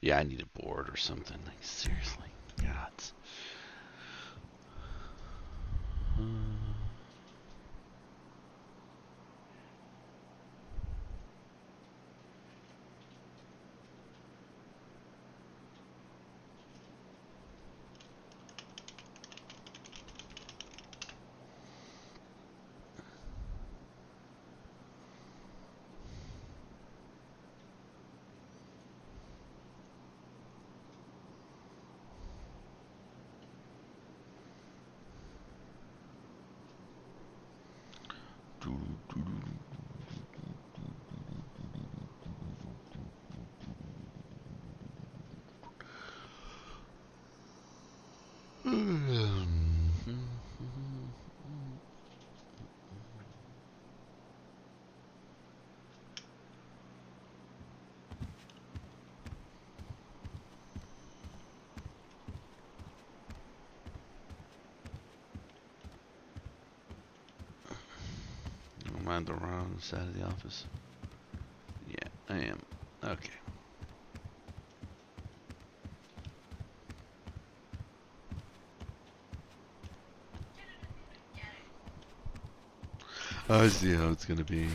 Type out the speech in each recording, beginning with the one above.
Yeah, I need a board or something. Like, seriously. God. Am I on the wrong side of the office? Yeah, I am. Okay. I see how it's gonna be.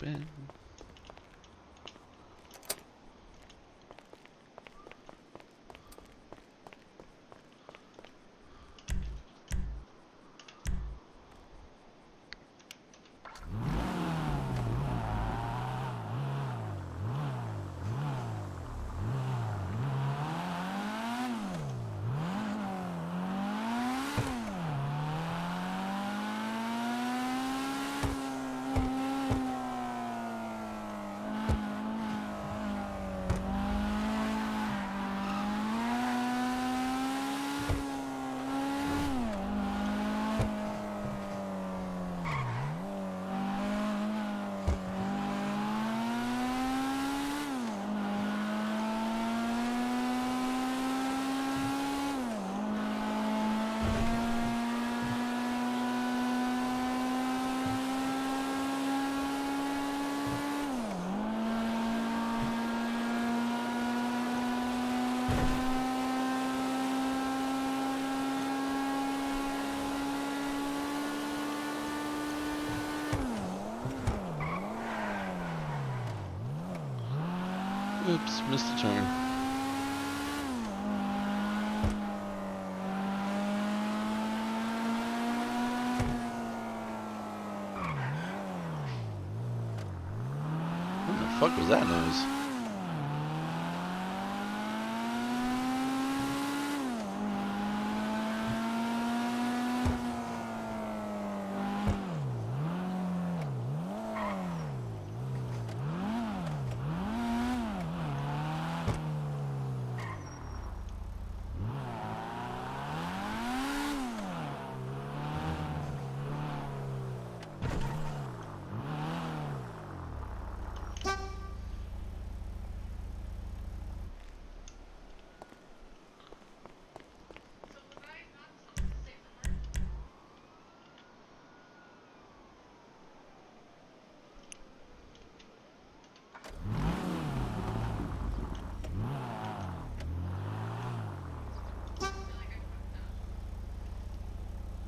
Open. Oops, missed a turn. was that noise?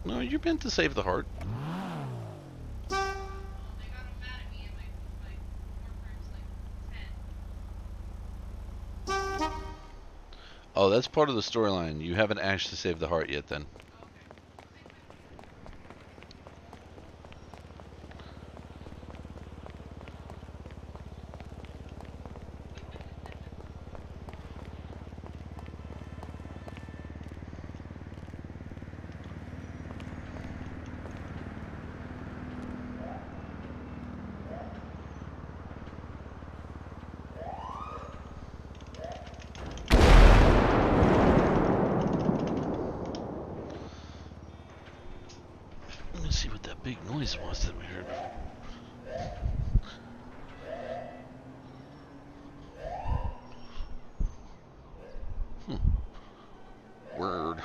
No, you're meant to save the heart. Oh, that's part of the storyline. You haven't actually saved the heart yet then. Let me see what that big noise was that we heard. Word.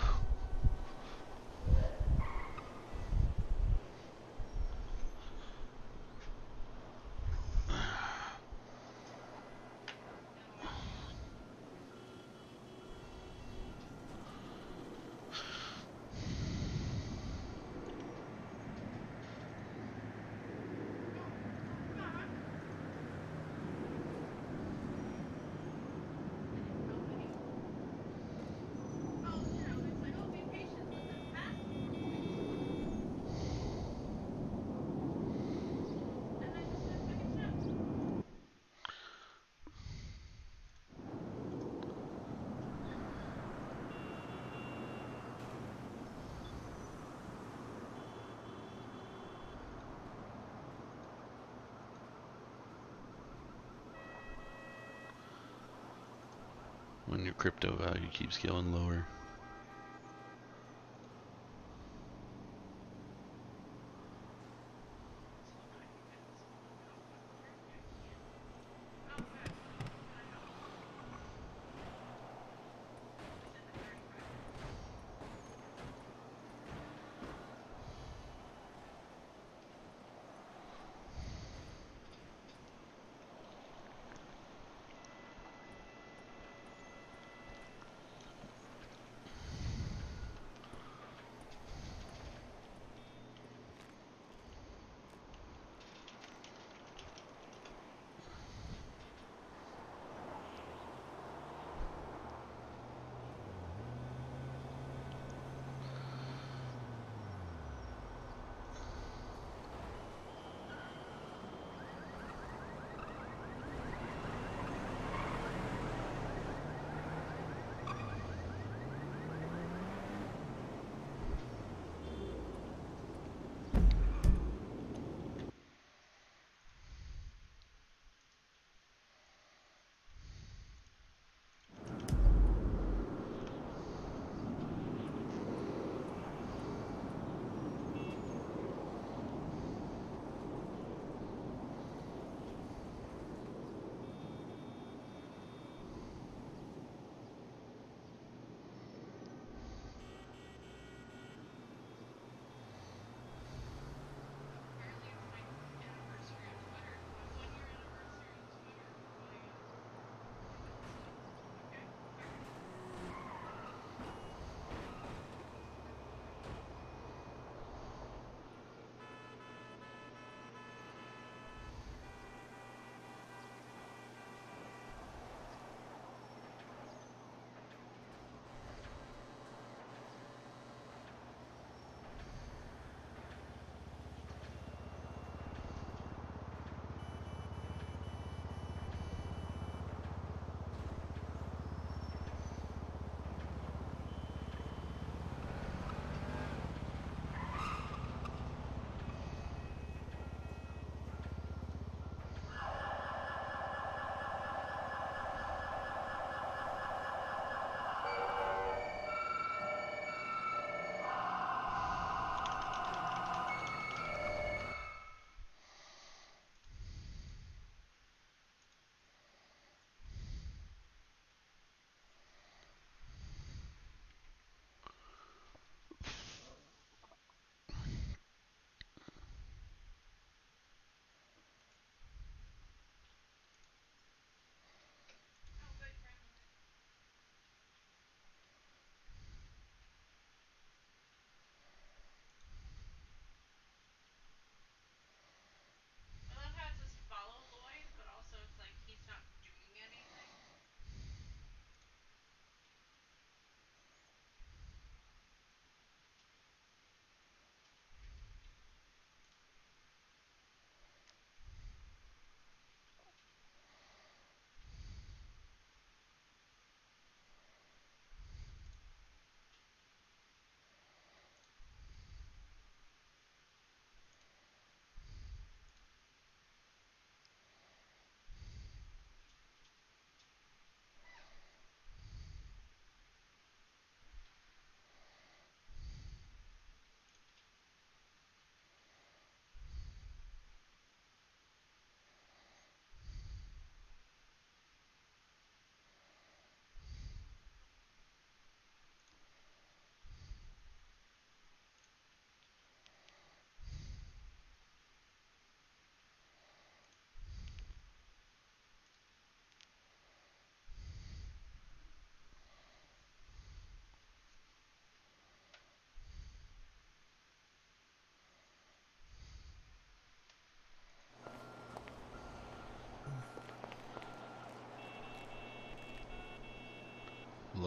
When your crypto value keeps going lower.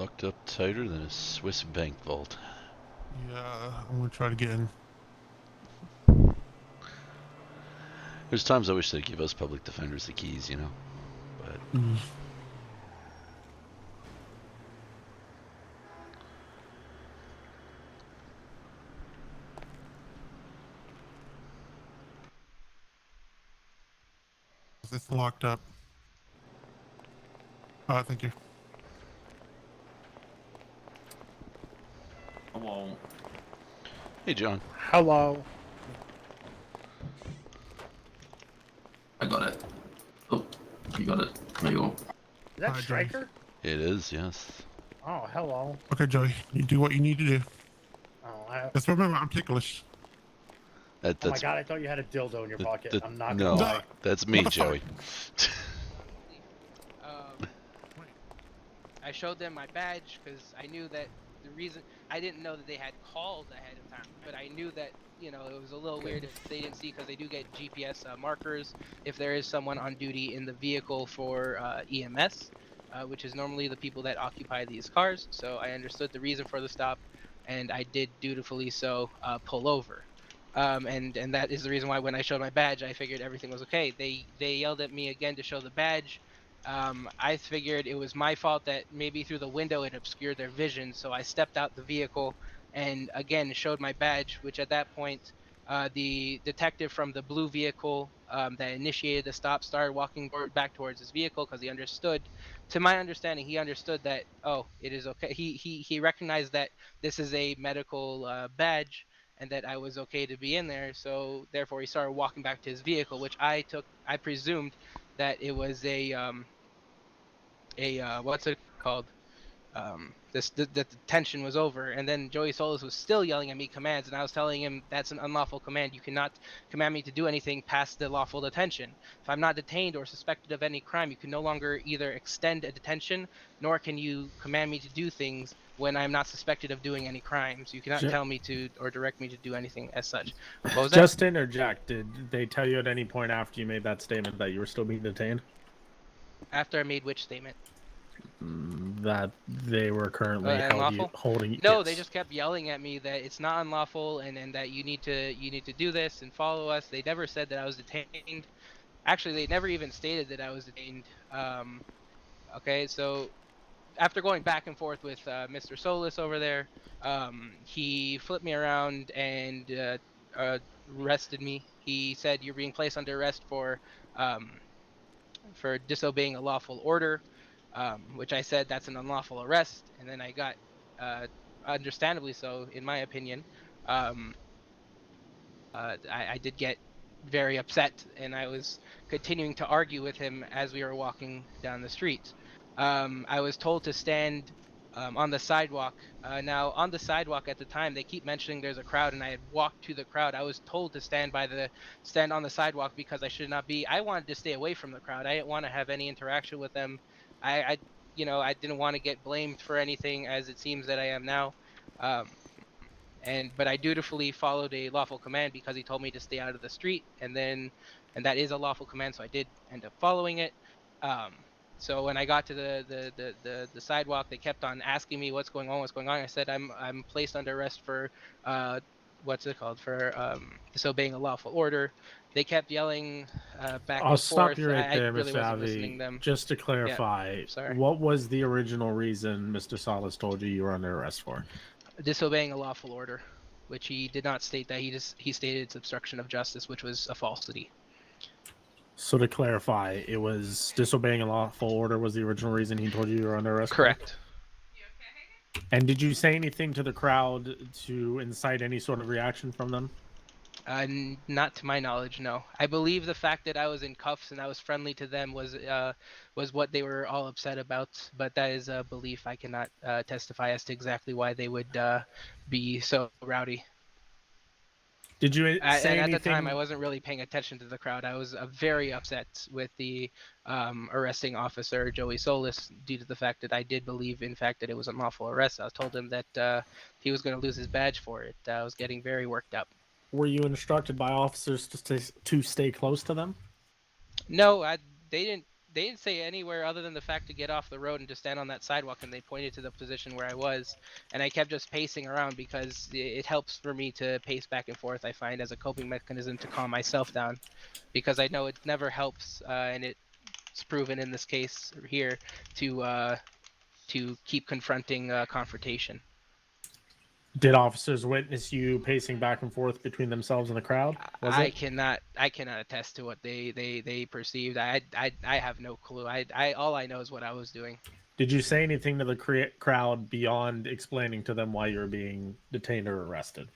Locked up tighter than a Swiss bank vault. Yeah, I'm gonna try to get in. There's times I wish they'd give us public defenders the keys, you know, but It's locked up. Thank you. Hello. hey, John. Hello. I got it. Oh, you got it. There you go. Is that Hi, Joey. Stryker? It is, yes. Oh, hello. Okay, Joey, you do what you need to do. Oh, Just remember, I'm ticklish. oh my That's god, I thought you had a dildo in your pocket. I'm not no, gonna lie. that's me, What the fuck? Joey. I showed them my badge because I knew that the reason I didn't know that they had called ahead of time, but I knew that it was a little weird if they didn't see because they do get GPS markers if there is someone on duty in the vehicle for EMS, which is normally the people that occupy these cars. So I understood the reason for the stop, and I did dutifully so pull over. And that is the reason why when I showed my badge, I figured everything was okay. They yelled at me again to show the badge. I figured it was my fault that maybe through the window it obscured their vision, so I stepped out the vehicle and again showed my badge, which at that point the detective from the blue vehicle that initiated the stop started walking back towards his vehicle because he understood, to my understanding, he understood that, oh, it is okay. He recognized that this is a medical badge and that I was okay to be in there, so therefore he started walking back to his vehicle, which I presumed that it was a what's it called? That the tension was over, and then Joey Solis was still yelling at me commands, and I was telling him that's an unlawful command. You cannot command me to do anything past the lawful detention. If I'm not detained or suspected of any crime, you can no longer either extend a detention, nor can you command me to do things when I'm not suspected of doing any crimes. You cannot tell me to or direct me to do anything as such. What was that? Just to interject, did they tell you at any point after you made that statement that you were still being detained? After I made which statement? That they were currently holding you? No, yes. they just kept yelling at me that it's not unlawful and that you need to do this and follow us. They never said that I was detained. Actually, they never even stated that I was detained. Okay, so after going back and forth with Mr. Solis over there, he flipped me around and arrested me. He said you're being placed under arrest for disobeying a lawful order, which I said that's an unlawful arrest, and then I got, understandably so, in my opinion, I did get very upset, and I was continuing to argue with him as we were walking down the street. I was told to stand on the sidewalk. Now, on the sidewalk at the time, they keep mentioning there's a crowd, and I had walked to the crowd. I was told to stand on the sidewalk because I should not be. I wanted to stay away from the crowd. I didn't want to have any interaction with them. I I didn't want to get blamed for anything, as it seems that I am now. Um, but I dutifully followed a lawful command because he told me to stay out of the street, and that is a lawful command, so I did end up following it. So when I got to the sidewalk, they kept on asking me what's going on. I said I'm placed under arrest for what's it called, for disobeying a lawful order. They kept yelling back I'll and stop forth. you right I there, really Mr. wasn't Avi. listening to them. Just to clarify, sorry. what was the original reason Mr. Solis told you were under arrest for? Disobeying a lawful order, which he did not state that. He stated it's obstruction of justice, which was a falsity. So to clarify, it was disobeying a lawful order was the original reason he told you were under arrest? Correct. For? And did you say anything to the crowd to incite any sort of reaction from them? Not to my knowledge, no. I believe the fact that I was in cuffs and I was friendly to them was what they were all upset about. But that is a belief. I cannot testify as to exactly why they would be so rowdy. Did you say anything? And at the time, I wasn't really paying attention to the crowd. I was very upset with the arresting officer, Joey Solis, due to the fact that I did believe, in fact, that it was an unlawful arrest. I told him that he was going to lose his badge for it. I was getting very worked up. Were you instructed by officers to stay close to them? No, they didn't. they didn't say anywhere other than the fact to get off the road and to stand on that sidewalk, and they pointed to the position where I was, and I kept just pacing around because it helps for me to pace back and forth. I find as a coping mechanism to calm myself down, because I know it never helps, and it's proven in this case here to keep confronting confrontation. Did officers witness you pacing back and forth between themselves and the crowd? I cannot attest to what they perceived. I have no clue. All I know is what I was doing. Did you say anything to the crowd beyond explaining to them why you were being detained or arrested?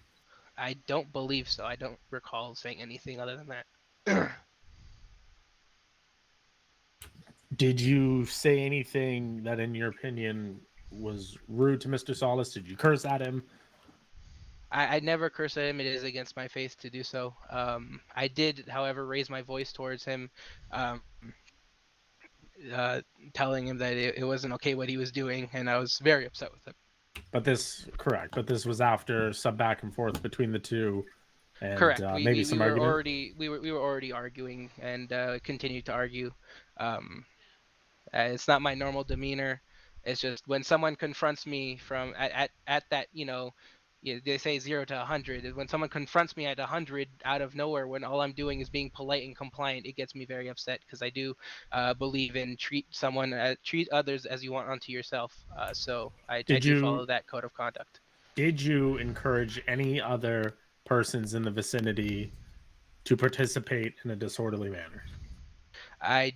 I don't believe so. I don't recall saying anything other than that. Did you say anything that, in your opinion, was rude to Mr. Solis? Did you curse at him? I never curse at him. It is against my faith to do so. I did, however, raise my voice towards him, telling him that it wasn't okay what he was doing, and I was very upset with him. But this was after some back and forth between the two, and Correct. maybe some argument. We were already arguing and continued to argue. It's not my normal demeanor. It's just when someone confronts me from at that, they say 0 to 100. When someone confronts me at 100 out of nowhere, when all I'm doing is being polite and compliant, it gets me very upset, because I do believe in treat others as you want unto yourself. So I do follow that code of conduct. Did you encourage any other persons in the vicinity to participate in a disorderly manner? I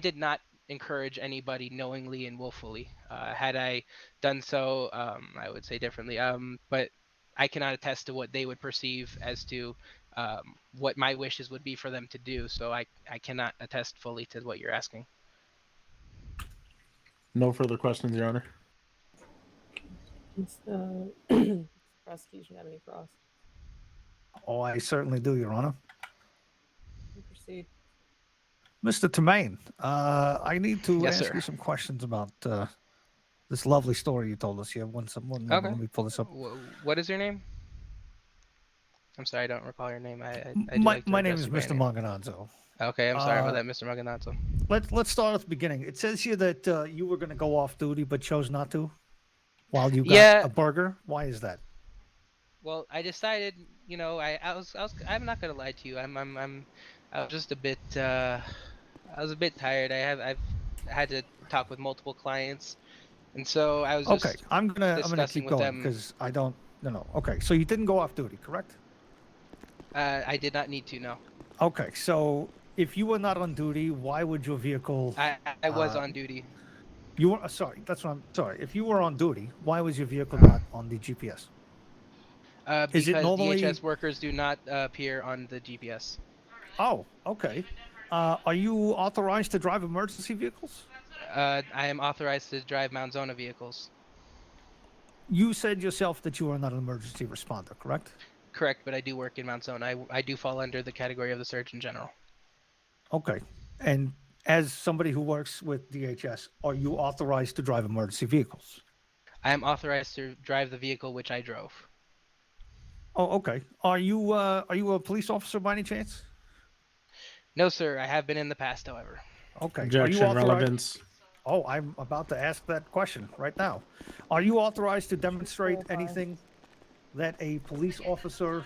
did not encourage anybody knowingly and willfully. Had I done so, I would say differently. But I cannot attest to what they would perceive as to what my wishes would be for them to do. So I cannot attest fully to what you're asking. No further questions, Your Honor. Does the prosecution have any cross? Oh, I certainly do, Your Honor. Proceed. Mr. Tremaine, I need to Yes, ask sir. you some questions about this lovely story you told us. You have one. Okay. Let me pull this up. What is your name? I'm sorry, I don't recall your name. I do My, like to my name address is you by Mr. your name. Manganazzo. Okay, I'm sorry about that, Mr. Maganazzo. Let's start at the beginning. It says here that you were going to go off duty but chose not to while you got a burger. Why is that? Well, I decided, I'm not gonna lie to you. I was just a bit tired. I've had to talk with multiple clients, and so I was just Okay, I'm gonna discussing keep with going them. because I don't. No. Okay, so you didn't go off duty, correct? I did not need to. No, Okay, so if you were not on duty, why would your vehicle? I was on duty. You were sorry. That's what I'm sorry. If you were on duty, why was your vehicle not on the GPS? Because Is it normally? DHS workers do not appear on the GPS. Oh, okay. Are you authorized to drive emergency vehicles? I am authorized to drive Mount Zona vehicles. You said yourself that you are not an emergency responder, correct? Correct, but I do work in Mount Zona. I do fall under the category of the Surgeon General. Okay. And as somebody who works with DHS, are you authorized to drive emergency vehicles? I am authorized to drive the vehicle which I drove. Oh, okay. Are you a police officer by any chance? No, sir. I have been in the past, however. Okay. Objection, relevance. Oh, I'm about to ask that question right now. Are you authorized to demonstrate anything that a police officer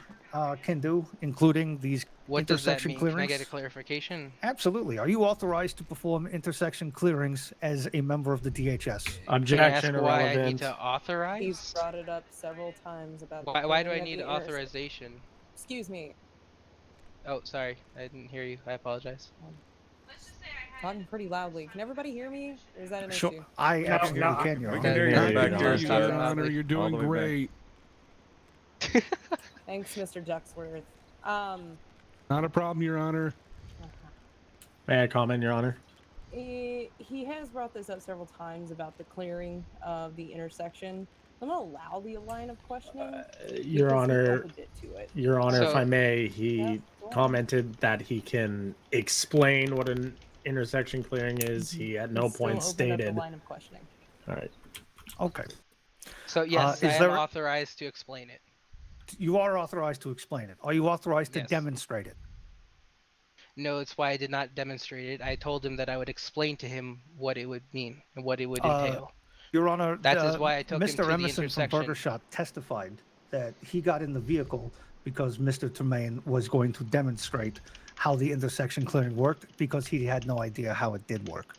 can do, including these What does that intersection mean? clearings? Can I get a clarification? Absolutely. Are you authorized to perform intersection clearings as a member of the DHS? Objection, Can I ask why I need irrelevant. to authorize? He's brought it up several times about. Why do I clearing of need the authorization? Excuse me. Oh, sorry. I didn't hear you. I apologize. Talking pretty loudly. Can everybody hear me? Or is that an Sure. issue? I absolutely can, Your We Honor. can hear Yeah, you yeah, back yeah. there, Stop Your that Honor. loudly. You're doing All the way great. Thanks, Mr. Ducksworth. Not a problem, Your Honor. May I comment, Your Honor? He has brought this up several times about the clearing of the intersection. I'm gonna allow the line of questioning. Your because he Honor, felt a bit to it. Your Honor, if So- I may, Yeah, he go ahead. commented that he can explain what an intersection clearing is. He at no He's still point opened up stated. the line of questioning. All right. Okay. So yes, is I am there- authorized to explain it. You are authorized to explain it. Are you authorized to Yes. demonstrate it? No, it's why I did not demonstrate it. I told him that I would explain to him what it would mean and what it would Uh, entail. Your Honor, That is why I took him Mr. to the Emerson from intersection. Burger Shot testified that he got in the vehicle because Mr. Tremaine was going to demonstrate how the intersection clearing worked because he had no idea how it did work.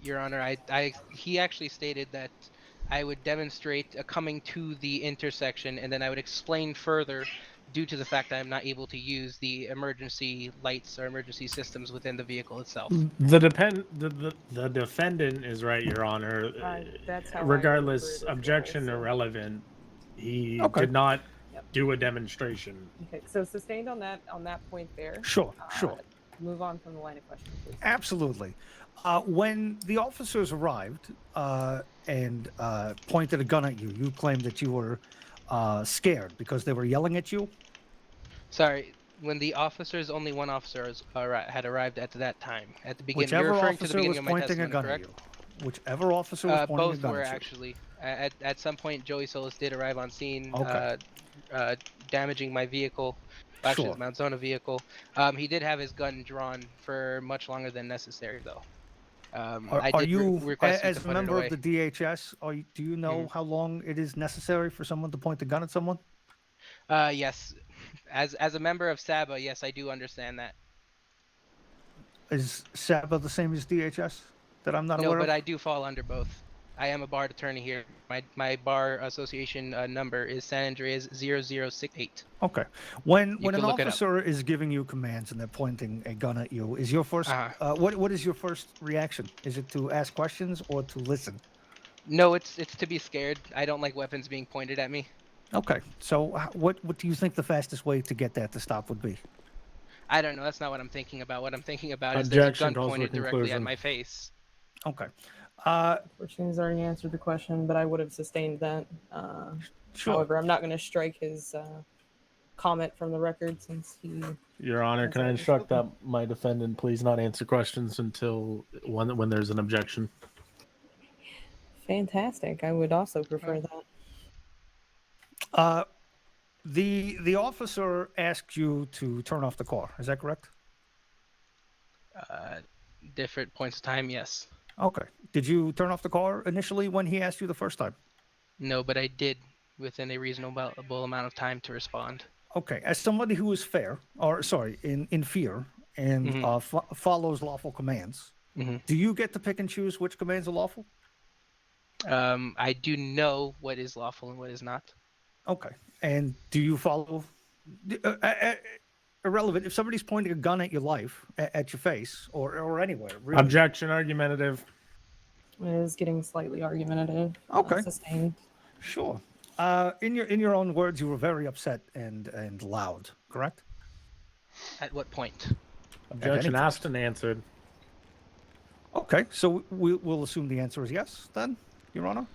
Your Honor, he actually stated that I would demonstrate coming to the intersection, and then I would explain further, due to the fact that I'm not able to use the emergency lights or emergency systems within the vehicle itself. The defendant is right, Your Honor. That's how I Regardless, remember it as well, objection so- irrelevant. He Okay. did not Yep. do a demonstration. Okay, so sustained on that point there. Sure. Move on from the line of questioning, please. Absolutely. When the officers arrived and pointed a gun at you, you claimed that you were scared because they were yelling at you? Sorry, when the officers, only one officer had arrived at that time. At the beginning, you're Whichever referring to the officer beginning was of my pointing a testimony, gun correct? at you. Whichever officer was pointing a Both gun were at you. actually. At some point, Joey Solis did arrive on scene, Okay. damaging my vehicle. Actually, Sure. the Mount Zona vehicle. He did have his gun drawn for much longer than necessary, though. I Are did you, request him as to a put it member away. of the DHS, do you know how long it is necessary for someone to point a gun at someone? Yes, as a member of SABA, yes, I do understand that. Is SABA the same as DHS that I'm not No, aware but of? I do fall under both. I am a bar attorney here. My bar association number is San Andreas 0068. Okay. When You an can look it up. officer is giving you commands and they're pointing a gun at you, is your first what is your first reaction? Is it to ask questions or to listen? No, it's to be scared. I don't like weapons being pointed at me. Okay. So what do you think the fastest way to get that to stop would be? I don't know. That's not what I'm thinking about. What I'm thinking about is there's a Objection gun calls for pointed directly at conclusion. my face. Okay. Fortunately, he's already answered the question, but I would have sustained that. Sure. However, I'm not going to strike his comment from the record since he. Your Honor, can I instruct that my defendant please not answer questions until when there's an objection? Fantastic. I would also prefer that. The officer asked you to turn off the car. Is that correct? Different points of time, yes. Okay. Did you turn off the car initially when he asked you the first time? No, but I did within a reasonable amount of time to respond. Okay. As somebody who is in fear and follows lawful commands, do you get to pick and choose which commands are lawful? I do know what is lawful and what is not. Okay. And do you follow? Irrelevant. If somebody's pointing a gun at your life, at your face, or anywhere. Really. Objection, argumentative. It is getting slightly argumentative. Okay. Sustained. Sure. In your own words, you were very upset and loud. Correct? At what point? Objection any asked and answered. Okay. So we'll assume the answer is yes, then, Your Honor.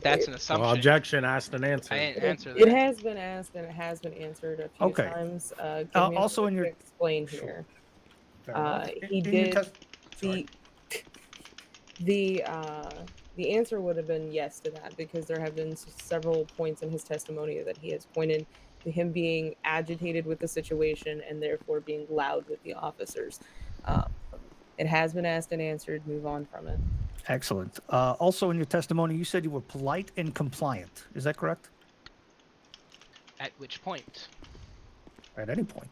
That's an assumption. Well, objection asked and answered. I didn't answer that. It has been asked and it has been answered a few Okay. times. Give me a Also moment in your- to explain Sure. here. Very well. He In your did the answer would have been yes to that because there have been several points in his testimony that he has pointed to him being agitated with the situation and therefore being loud with the officers. It has been asked and answered. Move on from it. Excellent. Also, in your testimony, you said you were polite and compliant. Is that correct? At which point? At any point.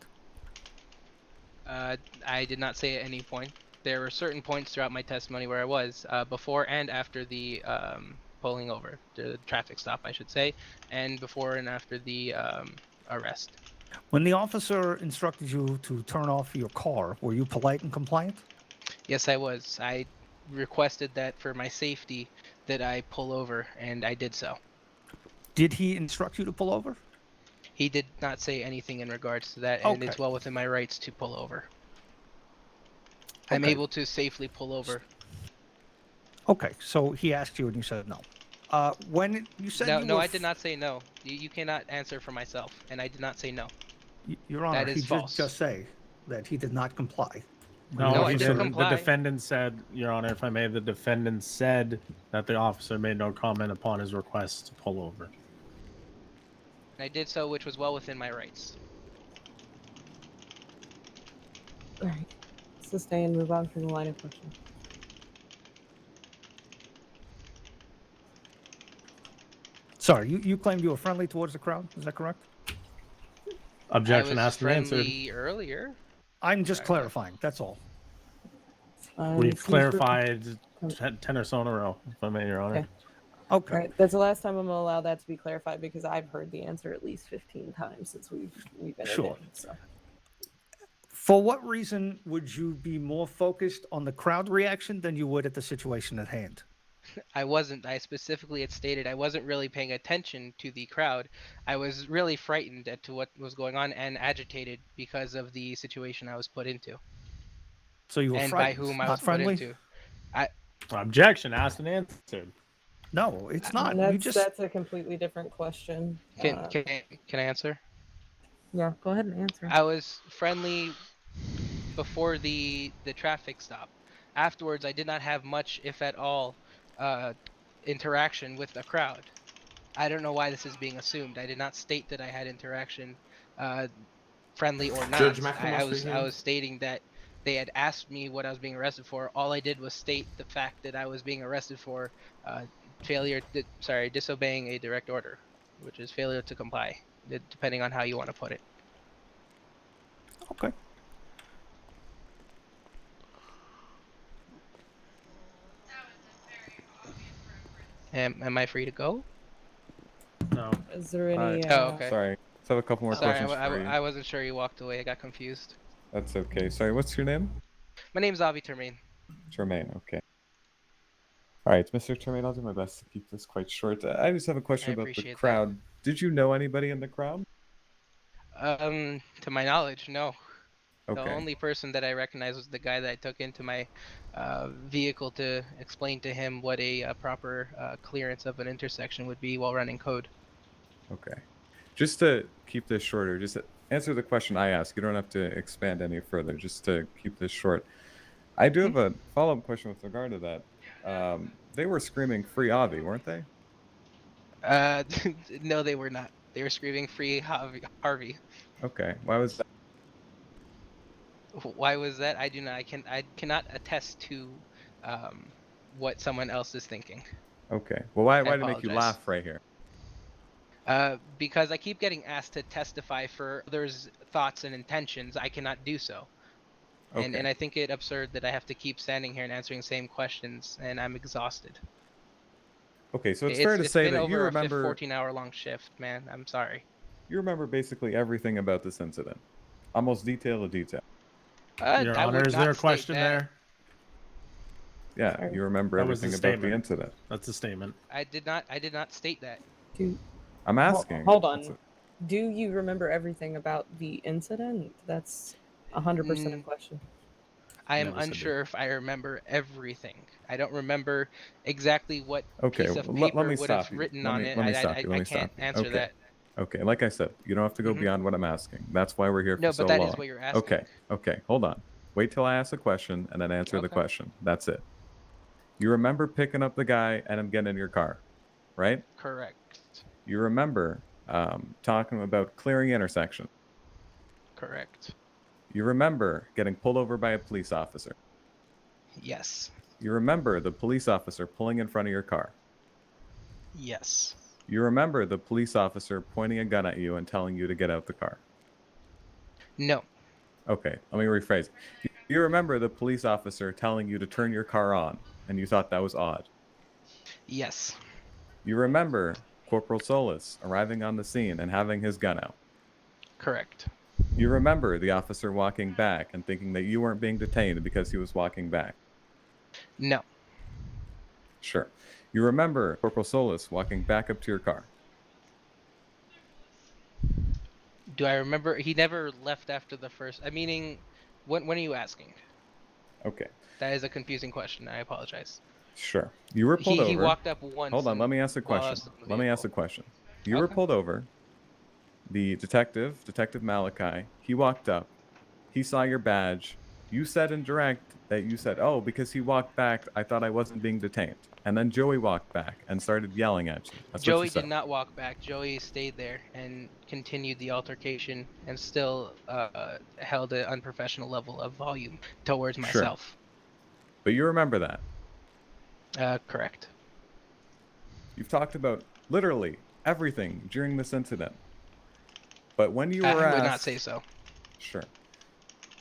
I did not say at any point. There were certain points throughout my testimony where I was before and after the pulling over, the traffic stop, I should say, and before and after the arrest. When the officer instructed you to turn off your car, were you polite and compliant? Yes, I was. I requested that for my safety that I pull over, and I did so. Did he instruct you to pull over? He did not say anything in regards to that, and it's Okay. well within my rights to pull over. I'm Okay. able to safely pull over. Okay, so he asked you and you said no. When you said No, I did not say no. You cannot answer for myself, and I did not say no. Your Honor, That is he did false. just say that he did not comply. No, I he did didn't. comply. The defendant said, Your Honor, if I may, the defendant said that the officer made no comment upon his request to pull over. I did so, which was well within my rights. All right. Sustain and move on from the line of question. Sorry, you claimed you were friendly towards the crowd. Is that correct? Objection I was asked and answered. friendly earlier. I'm just Fair enough. clarifying. That's all. We've Seems clarified 10 or so in a row, if I may, Your Honor. Okay. Okay. All right, that's the last time I'm gonna allow that to be clarified because I've heard the answer at least 15 times since we've been Sure. in. So For what reason would you be more focused on the crowd reaction than you would at the situation at hand? I wasn't. I specifically had stated I wasn't really paying attention to the crowd. I was really frightened at to what was going on and agitated because of the situation I was put into So you were and frightened, by whom I not was put friendly? into. Objection asked and answered. No, it's not. that's You just that's a completely different question. Can I answer? Yeah, go ahead and answer. I was friendly before the traffic stop. Afterwards, I did not have much, if at all, interaction with the crowd. I don't know why this is being assumed. I did not state that I had interaction, friendly or not. Judge McNamara I was speaking. stating that they had asked me what I was being arrested for. All I did was state the fact that I was being arrested for disobeying a direct order, which is failure to comply, depending on how you want to put it. okay. Am I free to go? No. Is there any? Oh, okay. Sorry. Just have a couple more Sorry, questions for you. I wasn't sure you walked away. I got confused. That's okay. Sorry, what's your name? My name's Avi Termaine. Tremaine, okay. Alright, Mr. Tremaine, I'll do my best to keep this quite short. I just have a question I about the appreciate that. crowd. Did you know anybody in the crowd? To my knowledge, no. Okay. The only person that I recognized was the guy that I took into my vehicle to explain to him what a proper clearance of an intersection would be while running code. Okay. Just to keep this shorter, just answer the question I asked. You don't have to expand any further, just to keep this short. I do have a follow-up question with regard to that. They were screaming "Free Avi," weren't they? No, they were not. They were screaming "Free Harvey." Okay. Why was that? Why was that? I do not. I cannot attest to what someone else is thinking. Okay. Well, why did it make you apologize. laugh right here? Because I keep getting asked to testify for others' thoughts and intentions. I cannot do so. And Okay. I think it absurd that I have to keep standing here and answering the same questions, and I'm exhausted. Okay, so it's fair to say been that over you a remember 14-hour-long shift, man. I'm sorry. you remember basically everything about this incident, almost detail to detail. Your I Honor, would is not there a state question that. there? Yeah, Sorry. you remember That was the everything about the statement. incident. That's a statement. I did not state that. I'm asking. Hold That's on. Do you remember everything about the incident? That's 100% a question. I am Never said that. unsure if I remember everything. I don't remember exactly what Okay, piece of well, paper let me would stop have you. written Let on me- it. let me stop you, let I me can't stop you. answer Okay. that. Okay, like I said, you don't have to go Mhm. beyond what I'm asking. That's why we're here No, for so but that long. is what you're asking. Okay, hold on. Wait till I ask a question and then answer the Okay. question. That's it. You remember picking up the guy and him getting in your car, right? Correct. You remember talking about clearing intersection. Correct. You remember getting pulled over by a police officer. Yes. You remember the police officer pulling in front of your car. Yes. You remember the police officer pointing a gun at you and telling you to get out the car. No. Okay, let me rephrase. You remember the police officer telling you to turn your car on, and you thought that was odd. Yes. You remember Corporal Solis arriving on the scene and having his gun out. Correct. You remember the officer walking back and thinking that you weren't being detained because he was walking back. No. Sure. You remember Corporal Solis walking back up to your car. Do I remember? He never left after the first. Meaning, when are you asking? Okay, That is a confusing question. I apologize. sure. You were pulled over. He walked up once. Hold on, let me ask a while I question. was in the Let me ask a vehicle. question. You were Okay. pulled over. The Detective Malachi, he walked up. He saw your badge. You said in direct that you said, oh, because he walked back, I thought I wasn't being detained. And then Joey walked back and started yelling at you. That's what Joey you said. did not walk back. Joey stayed there and continued the altercation and still held an unprofessional level of volume towards Sure. myself. But you remember that. Correct. You've talked about literally everything during this incident. But when you were I asked... would not say so. Sure.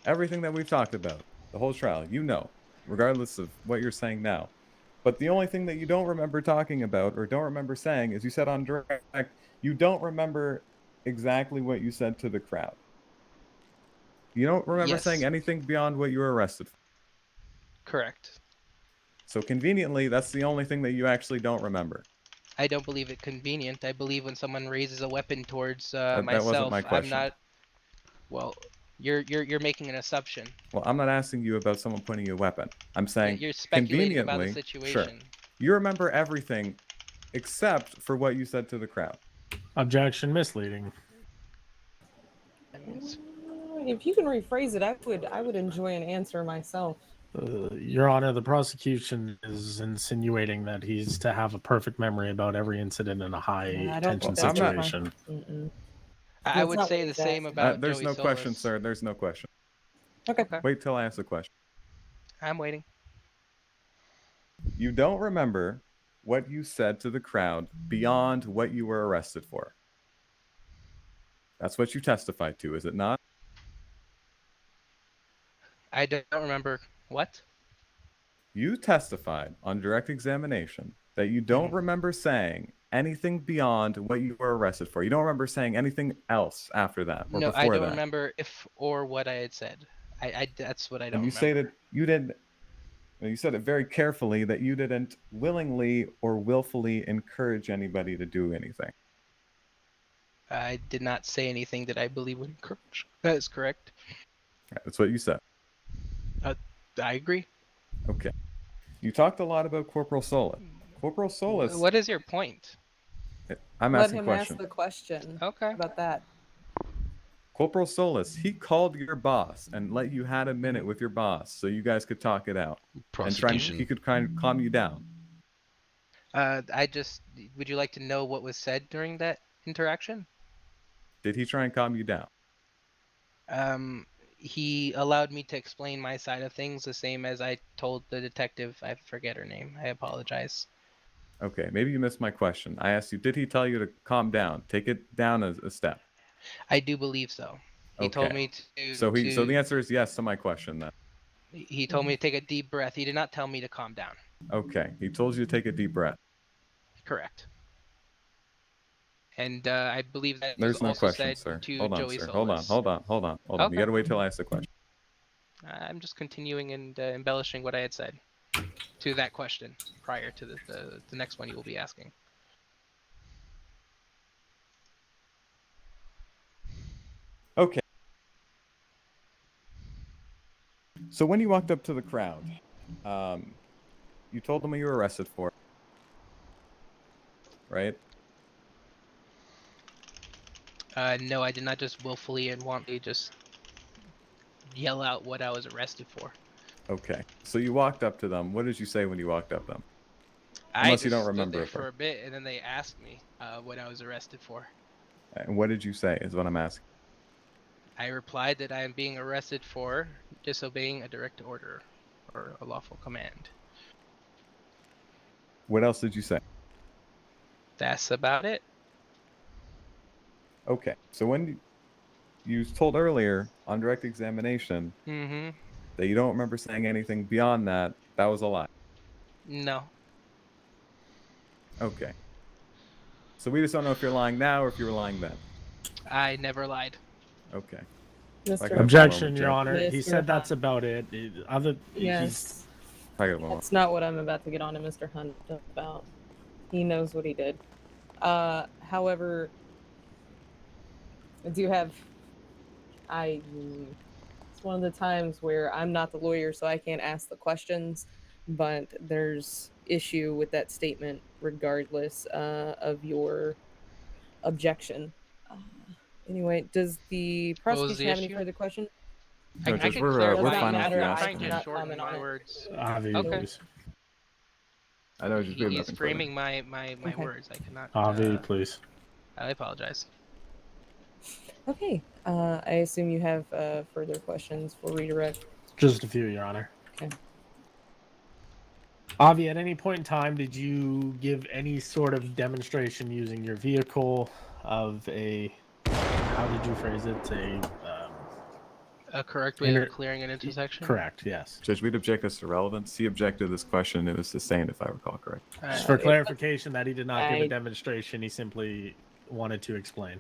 Everything that we've talked about, the whole trial, you know, regardless of what you're saying now. But the only thing that you don't remember talking about or don't remember saying is you said on direct, you don't remember exactly what you said to the crowd. You don't remember Yes. saying anything beyond what you were arrested for. Correct. So conveniently, that's the only thing that you actually don't remember. I don't believe it convenient. I believe when someone raises a weapon towards That myself, wasn't my I'm question. not. Well, you're making an assumption. Well, I'm not asking you about someone pointing you a weapon. I'm saying You're speculating about the conveniently, situation. sure. You remember everything except for what you said to the crowd. Objection, misleading. If you can rephrase it, I would enjoy an answer myself. Your Honor, the prosecution is insinuating that he's to have a perfect memory about every incident in a high tension Well, I'm not- situation. I That's would not say what the he's same asking. about There's Joey no question, Solis. sir. There's no question. Okay. Wait till I ask the question. I'm waiting. You don't remember what you said to the crowd beyond what you were arrested for. That's what you testified to, is it not? I don't remember what. You testified on direct examination that you don't remember saying anything beyond what you were arrested for. You don't remember saying anything else after that or No, before I don't that. remember if or what I had said. That's what I don't And you remember. say that you didn't. You said it very carefully that you didn't willingly or willfully encourage anybody to do anything. I did not say anything that I believe would encourage. That is correct. That's what you said. I agree. Okay. You talked a lot about Corporal Solis. Corporal Solis. What is your point? I'm Let asking a him question. ask the question. Okay. About that. Corporal Solis, he called your boss and let you had a minute with your boss so you guys could talk it out. And he could kind of calm you down. Would you like to know what was said during that interaction? Did he try and calm you down? He allowed me to explain my side of things the same as I told the detective. I forget her name. I apologize. Okay, maybe you missed my question. I asked you, did he tell you to calm down? Take it down a step. I do believe so. He told me to. So the answer is yes to my question then. He told me to take a deep breath. He did not tell me to calm down. Okay, he told you to take a deep breath. Correct. And I believe that There's was no also question, said sir. to Hold on, Joey sir. Solis. Hold on. You Okay. gotta wait till I ask the question. I'm just continuing and embellishing what I had said to that question prior to the next one you will be asking. Okay. So when you walked up to the crowd, you told them what you were arrested for, right? No, I did not just willfully and wantonly just yell out what I was arrested for. Okay. So you walked up to them. What did you say when you walked up to them? I Unless just you don't stood remember there it. for a bit, and then they asked me what I was arrested for. And what did you say is what I'm asking. I replied that I am being arrested for disobeying a direct order or a lawful command. What else did you say? That's about it. Okay. So when you told earlier on direct examination that you don't remember saying anything beyond that, that was a lie. No. Okay. So we just don't know if you're lying now or if you were lying then. I never lied. Okay. Objection, Your Honor. He Mr. said that's Hunt. about it. Yes. That's not what I'm about to get on to Mr. Hunt about. He knows what he did. However, I do have. It's one of the times where I'm not the lawyer, so I can't ask the questions, but there's issue with that statement regardless of your objection. Anyway, does the What was prosecution the have any issue? further questions? No, I Judge, can we're clarify. fine Doesn't with you matter, I'm I trying asking. to cannot shorten comment on my it. words. Avi, Okay. please. I know just we have He's nothing framing my Okay. words. I cannot. Avi, please. I apologize. Okay. I assume you have further questions for redirect. Just a few, Your Honor. Okay. Avi, at any point in time, did you give any sort of demonstration using your vehicle of a, how did you phrase it? A correct way Inter- of clearing an intersection. Correct, yes. Judge, we'd object this to relevance. He objected this question. It was sustained, if I recall correct. Just for it- clarification, that he did not give I- a demonstration, he simply wanted to explain.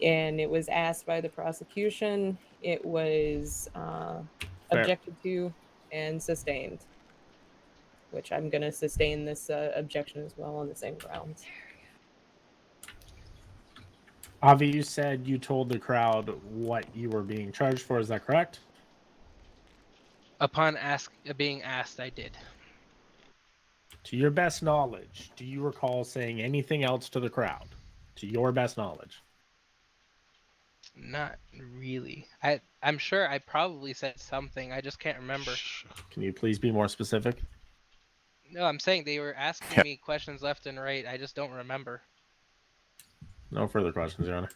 And it was asked by the prosecution. It was Fair. objected to and sustained, which I'm going to sustain this objection as well on the same grounds. Avi, you said you told the crowd what you were being charged for. Is that correct? Upon being asked, I did. To your best knowledge, do you recall saying anything else to the crowd? To your best knowledge. Not really. I'm sure I probably said something. I just can't remember. Can you please be more specific? No, I'm saying they were asking me questions left and right. I just don't remember. No further questions, Your Honor.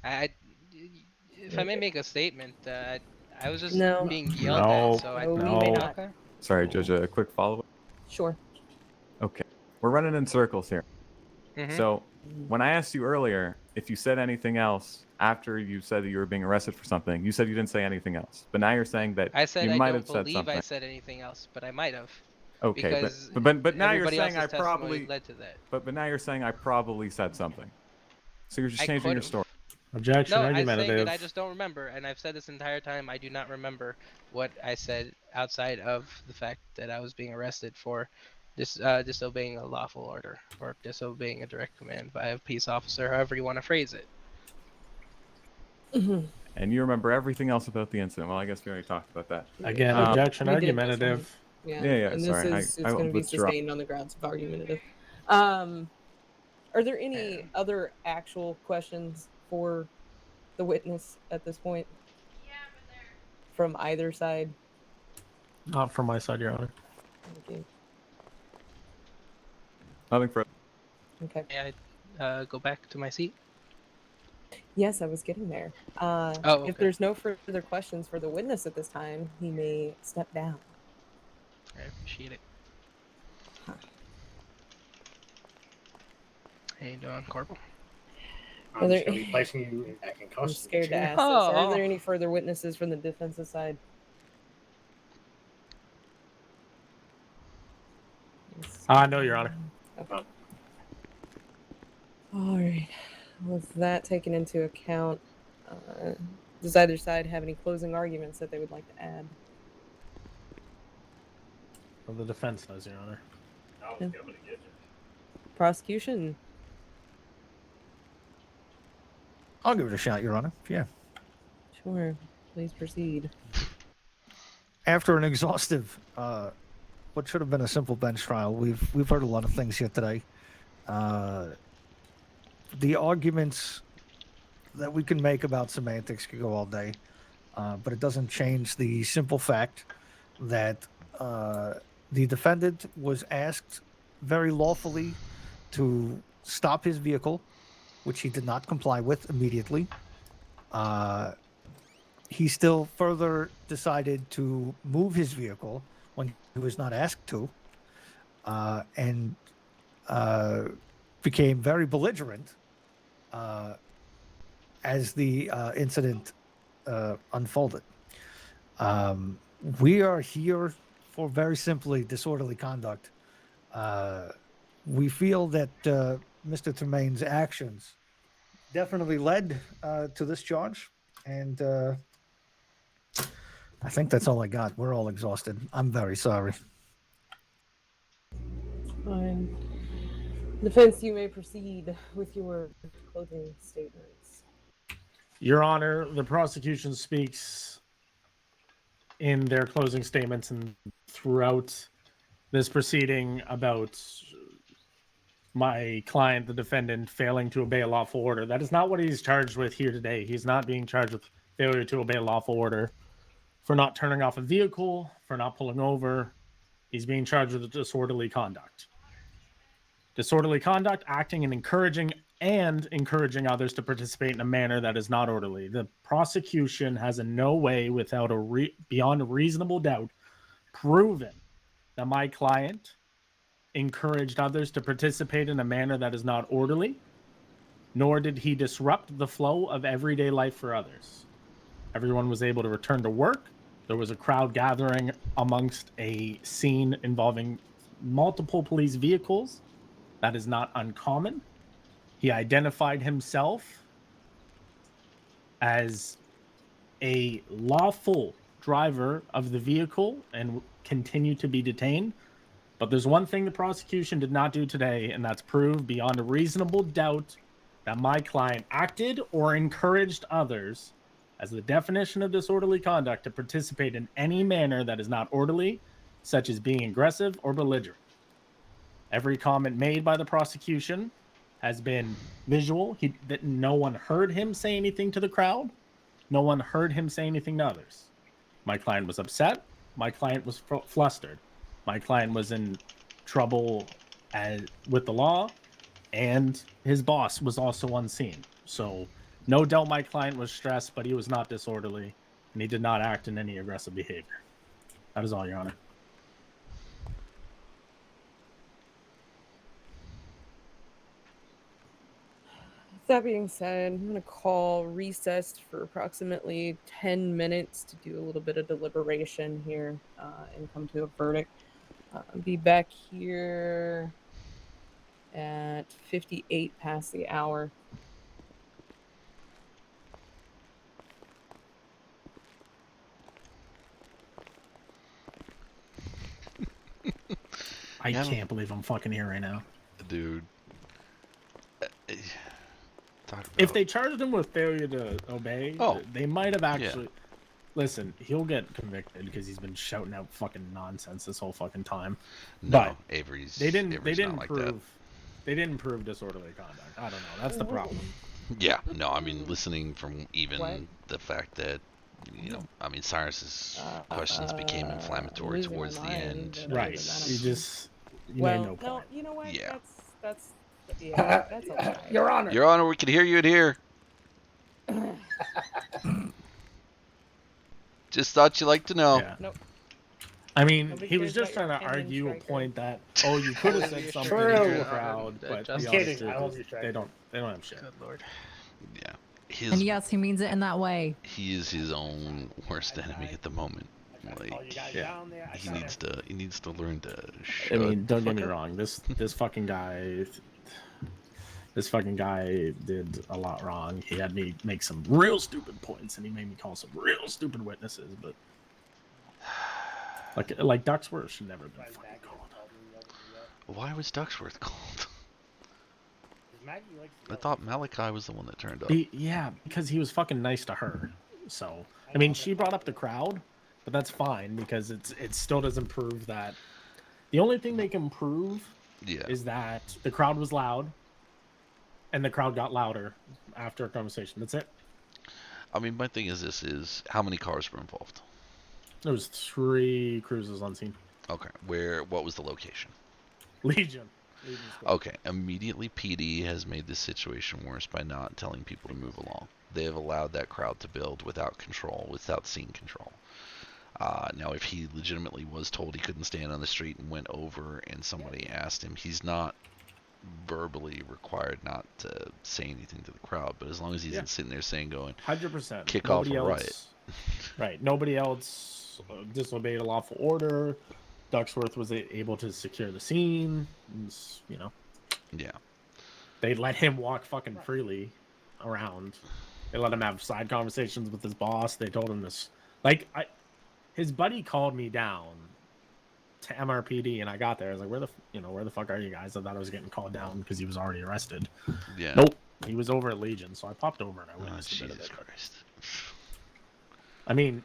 If I may make a statement, I was just No. being yelled No. at, so I. No, we may not. Okay. Sorry, Judge, a quick follow-up. Sure. Okay. We're running in circles here. Mhm. So, when I asked you earlier if you said anything else after you said that you were being arrested for something, you said you didn't say anything else. But now you're saying that I said you I might don't have said believe something. I said anything else, but I might have. Okay, Because but now you're everybody saying I else's testimony probably led to that. but now you're saying I probably said something. So you're just I changing your could've. story. Objection, No, I'm saying argumentative. that I just don't remember, and I've said this entire time. I do not remember what I said outside of the fact that I was being arrested for disobeying a lawful order or disobeying a direct command by a peace officer, however you want to phrase it. And you remember everything else about the incident. Well, I guess we already talked about that. Again, Um, objection, we did this one. argumentative. Yeah. Yeah, And this sorry, is I it's going to be withdraw. sustained on the grounds of argumentative. Are there any other actual questions for the witness at this point? From either side? Not from my side, Your Honor. Thank you. Nothing further. Okay. May I go back to my seat? Yes, I was getting there. okay. If there's no further questions for the witness at this time, he may step down. I appreciate it. How you doing, Corporal? Are there- Be placing you back in I'm custody. scared to ask Oh, this. Are oh. there any further witnesses from the defensive side? No, Your Honor. Okay. All right. With that taken into account, does either side have any closing arguments that they would like to add? Well, the defense does, Your Honor. I was able to get you. Prosecution. I'll give it a shot, Your Honor. Yeah. Sure. Please proceed. After an exhaustive, what should have been a simple bench trial, we've heard a lot of things here today. The arguments that we can make about semantics could go all day, but it doesn't change the simple fact that the defendant was asked very lawfully to stop his vehicle, which he did not comply with immediately. He still further decided to move his vehicle when he was not asked to, and became very belligerent as the incident unfolded. We are here for very simply disorderly conduct. We feel that Mr. Tremaine's actions definitely led to this charge, and I think that's all I got. We're all exhausted. I'm very sorry. Fine. Defense, you may proceed with your closing statements. Your Honor, the prosecution speaks in their closing statements and throughout this proceeding about my client, the defendant, failing to obey a lawful order. That is not what he's charged with here today. He's not being charged with failure to obey a lawful order, for not turning off a vehicle, for not pulling over. He's being charged with disorderly conduct. Disorderly conduct, acting and encouraging others to participate in a manner that is not orderly. The prosecution has in no way, without beyond a reasonable doubt, proven that my client encouraged others to participate in a manner that is not orderly, nor did he disrupt the flow of everyday life for others. Everyone was able to return to work. There was a crowd gathering amongst a scene involving multiple police vehicles. That is not uncommon. He identified himself as a lawful driver of the vehicle and continued to be detained. But there's one thing the prosecution did not do today, and that's prove beyond a reasonable doubt that my client acted or encouraged others, as the definition of disorderly conduct, to participate in any manner that is not orderly, such as being aggressive or belligerent. Every comment made by the prosecution has been visual. That no one heard him say anything to the crowd. No one heard him say anything to others. My client was upset. My client was flustered. My client was in trouble with the law, and his boss was also unseen. So no doubt my client was stressed, but he was not disorderly, and he did not act in any aggressive behavior. That is all, Your Honor. That being said, I'm going to call recessed for approximately 10 minutes to do a little bit of deliberation here and come to a verdict. Be back here at 58 past the hour. I can't believe I'm fucking here right now. Dude. If they charged him with failure to obey, they might have actually... Yeah. Listen, he'll get convicted because he's been shouting out fucking nonsense this whole fucking time. No, but Avery's they didn't like prove that. They didn't prove disorderly conduct. I don't know. That's the problem. Yeah, no, I mean, listening from even the fact that, you know, I mean, Cyrus's questions became inflammatory towards the end. Right. You made no point. No, you know what? Yeah. That's okay. Your Honor. Your Honor, we can hear you in here. Just thought you'd like to know. Yeah. Nope. I mean, he was just trying to argue a point that, you could have said something to the crowd, but I'm kidding. I love you, they don't have shit. Good lord. Yeah. And yes, he means it in that way. He is his own worst enemy at the moment. Like, he needs to learn to shut. I mean, don't get me wrong. This fucking guy did a lot wrong. He had me make some real stupid points, and he made me call some real stupid witnesses. But like Ducksworth should never have been fucking called. Why was Ducksworth called? I thought Malachi was the one that turned up. Yeah, because he was fucking nice to her. So I mean, she brought up the crowd, but that's fine because it still doesn't prove that. The only thing they can prove is that the crowd was loud. And the crowd got louder after a conversation. That's it. I mean, my thing is how many cars were involved? There was 3 cruises on scene. Okay. What was the location? Legion. Okay. Immediately PD has made this situation worse by not telling people to move along. They have allowed that crowd to build without control, without scene control. Now, if he legitimately was told he couldn't stand on the street and went over and somebody asked him, he's not verbally required not to say anything to the crowd, but as long as he's sitting there saying 100% kick off a riot. Right. Nobody else disobeyed a lawful order. Ducksworth was able to secure the scene. You know. Yeah. They let him walk fucking freely around. They let him have side conversations with his boss. They told him this. His buddy called me down to MRPD, and I got there. I was like, where the fuck are you guys? I thought I was getting called down because he was already arrested. Yeah. Nope. He was over at Legion, so I popped over and I witnessed a bit of it. Christ. I mean,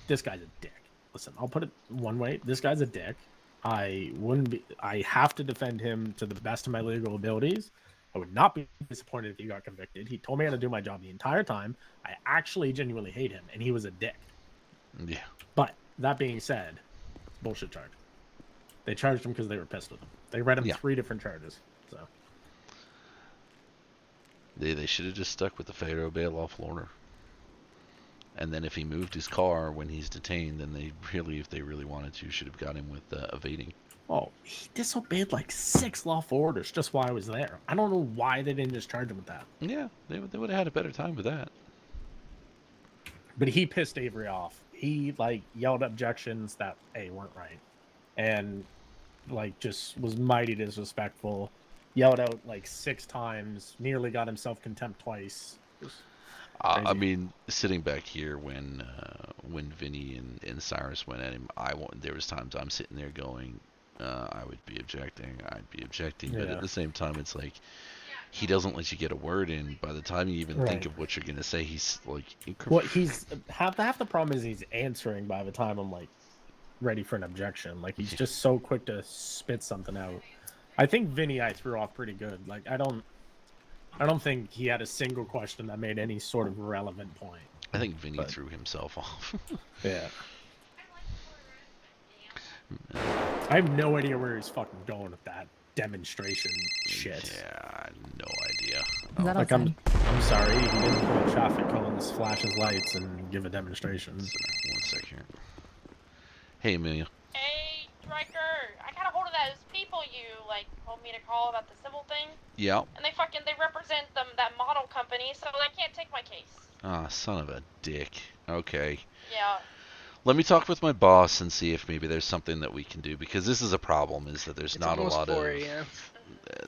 this guy's a dick. Listen, I'll put it one way. This guy's a dick. I have to defend him to the best of my legal abilities, I would not be disappointed if he got convicted. He told me how to do my job the entire time. I actually genuinely hate him, and he was a dick. Yeah. But that being said, bullshit charge. They charged him because they were pissed with him. They read him 3 different charges. So they should have just stuck with the failure to obey a lawful order. And then if he moved his car when he's detained, then they really, if they really wanted to, should have got him with evading. Oh, he disobeyed like 6 lawful orders just while I was there. I don't know why they didn't just charge him with that. Yeah, they would have had a better time with that. But he pissed Avery off. He like yelled objections that weren't right, and like just was mighty disrespectful. Yelled out like 6 times. Nearly got himself contempt twice. I mean, sitting back here when Vinny and Cyrus went at him, there was times I'm sitting there going, I would be objecting, but at the same time, it's like he doesn't let you get a word in. By the time you even think of what you're gonna say, he's like, well, he's half the problem is he's answering by the time I'm like ready for an objection. Like he's just so quick to spit something out. I think Vinny I threw off pretty good. Like I don't think he had a single question that made any sort of relevant point. I think Vinny threw himself off. Yeah. I have no idea where he's fucking going with that demonstration shit. Yeah, no idea. Like I'm sorry, he didn't pull up traffic cones, flash his lights, and give a demonstration. One sec here. Hey, Amelia. Hey, Stryker, I got a hold of those people you told me to call about the civil thing. Yeah. And they represent that model company, so they can't take my case. Ah, son of a dick. Okay. Yeah. Let me talk with my boss and see if maybe there's something that we can do, because this is a problem, is that there's not a lot of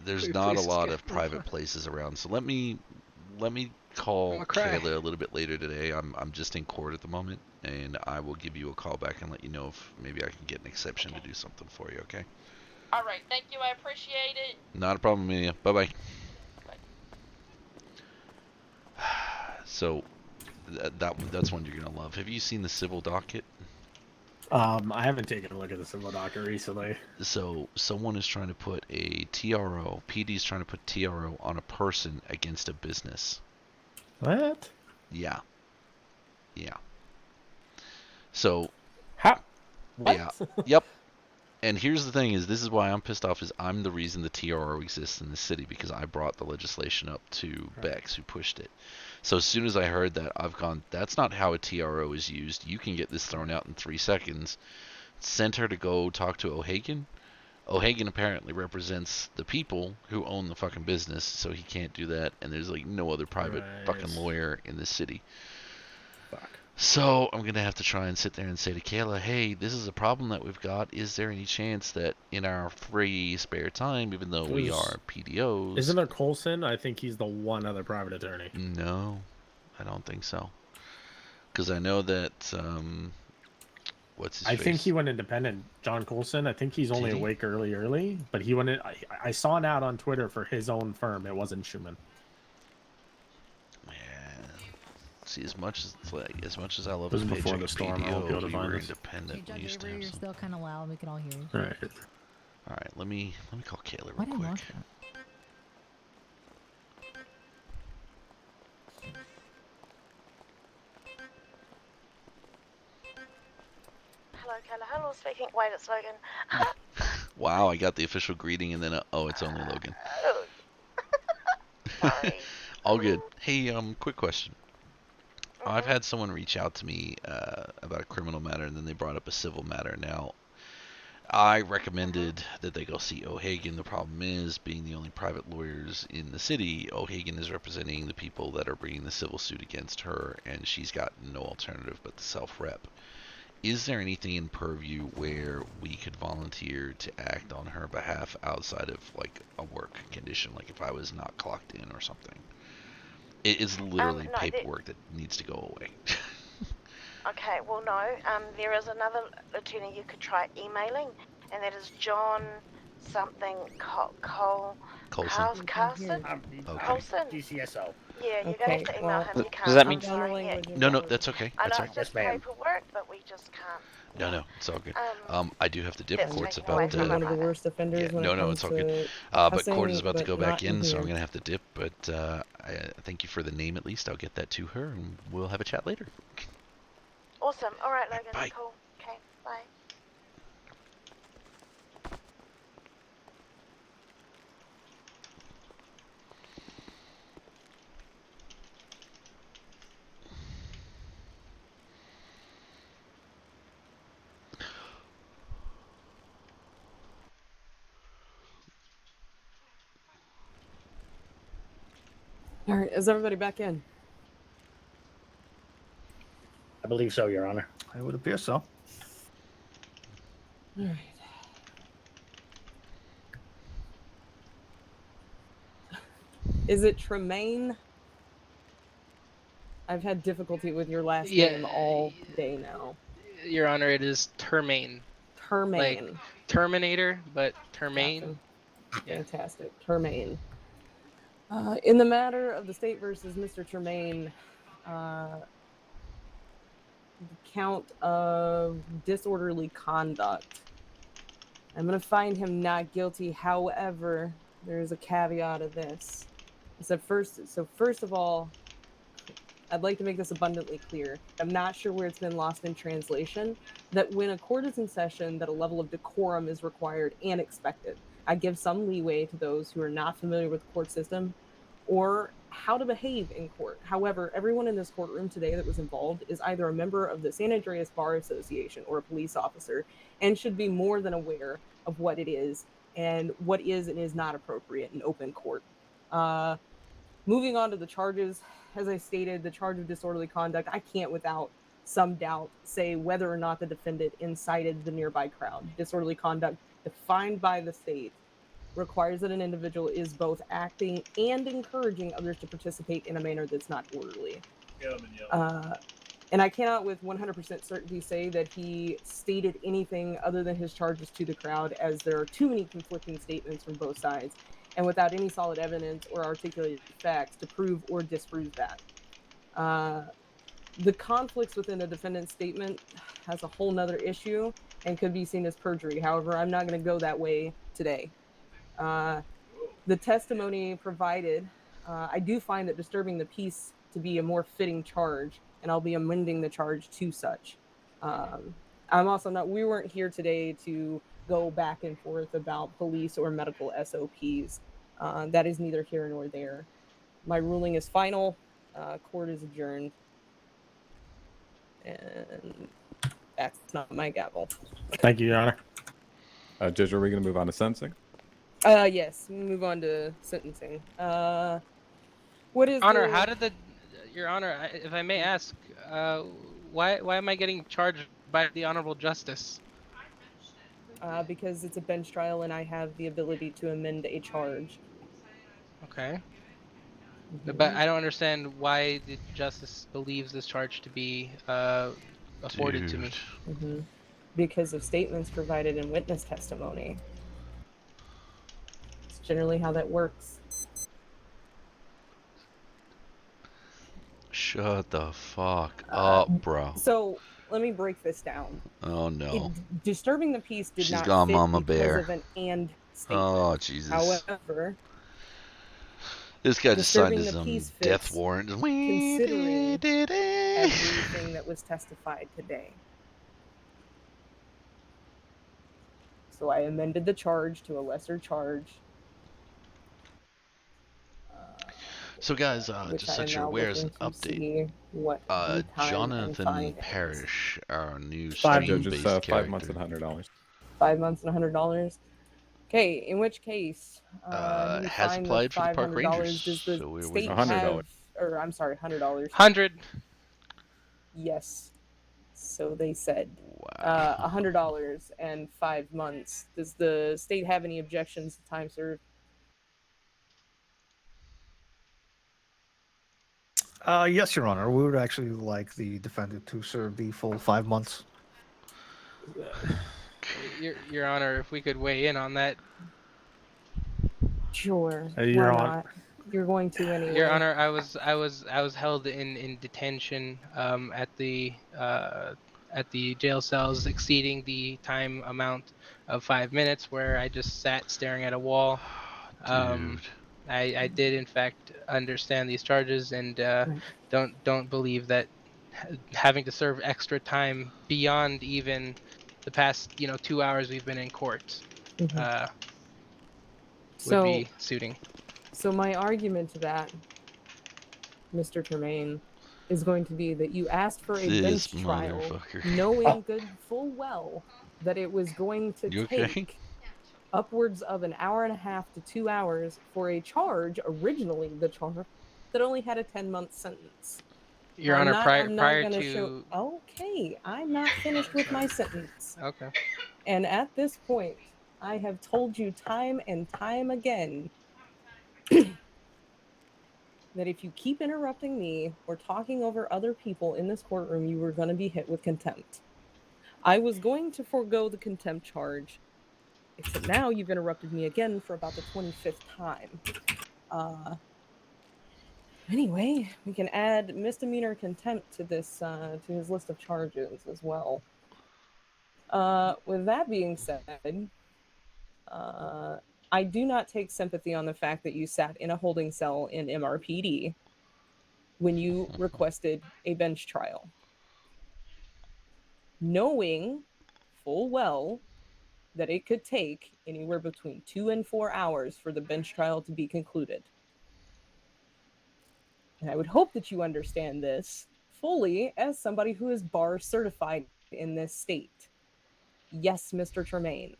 there's not a lot of private places around. So let me call Kayla a little bit later today. I'm just in court at the moment, and I will give you a call back and let you know if maybe I can get an exception to do something for you, okay? All right, thank you. I appreciate it. Not a problem, Amelia. Bye-bye. So that's one you're gonna love. Have you seen the civil docket? I haven't taken a look at the civil docket recently. So someone is trying to put a TRO. PD is trying to put TRO on a person against a business. What? Yeah. Yeah. So. How? What? Yeah. Yep. And here's the thing: is this is why I'm pissed off. Is I'm the reason the TRO exists in the city, because I brought the legislation up to Bex, who pushed it. So as soon as I heard that, I've gone, that's not how a TRO is used. You can get this thrown out in 3 seconds. Sent her to go talk to O'Hagan. O'Hagan apparently represents the people who own the fucking business, so he can't do that. And there's like no other private fucking lawyer in this city. Fuck. So I'm going to have to try and sit there and say to Kayla, hey, this is a problem that we've got. Is there any chance that in our free spare time, even though we are PDOs... Isn't there Colson? I think he's the one other private attorney. No, I don't think so. Because I know that... what's his face? I think he went independent. John Colson. I think he's only awake early. But he went in... I saw an ad on Twitter for his own firm. It wasn't Schumann. See, as much as I love it was before the storm. I won't be able to find us. Independent. Hey, Judge Avery, you're still kind of loud. We can all hear you. All right. All right. Let me call Kayla real Why did I quick. lock that? Hello, Kayla. Hello, speaking. Wait, it's Logan. Wow, I got the official greeting, and then oh, it's only Logan. Sorry. All good. Hey, quick question. I've had someone reach out to me about a criminal matter, and then they brought up a civil matter. Now, I recommended that they go see O'Hagan. The problem is, being the only private lawyers in the city, O'Hagan is representing the people that are bringing the civil suit against her, and she's got no alternative but the self-rep. Is there anything in purview where we could volunteer to act on her behalf outside of, like, a work condition, like if I was not clocked in or something? It is literally no, paperwork that needs to go away. Okay, well, no. There is another attorney you could try emailing, and that is John something Colson. Okay. Colson. DCSO. Yeah, you're going to have to email him. You can't. Does that mean? No, that's okay. I That's know right. it's just paperwork, but we just can't. No, it's all good. I do have to dip. Let's Court's take about I've been one of the to. worst offenders Yeah, when no, it comes it's all to good. But Court is cussing, about to but go back not in, so I'm here. gonna have to dip. But I thank you for the name at least. I'll get that to her, and we'll have a chat later. Awesome. All right, Logan. Bye. Cool. Okay. Bye. All right, is everybody back in? I believe so, Your Honor. It would appear so. All right. Is it Tremaine? I've had difficulty with your last name all day now. Your Honor, it is Termaine. Termaine. Like Terminator, but Termaine. Gotcha. Yeah. Fantastic. Termaine. In the matter of the state versus Mr. Termaine, the count of disorderly conduct, I'm going to find him not guilty. However, there is a caveat of this. First of all, I'd like to make this abundantly clear. I'm not sure where it's been lost in translation, that when a court is in session, that a level of decorum is required and expected. I give some leeway to those who are not familiar with the court system or how to behave in court. However, everyone in this courtroom today that was involved is either a member of the San Andreas Bar Association or a police officer and should be more than aware of what it is and what is and is not appropriate in open court. Moving on to the charges, as I stated, the charge of disorderly conduct, I can't without some doubt say whether or not the defendant incited the nearby crowd. Disorderly conduct defined by the state requires that an individual is both acting and encouraging others to participate in a manner that's not orderly. And I cannot with 100% certainty say that he stated anything other than his charges to the crowd, as there are too many conflicting statements from both sides, and without any solid evidence or articulated facts to prove or disprove that. The conflicts within a defendant's statement has a whole nother issue and could be seen as perjury. However, I'm not going to go that way today. The testimony provided, I do find that disturbing the peace to be a more fitting charge, and I'll be amending the charge to such. I'm also not, we weren't here today to go back and forth about police or medical SOPs. That is neither here nor there. My ruling is final. Court is adjourned. And that's not my gavel. Thank you, Your Honor. Judge, are we going to move on to sentencing? Yes, move on to sentencing. What is Honor, the... how did the... Your Honor, if I may ask, why am I getting charged by the Honorable Justice? Because it's a bench trial and I have the ability to amend a charge. Okay. But I don't understand why the Justice believes this charge to be afforded to me. Because of statements provided in witness testimony. It's generally how that works. Shut the fuck up, bro. So let me break this down. Oh no. Disturbing the peace did She's not gone, fit Mama because Bear. of an and statement. Oh Jesus. However, this guy just signed disturbing his the peace death fits warrant. considering everything that was testified today. So I amended the charge to a lesser charge. So guys, which just I so am you're now aware as an looking to update, see what the time and Jonathan fine is. Parrish, our new Judge, stream-based it's character. 5 months and $100. 5 months and $100. Okay, in which case, has applied for the park rangers. Does the So we're state $100. have, or I'm sorry, $100? 100. Yes. So they said Wow. $100 and 5 months. Does the state have any objections to time served? Yes, Your Honor. We would actually like the defendant to serve the full 5 months. Your Honor, if we could weigh in on that. Sure. Your Why Honor. not? You're going to anyway. Your Honor, I was held in detention at the at the jail cells exceeding the time amount of 5 minutes, where I just sat staring at a wall. Dude. I did in fact understand these charges, and don't believe that having to serve extra time beyond even the past 2 hours we've been in court would be suiting. So my argument to that, Mr. Tremaine, is going to be that you asked for a This bench trial, motherfucker. knowing good full well that it was going to You okay? take upwards of an hour and a half to 2 hours for a charge, originally the charge, that only had a 10-month sentence. Your I'm Honor, not, prior I'm not prior gonna to show. Okay, I'm not finished with my sentence. okay. And at this point, I have told you time and time again that if you keep interrupting me or talking over other people in this courtroom, you were going to be hit with contempt. I was going to forego the contempt charge, except now you've interrupted me again for about the 25th time. Anyway, we can add misdemeanor contempt to this to his list of charges as well. With that being said, I do not take sympathy on the fact that you sat in a holding cell in MRPD when you requested a bench trial, knowing full well that it could take anywhere between 2 and 4 hours for the bench trial to be concluded. And I would hope that you understand this fully as somebody who is bar certified in this state. Yes, Mr. Tremaine.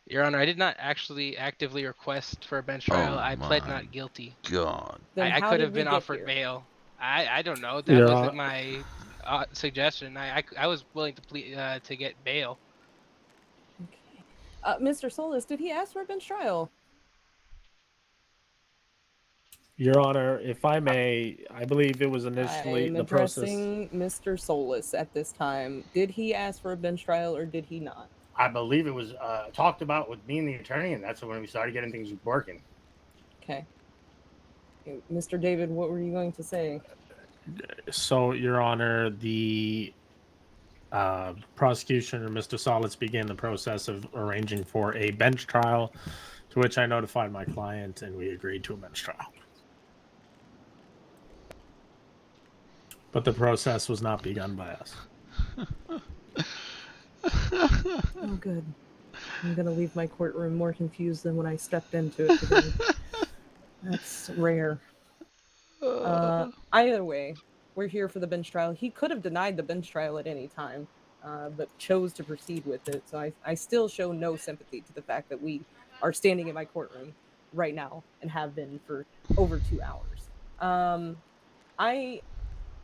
Your Honor, I did not actually actively request for a bench trial. I pled my not guilty. God. Then I how could did have we been get offered here? bail. I don't know. That wasn't my suggestion. I was willing to plead to get bail. Okay. Mr. Solis, did he ask for a bench trial? Your Honor, if I may, I believe it was initially I'm the process. addressing Mr. Solis at this time. Did he ask for a bench trial or did he not? I believe it was talked about with me and the attorney, and that's when we started getting things working. Okay. Mr. David, what were you going to say? So, Your Honor, the prosecution or Mr. Solis began the process of arranging for a bench trial, to which I notified my client, and we agreed to a bench trial. But the process was not begun by us. Oh, good. I'm going to leave my courtroom more confused than when I stepped into it today. That's rare. Either way, we're here for the bench trial. He could have denied the bench trial at any time, but chose to proceed with it. So I still show no sympathy to the fact that we are standing in my courtroom right now and have been for over 2 hours.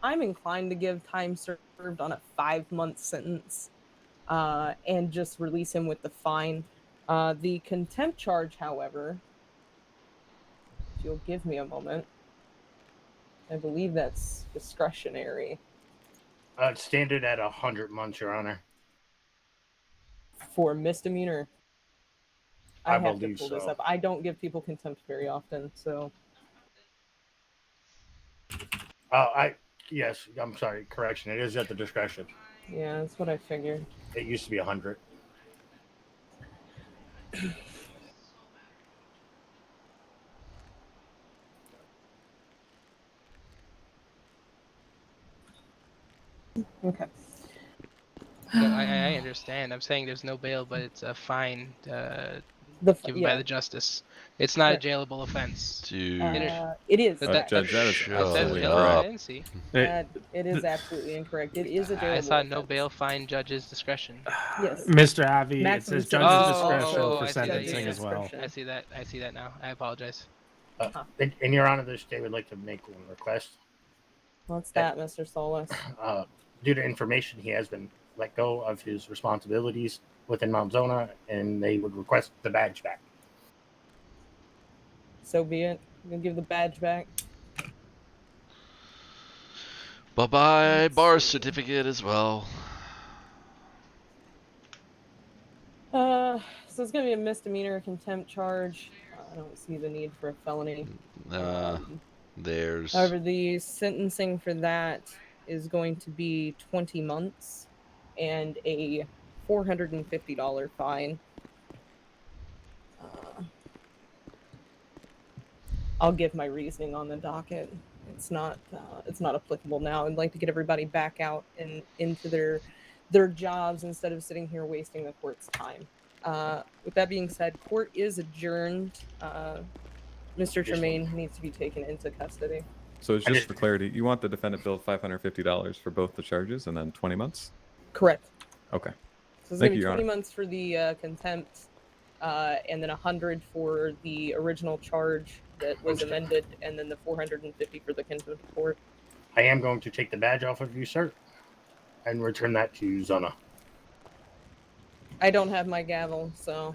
I'm inclined to give time served on a 5-month sentence and just release him with the fine. The contempt charge, however, if you'll give me a moment, I believe that's discretionary. It's standard at 100 months, Your Honor. For misdemeanor. I have to believe pull this so. up. I don't give people contempt very often, so. Yes, I'm sorry, correction. It is at the discretion. Yeah, that's what I figured. It used to be 100. Okay. No, I understand. I'm saying there's no bail, but it's a fine given by the justice. It's not a jailable offense. Dude. It is. Judge, that is It says absolutely jailable. I correct. didn't see. It is absolutely incorrect. It is a jailable I saw no offense. bail, fine, judge's discretion. Yes. Mr. Avi, it Maximum says judge's sentence. discretion Oh, for I see that, sentencing yeah. as well. I see that. I see that now. I apologize. In Your Honor, the state would like to make one request. What's that, Mr. Solis? Due to information, he has been let go of his responsibilities within Mount Zona, and they would request the badge back. So be it. I'm gonna give the badge back. Bye-bye bar certificate as well. So it's gonna be a misdemeanor contempt charge. I don't see the need for a felony. There's... However, the sentencing for that is going to be 20 months. and a $450 fine. I'll give my reasoning on the docket. It's not applicable now. I'd like to get everybody back out and into their jobs instead of sitting here wasting the court's time. With that being said, court is adjourned. Mr. Tremaine needs to be taken into custody. So it's just for clarity, you want the defendant billed $550 for both the charges and then 20 months? Correct. Okay. So it's Thank going to you, be Your 20 Honor. months for the contempt, and then 100 for the original charge that was amended, and then the 450 for the contempt of court. I am going to take the badge off of you, sir, and return that to Zona. I don't have my gavel, so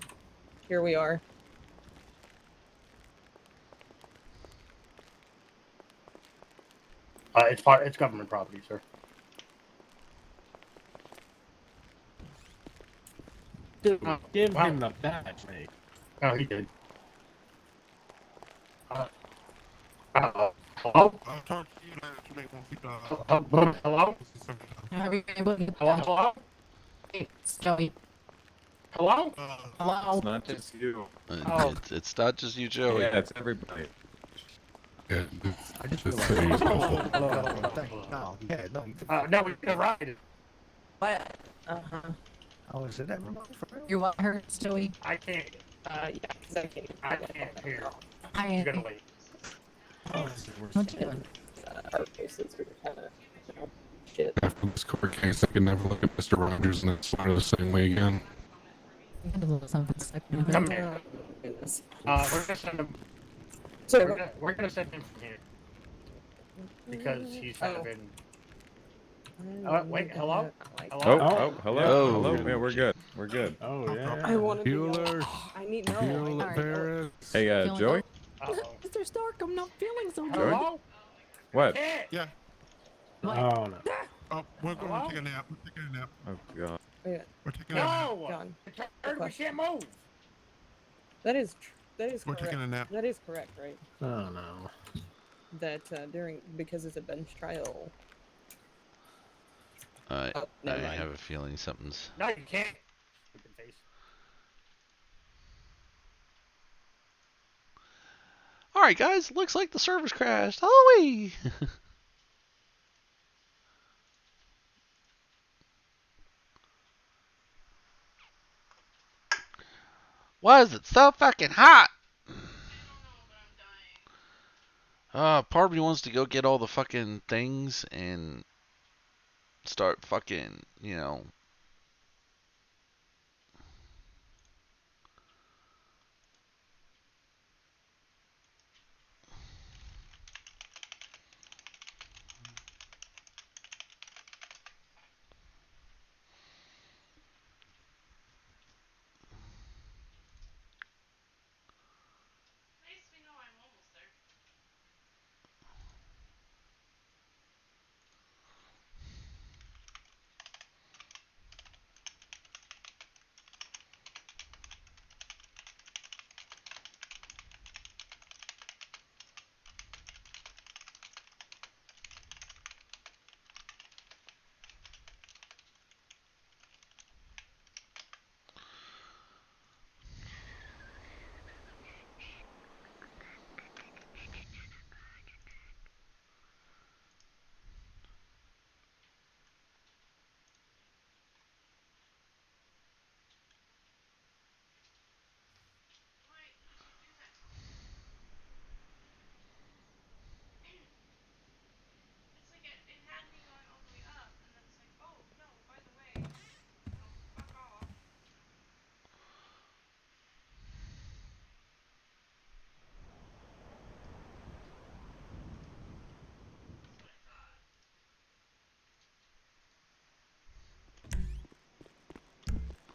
here we are. It's government property, sir. Dude, give him the badge, mate. Oh, he did. Hello? I'll talk to you later to make one Hello? Are we able to get Hello? that? Hello? Hey, it's Joey. Hello? Hello? It's not just you. It's not just you, Joey. Yeah, it's everybody. Yeah, I just this realized. city. No, yeah, no. No, we can ride. What? Oh, is it everybody for real? You want her, Joey? I can't. Yeah, because I can't. I can't hear. Hi, You're Andy. gonna wait. What you doing? Okay, since we were kind of shit. After this court case, I can never look at Mr. Rogers and smile the same way again. You had a little something stuck in Come there. here. Goodness. We're gonna send him. So, We're gonna send him from here because he's having. Wait, hello? Hello? Oh. Hello? Yeah, we're good. We're good. Oh, yeah. I want to be. Bueller. I need no. Bueller Paris. Hey, Feeling Joey? Mr. Stark, I'm not feeling so good. Hello? What? Yeah. Oh, no. Oh, we're going to take a nap. We're taking a nap. Oh, God. We're taking a nap. No! John. We can't move. That is We're correct. taking a nap. That is correct, right? Oh, no. That because it's a bench trial. I never mind. have a feeling something's. No, you can't. Stupid face. All right, guys. Looks like the server's crashed. Holy! Why is it so fucking hot? Part of me wants to go get all the fucking things and start fucking, you know.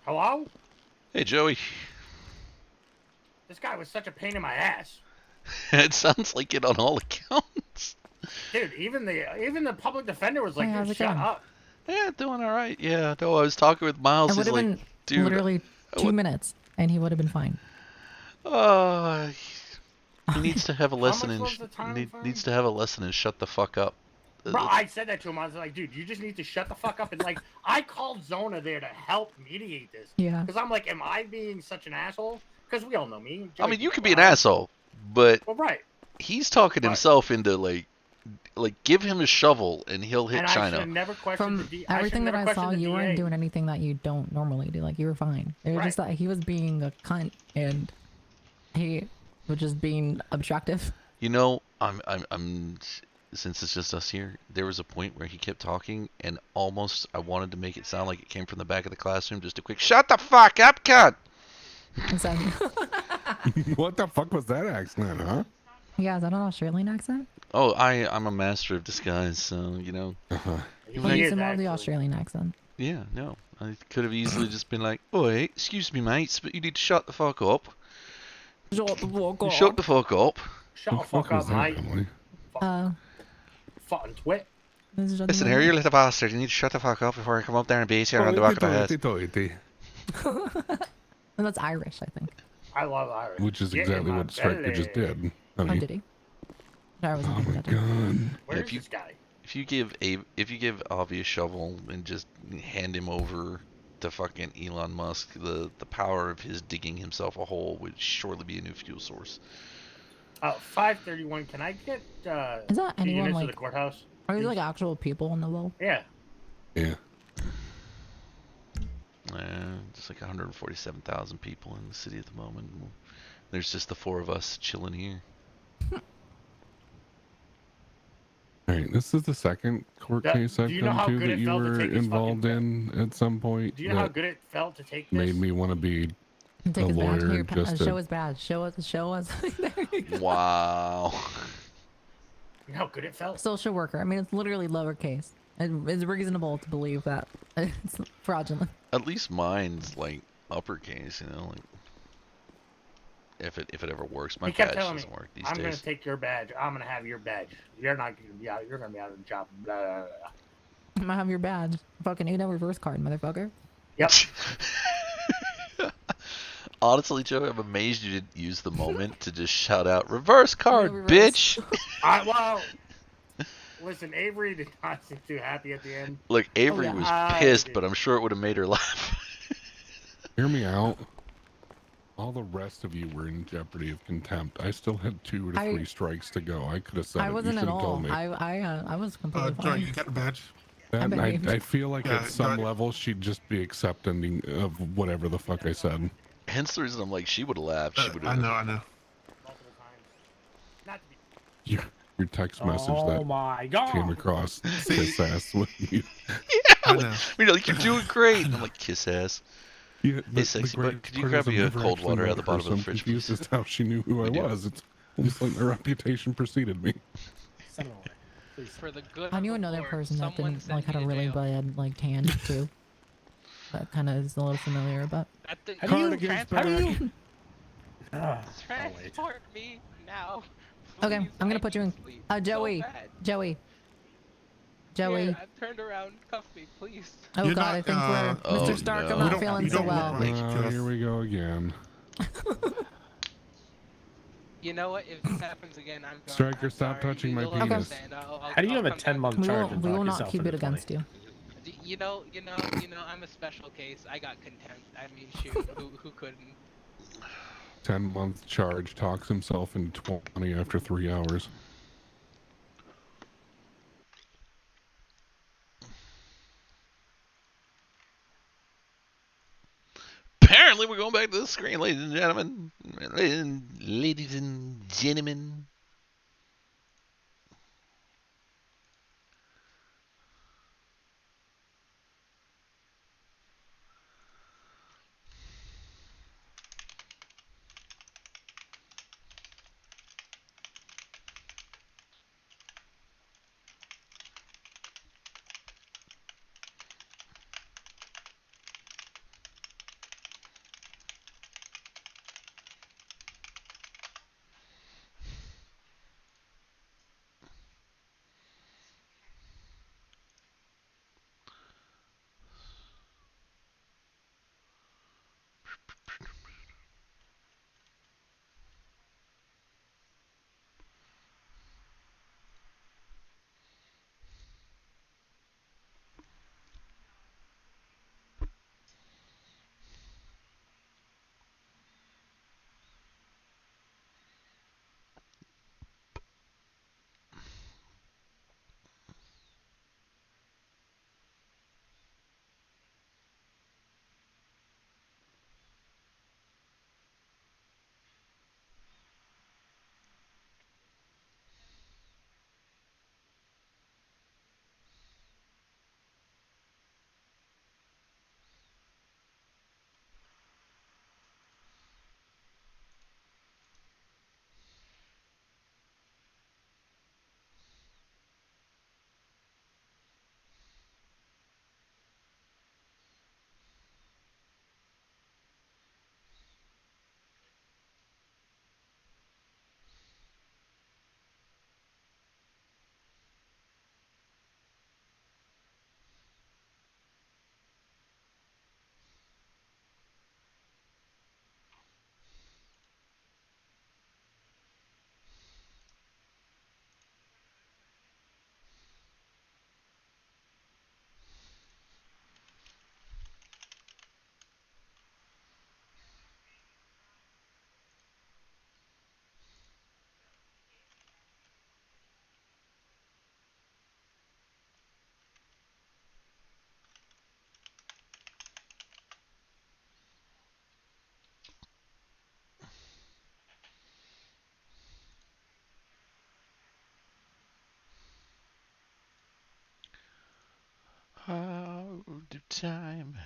Hello? Hey, Joey. This guy was such a pain in my ass. It sounds like it on all accounts. Dude, even the public defender was like, Hey, how's dude, it shut going? up. Yeah, doing all right. Yeah, no, I was talking with Miles. It He's would have like, been dude, literally 2 minutes, and he would have been fine. He needs to have a lesson much in was the time frame? needs to have a lesson and shut the fuck up. Bro, I said that to him. I was like, dude, you just need to shut the fuck up. And like, I called Zona there to help mediate this. Yeah. Because I'm like, am I being such an asshole? Because we all know me. I mean, you could be an asshole, but Well, right. he's talking himself into like give him a shovel and he'll hit And I should China. have never questioned From the D. everything that I saw, you weren't DA. doing anything that you don't normally do. Like, you were fine. It was just that he was being a cunt and he was just being obstructive. You know, I'm since it's just us here, there was a point where he kept talking and almost I wanted to make it sound like it came from the back of the classroom. Just a quick, shut the fuck up, cunt. Exactly. What the fuck was that accent, huh? Yeah, is that an Australian accent? Oh, I'm a master of disguise, so you know. Well, you said more of the Australian accent. Yeah, no, I could have easily just been like, "Oi, excuse me, mates, but you need to shut the fuck up." Shut the fuck up. Shut the fuck up. Shut the fuck up, mate. Fucking twit. Listen here, you little bastard. You need to shut the fuck up before I come up there and beat you around the back of the head. And that's Irish, I think. I love Irish. Which is Get in exactly my what Stryker just belly. did. Oh, did he? I was Oh my god. Where's this guy? If you give Avi a shovel and just hand him over to fucking Elon Musk, the power of his digging himself a hole would surely be a new fuel source. 531. Can I get Is that two anyone units to like? the courthouse? Are these like actual people in the low? Yeah. Yeah. Just like 147,000 people in the city at the moment. There's just the four of us chilling here. Alright, this is the second court case I've do you know come how to good that it you felt to were take this involved in at some point. Do you know how that good it felt to take this? made me want to be Take a his badge. lawyer Here, just show to... his badge. Show us. There you go. Wow. You know how good it felt? Social worker. I mean, it's literally lowercase. It's reasonable to believe that it's fraudulent. At least mine's like uppercase, you know, like if it ever works. My He kept badge telling me, doesn't work these I'm gonna days. take your badge. I'm gonna have your badge. You're not gonna be out. You're gonna be out of the job. Blah, blah, blah. I'm gonna have your badge. Fucking 8 reverse card, motherfucker. Yep. Honestly, Joe, I'm amazed you didn't use the moment to just shout out "reverse card, reverse. bitch." Well, listen, Avery did not seem too happy at the end. Look, Avery yeah. was pissed, but I'm sure it would have made her laugh. Hear me out. All the rest of you were in jeopardy of contempt. I still had 2 to 3 strikes to go. I could have said I it. wasn't You at should have all. told me. I was completely Joe, fine. you got a badge? I feel like Yeah, at some got it. level she'd just be accepting of whatever the fuck I said. Hence the reason I'm like, she would have laughed. She would have. I know. Multiple times. Not to be. Your text message Oh that my god. came across kiss ass with you. Yeah, like, you're doing great. And I'm like, kiss ass. Yeah, Hey, sexy butt, could you grab me a cold water out of the bottom of the fridge, confused please? as to how she knew who I was. It's almost like my reputation preceded me. Send it away, please. For the good I knew of the another Lord, person that someone didn't send like had me a to really jail. bad like tan too. That kind of is a little familiar, but That thing, How do you- transport, how do you- Ah, transport me now. okay, Please, I'm gonna I put you in. need sleep so Joey, bad. Joey. Here, I've turned around. Cuff me, please. Oh You're god, not, I think we're oh, Mr. Stark. no. I'm We not don't- feeling we so don't well. want Like, Here we go again. You know what? If this happens again, I'm going. Striker, I'm stop sorry. touching my You'll penis. understand. I'll How do you I'll have a come back. 10-month We charge will, and we talk will not yourself keep into it against you. You know, I'm a special case. I got contempt. I mean, shoot, who couldn't? 10-month charge, talks himself into 20 after 3 hours. Apparently, we're going back to the screen, ladies and gentlemen. Ladies and gentlemen. of time.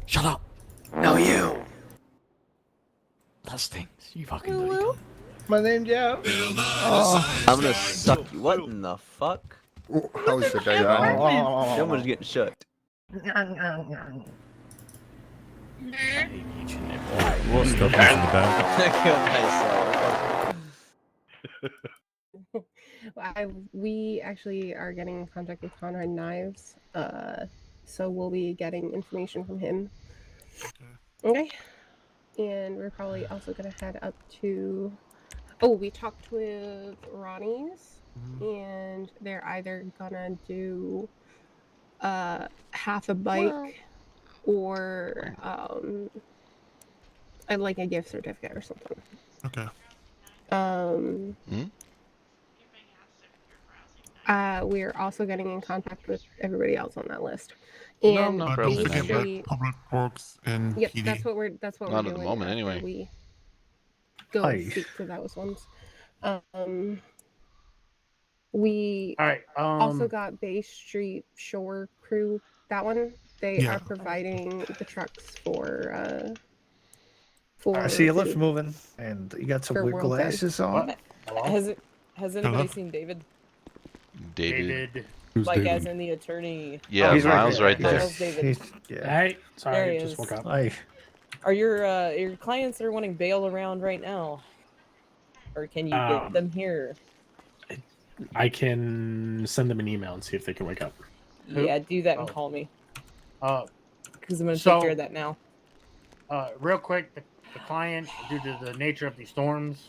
Shut up! No, you! That stinks. You fucking dirty cunt. My name's Joe. Oh, I'm gonna suck you. What in the fuck? How's the day going? Someone's getting shooked. We'll stuff this in the bag. We actually are getting in contact with Conrad Knives, so we'll be getting information from him. Okay. And we're probably also gonna head up to. Oh, we talked with Ronnie's, and they're either gonna do half a bike or I'd like a gift certificate or something. Okay. We're also getting in contact with everybody else on that list. No, And no Don't problem. forget about Street, Public Works and yep, PD. that's what we're Not doing at the moment, after anyway. we go Aye. speak to those ones. We All right. also got Bay Street Shore Crew. That one, they Yeah. are providing the trucks for I see your lips food. moving, and you got some For weird World Fair. glasses on. What? Has anybody Hello? seen David? David. Who's Like David? as in the attorney? Yeah, He's Miles right there. Miles David. Yeah. Hey, There sorry, he just is. woke up. Hi. Are your clients that are wanting bail around right now, or can you get them here? I can send them an email and see if they can wake up. Yeah, do that and Oh. call me Because I'm gonna so, take care of that now. Real quick, the client, due to the nature of these storms,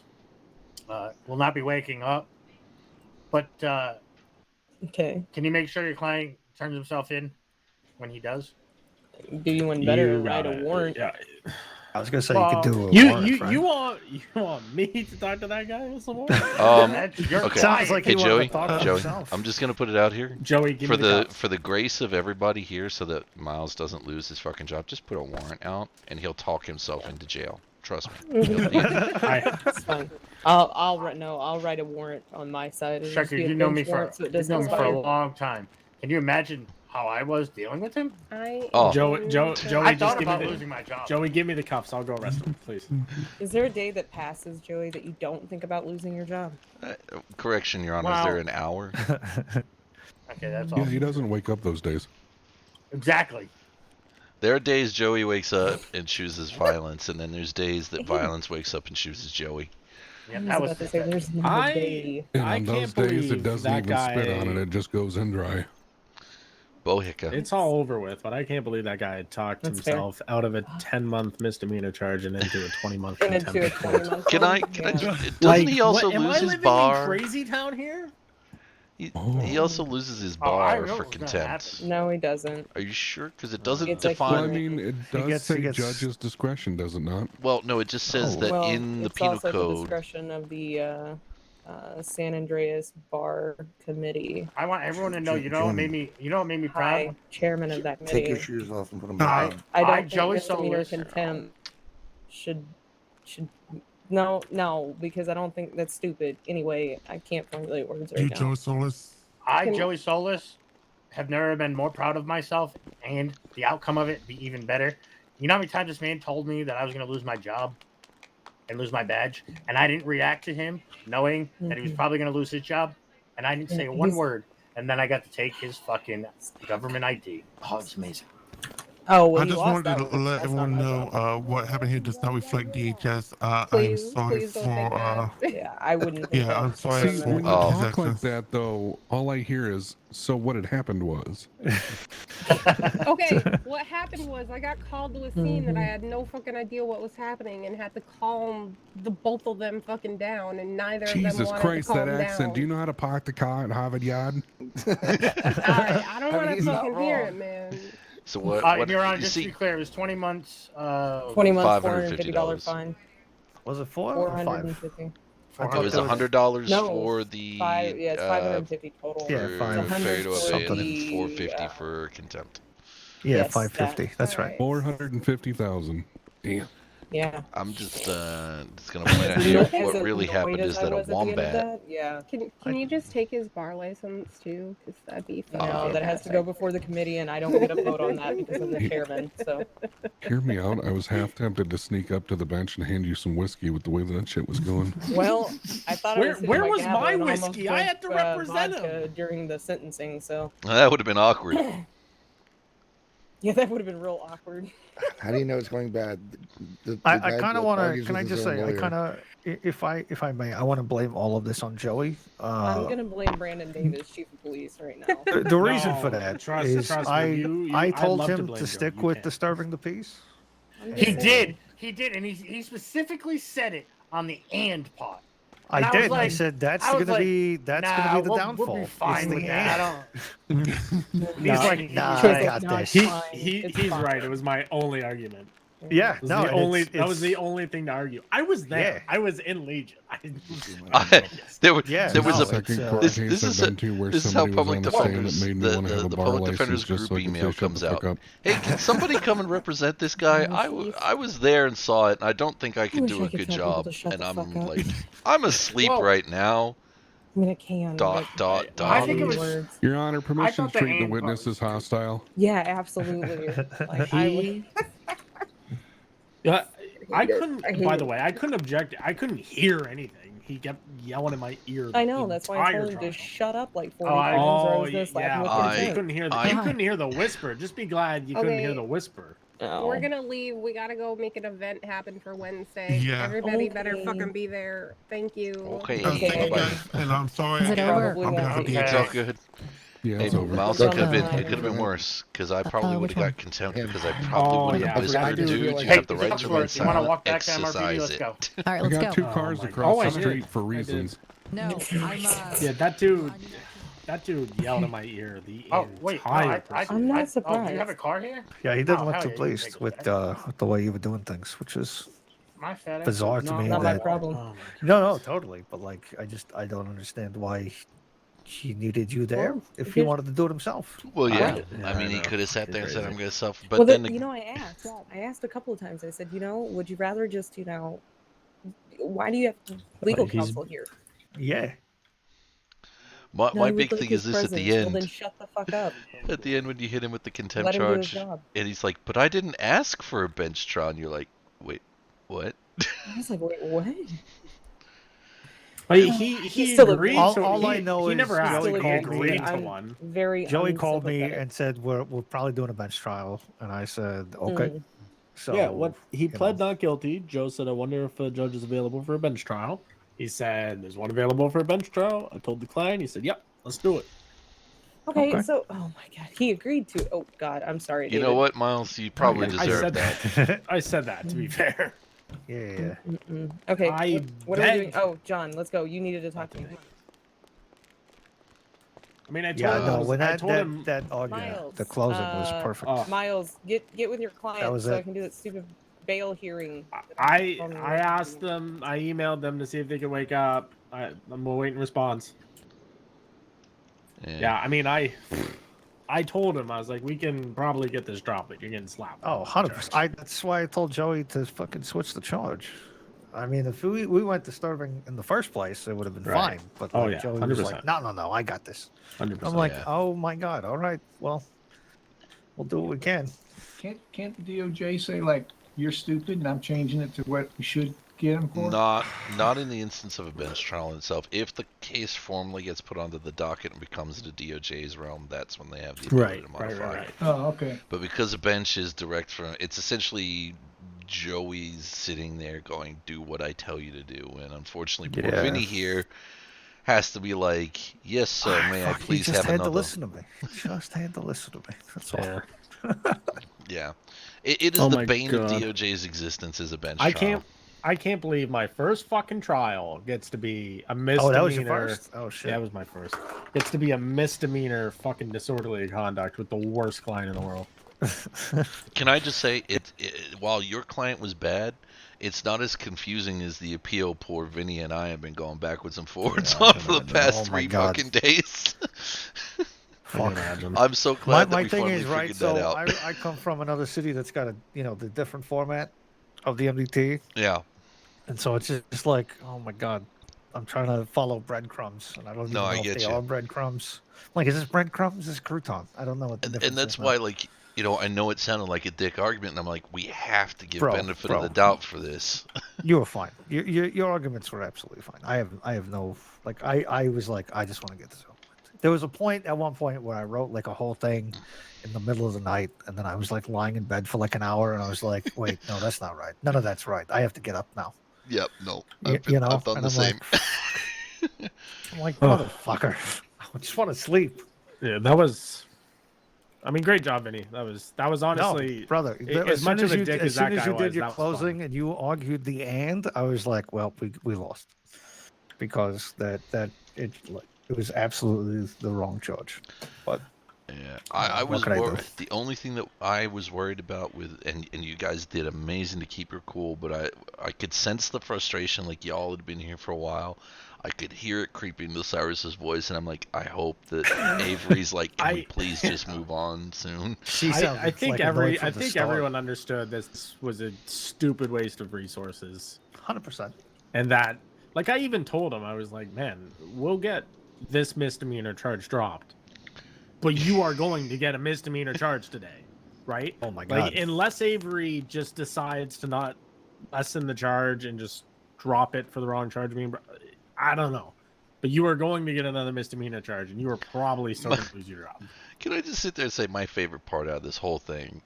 will not be waking up. But Okay. can you make sure your client turns himself in when he does? Do you one better You write got a it. warrant? Yeah. I was gonna say you could do a You warrant, friend. you want me to talk to that guy some more? That's your Okay. client. Sounds like Hey he wanted Joey, to talk to Joey, himself. I'm just gonna put it out here. Joey, give For me the cups. for the grace of everybody here, so that Miles doesn't lose his fucking job, just put a warrant out, and he'll talk himself into jail. Trust me. He'll be- That's fine. I'll write a warrant on my side. It'll just Shucker, be a you know bench me for warrant, so it you doesn't know me for a expire. long time. Can you imagine how I was dealing with him? Oh. Joey, I just thought give me about the losing my job. Joey, give me the cups. I'll go arrest him, please. Is there a day that passes, Joey, that you don't think about losing your job? Correction, Your Honor. Is Well- there an hour? Okay, that's all. Yeah, he doesn't wake up those days. Exactly. There are days Joey wakes up and chooses violence, and then there's days that violence wakes up and chooses Joey. Yeah, I was that was about to say, there's not a I- day. And I on those can't days, believe it doesn't that even spit on it; guy- it just goes in dry. Bohica. It's all over with, but I can't believe that guy talked That's fair. himself out of a 10-month misdemeanor charge and into a 20-month And contempt into a of court. 20-month Can I? one? Can I? Yeah. Doesn't Like, he also what, am lose I his living bar? in crazy town here? He also loses his Oh, I bar know for what's gonna contempt. No, he doesn't. Are you sure? Because it doesn't It's like Well, I define. mean, it does gets- say he gets- judge's discretion, does it not? Well, no, it just says that Well, in the it's penal also the code. discretion of the San Andreas Bar Committee. I want everyone to know. You know what made me? You know what made me proud? Hi, chairman of that committee. Take your shoes off and put them I, back on. I don't I, think Joey misdemeanor Solis. contempt should no, because I don't think that's stupid. Anyway, I can't formulate words right You, now. Joe Solis. I, Can- Joey Solis, have never been more proud of myself, and the outcome of it be even better. You know how many times this man told me that I was going to lose my job and lose my badge, and I didn't react to him, knowing that he was probably going to lose his job, and I didn't say one He's- word, and then I got to take his fucking government ID. Oh, it's amazing. Oh, well, I he just lost wanted that to one. let That's everyone not my know problem. what happened here does not reflect DHS. I'm Please, sorry please don't for. think that. Yeah, I wouldn't. Think Yeah, that. I'm sorry See, for when you Oh. talk like actions. that, though, all I hear is, "So what had happened was." Okay, what happened was I got called to a scene that I had no fucking idea what was happening and had to calm the both of them fucking down, and neither of them Jesus wanted Christ, to calm that accent! down. Do you know how to park the car at Harvard Yard? I don't want to he's not fucking hear wrong. it, man. So what? And What? Your Honor, You just to see, be clear, it was 20 months. 20 months, $550. $450 fine. Was it 4 or 5? 450. it thought was there was- $100 No, for the Yeah, it's 550 total. Yeah, It's five- for failure to obey, and something. then 450 for contempt. Yeah, Yes, 550. That's right. 450,000. Damn. Yeah. I'm just gonna point out here what As really happened annoyed is as I that a was at the end of wombat. that, yeah. Can you just take his bar license too? Because that'd be No, fucking that has to go before the committee, and I don't get a vote on that because I'm the chairman. So Hear me out. I was half tempted to sneak up to the bench and hand you some whiskey with the way that shit was going. well, I thought I was hitting Where my was gavel my and almost whiskey? I drank, had to represent vodka during the sentencing. So That would have been awkward. yeah, that would have been real awkward. How do you know it's going bad? The I guy kind of that want to. argues Can I with his just own say, I lawyer. kind of, if I may, I want to blame all of this on Joey. I'm gonna blame Brandon Davis, chief of police, right now. The reason for No, that trust is me, I I'd told love to him blame to Joey. stick You with can't. disturbing the peace. He did, and he specifically said it on the and part. And I was did. I like- said that's I was gonna like, be the nah, we'll downfall. be It's fine the with that. I and. don't. No, He's like, nah, Choice I is got not this. fine. It's He's fine. right. It was my only argument. Yeah, It was no, the and only it's- that was the it's- only thing to argue. I was there. Yeah. I was in Legion. there was Yeah, there was no, a it's, this case this I've is a, been to where this is how somebody was public on the stand that defenders made me wanna have a the bar public license defenders just group so I can say email shut the comes fuck out. up. Hey, can somebody come and represent this guy? I was there and saw it, and I don't think I could wish do I a could good tell people job. to shut And the I'm fuck up. like, I'm asleep Well- right now. I mean, I can. Dot but dot I dot. think it was. words. Your Honor, permission thought to the treat the and witness part as hostile. Yeah, absolutely. Like, He. Yeah, I hate it. couldn't. I hate By it. the way, I couldn't object. I couldn't hear anything. He kept yelling in my ear. I know. the That's why I entire told him to trial. shut up like 40 Oh, times, or I Oh was gonna slap him yeah, with I- the you consent. couldn't hear. I- You couldn't hear the whisper. Just be glad you couldn't hear Okay. the whisper. Oh. We're gonna leave. We gotta go make an event happen for Wednesday. Yeah. Everybody better Okay. fucking be there. Thank you. Okay, Thank you Okay. bye-bye. guys, and I'm sorry. Is it I over? I'm gonna have to Okay. It's all good. Yeah, Hey, it's over. Mouse, It's it could have been okay. it could have been worse because I probably would which have got one? contempt Yeah. because I probably Oh, would yeah, have I whispered, forgot to dude, do you like- have the Hey, right it's to up for remain it. You wanna silent. walk back to MRPD? Exercise Let's it. go. All right, I let's got go. two Oh cars my across God. the I street did. for I did. reasons. No, I'm Yeah, that dude. That dude yelled in my ear the Oh wait, no, entire I, procedure. I'm not oh, do you surprised. have a car here? Yeah, he didn't Oh, look hell too yeah, you can pleased take us with back. the way you were doing things, which is My fat ass. bizarre to me Not my that- problem. Oh my God. no, totally. But like, I don't understand why he needed you there Well, if he here's- wanted to do it himself. Well, yeah. Right. I mean, I he know. could have sat there and said, Crazy. "I'm gonna self," but Well, then you know, I asked a couple of times. I said, would you rather just, why do you have legal He's- counsel here? Yeah. my No, I would big like thing his is this at presence. the Well, then end. shut the fuck up. At the end, when you hit him with the contempt Let him do his charge, job. and he's like, "But I didn't ask for a bench trial," and you're like, "Wait, what?" I was like, wait, what? But he still agreed All- to. all he, I know he is never Joey asked. Still He called agreed. me agreed to I'm one. very Joey called me unsympathetic. and said we're probably doing a bench trial, and I said okay. Mm. So Yeah, what he you pled know. not guilty. Joe said, "I wonder if a judge is available for a bench trial." He said, "There's one available for a bench trial." I told the client. He said, "Yep, let's do it." Okay, Okay. so oh my god, he agreed to. Oh god, I'm sorry. You know David. what, Miles? You probably I deserve said that. I said that to be fair. Yeah. Mm-mm. Okay, I what are we doing? begged- Oh, John, let's go. You needed to talk to me. I mean, I told Yeah, him. no, when I that told that, him. that argument, Miles, the closing was uh, perfect. Oh. Miles, get with your client was so I it. can do that stupid bail hearing. I on the I asked them. I emailed them to see if they could wake up. I'm waiting response. Yeah, I mean, I told him I was like, we can probably get this dropped, but you're getting slapped. Oh, 100%. That's why I told Joey to fucking switch the charge. I mean, if we went disturbing in the first place, it would have been Right. fine. But Oh, like, yeah, Joey was like, 100%. no, I got this. 100%. I'm like, Yeah. oh my god, all right, well, we'll do what we can. Can't the DOJ say like you're stupid and I'm changing it to what we should get him for? Not in the instance of a bench trial itself. If the case formally gets put onto the docket and becomes the DOJ's realm, that's when they have the ability to modify. Oh, okay. But because a bench is direct from, it's essentially Joey's sitting there going, "Do what I tell you to do," and unfortunately, poor Yeah. Vinny here has to be like, "Yes, sir. May I Fuck, please he just have had another?" to listen to me. Just had to listen to me. That's all. Yeah. Yeah, it is Oh the my bane God. of DOJ's existence as a bench I trial. can't believe my first fucking trial gets to be a misdemeanor. Oh, that was your first? Oh shit. Yeah, that was my first. Gets to be a misdemeanor fucking disorderly conduct with the worst client in the world. Can I just say, while your client was bad, it's not as confusing as the appeal poor Vinny and I have been going backwards and forwards on for the past Oh my 3 God. fucking days. Fuck. I'm so glad that My we thing finally is, right, figured so that out. I come from another city that's got the different format of the MDT. Yeah. And so it's just like, oh my god, I'm trying to follow breadcrumbs, and I don't even No, know I if get they you. are breadcrumbs. Like, is this breadcrumbs? Is this crouton? I don't know what the difference And that's is why, now. like, I know it sounded like a dick argument, and I'm like, we have to give Bro, benefit bro. of the doubt for this. You were fine. Your arguments were absolutely fine. I have no like. I was like, I just want to get this over with. There was a point at one point where I wrote like a whole thing in the middle of the night, and then I was like lying in bed for like an hour, and I was like, wait, no, that's not right. None of that's right. I have to get up now. Yep, no, I've I've done and the I'm same. Like, I'm like, motherfucker. I just want to sleep. Yeah, that was. I mean, great job, Vinny. That was honestly, no, brother. As much of a you, dick as as that soon as guy you did was, your that was fun. closing and you argued the and, I was like, well, we lost. because it was absolutely the wrong charge. But yeah, I was can I do? worried. The only thing that I was worried about with, and you guys did amazing to keep your cool, but I could sense the frustration, like y'all had been here for a while. I could hear it creeping to Cyrus's voice, and I'm like, I hope that Avery's like, can we please just move on soon? I think everyone understood this was a stupid waste of resources. 100%. And that, like, I even told him, I was like, man, we'll get this misdemeanor charge dropped, but you are going to get a misdemeanor charge today, right? Oh my God. Like, unless Avery just decides to not lessen the charge and just drop it for the wrong charge, I don't know. But you are going to get another misdemeanor charge, and you are probably still going to lose your job. Can I just sit there and say my favorite part out of this whole thing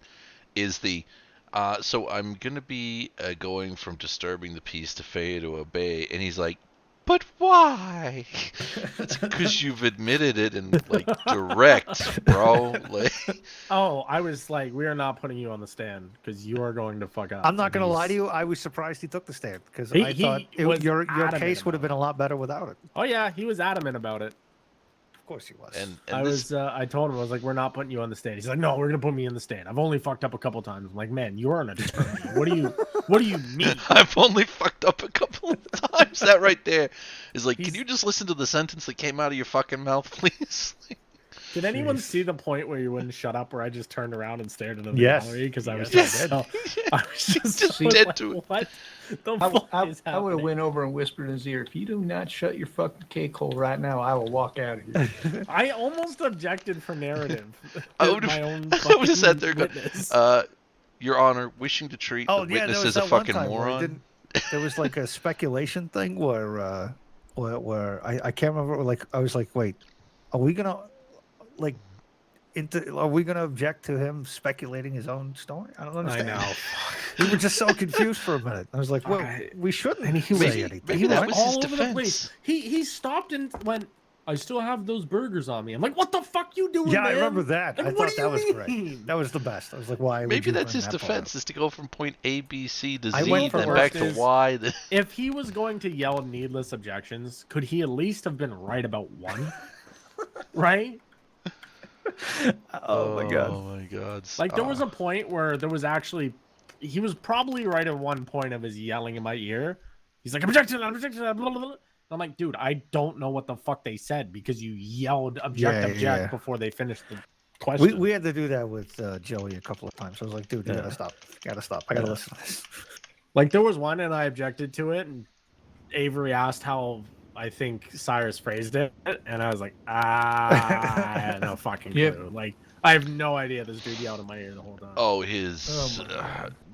is the, so I'm going to be going from disturbing the peace to failure to obey, and he's like, but why? It's because you've admitted it and, like, direct, bro. Like, oh, I was like, we are not putting you on the stand because you are going to fuck up. I'm not going to lie to you. I was surprised he took the stand because I thought your case would have been a lot better without it. Oh yeah, he was adamant about it. Of course he was. And I told him, I was like, we're not putting you on the stand. He's like, no, we're gonna put me in the stand. I've only fucked up a couple times. I'm like, man, you're an attorney. What do you mean? I've only fucked up a couple of times. That right there is like, can you just listen to the sentence that came out of your fucking mouth, please? Did anyone see the point where you wouldn't shut up, where I just turned around and stared into the Yes. gallery because I was Yes. I was just dead like, to it. what the fuck is I would have happening? went over and whispered in his ear, if you do not shut your fucking cake hole right now, I will walk out of here. I almost objected for narrative. I would my own have sat there and witness. go, Your Honor, wishing to treat the witness as a fucking moron. There was like a speculation thing where I can't remember. Like I was like, wait, are we gonna object to him speculating his own story? I don't understand. I know. We were just so confused for a minute. I was like, well, we shouldn't And he was, say anything. maybe he was that was all his over the defense. place. He stopped and went, I still have those burgers on me. I'm like, what the fuck you doing, Yeah, I man? remember that. Like, I what thought do that you was mean? great. That was the best. I was like, why? would Maybe you that's bring his that part defense, is to go from point A, B, C to I Z, went then for back to worst. Y. If he was going to yell needless objections, could he at least have been right about one? Right? Oh my god. Oh my god. Like, there was a point where there was actually, he was probably right at one point of his yelling in my ear. He's like, objection, objection, blah, blah, blah. I'm like, dude, I don't know what the fuck they said because you yelled object Yeah. before they finished the question. We had to do that with Joey a couple of times. I was like, dude, you gotta stop. I gotta listen to this. Like, there was one and I objected to it, and Avery asked how I think Cyrus phrased it, and I was like, I had no fucking clue. Yep. Like, I have no idea this dude yelled in my ear the whole time. Oh,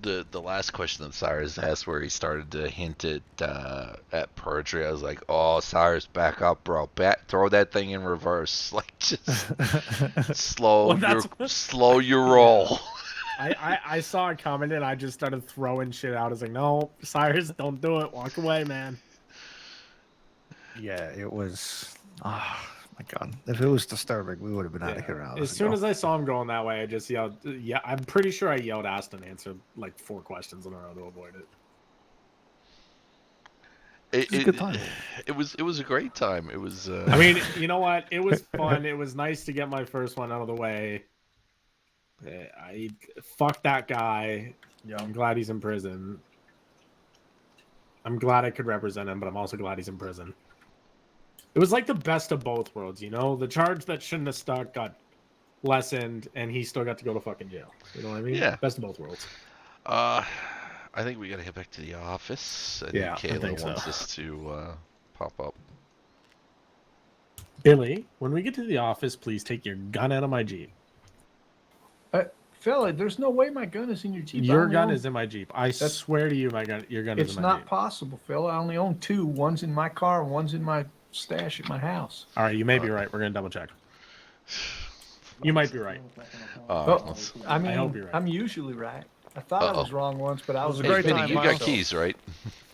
the last question that Cyrus asked, where he started to hint at perjury. I was like, oh, Cyrus, back up, bro. Throw that thing in reverse. Like, just slow your roll. I saw a comment and I just started throwing shit out. I was like, no, Cyrus, don't do it. Walk away, man. Yeah, it was. Oh my god! If it was disturbing, we would have been out of here. As soon as I saw him going that way, I just yelled. Yeah, I'm pretty sure I yelled, asked, and answered like 4 questions in a row to avoid it. It was a good time. It was a great time. It was. I mean, you know what? It was fun. It was nice to get my first one out of the way. Fuck that guy. Yeah, I'm glad he's in prison. I'm glad I could represent him, but I'm also glad he's in prison. It was like the best of both worlds, you know? The charge that shouldn't have stuck got lessened, and he still got to go to fucking jail. You know what I mean? Yeah. Best of both worlds. I think we gotta head back to the office. I think Yeah, I Kayla think so. wants us to pop up. Billy, when we get to the office, please take your gun out of my Jeep. Fella, there's no way my gun is in your Jeep. Your gun is in my Jeep. I swear to you, your gun is It's in my not Jeep. possible, fella. I only own 2. One's in my car and one's in my stash at my house. All right, you may be right. We're gonna double check. You might be right. I mean, I hope you're right. I'm usually right. I thought I was wrong once, but I was a great Vinny, time. you got keys, right?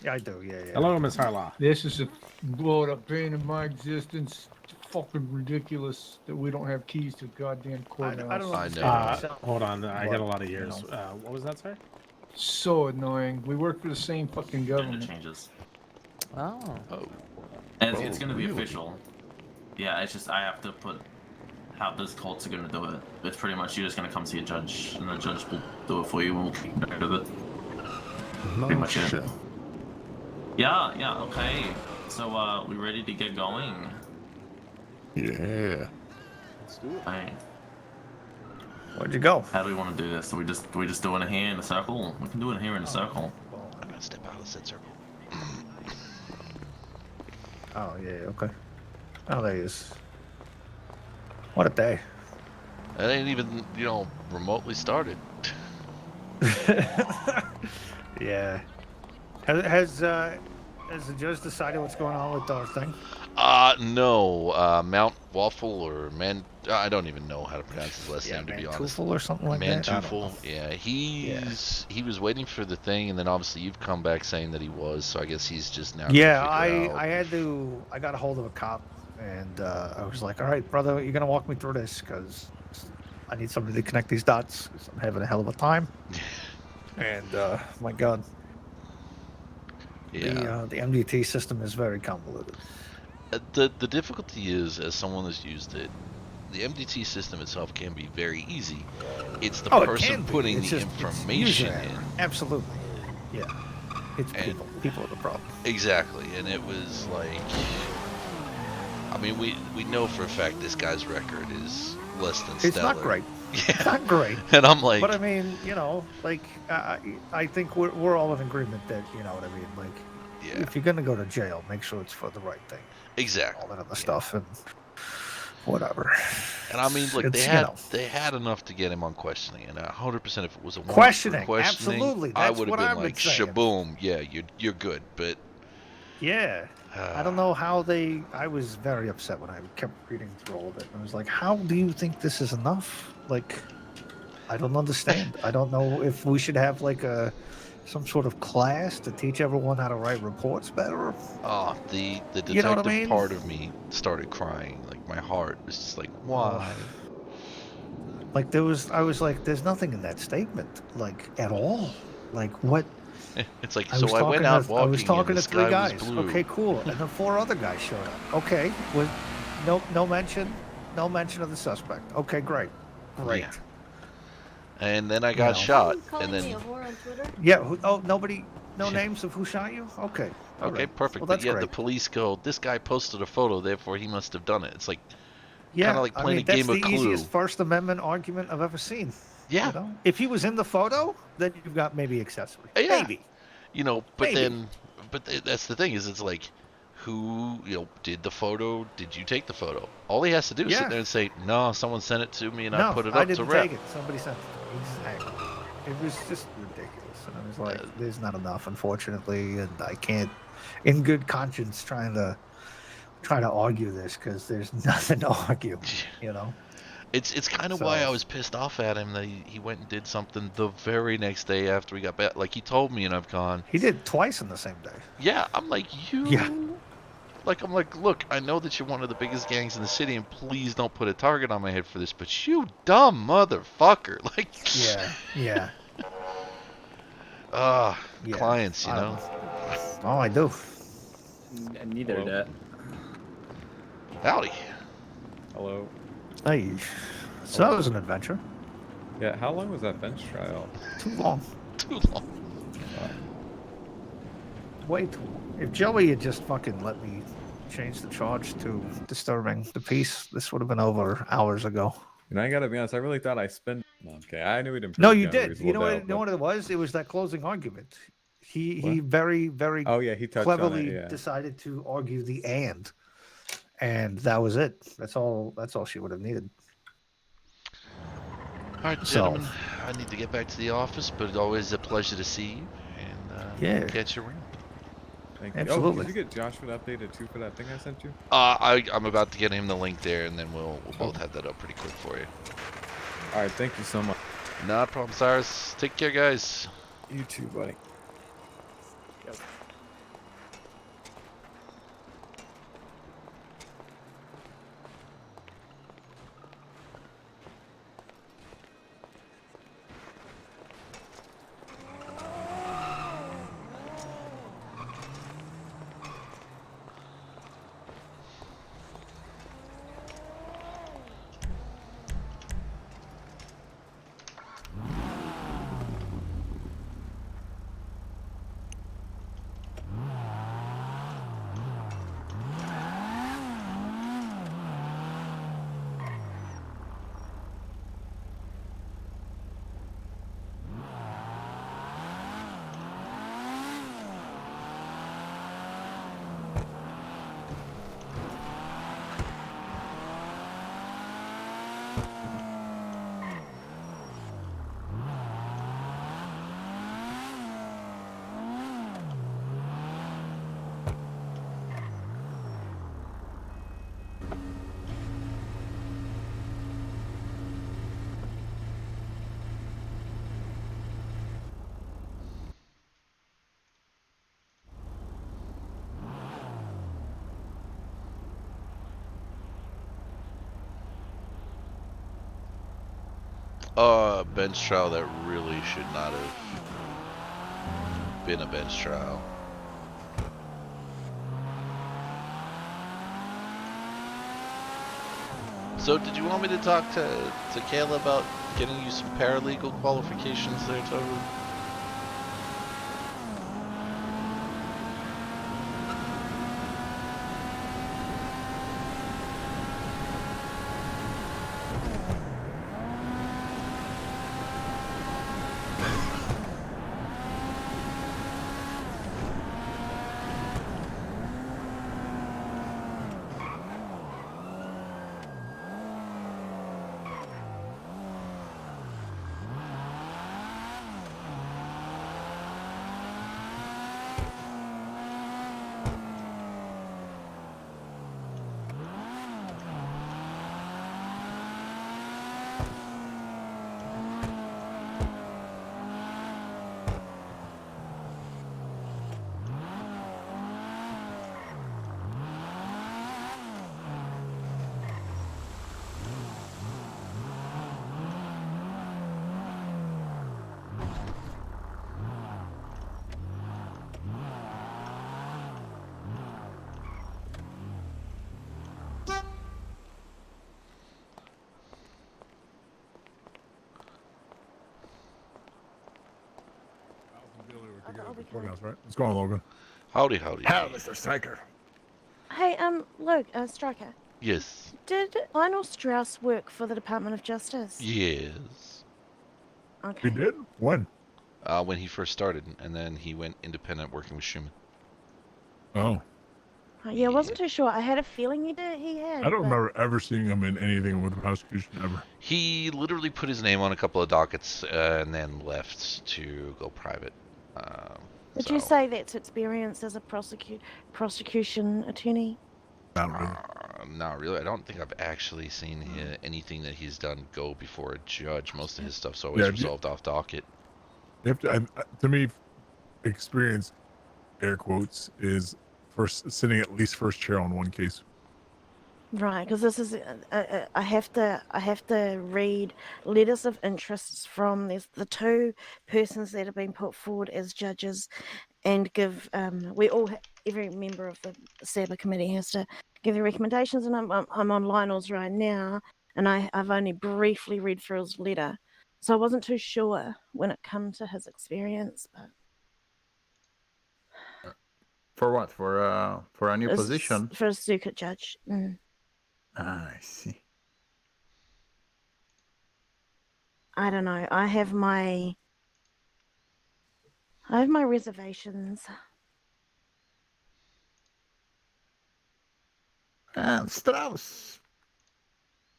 Yeah, I do. Yeah. Hello, Miss Harlaw. This is a blow up pain in my existence. It's fucking ridiculous that we don't have keys to goddamn courthouse. I don't I understand. know. Hold on, I got a lot of years. What was that, sir? So annoying. We work for the same fucking government. Oh. And it's going to be official. Yeah, it's just I have to put how this cult's going to do it. It's pretty much you're just going to come see a judge, and the judge will do it for you, and we'll keep track of it. Pretty much it. Yeah, okay. So, we ready to get going? Yeah. Let's do it. Hey. Where'd you go? How do we want to do this? Do we just do it here in a circle? We can do it here in a circle. I'm gonna step out of said circle. Oh, yeah, okay. Oh, there he is. What a day. That ain't even, remotely started. Yeah. Has the judge decided what's going on with our thing? No. Mount Waffle or I don't even know how to pronounce his last name, to be honest. Mantufel or something like that? Mantufel, yeah. He was waiting for the thing, and then obviously you've come back saying that he was, so I guess he's just now. Yeah, I got a hold of a cop, and I was like, all right, brother, you're going to walk me through this, because I need somebody to connect these dots, because I'm having a hell of a time. And, my God. Yeah. The MDT system is very convoluted. The difficulty is, as someone that's used it, the MDT system itself can be very easy. It's the person putting the information in. Absolutely. Yeah. It's people. People are the problem. Exactly. And it was like, I mean, we know for a fact this guy's record is less than stellar. It's not great. Yeah. It's not great. And I'm like, but I mean, I think we're all in agreement that, you know what I mean? Like, if you're gonna go to jail, make sure it's for the right thing. Exactly. All that other stuff and whatever. And I mean, look, It's, they had enough to get him on questioning, and 100% if it was a questioning, questioning, absolutely. I That's would have what been I've like, been saying. shaboom, yeah, you're good. But yeah, I don't know how I was very upset when I kept reading through all of it. I was like, how do you think this is enough? Like, I don't understand. I don't know if we should have like some sort of class to teach everyone how to write reports better. Oh, the detective You know what I mean? part of me started crying. Like, my heart was just like, why? Like, I was like, there's nothing in that statement, like, at all. Like, what? It's like, so I went out walking, I was talking and to the 3 sky guys. was blue. Okay, cool. And then 4 other guys showed up. Okay, with no mention of the suspect. Okay, great. Yeah. And then I got shot, and then yeah. No names of who shot you. Okay. all okay, right. perfect. Well, But that's yet great. the police go, this guy posted a photo, therefore he must have done it. It's like, Yeah, kind of like playing a game of that's the Clue. easiest First Amendment argument I've ever seen. Yeah. You know? If he was in the photo, then you've got maybe accessory. Yeah. Maybe. But Maybe. that's the thing is, it's like, who did the photo? Did you take the photo? All he has to do is sit there and say, no, someone sent it to me and I put it up I to didn't rep. take it. Somebody sent it to me. Exactly. It was just ridiculous. And I was like, there's not enough, unfortunately, and I can't, in good conscience, try to argue this because there's nothing to argue, you know? It's kind of why I was pissed off at him that he went and did something the very next day after he got back. Like, he told me, and I've gone, He did twice in the same day. yeah, I'm like, Yeah. I'm like, look, I know that you're one of the biggest gangs in the city, and please don't put a target on my head for this, but you dumb motherfucker. Like, Yeah. clients, you know? Oh, I do. Neither that. Howdy. Hello. Hey, so that was an adventure. Yeah, how long was that bench trial? Too long. Too long. Way too long. If Joey had just fucking let me change the charge to disturbing the peace, this would have been over hours ago. You know, I gotta be honest, I really thought I spent. Okay, I knew we didn't. No, you did. You know what it was? It was that closing argument. He very, very he touched on it, cleverly yeah. decided to argue the and that was it. That's all she would have needed. All right, gentlemen, I need to get back to the office, but it's always a pleasure to see you, and catch you around. Thank you. Absolutely. Oh, did you get Joshua updated too for that thing I sent you? I'm about to get him the link there, and then we'll both have that up pretty quick for you. All right, thank you so much. Not a problem, Cyrus. Take care, guys. You too, buddy. Bench trial that really should not have been a bench trial. So, did you want me to talk to Kayla about getting you some paralegal qualifications there, Toru? Courthouse, right? What's going on, Logan? Howdy, howdy. Hello, Mr. Stryker. Hey, Luke, Stryker. Yes. Did Lionel Strauss work for the Department of Justice? Yes. Okay. He did? When? When he first started, and then he went independent working with Schumann. Oh. Yeah, I wasn't too sure. I had a feeling he did. He had. I don't but- remember ever seeing him in anything with the prosecution ever. He literally put his name on a couple of dockets and then left to go private. Would you say that's experience as a prosecution attorney? Not really. Not really. I don't think I've actually seen anything that he's done go before a judge. Most of his stuff's always resolved off docket. You have to, to me, experience, air quotes, is first sitting at least first chair on one case. Right, because this is I have to read letters of interests from the two persons that have been put forward as judges, and give every member of the SABA committee has to give their recommendations, and I'm on Lionel's right now, and I've only briefly read through his letter, so I wasn't too sure when it comes to his experience, but. For what? For a new position? For a circuit judge. Mm. Ah, I see. I don't know. I have my reservations. Strauss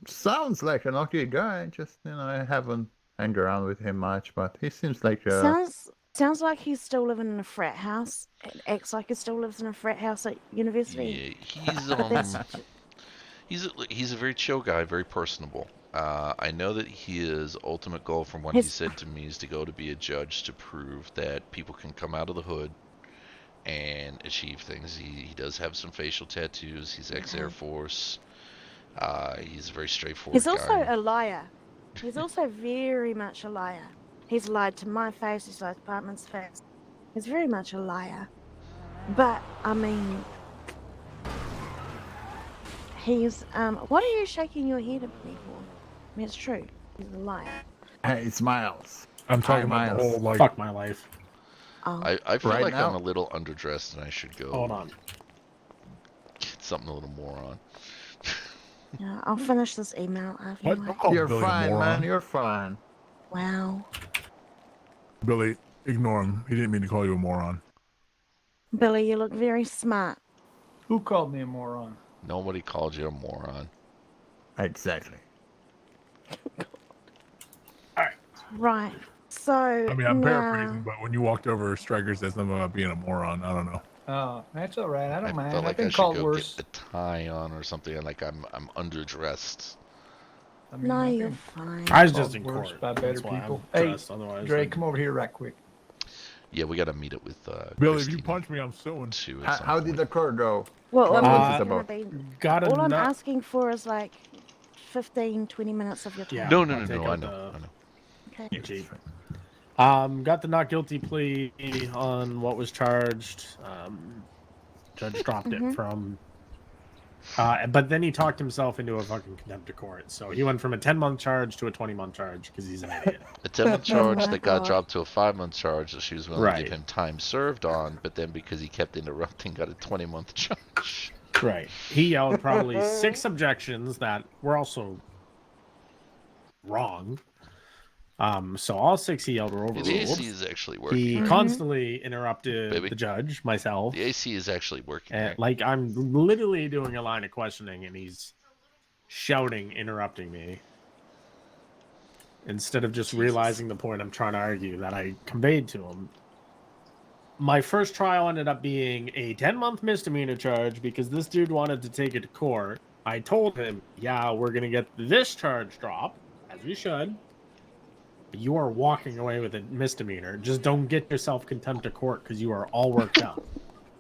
sounds like an okay guy. Just I haven't hanged around with him much, but he seems like Sounds like he's still living in a frat house. It acts like he still lives in a frat house at university. Yeah, he's a very chill guy, very personable. I know that his ultimate goal, from what he said to me, is to go to be a judge to prove that people can come out of the hood and achieve things. He does have some facial tattoos. He's ex-Air Force. He's a very straightforward He's also guy. a liar. He's also very much a liar. He's lied to my face. He's lied to Department's face. He's very much a liar. But, I mean, he's, what are you shaking your head at me for? I mean, it's true. He's a liar. Hey, it's Miles. I'm talking Hi, about the Miles. whole, like... Fuck my life. I feel Right like now? I'm a little underdressed and I should go Hold on. get something a little more on. Yeah, I'll finish this email after. What? Don't call You're Billy a fine, moron. man. You're fine. Wow. Billy, ignore him. He didn't mean to call you a moron. Billy, you look very smart. Who called me a moron? Nobody called you a moron. Exactly. Right. So I mean, I'm now, paraphrasing, but when you walked over, Stryker said something about being a moron. I don't know. Oh, that's all right. I don't mind. Felt I've like been I should called go worse. get the tie on or something. Like I'm underdressed. I mean, no, I've you're been fine. I was called just in worse court. by better That's why people. I'm Hey, dressed. Otherwise, Dre, I'd- come over here right quick. Yeah, we got to meet it with Billy, if you Christina punch me, I'm suing. too. How did the court go? Well, What I mean, was it's it gonna about? be. Got All I'm enough- asking for is like 15, 20 minutes of your time. Yeah. No, I'll take I out know. Okay. Chief. Got the not guilty plea on what was charged. Judge dropped it from. But then he talked himself into a fucking contempt of court. So he went from a 10-month charge to a 20-month charge because he's an idiot. A 10-month charge my that got God. dropped to a 5-month charge that she was willing to Right. give him time served on, but then because he kept interrupting, got a 20-month charge. Right. He yelled probably 6 objections that were also wrong. So all 6 he yelled were overruled. The AC is actually working. He right? constantly interrupted Baby. the judge, myself. The AC is actually working. And, right? like, I'm literally doing a line of questioning, and he's shouting, interrupting me. Instead of just realizing the point I'm trying to argue that I conveyed to him. My first trial ended up being a 10-month misdemeanor charge because this dude wanted to take it to court. I told him, yeah, we're going to get this charge dropped, as we should. But you are walking away with a misdemeanor. Just don't get yourself contempt of court because you are all worked up.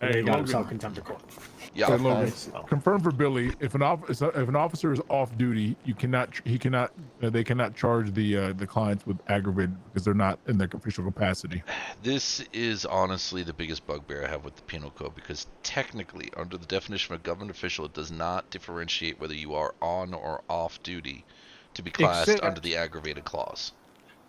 And Hey, he got Logan. himself contempt of court. Yeah. Hey, Logan, So- confirm for Billy. If an officer is off duty, they cannot charge the clients with aggravated because they're not in their official capacity. This is honestly the biggest bugbear I have with the penal code because technically, under the definition of a government official, it does not differentiate whether you are on or off duty to be classed Except- under the aggravated clause.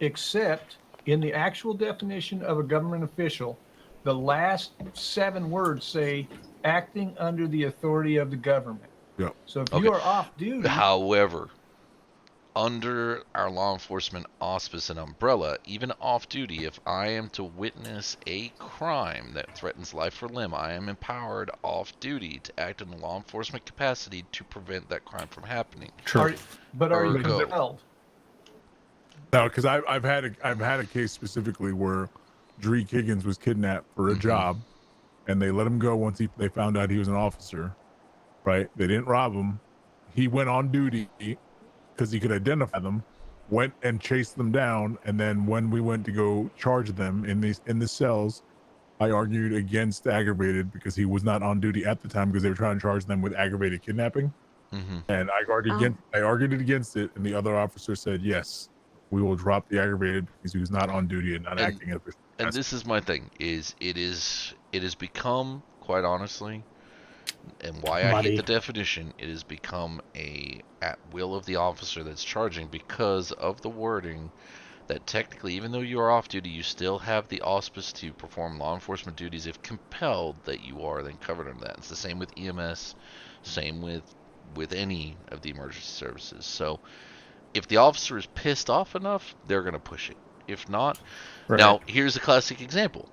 Except in the actual definition of a government official, the last 7 words say acting under the authority of the government. Yep. So if Okay. you are off duty, However, under our law enforcement auspice and umbrella, even off duty, if I am to witness a crime that threatens life or limb, I am empowered off duty to act in a law enforcement capacity to prevent that crime from happening. are you Ergo. compelled? No, because I've had a case specifically where Dree Higgins was kidnapped for a job, and they let him go once they found out he was an officer. Right? They didn't rob him. He went on duty because he could identify them. Went and chased them down, and then when we went to go charge them in the cells, I argued against aggravated because he was not on duty at the time because they were trying to charge them with aggravated kidnapping. And I argued against it, and the other officer said yes. We will drop the aggravated because he was not on duty and not acting as. And this is my thing: is it has become, quite honestly, and why I hate the definition. It has become a at will of the officer that's charging because of the wording that technically, even though you are off duty, you still have the auspice to perform law enforcement duties if compelled. That you are then covered under that. It's the same with EMS, same with any of the emergency services. So if the officer is pissed off enough, they're going to push it. If not, now here's a classic example.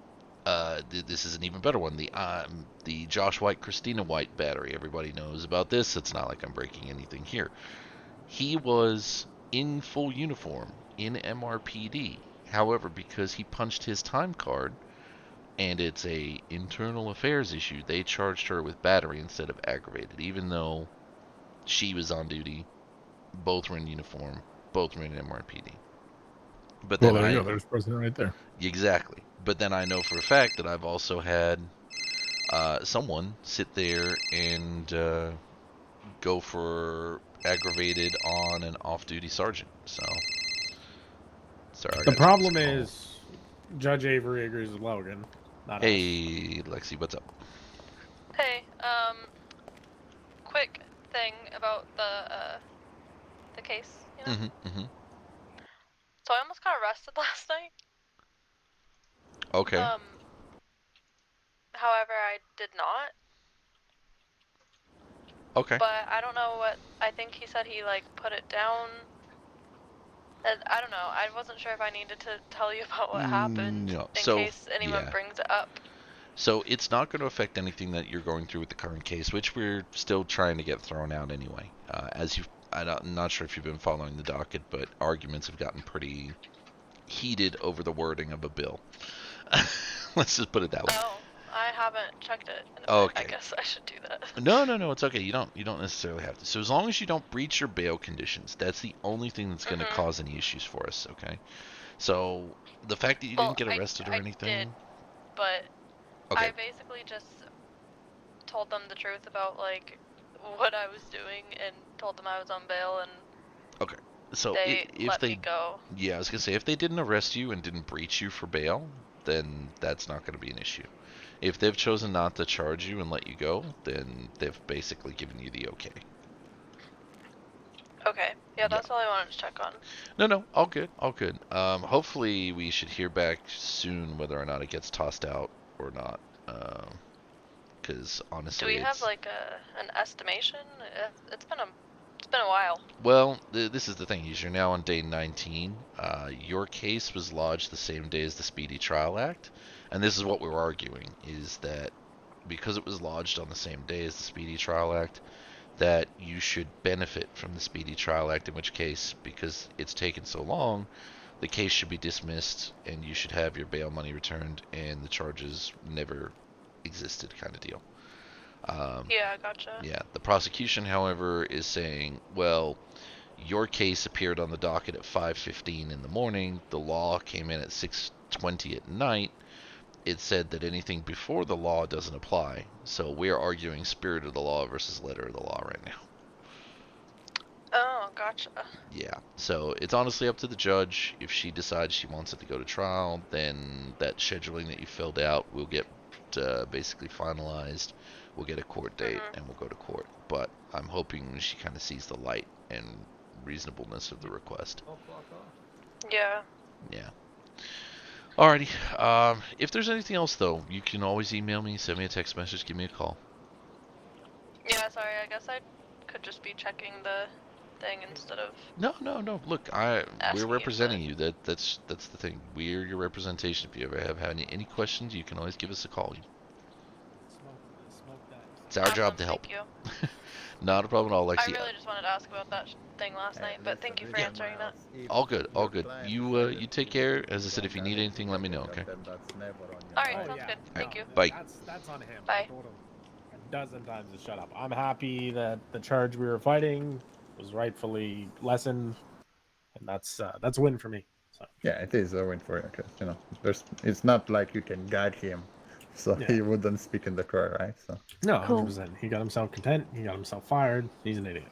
This is an even better one. The Josh White, Christina White battery. Everybody knows about this. It's not like I'm breaking anything here. He was in full uniform in MRPD. However, because he punched his time card, and it's a internal affairs issue, they charged her with battery instead of aggravated, even though she was on duty. Both were in uniform. Both were in MRPD. But then there you go. There's president right there. Exactly. But then I know for a fact that I've also had someone sit there and go for aggravated on an off-duty sergeant. So, sorry. The problem is, Judge Avery agrees with Logan. Not hey, Lexi, what's up? Hey, quick thing about the case, you know? So I almost got arrested last night. Okay. However, I did not. Okay. But I don't know what, I think he said he, like, put it down. And I don't know, I wasn't sure if I needed to tell you about what happened No. in So, case anyone yeah. brings it up. So it's not going to affect anything that you're going through with the current case, which we're still trying to get thrown out anyway. I'm not sure if you've been following the docket, but arguments have gotten pretty heated over the wording of a bill. Let's just put it that way. Oh, I haven't checked it. Okay. I guess I should do that. No, it's okay. You don't necessarily have to. So as long as you don't breach your bail conditions, that's the only thing that's going to cause any issues for us, okay? So the fact that you didn't get arrested or anything. I did, but okay. I basically just told them the truth about like what I was doing and told them I was on bail and okay. So they if let they me go. Yeah, I was going to say if they didn't arrest you and didn't breach you for bail, then that's not going to be an issue. If they've chosen not to charge you and let you go, then they've basically given you the okay. Okay. Yeah, that's all I wanted to check on. No, all good. Hopefully we should hear back soon whether or not it gets tossed out or not. Because honestly, do we have like an estimation? It's been a while. Well, this is the thing. You're now on day 19. Your case was lodged the same day as the Speedy Trial Act, and this is what we're arguing: is that because it was lodged on the same day as the Speedy Trial Act, that you should benefit from the Speedy Trial Act, in which case, because it's taken so long, the case should be dismissed and you should have your bail money returned and the charges never existed, kind of deal. Yeah, I gotcha. Yeah, the prosecution, however, is saying, well, your case appeared on the docket at 5:15 in the morning, the law came in at 6:20 at night, it said that anything before the law doesn't apply. So we're arguing spirit of the law versus letter of the law right now. Oh, gotcha. Yeah. So it's honestly up to the judge. If she decides she wants it to go to trial, then that scheduling that you filled out will get basically finalized. We'll get a court date and we'll go to court. But I'm hoping she kind of sees the light and reasonableness of the request. Yeah. Yeah. Alrighty. If there's anything else, though, you can always email me, send me a text message, give me a call. Yeah, sorry. I guess I could just be checking the thing instead of. No. Look, we're representing you. That's the thing. We're your representation. If you ever have any questions, you can always give us a call. It's our job to help. Thank you. Not a problem at all, Lexi. I really just wanted to ask about that thing last night, but thank you for answering that. All good. You take care. As I said, if you need anything, let me know, okay? Alright, sounds good. Thank you. Bye. That's on him. Bye. I told him a dozen times to shut up. I'm happy that the charge we were fighting was rightfully lessened, and that's a win for me. So. Yeah, it is a win for you, because it's not like you can guide him, so he wouldn't speak in the car, right? So no, 100%. He got himself content. He got himself fired. He's an idiot.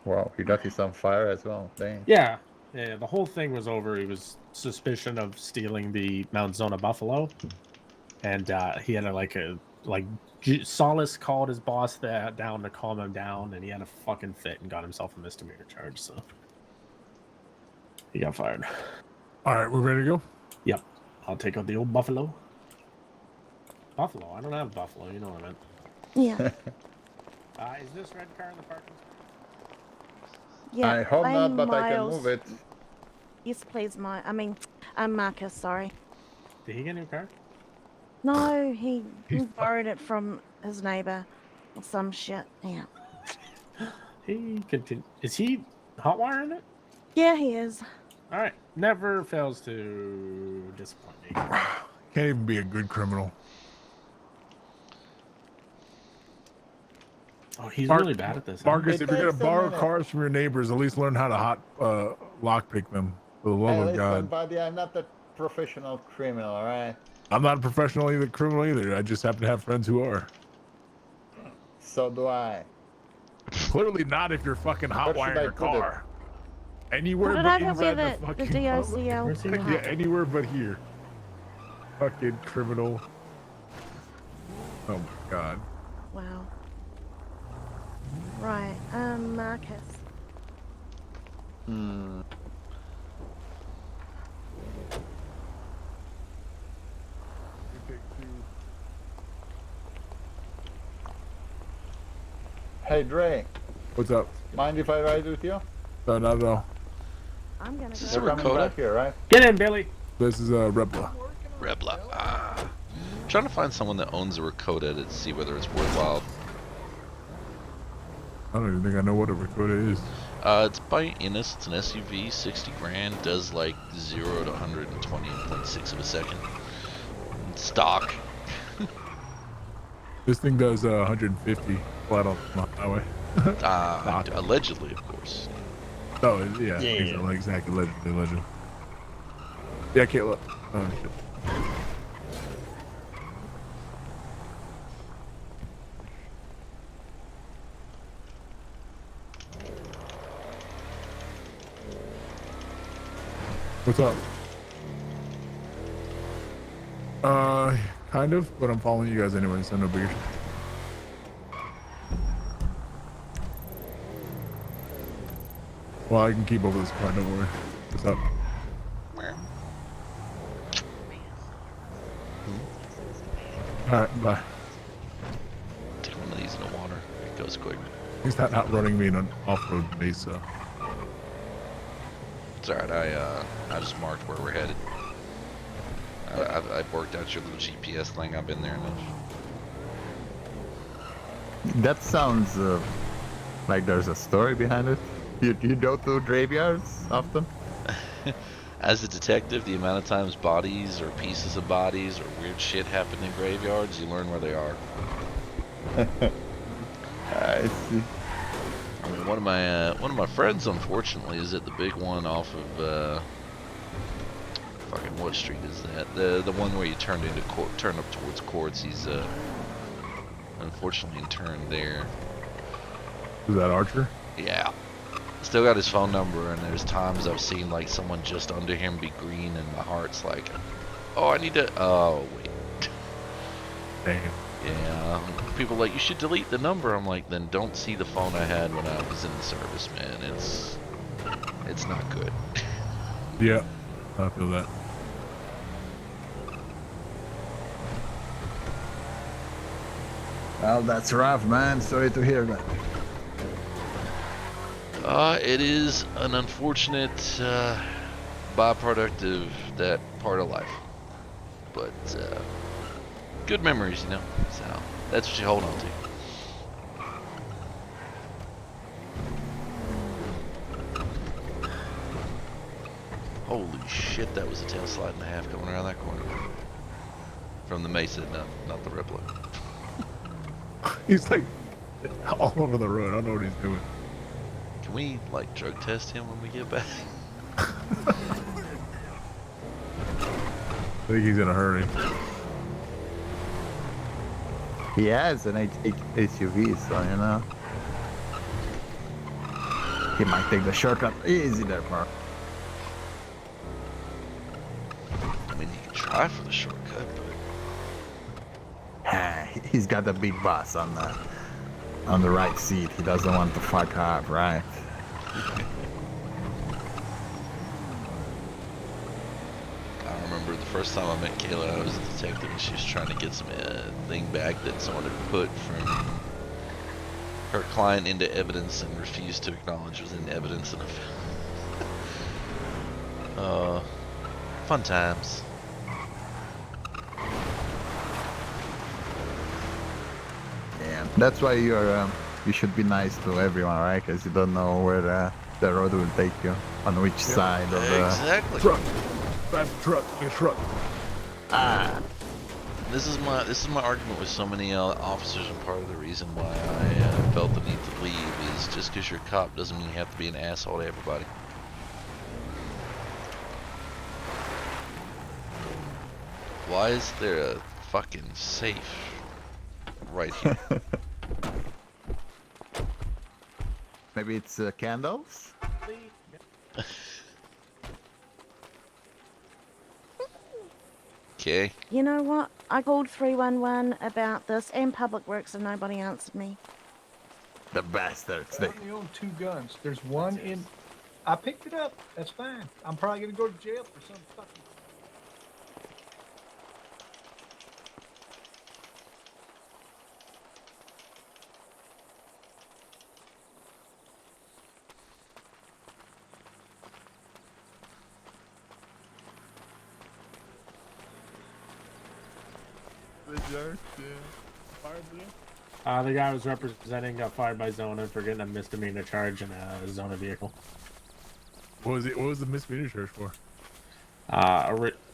Wow, he got his on fire as well. Dang. Yeah. The whole thing was over. He was suspicion of stealing the Mount Zona buffalo, and he had Solace called his boss down to calm him down, and he had a fucking fit and got himself a misdemeanor charge. So he got fired. All right, we're ready to go. Yep, I'll take out the old buffalo. Buffalo? I don't have buffalo. You know what I meant. Yeah. Is this red car in the parking spot? Yeah. I hope not, but I can Miles. move it. Yes, please, Marcus. Sorry. Did he get a new car? No, he borrowed it from his neighbor or some shit. Yeah. Is he hotwiring it? Yeah, he is. All right. Never fails to disappoint me. Can't even be a good criminal. Oh, he's really bad at this. Marcus, if you're gonna borrow cars from your neighbors, at least learn how to lockpick them. For the love of Listen, God. buddy, I'm not a professional criminal, all right? I'm not a professional criminal either. I just happen to have friends who are. So do I. Clearly not if you're fucking hot Where should wiring I your put it? car. Anywhere What did but I tell you inside the that the fucking DOCL? Yeah, anywhere but here. Fucking criminal. Oh my God. Wow. Right, Marcus. Hey, Dre. What's up? Mind if I ride with you? No, not at all. I'm gonna go. You're coming back here, right? Get in, Billy. This is Rebla. Rebla. Trying to find someone that owns a Rakota to see whether it's worthwhile. I don't even think I know what a Rakota is. It's by Innis. It's an SUV, 60 grand. Does like 0 to 120 in 0.6 of a second. Stock. This thing does 150 flat on the highway. Allegedly, of course. Oh, yeah. Exactly. Allegedly. Yeah, I can't look. Oh, shit. What's up? Kind of, but I'm following you guys anyway, so no big issue. Well, I can keep over this car, don't worry. What's up? Alright, bye. Take one of these in the water. It goes quick. He's not outrunning me in an off-road mesa. It's alright, I just marked where we're headed. I've worked out your little GPS thing. I've been there enough. That sounds like there's a story behind it. You go to graveyards often? As a detective, the amount of times bodies or pieces of bodies or weird shit happen in graveyards, you learn where they are. I see. I mean, one of my friends, unfortunately, is at the big one off of fucking what street is that? The one where you turn up towards Courts. He's unfortunately interned there. Is that Archer? Yeah. Still got his phone number, and there's times I've seen like someone just under him be green, and my heart's like, oh, I need to. Oh wait. Damn. Yeah. People are like, you should delete the number. I'm like, then don't see the phone I had when I was in the service, man. It's not good. Yeah, I feel that. Well, that's rough, man. Sorry to hear that. It is an unfortunate byproduct of that part of life. But good memories, you know. So that's what you hold on to. Holy shit, that was a tail slide and a half coming around that corner. From the Mesa, not the Ripple. He's like all over the road. I don't know what he's doing. Can we like drug test him when we get back? I think he's in a hurry. He has an SUV, so you know. He might take the shortcut. Easy there, Mark. I mean, you can try for the shortcut, but he's got the big boss on the right seat. He doesn't want to fuck up, right? I remember the first time I met Kayla, I was a detective, and she was trying to get some thing back that someone had put from her client into evidence and refused to acknowledge was in evidence. And fun times. Yeah, that's why you should be nice to everyone, right? Because you don't know where the road will take you, on which side of the... Exactly. Truck. Drive the truck. Ah. This is my argument with so many officers, and part of the reason why I felt the need to leave is just because you're a cop doesn't mean you have to be an asshole to everybody. Why is there a fucking safe right here? Maybe it's candles? Okay. You know what? I called 311 about this and Public Works and nobody answered me. The bastards. I only own 2 guns. There's one in... I picked it up. That's fine. I'm probably going to go to jail for some fucking... The jerk, Fire blue? The guy was representing got fired by Zona for getting a misdemeanor charge in a Zona vehicle. What was it? What was the misdemeanor charge for?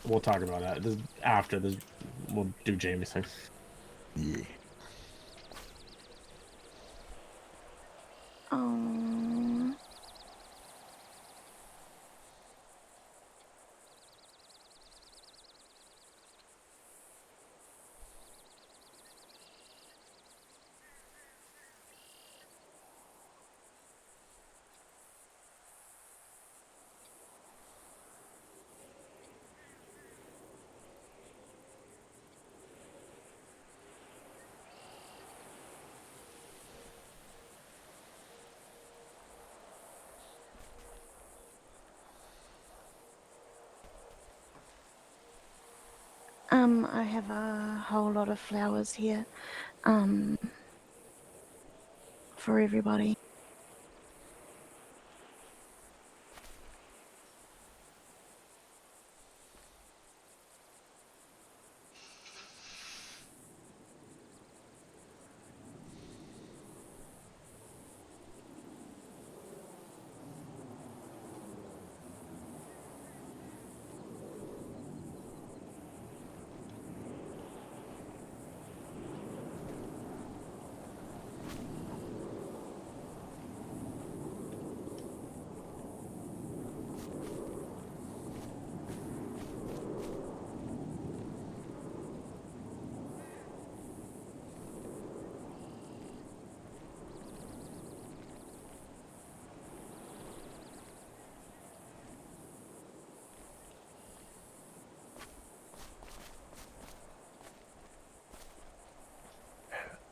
We'll talk about that after this. We'll do Jamie's thing. Yeah. I have a whole lot of flowers here, for everybody.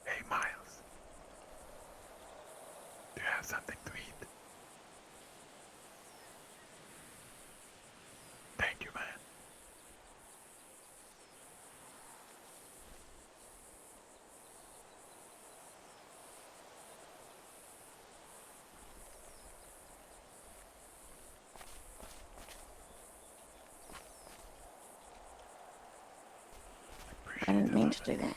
Hey, Miles. Do you have something to eat? Thank you, man. I didn't mean to do that.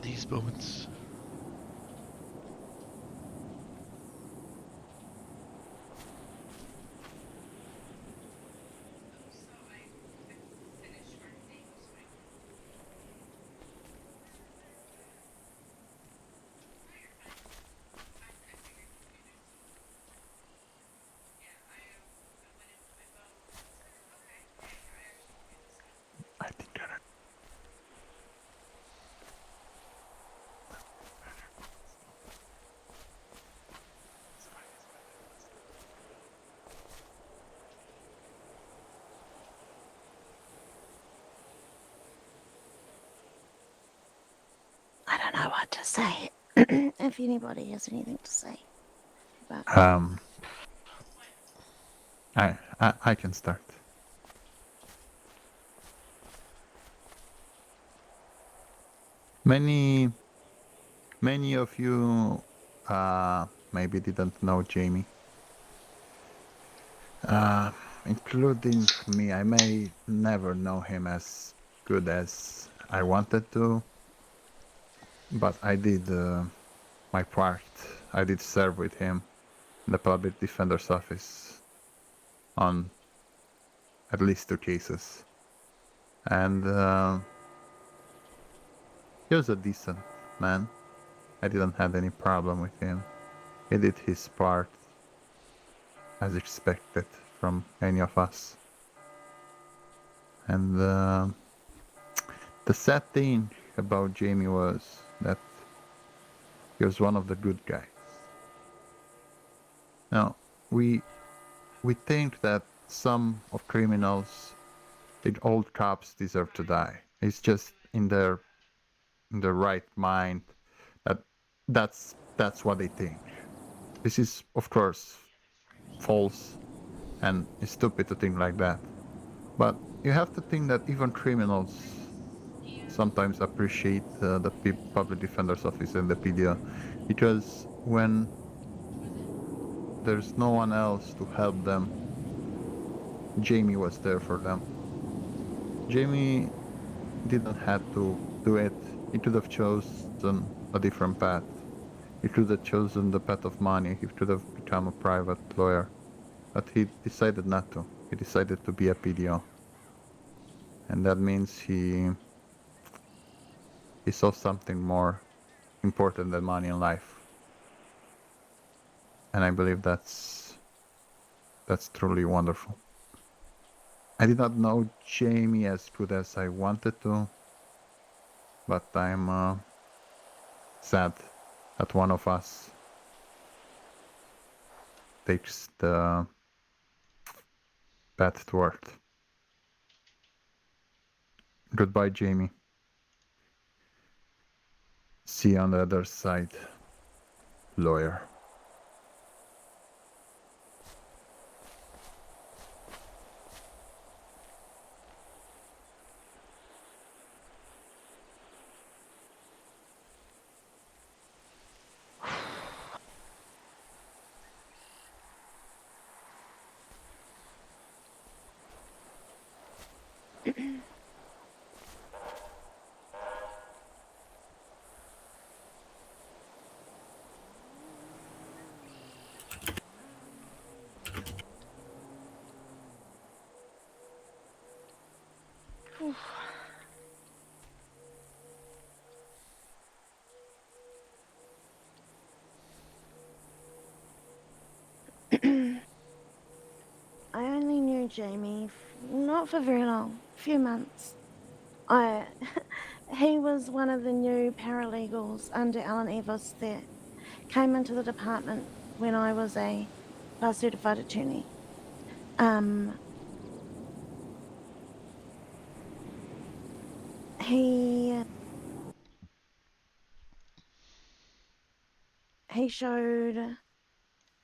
These moments. I think you're I don't know what to say. If anybody has anything to say about I can start. Many of you maybe didn't know Jamie. Including me. I may never know him as good as I wanted to, but I did my part. I did serve with him in the public defender's office on at least 2 cases. And He was a decent man. I didn't have any problem with him. He did his part as expected from any of us. And the sad thing about Jamie was that he was one of the good guys. Now, we think that some of criminals, the old cops, deserve to die. It's just in their right mind that's what they think. This is, of course, false, and it's stupid to think like that. But you have to think that even criminals sometimes appreciate the public defender's office and the PDO, because when there's no one else to help them, Jamie was there for them. Jamie didn't have to do it. He could have chosen a different path. He could have chosen the path of money. He could have become a private lawyer. But he decided not to. He decided to be a PDO. And that means he saw something more important than money in life. And I believe that's truly wonderful. I did not know Jamie as good as I wanted to, but I'm sad that one of us takes the path toward. Goodbye, Jamie. See you on the other side, lawyer. I only knew Jamie not for very long, a few months. He was one of the new paralegals under Alan Evers that came into the department when I was a bar certified attorney.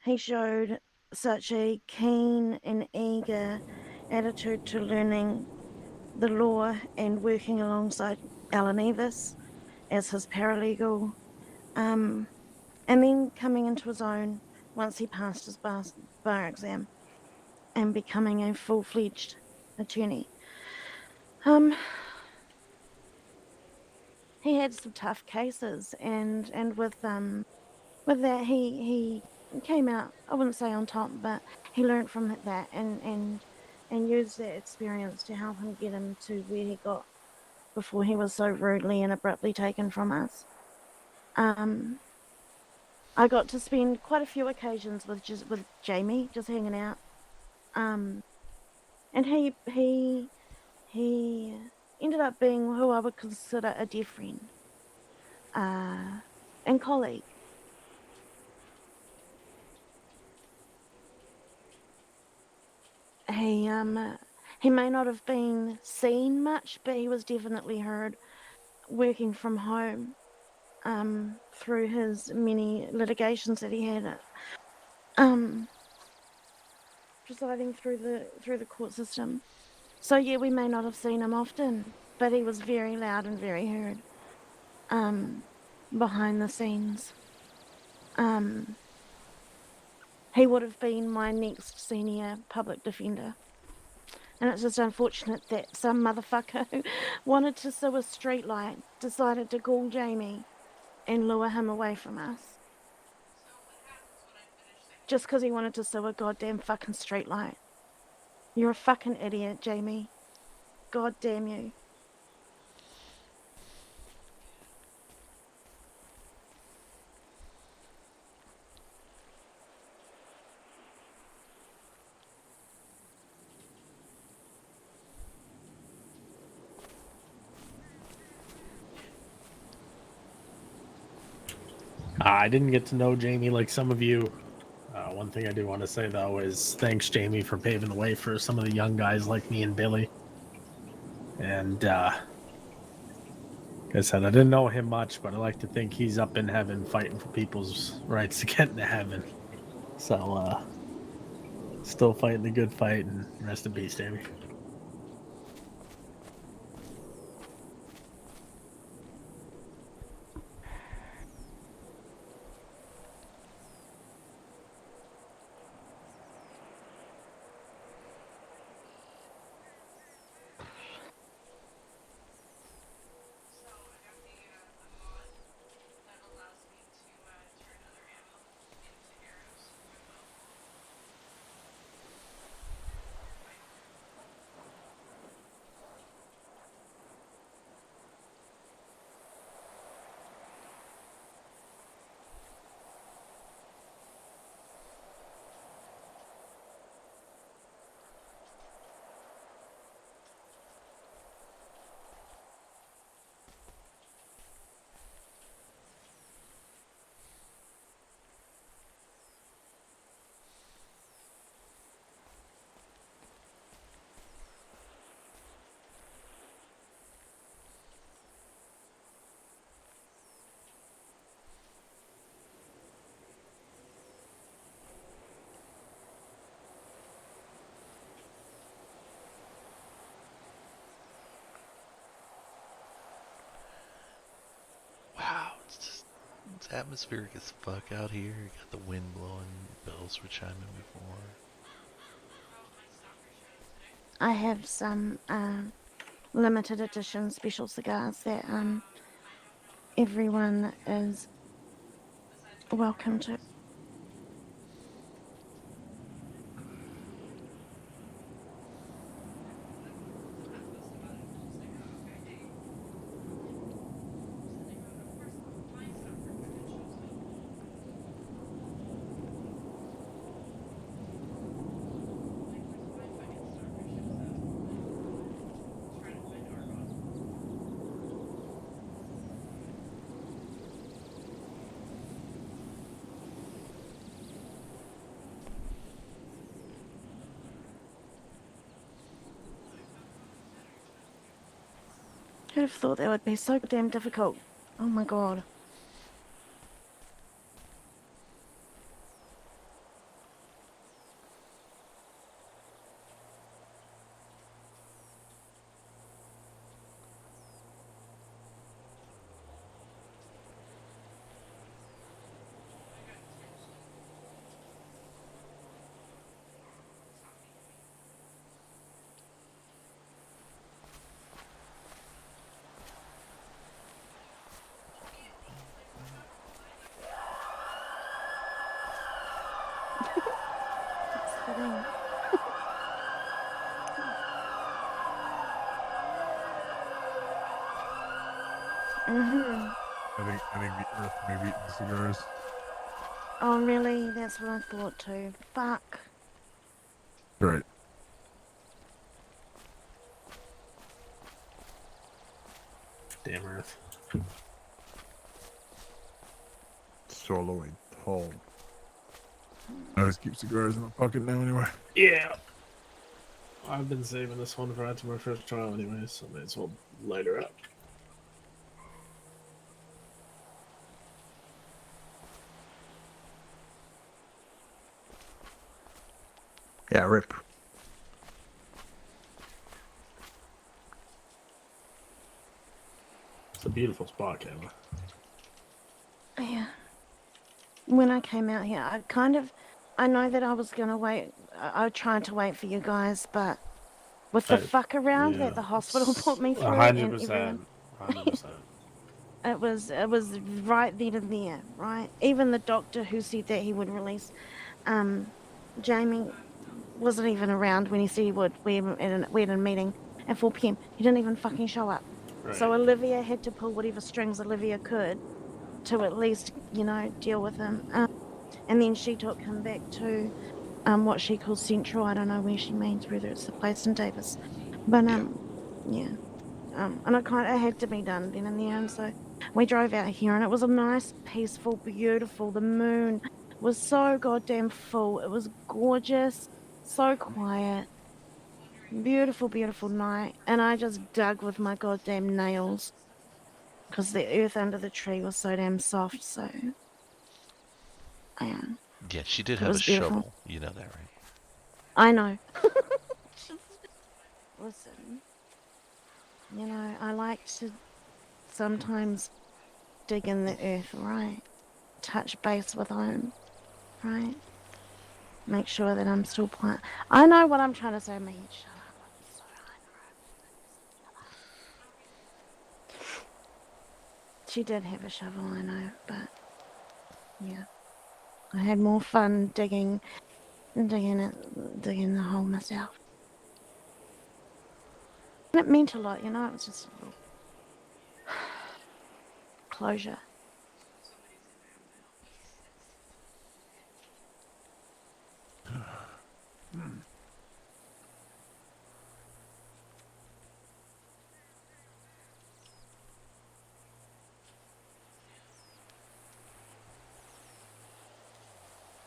He showed such a keen and eager attitude to learning the law and working alongside Alan Evers as his paralegal, and then coming into his own once he passed his bar exam and becoming a full-fledged attorney. He had some tough cases, and with that he came out, I wouldn't say on top, but he learned from that and used that experience to help him get him to where he got before he was so rudely and abruptly taken from us. I got to spend quite a few occasions with Jamie, just hanging out. And he ended up being who I would consider a dear friend and colleague. He may not have been seen much, but he was definitely heard working from home through his many litigations that he had, presiding through the court system. So yeah, we may not have seen him often, but he was very loud and very heard behind the scenes. He would have been my next senior public defender. And it's just unfortunate that some motherfucker who wanted to sue a streetlight decided to call Jamie and lure him away from us. Just because he wanted to sue a goddamn fucking streetlight. You're a fucking idiot, Jamie. God damn you. I didn't get to know Jamie like some of you. One thing I do want to say, though, is thanks, Jamie, for paving the way for some of the young guys like me and Billy. And, like I said, I didn't know him much, but I like to think he's up in heaven fighting for people's rights to get into heaven. So, still fighting the good fight, and rest in peace, Jamie. Wow, it's atmospheric as fuck out here. You got the wind blowing, bells were chiming before. I have some limited edition special cigars that everyone is welcome to. Who'd have thought that would be so damn difficult? Oh my god. I think the Earth may be eating the cigars. Oh really? That's what I thought too. Fuck. Right. Damn Earth. Swallow it whole. I always keep cigars in my pocket now anyway. Yeah. I've been saving this one for after my first trial anyway, so may as well light her up. Yeah, rip. It's a beautiful spot, Kayla. Yeah. When I came out here, I know that I was gonna wait. I tried to wait for you guys, but with the fuck around that the hospital put me through, 100%. 100%. It was right then and there, right? Even the doctor who said that he would release Jamie wasn't even around when he said he would. We had a meeting at 4 p.m. He didn't even fucking show up. Right. So Olivia had to pull whatever strings Olivia could to at least, deal with him. And then she took him back to what she calls Central. I don't know where she means, whether it's the place in Davis. But, yeah. and it had to be done then in the end. So we drove out here, and it was a nice, peaceful, beautiful. The moon was so goddamn full. It was gorgeous, so quiet, beautiful, beautiful night. And I just dug with my goddamn nails because the earth under the tree was so damn soft. So yeah. Yeah, she did It have a was beautiful. shovel. You know that, right? I know. Listen, you know, I like to sometimes dig in the earth, right? Touch base with home, right? Make sure that I'm still plant. I know what I'm trying to say, mate. Shut up. She did have a shovel, I know, but yeah. I had more fun digging the hole myself. And it meant a lot, you know, it was just a little closure.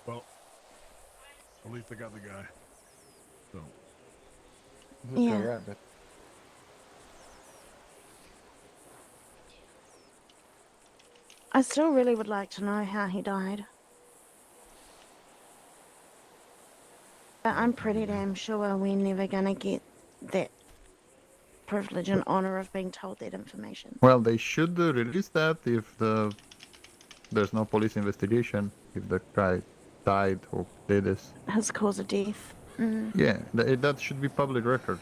Well, at least I got the guy. So. Yeah. Rabbit. I still really would like to know how he died. But I'm pretty damn sure we're never gonna get that privilege and honor of being told that information. Well, they should release that if there's no police investigation. If the guy died or did this. His cause of death. Mm. Yeah, that should be public record.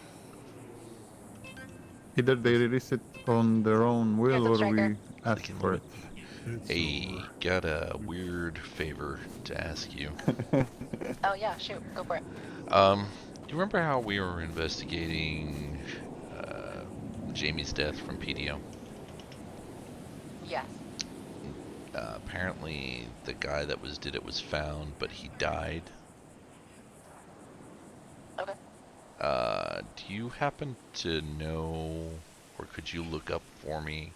Either they release it on their own will or we ask for it. Hey, got a weird favor to ask you. Oh yeah, shoot, go for it. You remember how we were investigating Jamie's death from PDO? Yes. Apparently, the guy that did it was found, but he died. Okay. Do you happen to know, or could you look up for me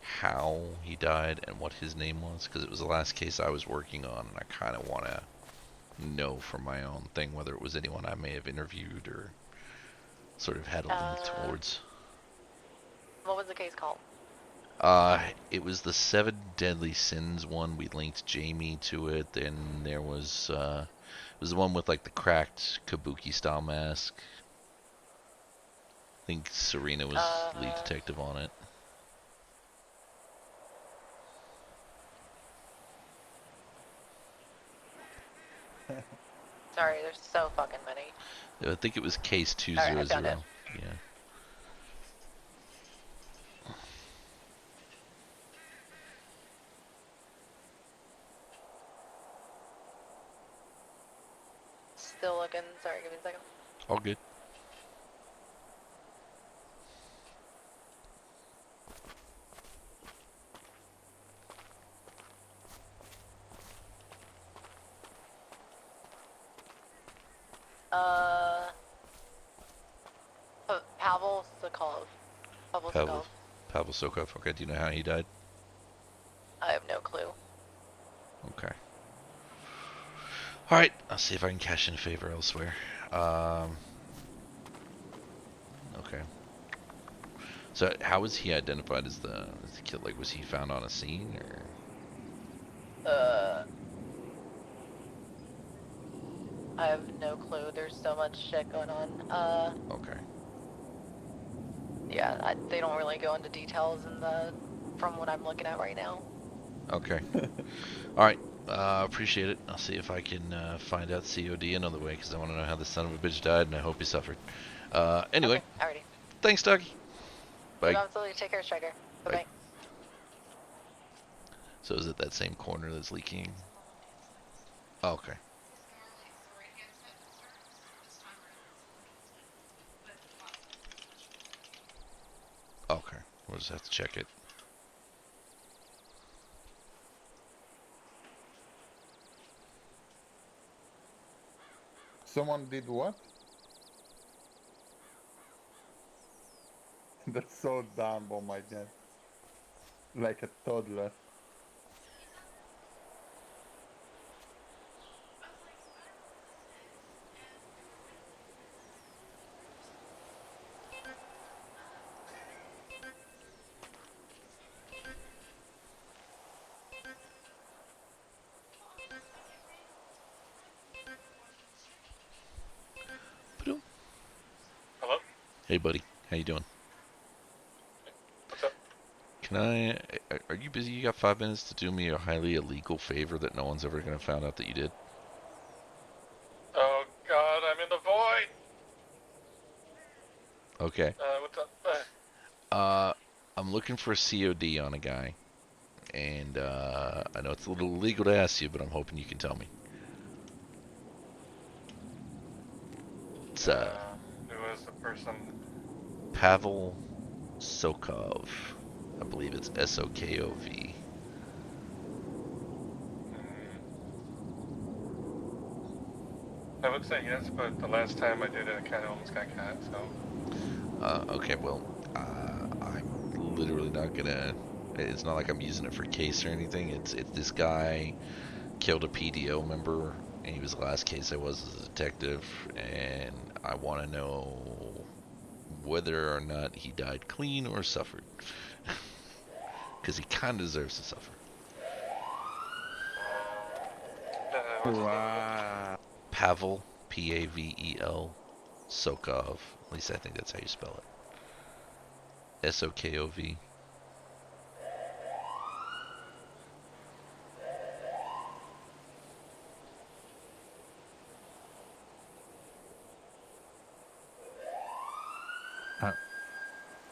how he died and what his name was? Because it was the last case I was working on, and I kind of want to know from my own thing whether it was anyone I may have interviewed or sort of had a link towards. What was the case called? It was the 7 Deadly Sins one. We linked Jamie to it. Then there was it was the one with like the cracked Kabuki style mask. I think Serena was lead detective on it. Sorry, there's so fucking many. I think it was case 200. Alright, I found it. Yeah. Still looking. Sorry, give me a second. All good. Pavel Sokolov. Pavel Sokolov. Okay, do you know how he died? I have no clue. Okay. Alright, I'll see if I can cash in a favor elsewhere. Okay. So, how was he identified as the kid? Like, was he found on a scene, or? I have no clue. There's so much shit going on. Okay. Yeah, they don't really go into details from what I'm looking at right now. Okay. Alright, appreciate it. I'll see if I can find out COD another way, because I want to know how this son of a bitch died, and I hope he suffered. Anyway. Okay, alrighty. Thanks, Dougie. Bye. Absolutely. Take care, Stryker. Bye-bye. So is it that same corner that's leaking? Oh, okay. Okay, we'll just have to check it. Someone did what? That's so dumb, oh my god. Like a toddler. Hello? Hey, buddy. How you doing? What's up? Are you busy? You got 5 minutes to do me a highly illegal favor that no one's ever going to find out that you did? Oh god, I'm in the void! Okay. What's up? I'm looking for a COD on a guy. And, I know it's a little illegal to ask you, but I'm hoping you can tell me. It's, Who was the person? Pavel Sokov. I believe it's Sokov. I would say yes, but the last time I did it, I kind of almost got caught, so... Okay, well, I'm literally not gonna... It's not like I'm using it for case or anything. It's this guy killed a PDO member, and he was the last case I was as a detective, and I want to know whether or not he died clean or suffered. Because he kind of deserves to suffer. Wow. Pavel, Pavel, Sokov. At least I think that's how you spell it. Sokov.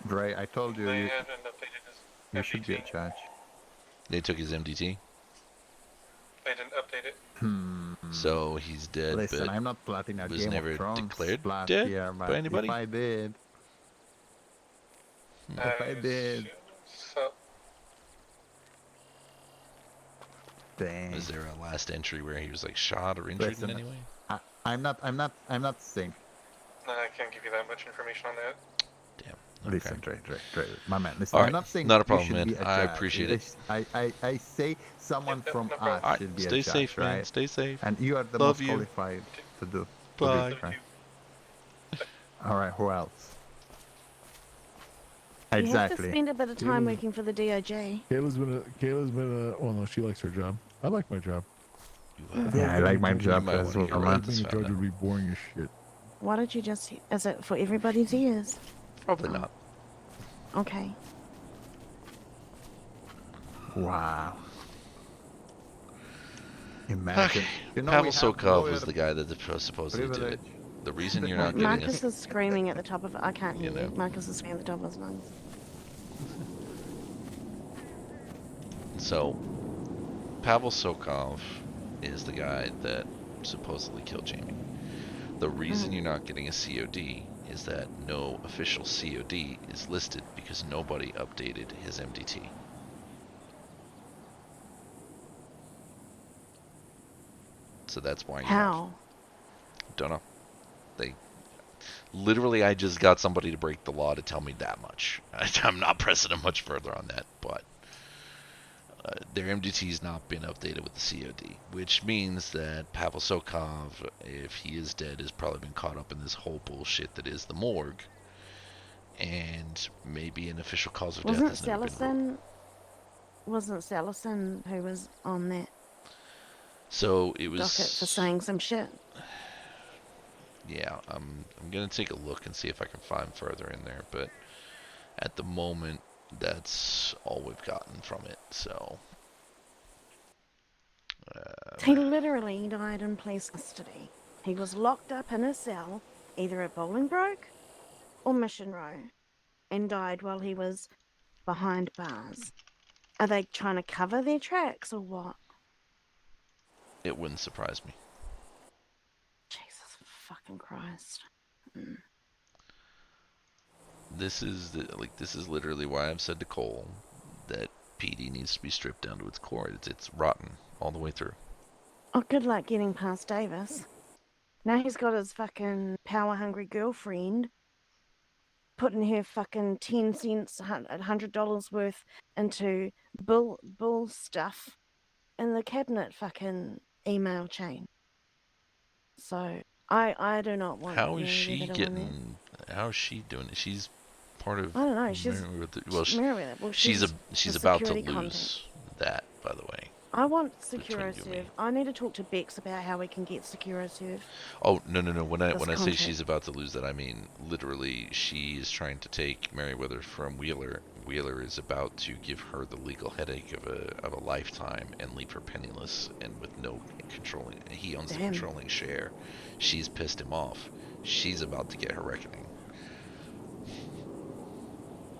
Dre, I told you They you, hadn't updated his you should be a MDT. judge. They took his MDT, They didn't update it. so he's dead. Listen, but I'm not plotting a was Game never of Thrones declared plot dead here, by but anybody? if I did, if I did, So, dang. Is there a last entry where he was like shot or injured Listen, in any way? I'm not saying. I can't give you that much information on that. Listen, Dre, my man. Listen, All I'm right, not saying not a you problem, should man. be a I judge. appreciate it. I say someone from no us problem. Alright, should be stay a judge, safe, man. right? Stay safe. And you are the Love most you. qualified to do Bye. this, right? All right, who else? You have to Exactly. spend a bit of time Kayla's- working for the DOJ. Kayla's been a, well, no, she likes her job. I like my job. Yeah, I like my job might as wanna well, get rid man. of this Being a found judge would be boring as shit. Why did you just... Is it for everybody's ears? Probably not. Okay. Wow. Imagine. Okay. You know, Pavel we have Sokov was lawyer the guy that supposedly did privilege. it. The reason you're not getting Marcus is screaming at the top of... I can't hear You you. know. Marcus is screaming at the top of his lungs. So, Pavel Sokov is the guy that supposedly killed Jamie. The reason you're not getting a COD is that no official COD is listed because nobody updated his MDT. So that's why you're How? don't know. They literally, I just got somebody to break the law to tell me that much. I'm not pressing them much further on that, but their MDT's not been updated with the COD, which means that Pavel Sokov, if he is dead, has probably been caught up in this whole bullshit that is the morgue, and maybe an official cause of death has never been. Wasn't Salison who was on that So it was docket for saying some shit? Yeah, I'm gonna take a look and see if I can find further in there, but at the moment, that's all we've gotten from it. So He literally died in police custody. He was locked up in a cell, either at Bolingbroke or Mission Row, and died while he was behind bars. Are they trying to cover their tracks or what? it wouldn't surprise me. Jesus fucking Christ. Mm. This is this is literally why I've said to Cole that PD needs to be stripped down to its core. It's rotten all the way through. Oh, good luck getting past Davis. Now he's got his fucking power-hungry girlfriend putting her fucking 10 cents, $100 worth into bull stuff in the cabinet fucking email chain. So I do not want. How is Mary she Weather to win getting? How is she doing it? She's part of. I don't know. She's Well, Mary. Well, she's a about to security lose contact. that, by the way. I want between you and me. SecuroServe. I need to talk to Bex about how we can get SecuroServe. Oh no. When I This say contract. she's about to lose that, I mean literally she is trying to take Merriweather from Wheeler. Wheeler is about to give her the legal headache of a lifetime and leave her penniless and with no controlling. He owns the Damn. controlling share. She's pissed him off. She's about to get her reckoning.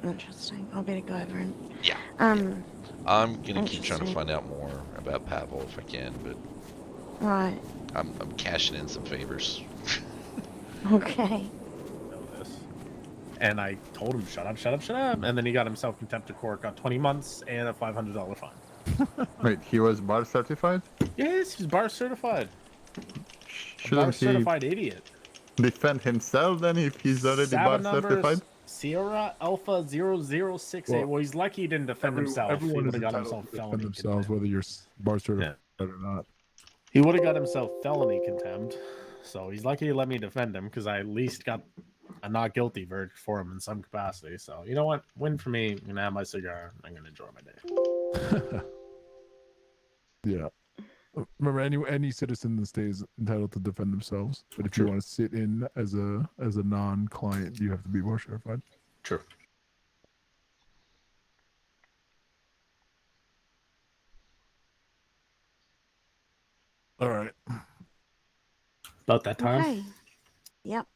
Interesting. I'll better go over and. Yeah. I'm gonna keep trying to Interesting. find out more about Pavel if I can, but Right. I'm cashing in some favors. Okay. Know this. And I told him, shut up. And then he got himself contempt of court, got 20 months and a $500 fine. Wait, he was bar certified? Yes, he's bar certified. A Shouldn't bar he certified idiot. defend himself then if he's already Sabin bar numbers, certified? Sierra Alpha 0068. Well, he's lucky he didn't defend himself. He Everyone would is have got entitled himself to defend felony themselves, contempt. whether you're bar certified or not. He would have got himself felony contempt. So he's lucky he let me defend him because I at least got a not guilty verdict for him in some capacity. So you know what? Win for me. I'm gonna have my cigar. I'm gonna enjoy my day. Yeah. Remember, any citizen in the state is entitled to defend themselves. But if you want to sit in as a non-client, you have to be bar certified. True. All right. About that time. Okay. Yep.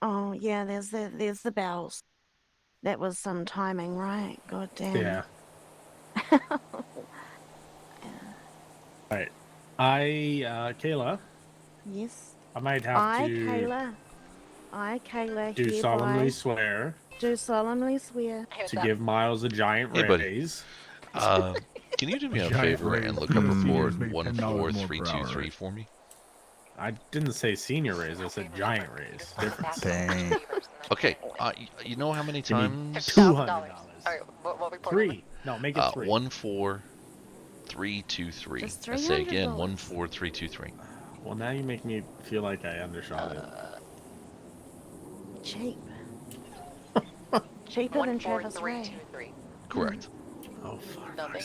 Oh yeah, there's the bells. That was some timing, right? God damn. Yeah. All right. Kayla, Yes. I might have to Kayla, do hereby solemnly swear do solemnly swear to give Miles a giant Hey, buddy. raise. Can you do me a Giant favor and raise. look up Seniors report make $10 more per hour, 14323 right? for me? I didn't say senior raise. I said giant raise. Difference. Dang. Okay. You know how many times? $200. Alright, what report? Three. No, make it three. 14323. Just I say again, $300. 14323. Well, now you make me feel like I undershot it. cheap. Cheaper than Travis Ray. 14323. Correct. Oh fuck. Nothing.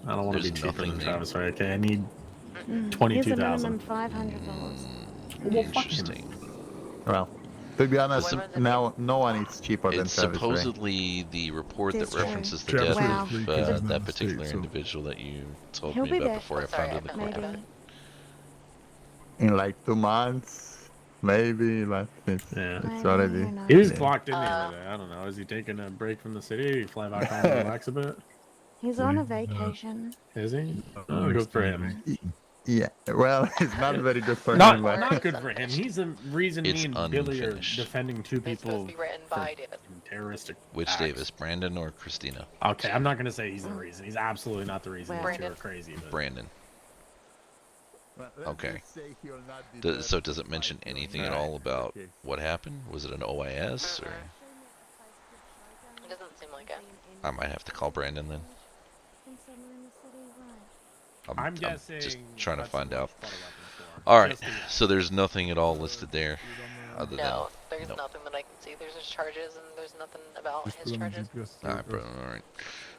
I don't want to be There's cheaper than nothing Travis Ray. Okay, I need Here's a 22,000. minimum $500. Interesting. Well, to be honest, What was it? now no one is cheaper than It's Travis Ray. supposedly the report that That's true. references the Travis death Wow. of Ray is in that the particular state, so- individual that you told He'll me be about back. before I Sorry, found in the I court forgot. docket. Maybe. In like 2 months, maybe, but it's Maybe, already. who knows? He was Yeah. clocked in the other day. I don't know. Is he taking a break from the city? He fly back home and relax a bit? He's on a vacation. Is he? Oh, good for him. Yeah, well, it's not very good for Not, him, but not good for him. He's the reason It's me and Billy are unfinished. defending two It's supposed people to be written for by David. terroristic Which acts. Davis, Brandon or Christina? Okay, I'm not going to say he's the reason. He's absolutely not the reason. Well- These two Brandon. are crazy. But... Brandon. Well, let's Okay. just say he will not be there So does it mention for anything at five all about years. what happened? Was it an OIS or? It doesn't seem like it. I might have to call Brandon then. I'm guessing. Just trying to that's find what out. he's bought a weapon for. All right. Just to- So there's nothing at all listed there, other No, than there's nope. nothing that I can see. There's his charges, and there's nothing about Just his put it on charges. GPS. All right, bro. All right.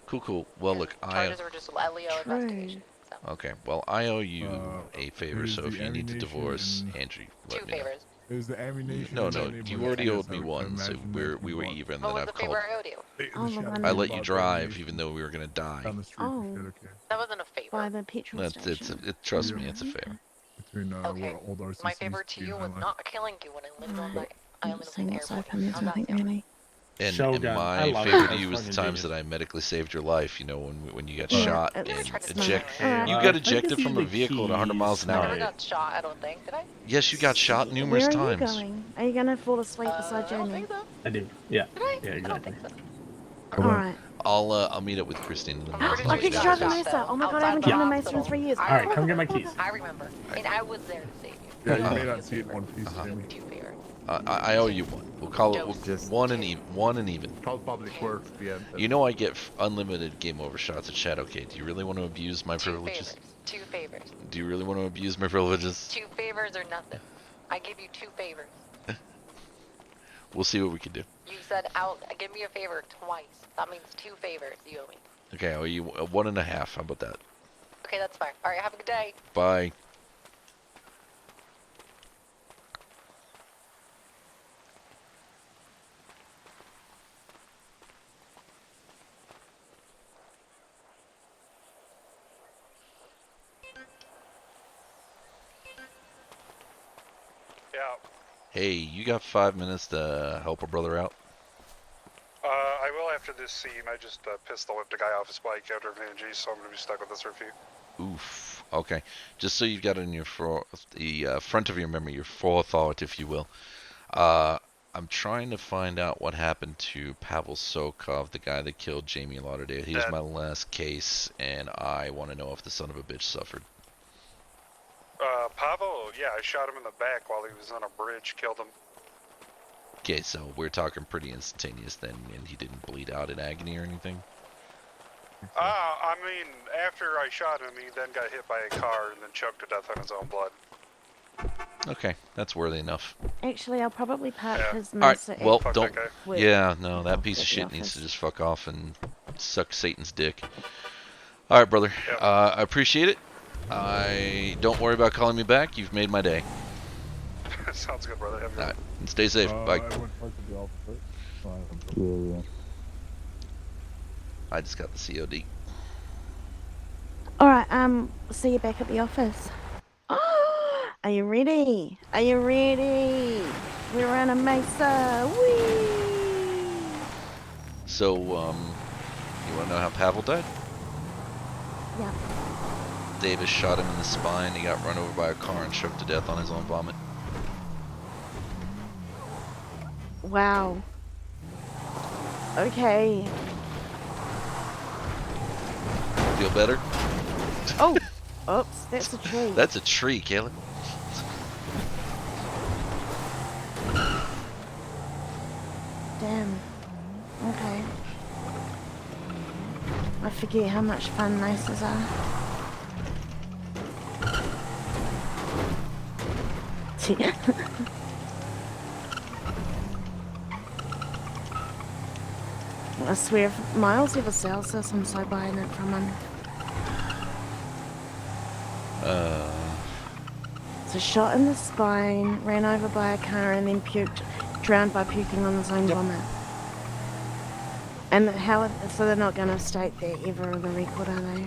Cool. Well, look, Charges were just Leo True. investigation. So. Okay. Well, I owe you a favor. here's So if the you need to ammunition divorce, and- Andrew, Two let me know. favors. Is the ammunition? No, in no. that You neighborhood? already Yes, owed me I would one, so imagine we that were you even. What Then was I've the called. favor I owed you? The Oh, the shadow one- I let you about drive, ammunition even though we were gonna die. down the street. Oh. Okay. That wasn't a favor. By the petrol That's station. trust me, it's a favor. Between Okay. where old RCCs My favor to you was and not killing you when I lived on the island of Seeing the what's airport. open, there's How's that nothing sound? really. And Shogun, I my love favor it. to you was the That's times fucking that I medically saved your life. You know, when you got Yeah, shot it's and not- eject. You Uh, got I ejected just from need a the vehicle at 100 miles an I keys. never hour. got shot, I don't think. Did I? Yes, you got shot numerous Where are times. you going? Are you gonna fall asleep beside I don't Jamie? think so. I do. Yeah. Did I? Yeah, I don't exactly. think so. Alright. I'll meet up with Christine in the I'm morning. pretty I sure keep you got driving shot, Mesa. though, Oh my god, I outside haven't the driven a Mesa in hospital. 3 years. I All right, come remember. get my keys. I remember. And I was there to save you. Yeah, you may not see it in one piece, Jamie. I owe you one. We'll call it Just one and even. One and even. call public works. Yeah. You know I get unlimited game over shots at Shadowcade. Do you really want to abuse my privileges? Two favors. Do you really want to abuse my privileges? 2 favors or nothing. I give you 2 favors. We'll see what we can do. You said give me a favor twice. That means 2 favors you owe me. Okay, I owe you 1.5. How about that? Okay, that's fine. All right, have a good day. Bye. Yeah. Hey, you got 5 minutes to help a brother out? I will after this scene. I just pistol whipped a guy off his bike after a VNG, so I'm going to be stuck with this for a few. Oof. Okay. Just so you've got it in your front of your memory, your forethought, if you will. I'm trying to find out what happened to Pavel Sokov, the guy that killed Jamie Lauderdale. He was my last case, and I want to know if the son of a bitch suffered. Pavel, yeah, I shot him in the back while he was on a bridge, killed him. Okay, so we're talking pretty instantaneous then, and he didn't bleed out in agony or anything? I mean, after I shot him, he then got hit by a car and then choked to death on his own blood. Okay, that's worthy enough. Actually, I'll probably park his Alright, Mercer well, at don't... work Yeah, no, that piece of at the shit needs office. to just fuck off and suck Satan's dick. Alright, brother. I appreciate it. Don't worry about calling me back. You've made my day. Sounds good, brother. Have a good Alright, and stay safe. Bye. Yeah. I just got the COD. All right. See you back at the office. Are you ready? Are you ready? We're on a mesa. Whee! So, you want to know how Pavel died? Yeah. Davis shot him in the spine. He got run over by a car and choked to death on his own vomit. Wow. Okay. Feel better? Oh. Oops. That's a tree. That's a tree, Kayla. Damn. Okay. I forget how much fun mesas are. I swear, if Miles ever sells this, I'm so buying it from him. So shot in the spine, ran over by a car, and then drowned by puking on his own vomit. And so they're not going to state that ever in the record, are they?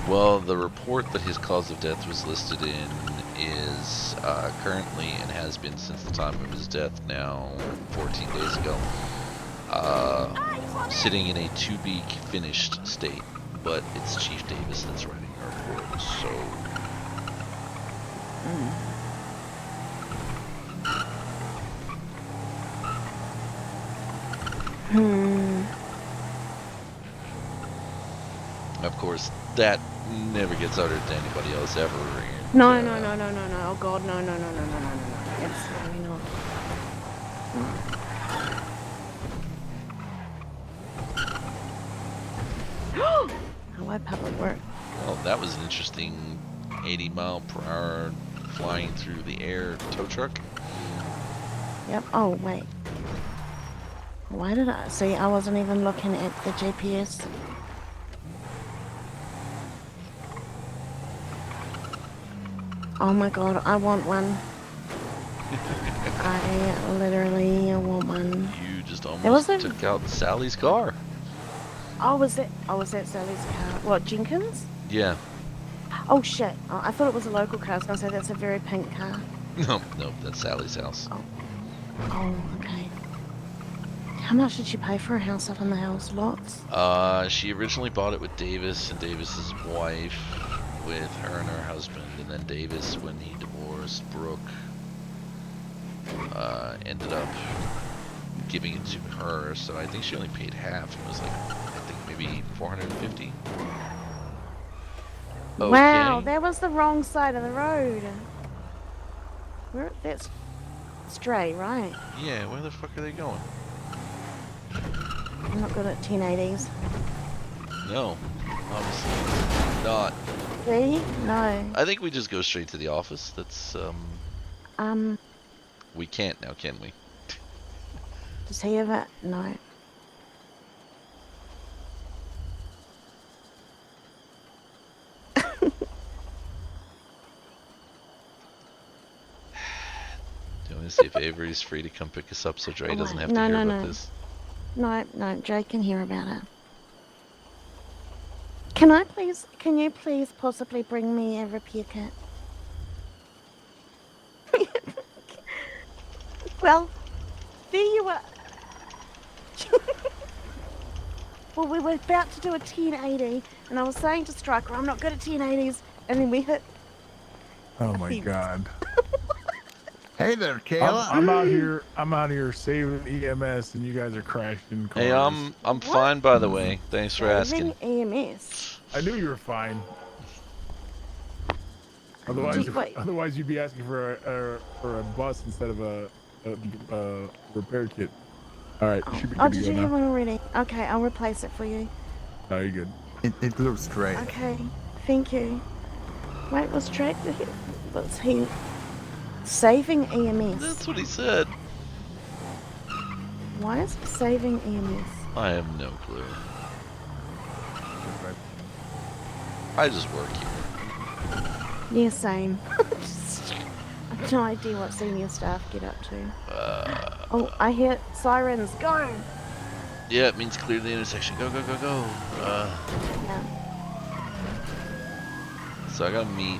Well, the report that his cause of death was listed in is currently, and has been since the time of his death now, 14 days ago, sitting in a to-be finished state, but it's Chief Davis that's writing a report, so... Of course, that never gets uttered to anybody else ever. And, No. Oh God, no. Absolutely not. How I public work. Well, that was an interesting 80-mile-per-hour flying through the air tow truck. Yep. Oh wait. Why did I see? I wasn't even looking at the GPS. Oh my God, I want one. I literally want one. You just There almost was a- took out Sally's car. Oh, was that Sally's car? What, Jenkins? Yeah. Oh shit! Oh, I thought it was a local car. I was gonna say that's a very pink car. No, that's Sally's house. Oh, okay. How much did she pay for a house up in the hills? Lots. She originally bought it with Davis and Davis's wife, with her and her husband, and then Davis, when he divorced Brooke, ended up giving it to her. So I think she only paid half. It was like, I think maybe $450. Wow, that was the wrong side of the road. That's stray, right? Yeah, where the fuck are they going? I'm not good at 1080s. No, obviously not. See? No. I think we just go straight to the office. That's, We can't now, can we? Does he have it? No. Do you want me to see if Avery's free to come pick us up so Dre doesn't have to hear about this? No, Jay can hear about it. Can you please possibly bring me a repair kit? Well, there you are. Well, we were about to do a 1080, and I was saying to Stryker, I'm not good at 1080s, and then we hit. Oh my god. Hey there, Kayla. I'm out here saving EMS, and you guys are crashing cars. Hey, I'm fine, by the way. Thanks for asking. EMS. I knew you were fine. Otherwise, you'd be asking for a bus instead of a repair kit. All right, you should be good Did to you go have now. one already? Okay, I'll replace it for you. No, you're good. It looks great. Okay, thank you. Wait, was he saving EMS? That's what he said. Why is he saving EMS? I have no clue. I just work here. Yeah, same. I have no idea what senior staff get up to. Oh, I hear sirens. Go! Yeah, it means clear the intersection. Go, go, go, go. Yeah. So I gotta meet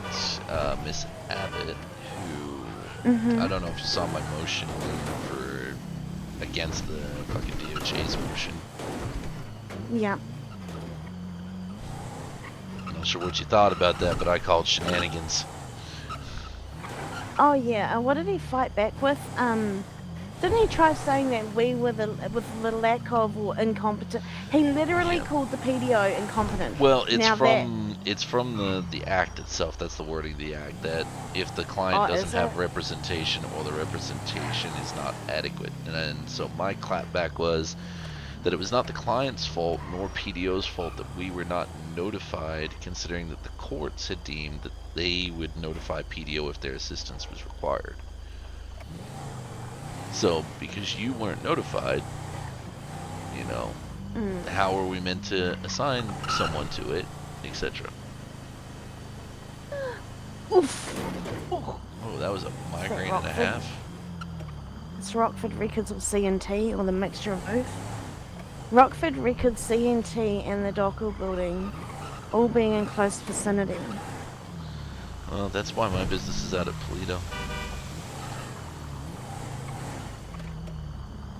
Miss Abbott, who I don't know if you saw my motion for against the fucking DOJ's motion. Yeah. Not sure what you thought about that, but I called shenanigans. Oh yeah. What did he fight back with? Didn't he try saying that we were with the lack of or incompetent? He literally called the PDO incompetent. Well, it's now from the act itself. That's the wording of the act. That if the client doesn't have representation or the representation is not adequate, and so my clapback was that it was not the client's fault nor PDO's fault that we were not notified, considering that the courts had deemed that they would notify PDO if their assistance was required. So, because you weren't notified, you know, how are we meant to assign someone to it, etc. Oof. Oh, that was a migraine and a half. It's Rockford Records or CNT or the mixture of both. Rockford Records, CNT, and the Dockle building, all being in close vicinity. Well, that's why my business is out at Toledo.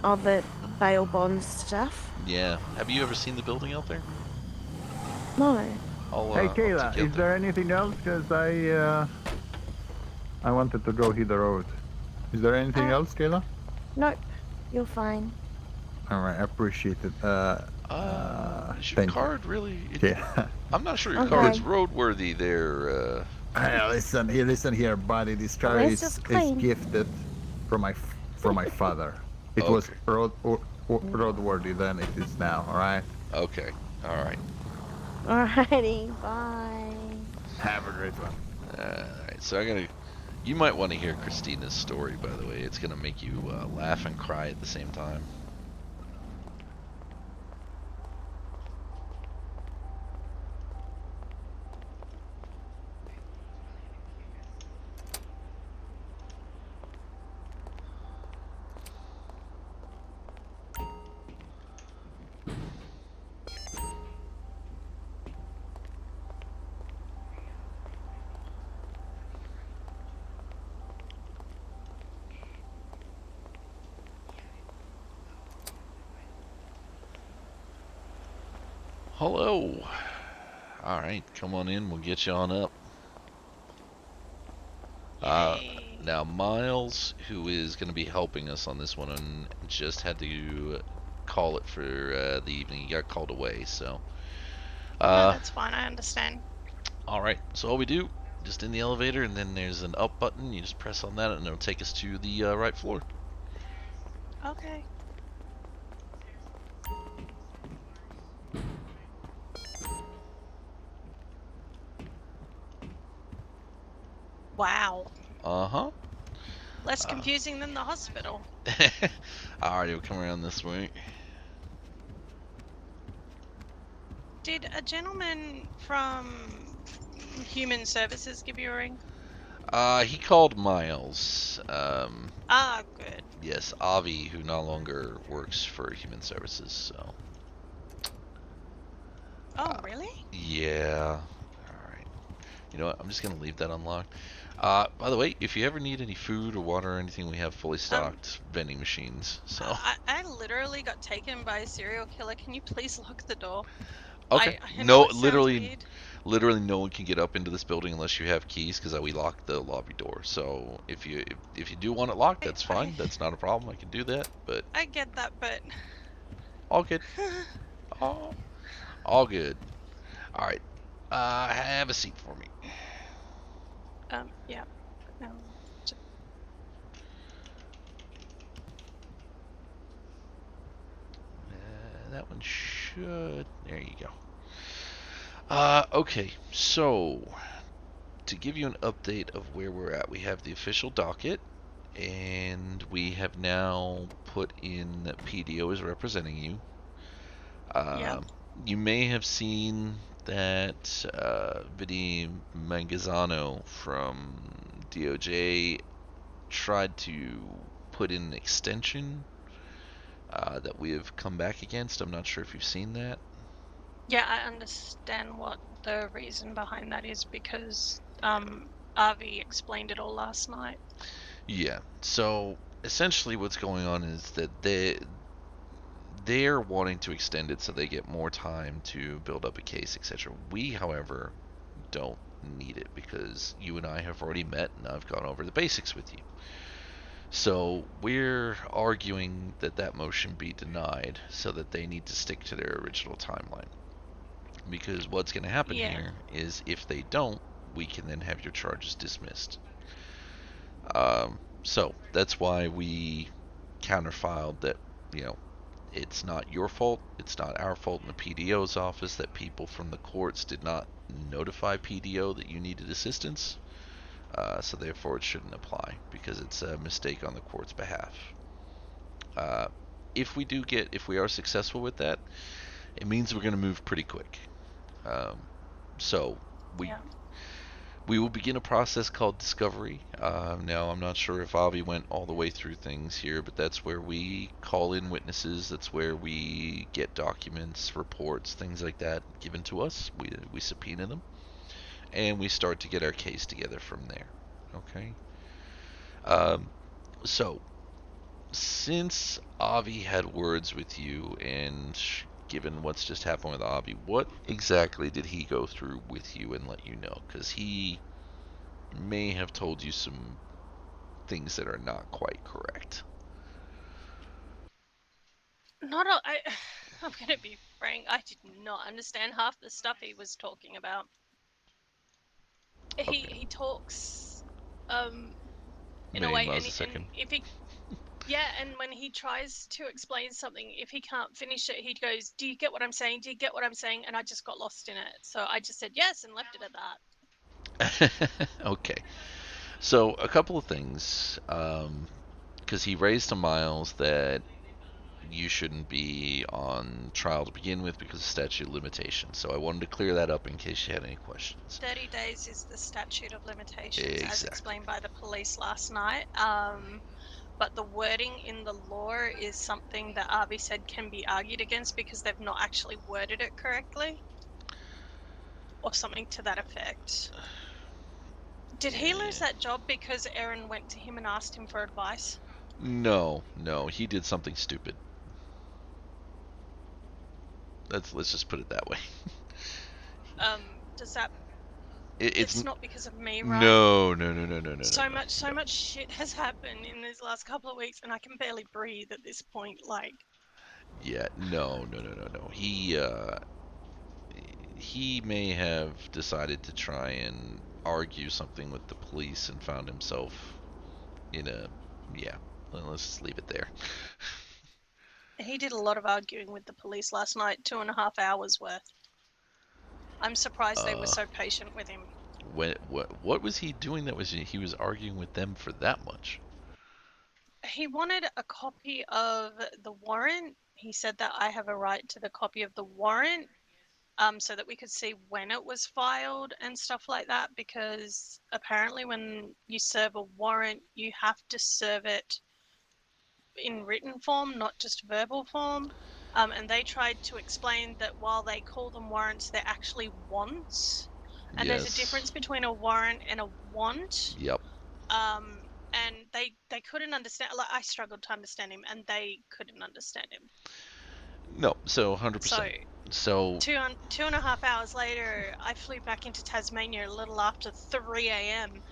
All the bail bonds stuff. Yeah. Have you ever seen the building out there? No. Hey I'll Kayla, take you is there anything else? Because I wanted to go hit the road. Is there anything else, Kayla? Nope. You're fine. All right, I appreciate it. Is your thank card really? Yeah. I'm not sure your card's roadworthy there. Hey, listen here, buddy. This car is gifted from my father. It was roadworthy then. It is now. All right. Okay. All right. Alrighty. Bye. Have a great one. Alright, so you might want to hear Christina's story, by the way. It's gonna make you laugh and cry at the same time. Hello. Alright, come on in. We'll get you on up. Now, Miles, who is going to be helping us on this one, just had to call it for the evening. He got called away, so. No, that's fine. I understand. Alright, so all we do just in the elevator, and then there's an up button. You just press on that, and it'll take us to the right floor. Okay. Wow. Uh-huh. Less confusing than the hospital. Alright, we'll come around this way. Did a gentleman from Human Services give you a ring? He called Miles. Good. Yes, Avi, who no longer works for Human Services, so. Oh, really? Yeah. Alright. You know what? I'm just gonna leave that unlocked. By the way, if you ever need any food or water or anything, we have fully stocked vending machines, so. I literally got taken by a serial killer. Can you please lock the door? Okay. I No, know it sounds literally, weird. literally no one can get up into this building unless you have keys, because we locked the lobby door. So if you do want it locked, that's fine. That's not a problem. I can do that. But I get that, but all good. All good. All right. Have a seat for me. yeah. No. That one should. There you go. Okay, so to give you an update of where we're at, we have the official docket, and we have now put in that PDO is representing you. You may have seen that Vidi Mangazano from DOJ tried to put in an extension that we have come back against. I'm not sure if you've seen that. Yeah, I understand what the reason behind that is, because Avi explained it all last night. Yeah. So essentially, what's going on is that they're wanting to extend it so they get more time to build up a case, etc. We, however, don't need it because you and I have already met and I've gone over the basics with you. So we're arguing that that motion be denied so that they need to stick to their original timeline. Because what's going to happen here is if they don't, we can then have your charges dismissed. So that's why we counterfiled that, it's not your fault, it's not our fault in the PDO's office that people from the courts did not notify PDO that you needed assistance. So therefore it shouldn't apply because it's a mistake on the court's behalf. If we are successful with that, it means we're going to move pretty quick. So we will begin a process called discovery. Now, I'm not sure if Avi went all the way through things here, but that's where we call in witnesses. That's where we get documents, reports, things like that given to us. We subpoena them, and we start to get our case together from there. Okay? So, since Avi had words with you, and given what's just happened with Avi, what exactly did he go through with you and let you know? Because he may have told you some things that are not quite correct. I'm gonna be frank, I did not understand half the stuff he was talking about. Okay. He talks in a way, and if he and when he tries to explain something, if he can't finish it, he goes, "Do you get what I'm saying? Do you get what I'm saying?" And I just got lost in it, so I just said yes and left it at that. Okay, so a couple of things, because he raised to Miles that you shouldn't be on trial to begin with because of statute of limitations. So I wanted to clear that up in case you had any questions. 30 days is the statute of limitations, Exactly. as explained by the police last night. But the wording in the law is something that Avi said can be argued against because they've not actually worded it correctly. Or something to that effect. Did he lose that job because Aaron went to him and asked him for advice? No, he did something stupid. Let's just put it that way. Does that... It's not because of me, right? No. So much shit has happened in these last couple of weeks, and I can barely breathe at this point. Like, yeah, no. He may have decided to try and argue something with the police and found himself in a, yeah, let's just leave it there. He did a lot of arguing with the police last night, 2.5 hours worth. I'm surprised they were so patient with him. What was he doing that he was arguing with them for that much? He wanted a copy of the warrant. He said that I have a right to the copy of the warrant, so that we could see when it was filed and stuff like that, because apparently when you serve a warrant, you have to serve it in written form, not just verbal form. And they tried to explain that while they call them warrants, they're actually wants. And there's a difference between a warrant and a want. Yep. And they couldn't understand. Like, I struggled to understand him, and they couldn't understand him. No, so 100%. So 2.5 hours later, I flew back into Tasmania a little after 3 a.m.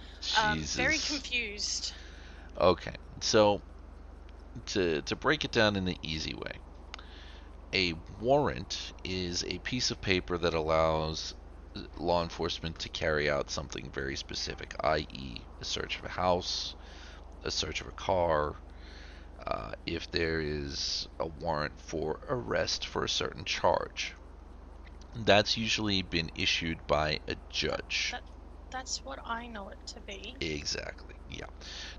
Very confused. Okay, so to break it down in the easy way, a warrant is a piece of paper that allows law enforcement to carry out something very specific, i.e. a search of a house, a search of a car, if there is a warrant for arrest for a certain charge. That's usually been issued by a judge. That's what I know it to be. Exactly, yeah.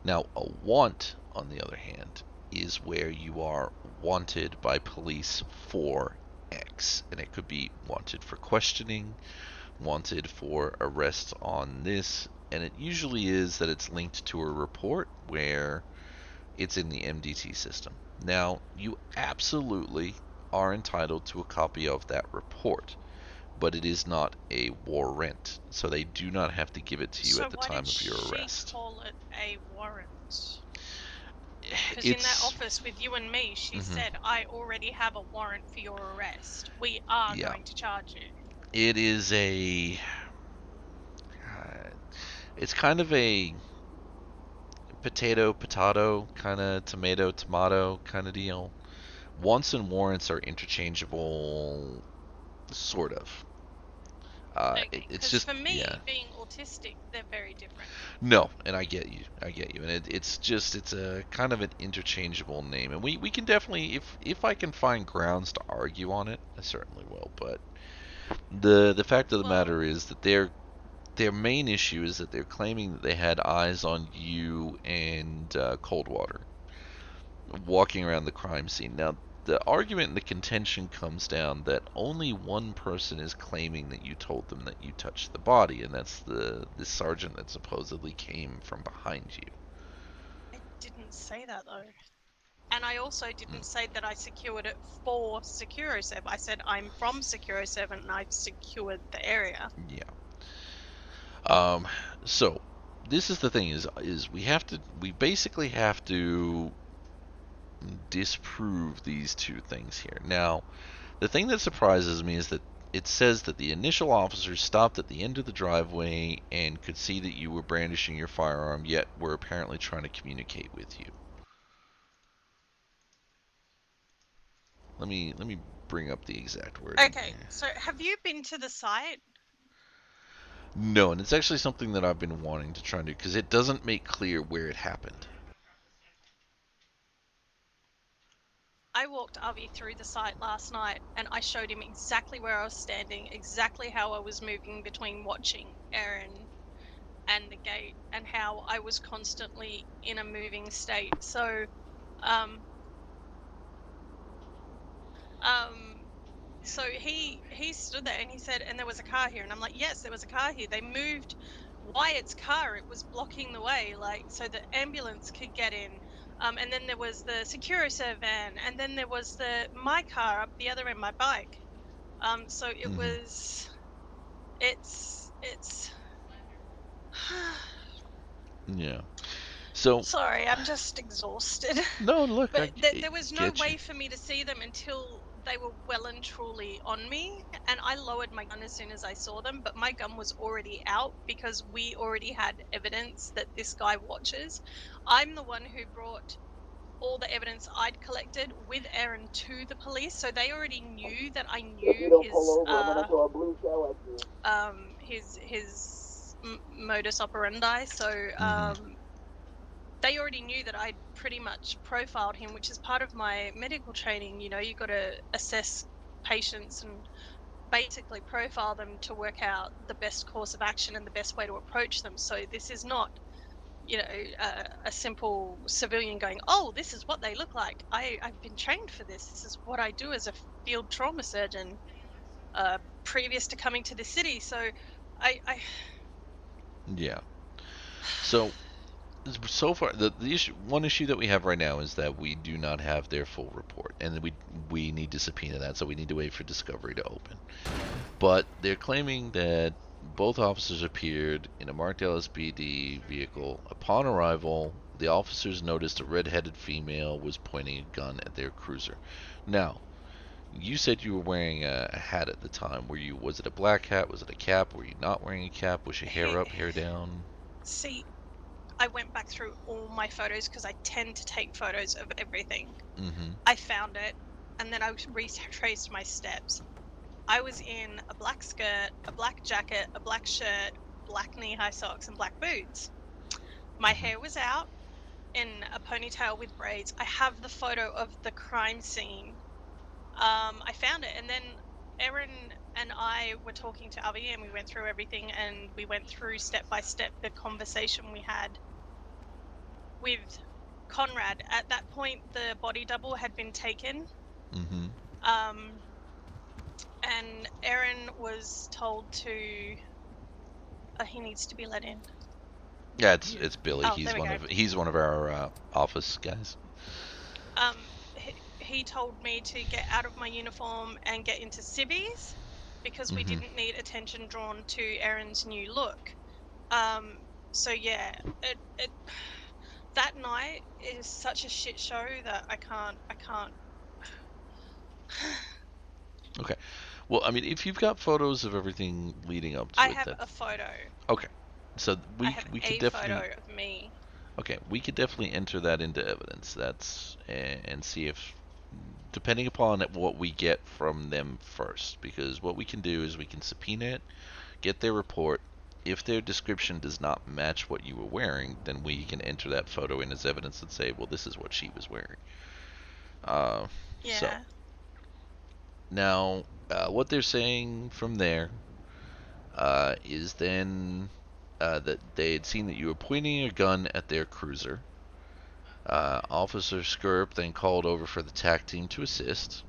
Now, a want, on the other hand, is where you are wanted by police for X. And it could be wanted for questioning, wanted for arrest on this, and it usually is that it's linked to a report where it's in the MDT system. Now, you absolutely are entitled to a copy of that report, but it is not a warrant, so they do not have to give it to you at the time of your arrest. So why did she call it a warrant? Because in that office with you and me, she said, I already have a warrant for your arrest. We are going to charge you. It is a... it's kind of a potato, kind of tomato kind of deal. Wants and warrants are interchangeable, sort of. It's just for me, being autistic, they're very different. No, and I get you, and it's a kind of an interchangeable name, and we can definitely, if I can find grounds to argue on it, I certainly will. But the fact of the matter is that their main issue is that they're claiming that they had eyes on you and Coldwater walking around the crime scene. Now, the argument and the contention comes down that only one person is claiming that you told them that you touched the body, and that's the sergeant that supposedly came from behind you. I didn't say that, though. And I also didn't say that I secured it for Securiserv. I said I'm from Securiserv and I've secured the area. Yeah. So this is the thing, is we basically have to disprove these two things here. Now, the thing that surprises me is that it says that the initial officers stopped at the end of the driveway and could see that you were brandishing your firearm, yet were apparently trying to communicate with you. Let me bring up the exact word. Okay, so have you been to the site? No, and it's actually something that I've been wanting to try and do, because it doesn't make clear where it happened. I walked Avi through the site last night and I showed him exactly where I was standing, exactly how I was moving between watching Aaron and the gate, and how I was constantly in a moving state. So, so he stood there and he said, and there was a car here, and I'm like, yes, there was a car here. They moved Wyatt's car. It was blocking the way, like, so the ambulance could get in. And then there was the Securiserv van, and then there was my car up the other end, my bike. So it was, it's. Yeah. So. Sorry, I'm just exhausted. No, look, but there was no way for me to see them until they were well and truly on me, and I lowered my gun as soon as I saw them, but my gun was already out because we already had evidence that this guy watches. I'm the one who brought all the evidence I'd collected with Aaron to the police, so they already knew that I knew his modus operandi. So they already knew that I'd pretty much profiled him, which is part of my medical training. You know, you got to assess patients and basically profile them to work out the best course of action and the best way to approach them. So this is not, you know, a simple civilian going, oh, this is what they look like. I've been trained for this. This is what I do as a field trauma surgeon previous to coming to the city. So Yeah. So far, the one issue that we have right now is that we do not have their full report, and we need to subpoena that, so we need to wait for discovery to open. But they're claiming that both officers appeared in a marked LSPD vehicle. Upon arrival, the officers noticed a red-headed female was pointing a gun at their cruiser. Now, you said you were wearing a hat at the time. Was it a black hat? Was it a cap? Were you not wearing a cap? Was your hair up, hair down? See, I went back through all my photos because I tend to take photos of everything. I found it, and then I retraced my steps. I was in a black skirt, a black jacket, a black shirt, black knee-high socks, and black boots. My hair was out in a ponytail with braids. I have the photo of the crime scene. I found it, and then Erin and I were talking to Avi, and we went through everything, and we went through step by step the conversation we had with Conrad. At that point, the body double had been taken. And Erin was told to he needs to be let in. Yeah, it's Billy. Oh, He's one of our office guys. He told me to get out of my uniform and get into civvies because we didn't need attention drawn to Erin's new look. So yeah, that night is such a shit show that I can't. Okay. Well, I mean, if you've got photos of everything leading up to I it, have a photo. Okay. So we could definitely photo of me. Okay, we could definitely enter that into evidence. And see if, depending upon what we get from them first, because what we can do is we can subpoena it, get their report. If their description does not match what you were wearing, then we can enter that photo in as evidence and say, well, this is what she was wearing. So now, what they're saying from there is then that they had seen that you were pointing a gun at their cruiser. Officer Skirp then called over for the TAC team to assist.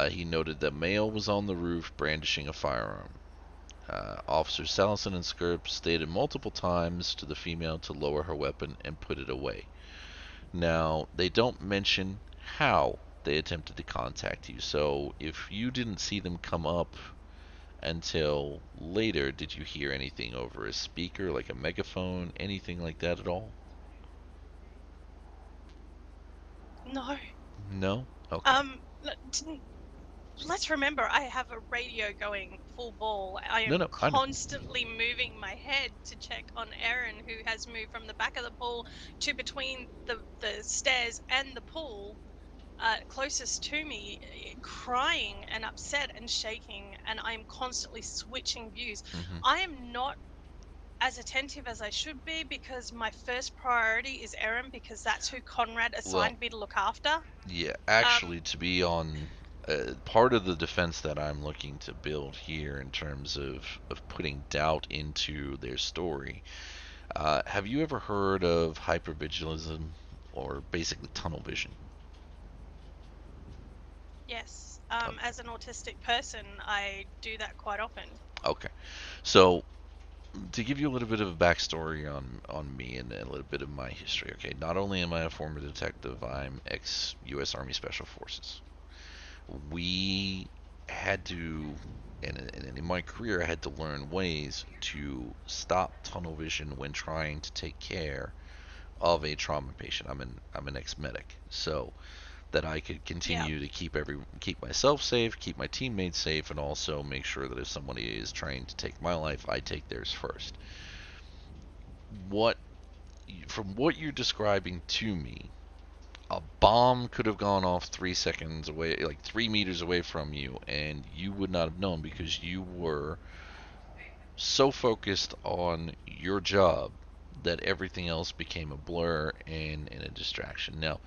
He noted that male was on the roof brandishing a firearm. Officers Salison and Skirp stated multiple times to the female to lower her weapon and put it away. Now, they don't mention how they attempted to contact you, so if you didn't see them come up until later, did you hear anything over a speaker, like a megaphone, anything like that at all? No. No? Okay. Let's remember, I have a radio going full ball. I am constantly moving my head to check on Erin, who has moved from the back of the pool to between the stairs and the pool, closest to me, crying and upset and shaking, and I'm constantly switching views. I am not as attentive as I should be because my first priority is Erin, because that's who Conrad assigned me to look after. Yeah, actually, to be on part of the defense that I'm looking to build here in terms of putting doubt into their story, have you ever heard of hypervigilism, or basically tunnel vision? Yes. As an autistic person, I do that quite often. Okay. So, to give you a little bit of a backstory on me and a little bit of my history, okay? Not only am I a former detective, I'm ex-U.S. Army Special Forces. We had to, and in my career, I had to learn ways to stop tunnel vision when trying to take care of a trauma patient. I'm an ex-medic, so that I could continue to keep myself safe, keep my teammates safe, and also make sure that if somebody is trying to take my life, I take theirs first. From what you're describing to me, a bomb could have gone off 3 seconds away, like 3 meters away from you, and you would not have known because you were so focused on your job that everything else became a blur and a distraction. Now,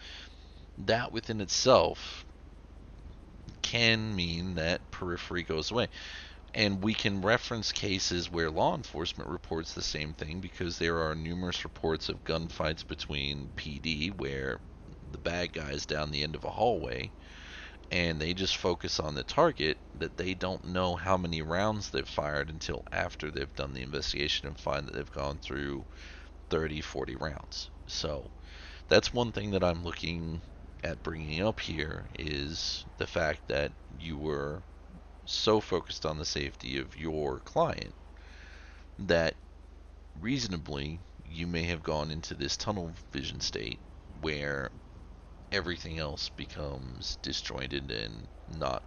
that within itself can mean that periphery goes away. And we can reference cases where law enforcement reports the same thing, because there are numerous reports of gunfights between PD where the bad guy's down the end of a hallway and they just focus on the target, that they don't know how many rounds they've fired until after they've done the investigation and find that they've gone through 30, 40 rounds. So that's one thing that I'm looking at bringing up here, is the fact that you were so focused on the safety of your client that reasonably you may have gone into this tunnel vision state where everything else becomes disjointed and not,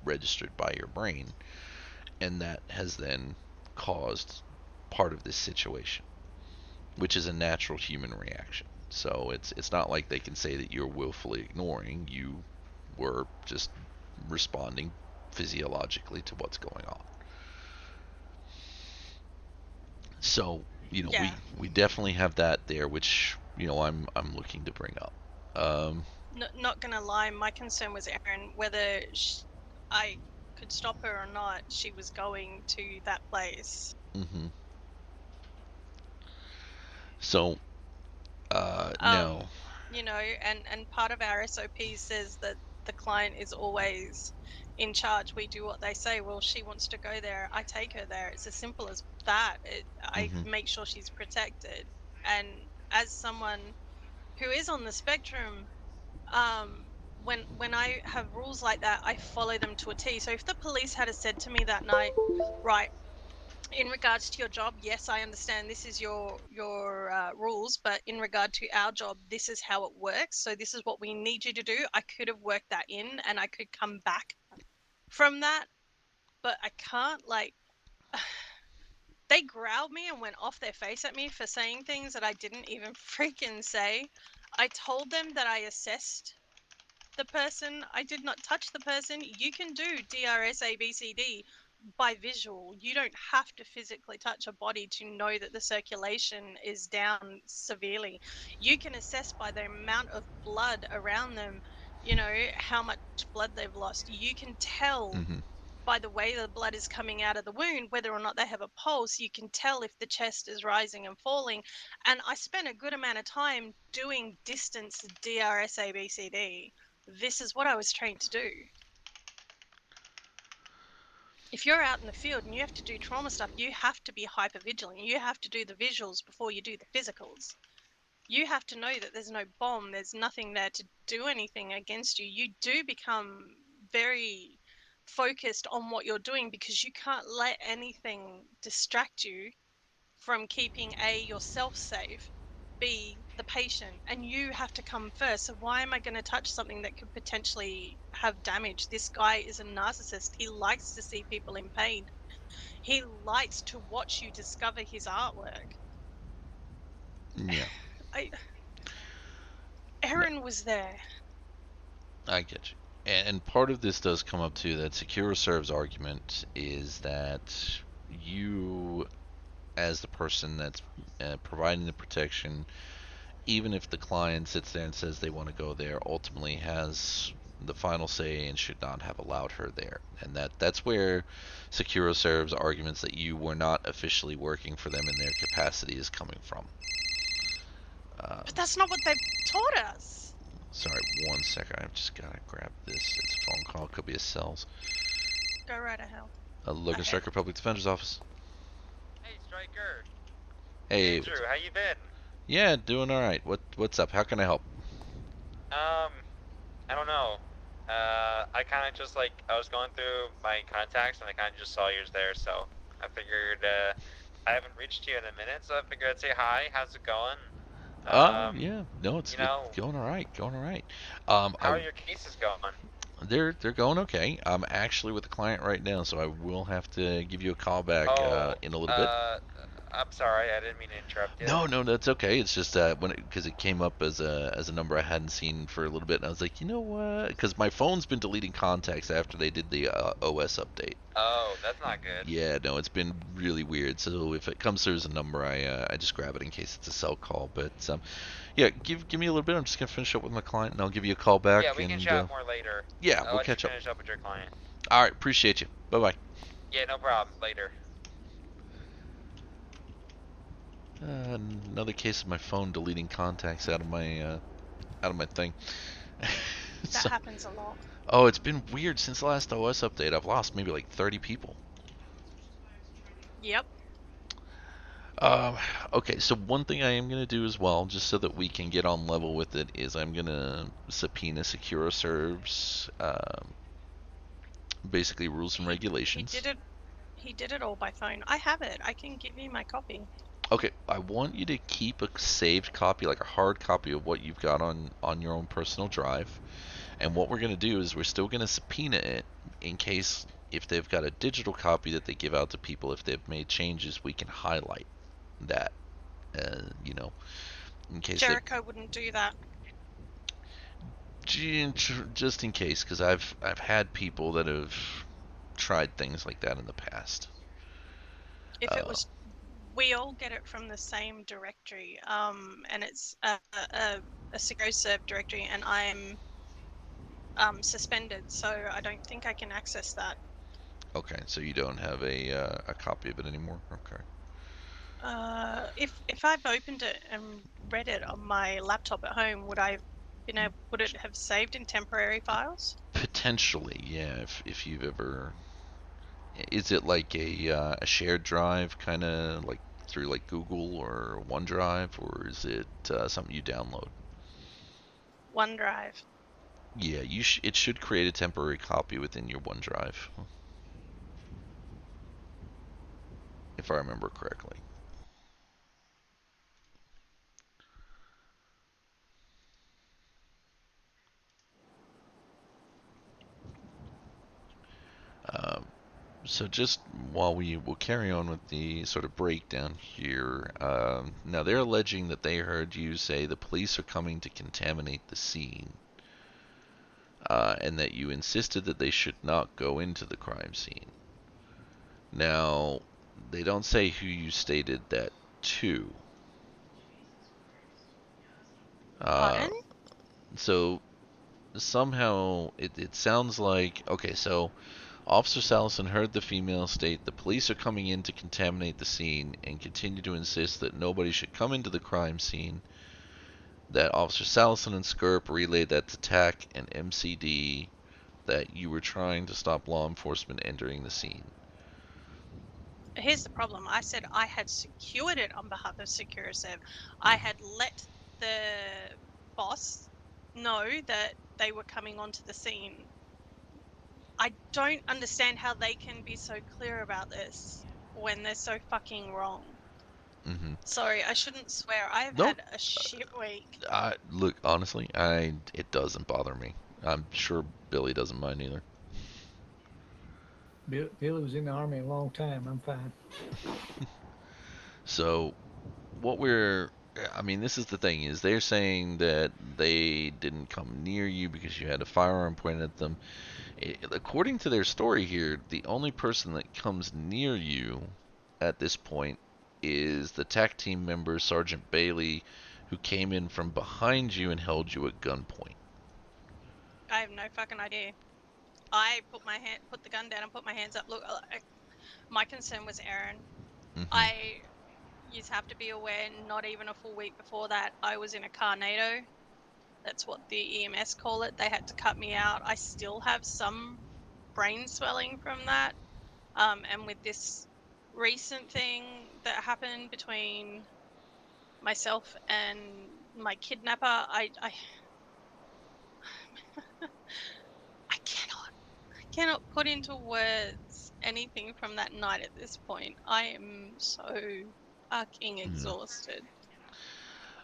registered by your brain, and that has then caused part of this situation, which is a natural human reaction. So it's not like they can say that you're willfully ignoring. You were just responding physiologically to what's going on. So, Yeah. we definitely have that there, which, I'm looking to bring up. Not gonna lie, my concern was Erin, whether I could stop her or not. She was going to that place. Mm-hmm. So, no. And part of our SOP says that the client is always in charge. We do what they say. Well, she wants to go there, I take her there. It's as simple as that. I make sure she's protected. And as someone who is on the spectrum, when I have rules like that, I follow them to a T. So if the police had said to me that night, right, in regards to your job, yes, I understand this is your rules, but in regard to our job, this is how it works. So this is what we need you to do. I could have worked that in, and I could come back from that, but I can't. They growled me and went off their face at me for saying things that I didn't even freaking say. I told them that I assessed the person. I did not touch the person. You can do DRS ABCD by visual. You don't have to physically touch a body to know that the circulation is down severely. You can assess by the amount of blood around them, how much blood they've lost. You can tell by the way the blood is coming out of the wound whether or not they have a pulse. You can tell if the chest is rising and falling. And I spent a good amount of time doing distance DRS ABCD. This is what I was trained to do. If you're out in the field and you have to do trauma stuff, you have to be hyper vigilant. You have to do the visuals before you do the physicals. You have to know that there's no bomb, there's nothing there to do anything against you. You do become very focused on what you're doing, because you can't let anything distract you from keeping yourself safe, B, the patient, and you have to come first. So why am I going to touch something that could potentially have damage? This guy is a narcissist. He likes to see people in pain. He likes to watch you discover his artwork. Yeah. Erin was there. I get you. And part of this does come up to that SecuroServe's argument is that you, as the person that's providing the protection, even if the client sits there and says they want to go there, ultimately has the final say and should not have allowed her there. And that's where SecuroServe's arguments that you were not officially working for them in their capacity is coming from. But that's not what they've taught us. Sorry, 1 second. I've just got to grab this. It's a phone call. Could be a cells. Go right ahead. Logan Stryker Public Defender's office. Hey, Stryker. Hey. Andrew, how you been? Yeah, doing all right. What's up? How can I help? I don't know. I kind of just I was going through my contacts and I kind of just saw yours there, so I figured I haven't reached you in a minute, so I figured I'd say hi. How's it going? Yeah. No, it's going all right. Going all right. How are your cases going? They're going okay. I'm actually with a client right now, so I will have to give you a call back in a little bit. I'm sorry, I didn't mean to interrupt you. No, that's okay. It's just that because it came up as a number I hadn't seen for a little bit, and I was like, you know what? Because my phone's been deleting contacts after they did the OS update. Oh, that's not good. Yeah, no, it's been really weird. So if it comes through as a number, I just grab it in case it's a cell call. But yeah, give me a little bit. I'm just gonna finish up with my client, and I'll give you a call back. Yeah, we can and, chat more later. Yeah, I'll we'll let catch you up. finish up with your client. All right, appreciate you. Bye bye. Yeah, no problem. Later. Another case of my phone deleting contacts out of my thing. That happens a lot. Oh, it's been weird since the last OS update. I've lost maybe like 30 people. Yep. Okay, so one thing I am going to do as well, just so that we can get on level with it, is I'm going to subpoena SecuroServe's basically rules and regulations. He did it all by phone. I have it. I can give you my copy. Okay, I want you to keep a saved copy, like a hard copy of what you've got on your own personal drive. And what we're going to do is we're still going to subpoena it in case if they've got a digital copy that they give out to people, if they've made changes, we can highlight that, you know, in case Jericho wouldn't do that. Just in case, because I've had people that have tried things like that in the past. If it was, we all get it from the same directory, and it's a SecuroServe directory, and I'm suspended, so I don't think I can access that. Okay, so you don't have a copy of it anymore. Okay. If I've opened it and read it on my laptop at home, would it have saved in temporary files? Potentially, yeah. If you've ever, is it like a shared drive, kind of like through like Google or OneDrive, or is it something you download? OneDrive. Yeah, it should create a temporary copy within your OneDrive, if I remember correctly. So just while we will carry on with the sort of breakdown here, now they're alleging that they heard you say the police are coming to contaminate the scene, and that you insisted that they should not go into the crime scene. Now, they don't say who you stated that to. So somehow it sounds like, okay, so Officer Salison heard the female state the police are coming in to contaminate the scene and continue to insist that nobody should come into the crime scene. That Officer Salison and Skirp relayed that to TAC and MCD, that you were trying to stop law enforcement entering the scene. Here's the problem. I said I had secured it on behalf of SecuroServe. I had let the boss know that they were coming onto the scene. I don't understand how they can be so clear about this when they're so fucking wrong. Mm-hmm. Sorry, I shouldn't swear. I've had a shit week. Look, honestly, it doesn't bother me. I'm sure Billy doesn't mind either. Billy was in the Army a long time. I'm fine. So, this is the thing, is they're saying that they didn't come near you because you had a firearm pointed at them. According to their story here, the only person that comes near you at this point is the TAC team member, Sergeant Bailey, who came in from behind you and held you at gunpoint. I have no fucking idea. I put the gun down and put my hands up. Look, my concern was Aaron. Mm-hmm. You have to be aware, not even a full week before that, I was in a carnado. That's what the EMS call it. They had to cut me out. I still have some brain swelling from that. And with this recent thing that happened between myself and my kidnapper, I cannot put into words anything from that night at this point. I am so fucking exhausted.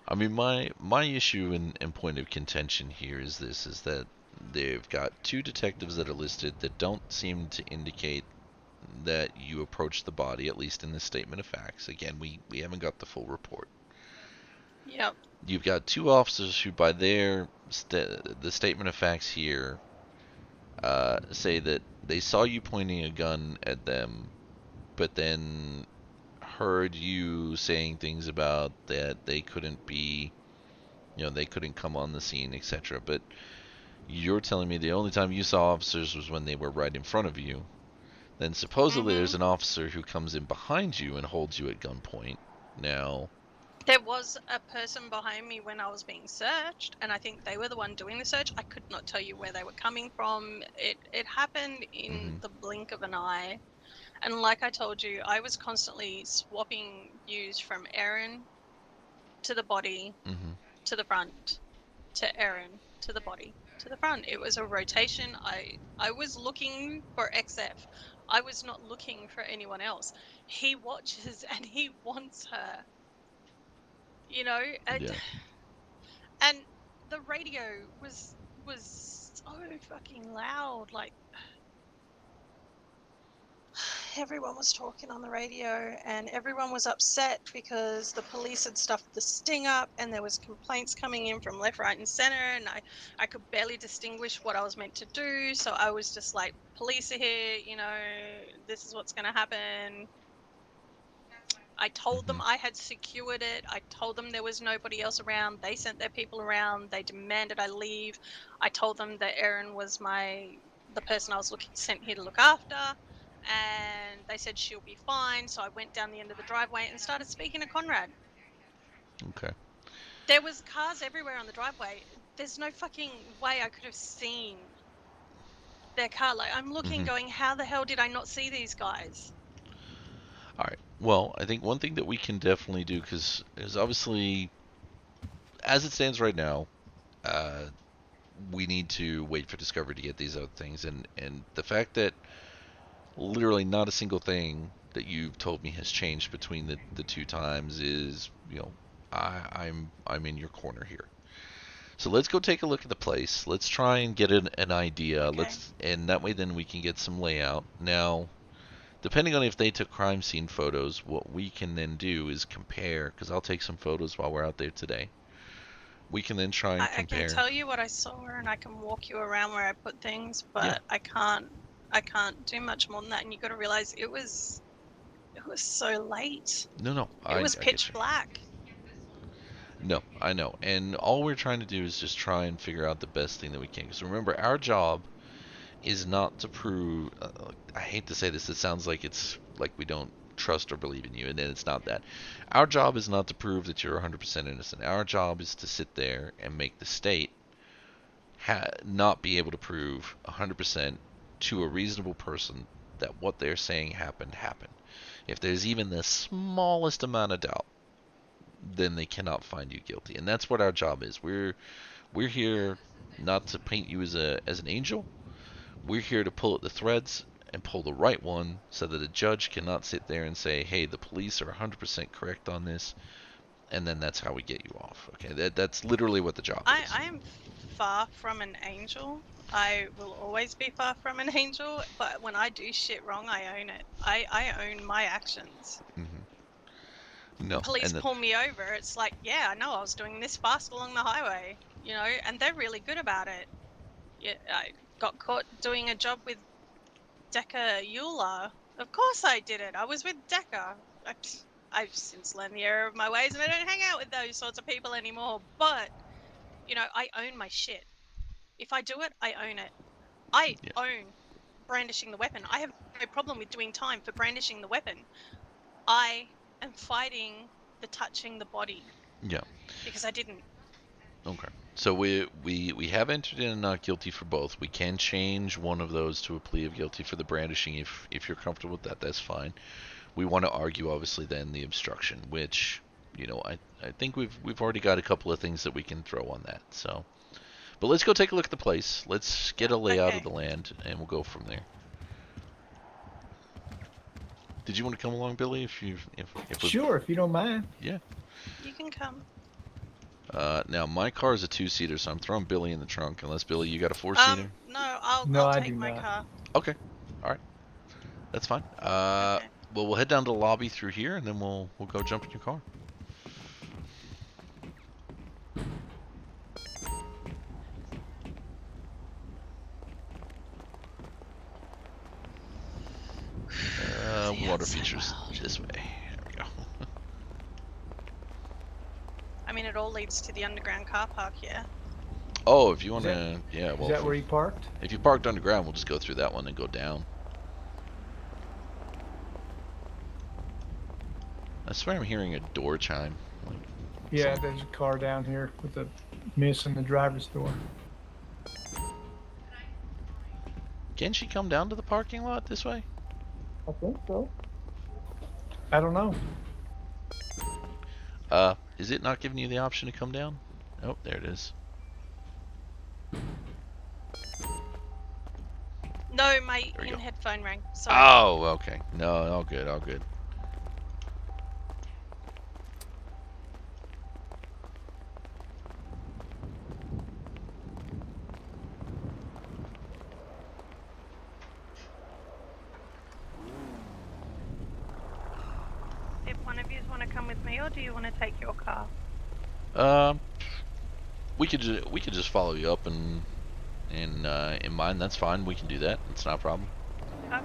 I mean, my issue and point of contention here is that they've got two detectives that are listed that don't seem to indicate that you approached the body, at least in the statement of facts. Again, we haven't got the full report. Yep. You've got 2 officers who, by their the statement of facts here, say that they saw you pointing a gun at them, but then heard you saying things about that they couldn't be, they couldn't come on the scene, etc. But you're telling me the only time you saw officers was when they were right in front of you. Then supposedly there's an officer who comes in behind you and holds you at gunpoint. Now, There was a person behind me when I was being searched, and I think they were the one doing the search. I could not tell you where they were coming from. It happened in the blink of an eye. And like I told you, I was constantly swapping views from Aaron to the body, to the front, to Aaron, to the body, to the front. It was a rotation. I was looking for XF. I was not looking for anyone else. He watches and he wants her. And the radio was so fucking loud. Like, everyone was talking on the radio, and everyone was upset because the police had stuffed the sting up, and there was complaints coming in from left, right, and center, and I could barely distinguish what I was meant to do. So I was just like, police are here, this is what's going to happen. I told them I had secured it. I told them there was nobody else around. They sent their people around. They demanded I leave. I told them that Erin was the person I was sent here to look after, and they said she'll be fine. So I went down the end of the driveway and started speaking to Conrad. okay. There was cars everywhere on the driveway. There's no fucking way I could have seen their car. Like, I'm looking, going, how the hell did I not see these guys? All right. Well, I think one thing that we can definitely do, because obviously, as it stands right now, we need to wait for Discovery to get these other things, and the fact that literally not a single thing that you've told me has changed between the 2 times is, I'm in your corner here. So let's go take a look at the place. Let's try and get an idea. Okay. And that way then we can get some layout. Now, depending on if they took crime scene photos, what we can then do is compare, because I'll take some photos while we're out there today. We can then try and compare. I can tell you what I saw, and I can walk you around where I put things, but I can't do much more than that. And you got to realize it was so late. No, it was pitch black. No, I know. And all we're trying to do is just try and figure out the best thing that we can. Because remember, our job is not to prove, I hate to say this, it sounds like it's like we don't trust or believe in you, and then it's not that. Our job is not to prove that you're 100% innocent. Our job is to sit there and make the state not be able to prove 100% to a reasonable person that what they're saying happened. If there's even the smallest amount of doubt, then they cannot find you guilty. And that's what our job is. We're here not to paint you as an angel. We're here to pull at the threads and pull the right one so that a judge cannot sit there and say, hey, the police are 100% correct on this, and then that's how we get you off. Okay, that's literally what the job is. I am far from an angel. I will always be far from an angel, but when I do shit wrong, I own it. I own my actions. No, Police pull me over, it's like, yeah, I know I was doing this fast along the highway, and they're really good about it. Yeah, I got caught doing a job with Decker Euler. Of course I did it. I was with Decker. I've since learned the error of my ways, and I don't hang out with those sorts of people anymore. But, I own my shit. If I do it, I own it. I own brandishing the weapon. I have no problem with doing time for brandishing the weapon. I am fighting the touching the body. Yeah. Because I didn't. Okay. So we have entered in a not guilty for both. We can change one of those to a plea of guilty for the brandishing if you're comfortable with that. That's fine. We want to argue obviously then the obstruction, which I think we've already got a couple of things that we can throw on that. So, but let's go take a look at the place. Let's get a layout of the land, and we'll go from there. Did you want to come along, Billy? If Sure, if you don't mind. Yeah. You can come. Now my car is a 2-seater, so I'm throwing Billy in the trunk. Unless Billy, you got a 4-seater? No, I'll take my car. Okay. All right. That's fine. Well, we'll head down to the lobby through here, and then we'll go jump in your car. Water features this way. There we go. I mean, it all leads to the underground car park here. Oh, if you want to, yeah. Well, Is that where you parked? If you parked underground, we'll just go through that one and go down. I swear I'm hearing a door chime. Like, Yeah, there's a car down here with a miss in the driver's door. Can she come down to the parking lot this way? I think so. I don't know. Is it not giving you the option to come down? Oh, there it is. No, my in-headphone rang. Sorry. Oh, okay. No, all good, all good. If one of you want to come with me, or do you want to take your car? We could just follow you up and in mine. That's fine. We can do that. It's not a problem. Okay.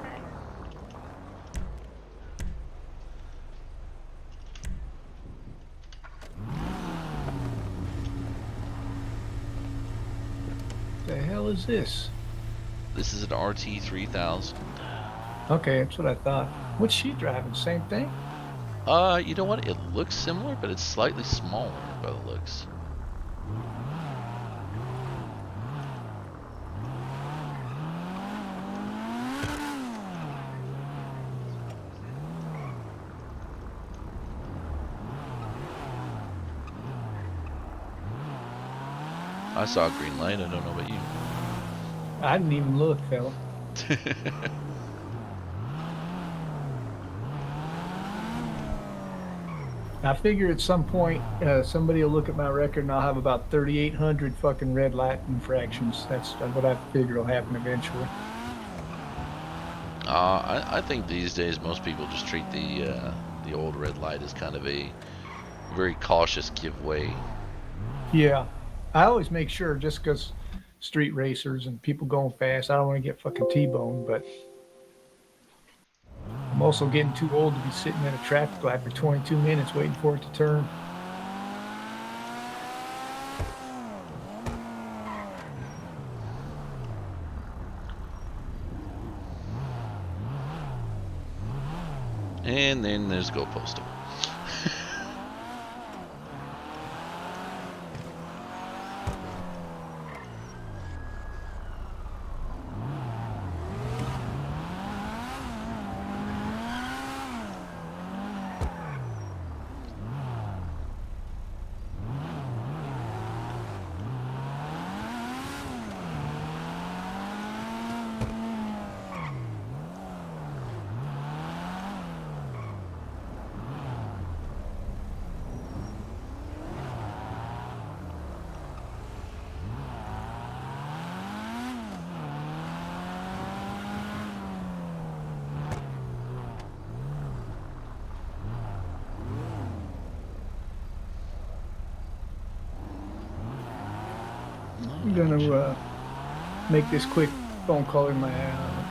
The hell is this? This is an RT3000. Okay, that's what I thought. What's she driving? Same thing? You know what? It looks similar, but it's slightly smaller by the looks. I saw a green light. I don't know about you. I didn't even look, fella. I figure at some point somebody will look at my record and I'll have about 3,800 fucking red light infractions. That's what I figure will happen eventually. I think these days most people just treat the old red light as kind of a very cautious giveaway. Yeah, I always make sure, just because street racers and people going fast, I don't want to get fucking T-boned, but I'm also getting too old to be sitting at a traffic light for 22 minutes waiting for it to turn. And then there's Go Postal. I'm gonna make this quick phone call in my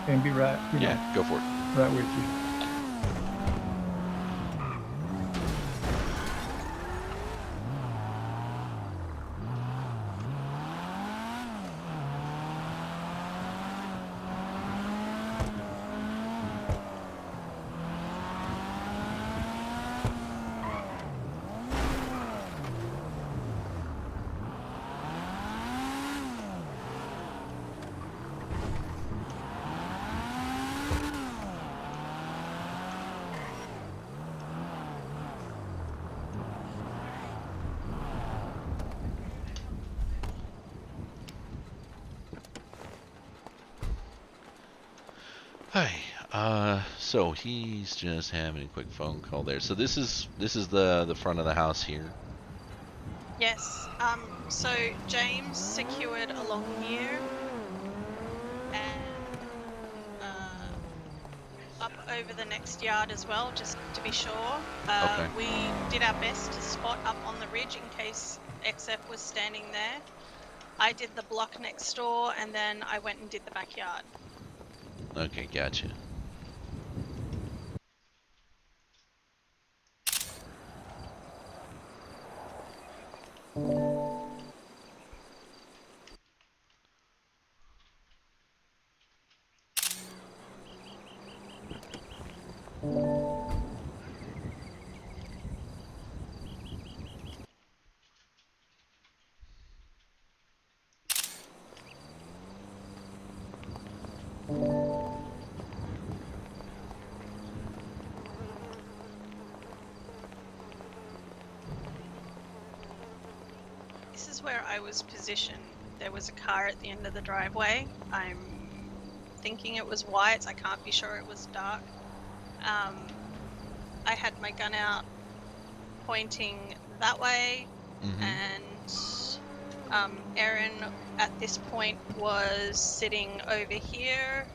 and be right. Yeah, go for it. Right with you. Hi. So he's just having a quick phone call there. So this is the front of the house here. Yes. So James secured along here, and up over the next yard as well, just to be sure. Okay. We did our best to spot up on the ridge in case XF was standing there. I did the block next door, and then I went and did the backyard. Okay, gotcha. This is where I was positioned. There was a car at the end of the driveway. I'm thinking it was Wyatt's. I can't be sure, it was dark. I had my gun out pointing that way, and Aaron at this point was sitting over here.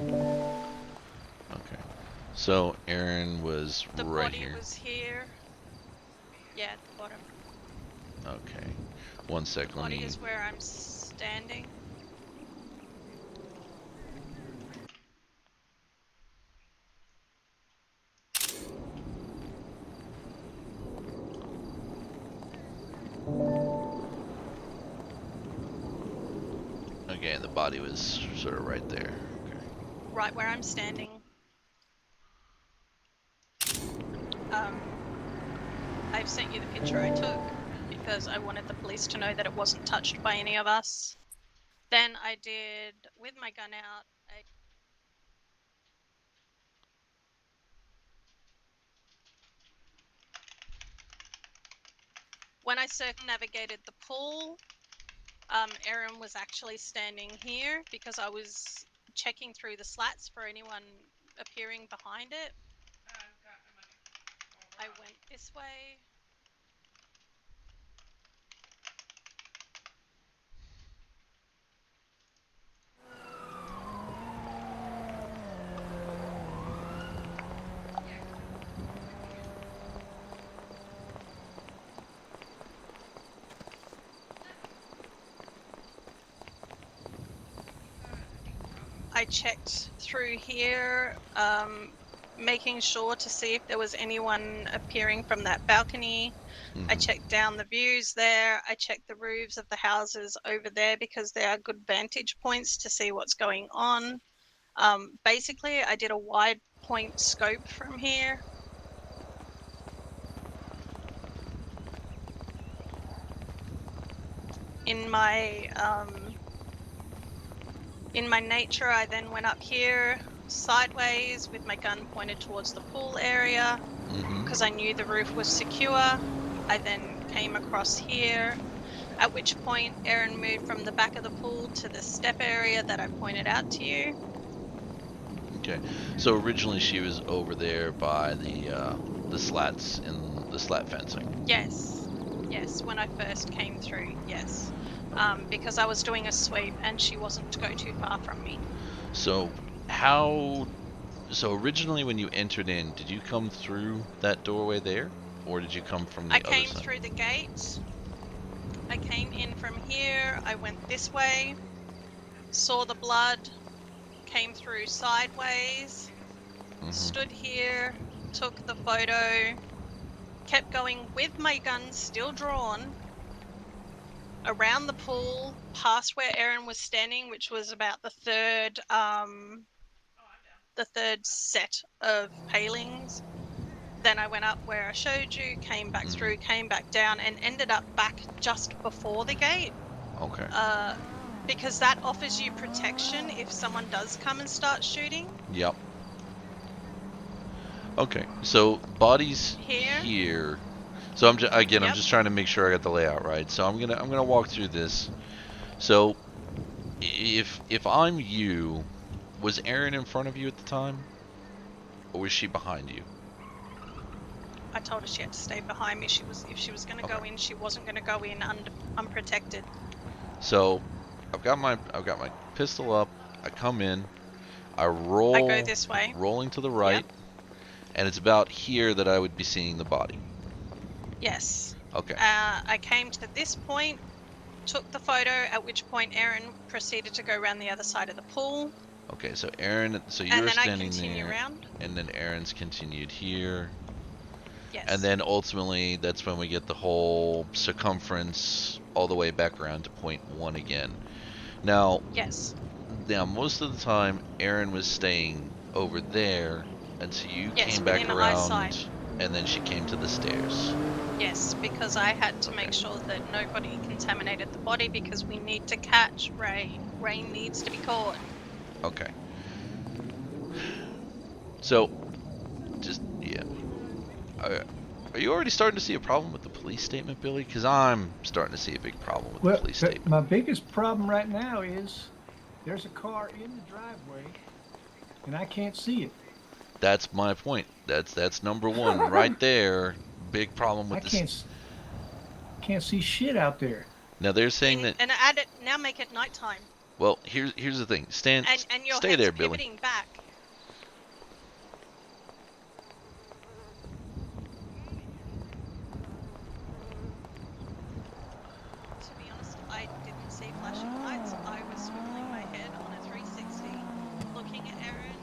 Okay. So Aaron was The right body here. was here. Yeah, at the bottom. Okay. One sec, The let body me... is where I'm standing. Okay, and the body was sort of right there. Right where I'm standing. I've sent you the picture I took because I wanted the police to know that it wasn't touched by any of us. Then I did, with my gun out, when I circumnavigated the pool, Aaron was actually standing here because I was checking through the slats for anyone appearing behind it. I went this way. I checked through here, making sure to see if there was anyone appearing from that balcony. I checked down the views there. I checked the roofs of the houses over there because there are good vantage points to see what's going on. Basically, I did a wide point scope from here. In my nature, I then went up here sideways with my gun pointed towards the pool area because I knew the roof was secure. I then came across here, at which point Erin moved from the back of the pool to the step area that I pointed out to you. Okay. So originally she was over there by the slats in the slat fencing. Yes. Yes, when I first came through, yes. Because I was doing a sweep and she wasn't to go too far from me. So so originally when you entered in, did you come through that doorway there? Or did you come from the I other came side? through the gate. I came in from here. I went this way. Saw the blood. Came through sideways. Stood here. Took the photo. Kept going with my gun still drawn. Around the pool, past where Erin was standing, which was about the third set of palings. Then I went up where I showed you, came back through, came back down, and ended up back just before the gate. Okay. Because that offers you protection if someone does come and start shooting. Yep. Okay. So bodies here. So I'm just trying to make sure I got the layout right. So I'm gonna walk through this. So if I'm you, was Erin in front of you at the time, or was she behind you? I told her she had to stay behind me. If she was going to go in, she wasn't going to go in unprotected. So I've got my pistol up. I come in. I roll. I go this way. Rolling to the right, and it's about here that I would be seeing the body. Yes. Okay. I came to this point, took the photo, at which point Aaron proceeded to go around the other side of the pool. Okay, so Aaron, so And you're then I standing continue there, around. and then Aaron's continued here. Yes. And then ultimately, that's when we get the whole circumference all the way back around to point 1 again. Now, yes. Now, most of the time, Aaron was staying over there until you Yes, came back within around, eyesight. and then she came to the stairs. Yes, because I had to make sure that nobody contaminated the body because we need to catch Ray. Ray needs to be caught. Okay. So, just, yeah. Are you already starting to see a problem with the police statement, Billy? Because I'm starting to see a big problem with the police statement. My biggest problem right now is there's a car in the driveway, and I can't see it. That's my point. That's number one right there. Big problem with this. Can't see shit out there. Now they're saying that. And add it now. Make it nighttime. Well, here's the thing. And your Stay head's there, Billy. pivoting back. To be honest, I didn't see flashing lights. I was swiveling my head on a 360, looking at Aaron,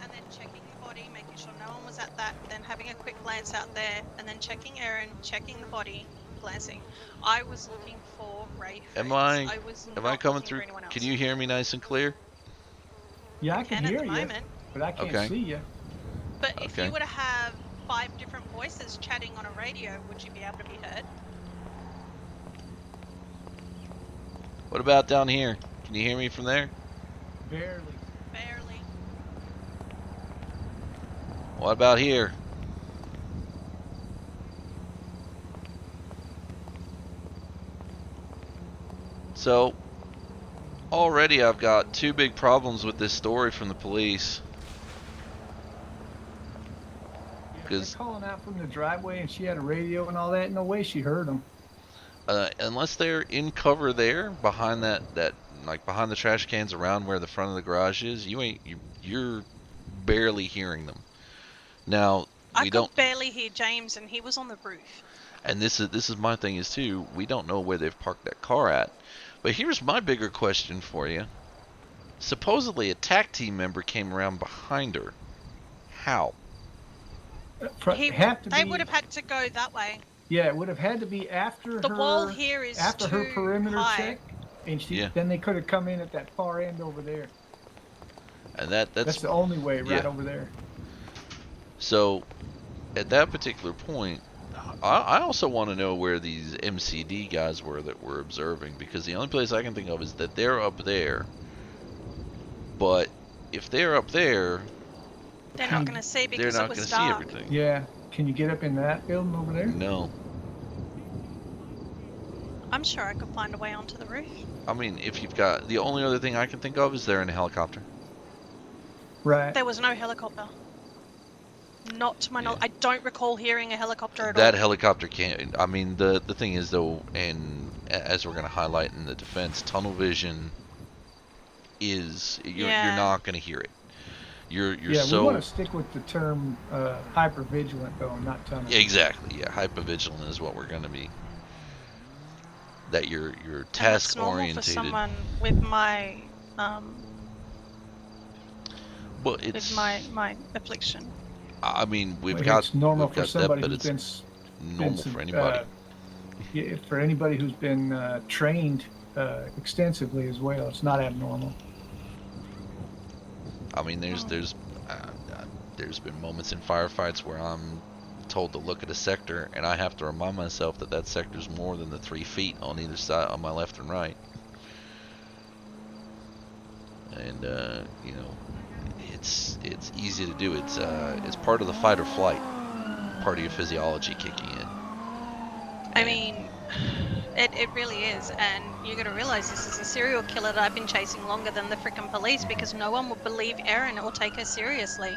and then checking the body, making sure no one was at that, then having a quick glance out there, and then checking Aaron, checking the body, glancing. I was looking for Ray. Am I coming through? Can you hear me nice and clear? Yeah, I can hear you, moment. but I can't see you. But if you were to have 5 different voices chatting on a radio, would you be able to be heard? What about down here? Can you hear me from there? Barely. Barely. What about here? So, already I've got 2 big problems with this story from the police. Because calling out from the driveway and she had a radio and all that, no way she heard them. Unless they're in cover there, behind that like behind the trash cans around where the front of the garage is, you're barely hearing them. Now, I could barely hear James, and he was on the roof. And this is my thing is too, we don't know where they've parked that car at. But here's my bigger question for you. Supposedly a TAC team member came around behind her. How? They would have had to go that way. Yeah, it would have had to be after the wall here is after too her perimeter high. check, and then they could have come in at that far end over there. And that's the only way, right over there. So, at that particular point, I also want to know where these MCD guys were that were observing, because the only place I can think of is that they're up there. But if they're up there, they're not going to see because it was dark. See everything. Yeah. Can you get up in that building over there? No. I'm sure I could find a way onto the roof. I mean, if you've got... The only other thing I can think of is they're in a helicopter. Right. There was no helicopter. Not to my knowledge. I don't recall hearing a helicopter at all. That helicopter can't... I mean, the thing is, though, and as we're going to highlight in the defense, tunnel vision is... You're not going to hear it. You're so... we want to stick with the term hyper-vigilant, though, not tunnel. Exactly, yeah. Hyper-vigilant is what we're going to be. That you're task-oriented. For someone with my... Well, it's... With my affliction. I mean, it's normal for somebody but who's it's normal for anybody. For anybody who's been trained extensively as well, it's not abnormal. I mean, there's been moments in firefights where I'm told to look at a sector, and I have to remind myself that that sector's more than the 3 feet on either side, on my left and right. And you know, it's easy to do. It's part of the fight or flight, part of your physiology kicking in. I mean, it really is, and you got to realize this is a serial killer that I've been chasing longer than the frickin' police, because no one would believe Erin or take her seriously.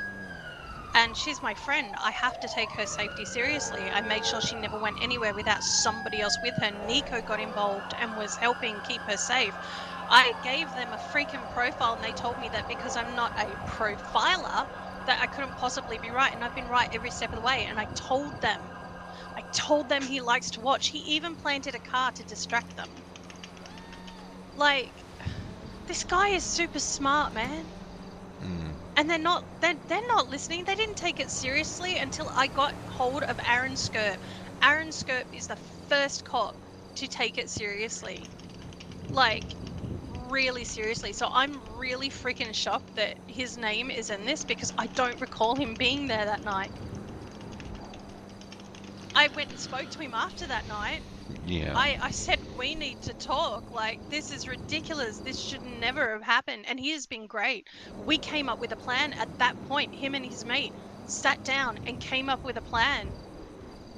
And she's my friend. I have to take her safety seriously. I made sure she never went anywhere without somebody else with her. Nico got involved and was helping keep her safe. I gave them a freaking profile, and they told me that because I'm not a profiler, that I couldn't possibly be right. And I've been right every step of the way. And I told them he likes to watch. He even planted a car to distract them. Like, this guy is super smart, man. And they're not listening. They didn't take it seriously until I got hold of Aaron Skirp. Aaron Skirp is the first cop to take it seriously. Like, really seriously. So I'm really freaking shocked that his name is in this because I don't recall him being there that night. I went and spoke to him after that night. Yeah. I said, we need to talk. Like, this is ridiculous. This should never have happened. And he has been great. We came up with a plan at that point. Him and his mate sat down and came up with a plan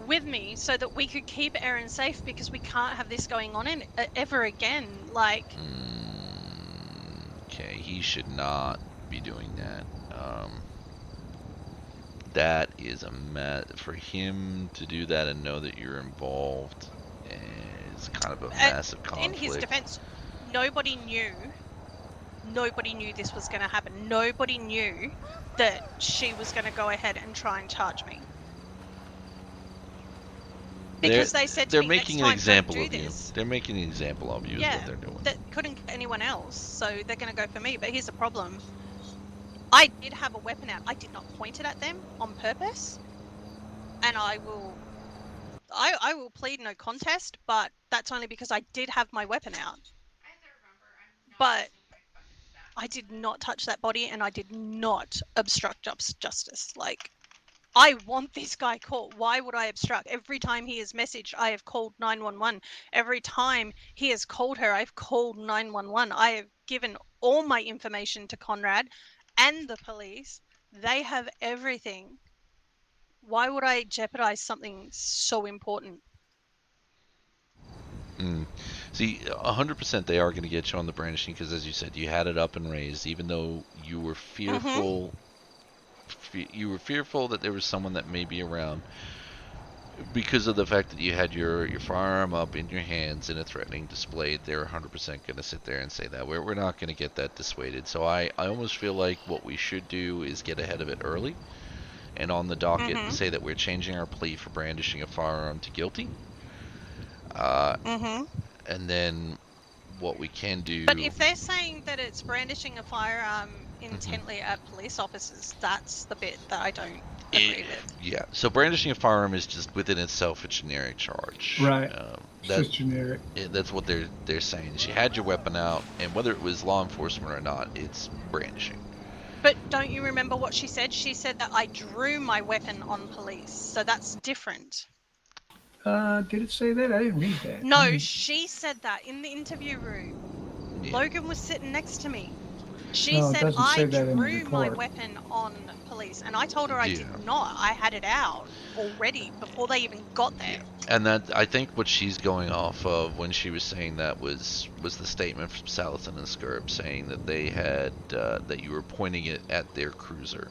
with me so that we could keep Aaron safe because we can't have this going on ever again. Like... Okay, he should not be doing that. That is a mess. For him to do that and know that you're involved is kind of a massive conflict. In his defense, nobody knew this was going to happen. Nobody knew that she was going to go ahead and try and charge me. Because they said to they're me, making next an time, example don't of do you. this. They're making an example of you. Is what they're doing. That couldn't get anyone else, so they're going to go for me. But here's the problem. I did have a weapon out. I did not point it at them on purpose. And I will plead no contest, but that's only because I did have my weapon out. But I did not touch that body, and I did not obstruct justice. Like, I want this guy caught. Why would I obstruct? Every time he has messaged, I have called 911. Every time he has called her, I've called 911. I have given all my information to Conrad and the police. They have everything. Why would I jeopardize something so important? See, 100% they are going to get you on the brandishing because, as you said, you had it up and raised, even though you were fearful. You were fearful that there was someone that may be around because of the fact that you had your firearm up in your hands in a threatening display. They're 100% going to sit there and say that we're not going to get that dissuaded. So I almost feel like what we should do is get ahead of it early, and on the docket say that we're changing our plea for brandishing a firearm to guilty. And then what we can do... But if they're saying that it's brandishing a firearm intently at police officers, that's the bit that I don't agree with. Yeah, so brandishing a firearm is just within itself a generic charge. Right. It's just generic. That's what they're saying. She had your weapon out, and whether it was law enforcement or not, it's brandishing. But don't you remember what she said? She said that I drew my weapon on police, so that's different. Did it say that? I didn't read that. No, she said that in the interview room. Logan was sitting next to me. She said I drew my weapon on police, and I told her I did not. I had it out already before they even got there. And that, I think what she's going off of when she was saying that was the statement from Salatin and Skirp saying that they had that you were pointing it at their cruiser.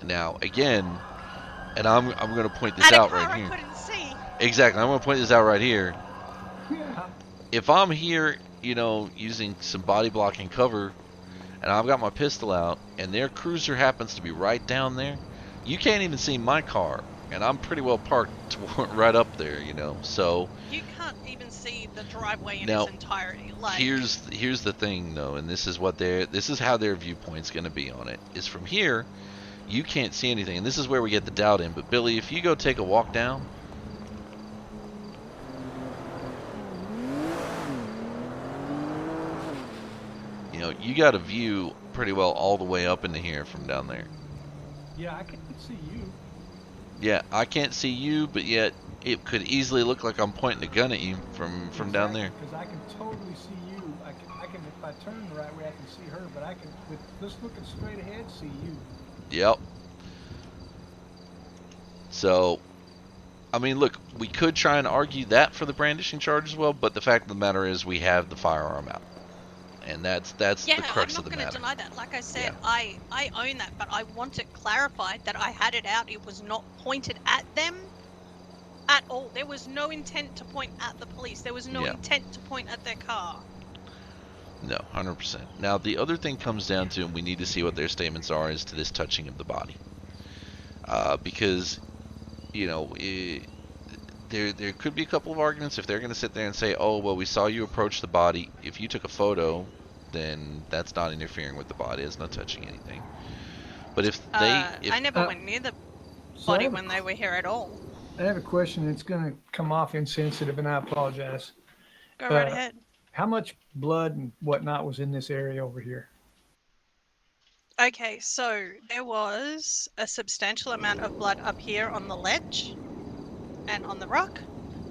Now again, and I'm going to point this out right here. I couldn't see. Exactly, I'm going to point this out right here. Yeah. If I'm here, you know, using some body blocking cover, and I've got my pistol out, and their cruiser happens to be right down there, you can't even see my car, and I'm pretty well parked right up there, you know. So you can't even see the driveway in now, its entirety. Like, here's the thing, though, and this is how their viewpoint's going to be on it. Is from here, you can't see anything, and this is where we get the doubt in. But Billy, if you go take a walk down. You know, you got a view pretty well all the way up into here from down there. Yeah, I can see you. Yeah, I can't see you, but yet it could easily look like I'm pointing a gun at you from down there. Because I can totally see you. I can if I turn the right way, I can see her, but I can, with just looking straight ahead, see you. Yep. So, I mean, look, we could try and argue that for the brandishing charge as well, but the fact of the matter is we have the firearm out. and that's Yeah, the crux I'm of the not going matter. to deny that. Like I said, Yeah. I own that, but I want it clarified that I had it out. It was not pointed at them at all. There was no intent to point at the police. There was no Yeah. intent to point at their car. No, 100%. Now, the other thing comes down to, and we need to see what their statements are, is to this touching of the body. Because, you know, there could be a couple of arguments if they're going to sit there and say, oh, well, we saw you approach the body. If you took a photo, then that's not interfering with the body. It's not touching anything. But if they... I never went near the body when they were here at all. I have a question. It's going to come off insensitive, and I apologize. Go right ahead. How much blood and whatnot was in this area over here? Okay, so there was a substantial amount of blood up here on the ledge and on the rock.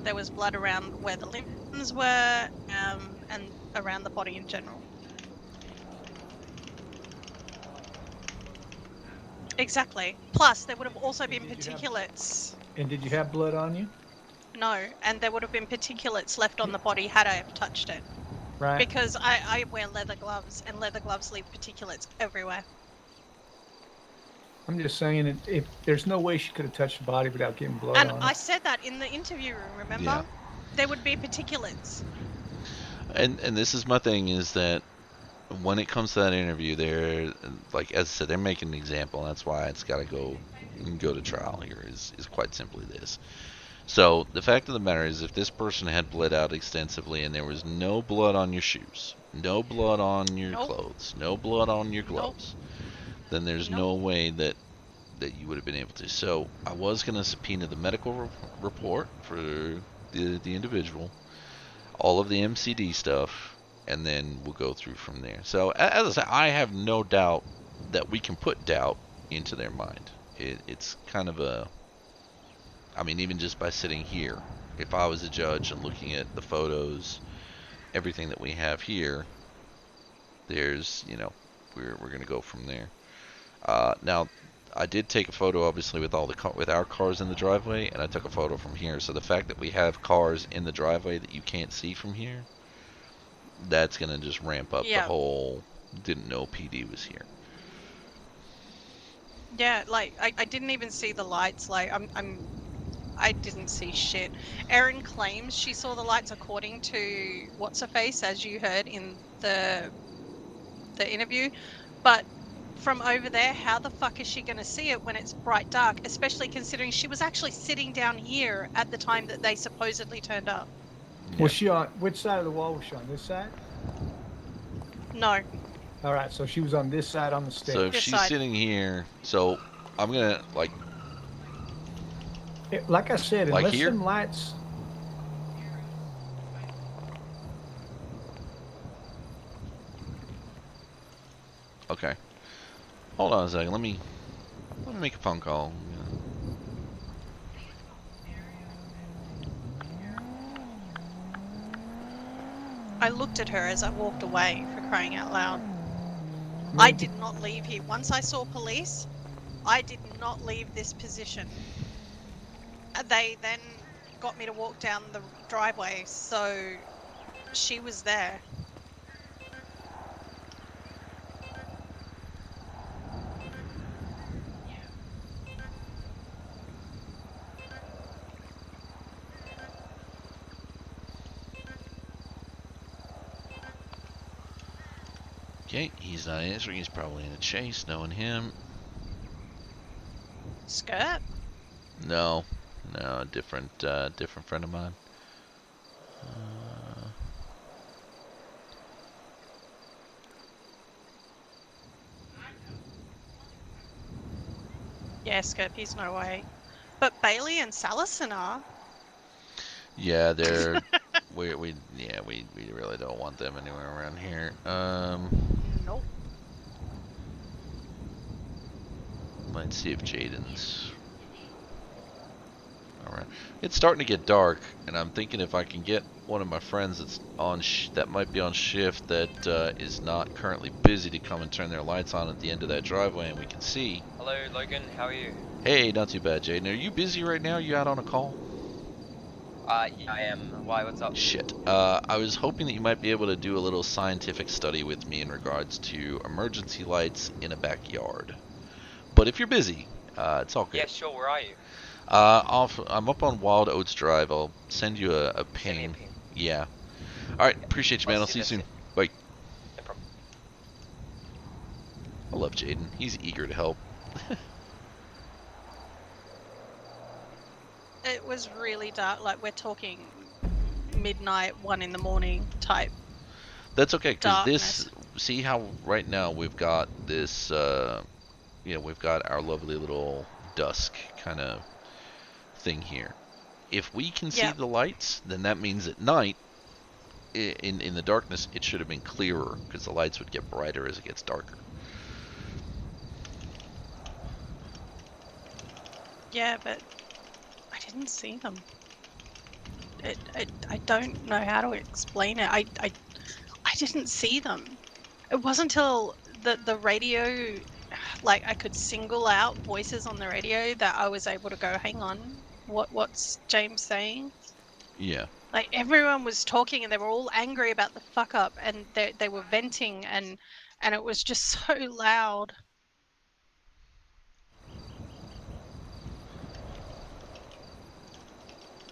There was blood around where the limbs were, and around the body in general. Exactly. Plus, there would have also been particulates. And did you have blood on you? No, and there would have been particulates left on the body had I have touched it. Right. Because I wear leather gloves, and leather gloves leave particulates everywhere. I'm just saying, if there's no way she could have touched the body without getting blood And on I it. said that in the interview room, remember? Yeah. There would be particulates. And this is my thing, is that when it comes to that interview, they're, like, as I said, they're making an example, and that's why it's got to go to trial here, is quite simply this. So, the fact of the matter is, if this person had bled out extensively and there was no blood on your shoes, no blood on your clothes, no blood on your gloves, then there's no way that you would have been able to. So, I was going to subpoena the medical report for the individual, all of the MCD stuff, and then we'll go through from there. So, as I said, I have no doubt that we can put doubt into their mind. It's kind of a... I mean, even just by sitting here, if I was a judge and looking at the photos, everything that we have here, there's, you know, we're going to go from there. Now, I did take a photo, obviously, with with our cars in the driveway, and I took a photo from here. So the fact that we have cars in the driveway that you can't see from here, that's going to just ramp up the whole didn't know PD was here. Yeah, like, I didn't even see the lights. Like, I didn't see shit. Erin claims she saw the lights according to what's-her-face, as you heard in the interview. But from over there, how the fuck is she going to see it when it's bright dark? Especially considering she was actually sitting down here at the time that they supposedly turned up. Yeah. Was she on, which side of the wall was she on? This side? No. All right, so she was on this side on the stairs. So if she's sitting here, so I'm going to, like I said, like unless here? them lights... Okay. Hold on a second. Let me make a phone call. I looked at her as I walked away, for crying out loud. I did not leave here. Once I saw police, I did not leave this position. They then got me to walk down the driveway, so she was there. Okay, he's not answering. He's probably in a chase, knowing him. Skirt? No, different friend of mine. Yeah, Skirt, he's no way. But Bailey and Salison are. Yeah, they're we really don't want them anywhere around here. Nope. Let's see if Jaden's alright. It's starting to get dark, and I'm thinking if I can get one of my friends that's on that might be on shift that is not currently busy to come and turn their lights on at the end of that driveway, and we can see. Hello, Logan. How are you? Hey, not too bad, Jaden. Are you busy right now? Are you out on a call? Yeah, I am. Why? What's up? Shit. I was hoping that you might be able to do a little scientific study with me in regards to emergency lights in a backyard. But if you're busy, it's all good. Yeah, sure. Where are you? I'm up on Wild Oats Drive. I'll send you a ping. Yeah. All right. Appreciate you, man. I'll see you soon. Bye. No problem. I love Jaden. He's eager to help. It was really dark. Like, we're talking midnight, 1 in the morning type. That's okay, because this, Darkness. see how right now we've got this, we've got our lovely little dusk kind of thing here. If we can see the lights, then that means at night, in the darkness, it should have been clearer, because the lights would get brighter as it gets darker. Yeah, but I didn't see them. I don't know how to explain it. I didn't see them. It wasn't until the radio, like, I could single out voices on the radio that I was able to go, hang on, what's James saying? Yeah. Like, everyone was talking and they were all angry about the fuck up, and they were venting, and it was just so loud.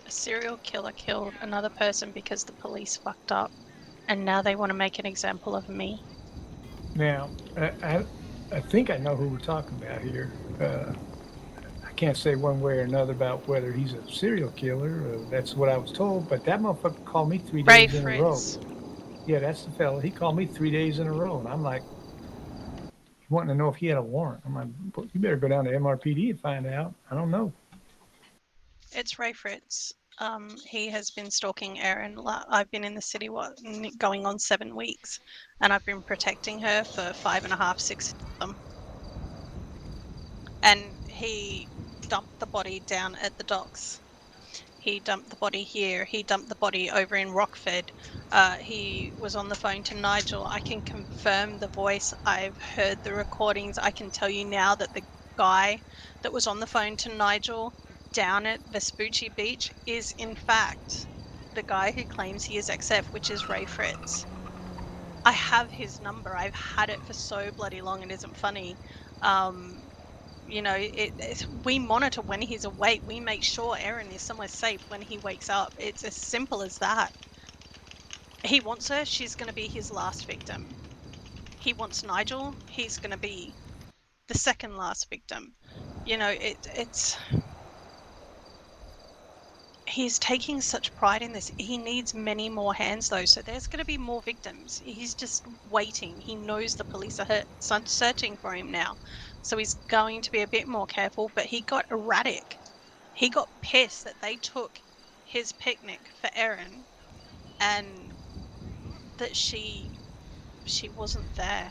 A serial killer killed another person because the police fucked up, and now they want to make an example of me. Now, I think I know who we're talking about here. I can't say one way or another about whether he's a serial killer. That's what I was told, but that motherfucker called me 3 days in a row. Yeah, that's the fella. He called me 3 days in a row, and I'm like, he wanted to know if he had a warrant. I'm like, well, you better go down to MRPD and find out. I don't know. It's Ray Fritz. He has been stalking Erin. I've been in the city going on 7 weeks, and I've been protecting her for 5.5, 6 of them. And he dumped the body down at the docks. He dumped the body here. He dumped the body over in Rockford. He was on the phone to Nigel. I can confirm the voice. I've heard the recordings. I can tell you now that the guy that was on the phone to Nigel down at Vespucci Beach is in fact the guy who claims he is XF, which is Ray Fritz. I have his number. I've had it for so bloody long, it isn't funny. You know, we monitor when he's awake. We make sure Erin is somewhere safe when he wakes up. It's as simple as that. He wants her. She's going to be his last victim. He wants Nigel. He's going to be the second last victim. You know, it's... He's taking such pride in this. He needs many more hands, though, so there's going to be more victims. He's just waiting. He knows the police are searching for him now, so he's going to be a bit more careful, but he got erratic. He got pissed that they took his picnic for Erin and that she wasn't there.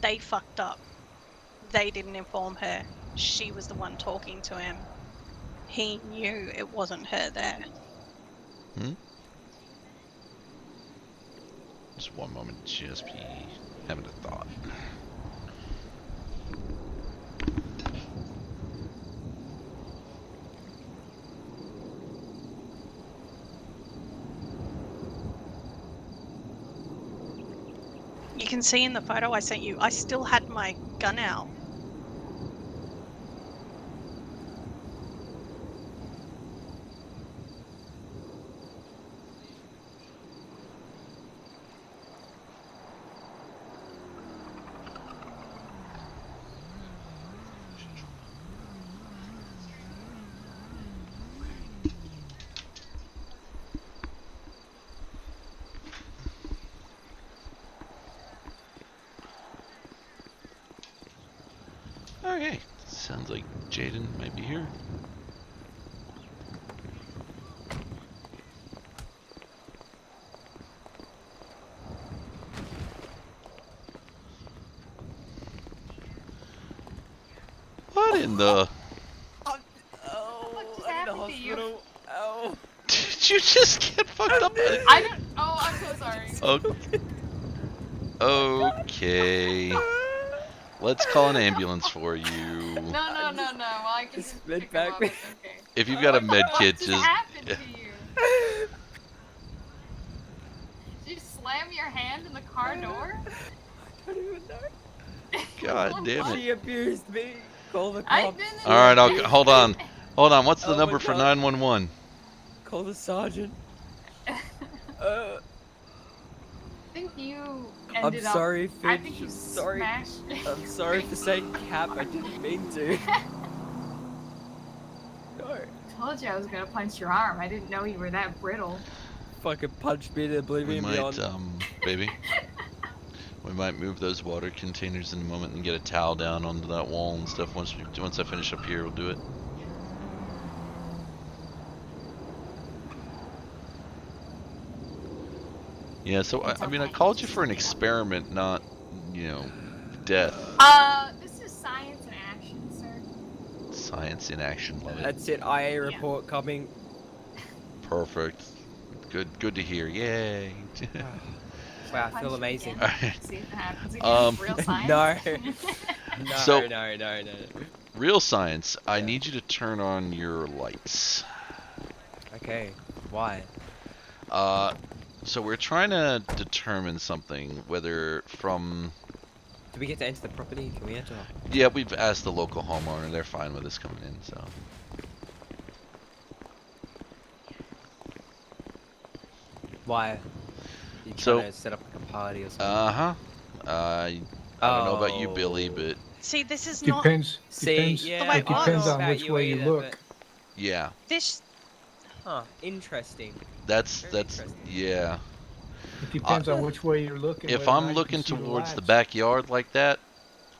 They fucked up. They didn't inform her. She was the one talking to him. He knew it wasn't her there. Just one moment, just be having a thought. You can see in the photo I sent you, I still had my gun out. Okay, sounds like Jaden might be here. What in the... I'm in the hospital. Oh. Did you just get fucked up? I don't. Oh, I'm so sorry. Okay. Let's call an ambulance for you. No. Well, I can just pick him up. It's okay. If you've got a med kit, What just. happened to you? Did you slam your hand in the car door? I don't even know. God damn it. She abused me. Call the I cops. didn't. All right, hold on. Hold on. What's the Oh number my for God. 911? Call the sergeant. I think you I'm ended up. sorry, I Finch. think you I'm sorry. smashed. I'm sorry for saying cap. I didn't mean to. No. I told you I was gonna punch your arm. I didn't know you were that brittle. Fucking punched me to We oblivion might, beyond. baby. We might move those water containers in a moment and get a towel down onto that wall and stuff. Once I finish up here, we'll do it. Yeah, so I mean, I called you for an experiment, not, death. This is science in action, sir. Science in action, love it. That's it. IA report coming. Perfect. Good to hear. Yay. Wow, I feel amazing. See if it happens again. Real science. No. So- No. Real science, I need you to turn on your lights. Okay. Why? So we're trying to determine something, whether from... Do we get to enter the property? Can we enter? Yeah, we've asked the local homeowner. They're fine with us coming in, so... Why? You trying to set up like a party or something? I don't know about you, Billy, but... See, this is not. Depends. See, Depends. yeah, It depends on about which you way you either, look. but- Yeah. This. Huh, interesting. That's yeah. It depends on which way you're looking. If whether or not I'm you looking can see towards the lights. backyard like that,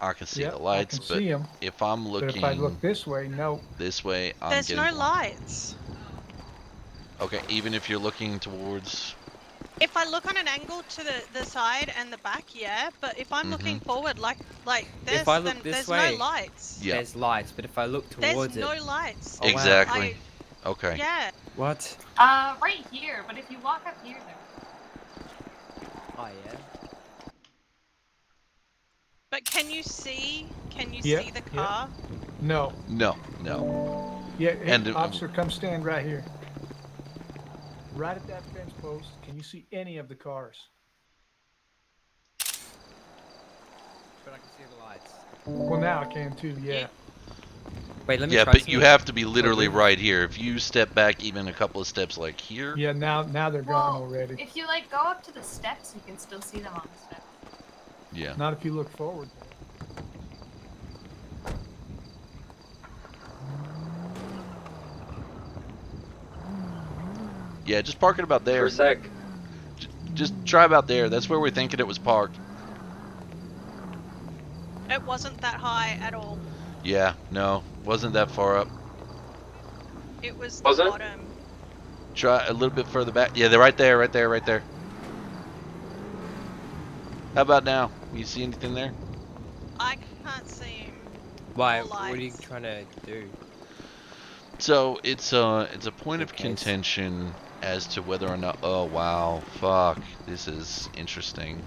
I can see Yep, the lights, I can but see 'em. if I'm But looking if I look this way, no. this way, I'm There's getting no blind. lights. Okay, even if you're looking towards... If I look on an angle to the side and the back, yeah. But if I'm looking forward, like this, If I look then this there's way, no lights. Yeah. There's lights, but if I look There's towards no it, lights. Oh, wow. Exactly. Okay. Yeah. What? Right here. But if you walk up here, there. Oh yeah. But can you see? Can you Yep, see the yep. car? No. No. Yeah, hey, And, officer, come stand right here. Right at that fence post, can you see any of the cars? But I can see the lights. Well, now I can too, yeah. Wait, let me Yeah, try but you something. have to be literally right here. If you step back even a couple of steps like here... Yeah, now they're gone Well, already. if you go up to the steps, you can still see them on the steps. Yeah. Not if you look forward. Yeah, just park it about there. For a sec. Just try about there. That's where we're thinking it was parked. It wasn't that high at all. Yeah, no, wasn't that far up. It was the Was it? bottom. Try a little bit further back. Yeah, they're right there, right there. How about now? You see anything there? I can't see him. Why? No What are you lights. trying to do? So it's a point of Okay. contention as to whether or not. Oh wow, fuck, this is interesting.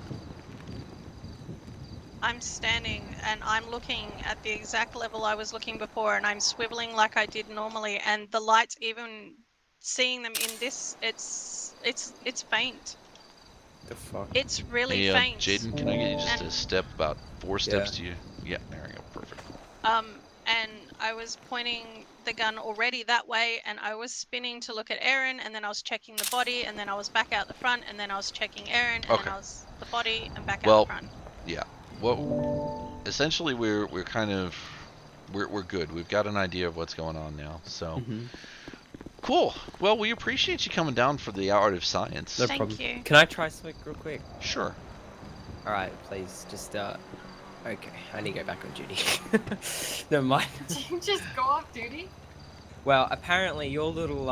I'm standing and I'm looking at the exact level I was looking before, and I'm swiveling like I did normally, and the lights, even seeing them in this, it's faint. The fuck? It's really Hey, faint. Jaden, can I get you just And- a step about 4 steps to you? Yeah, there we go, perfect. And I was pointing the gun already that way, and I was spinning to look at Aaron, and then I was checking the body, and then I was back out the front, and then I was checking Aaron, and Okay. then I was the body and back out Well, the front. yeah. Well, essentially we're kind of we're good. We've got an idea of what's going on now. So cool. Well, we appreciate you coming down for the art of science. No problem. Can I try something real quick? Sure. All right, please, just okay, I need to go back on duty. Never mind. Just go off duty. Well, apparently your little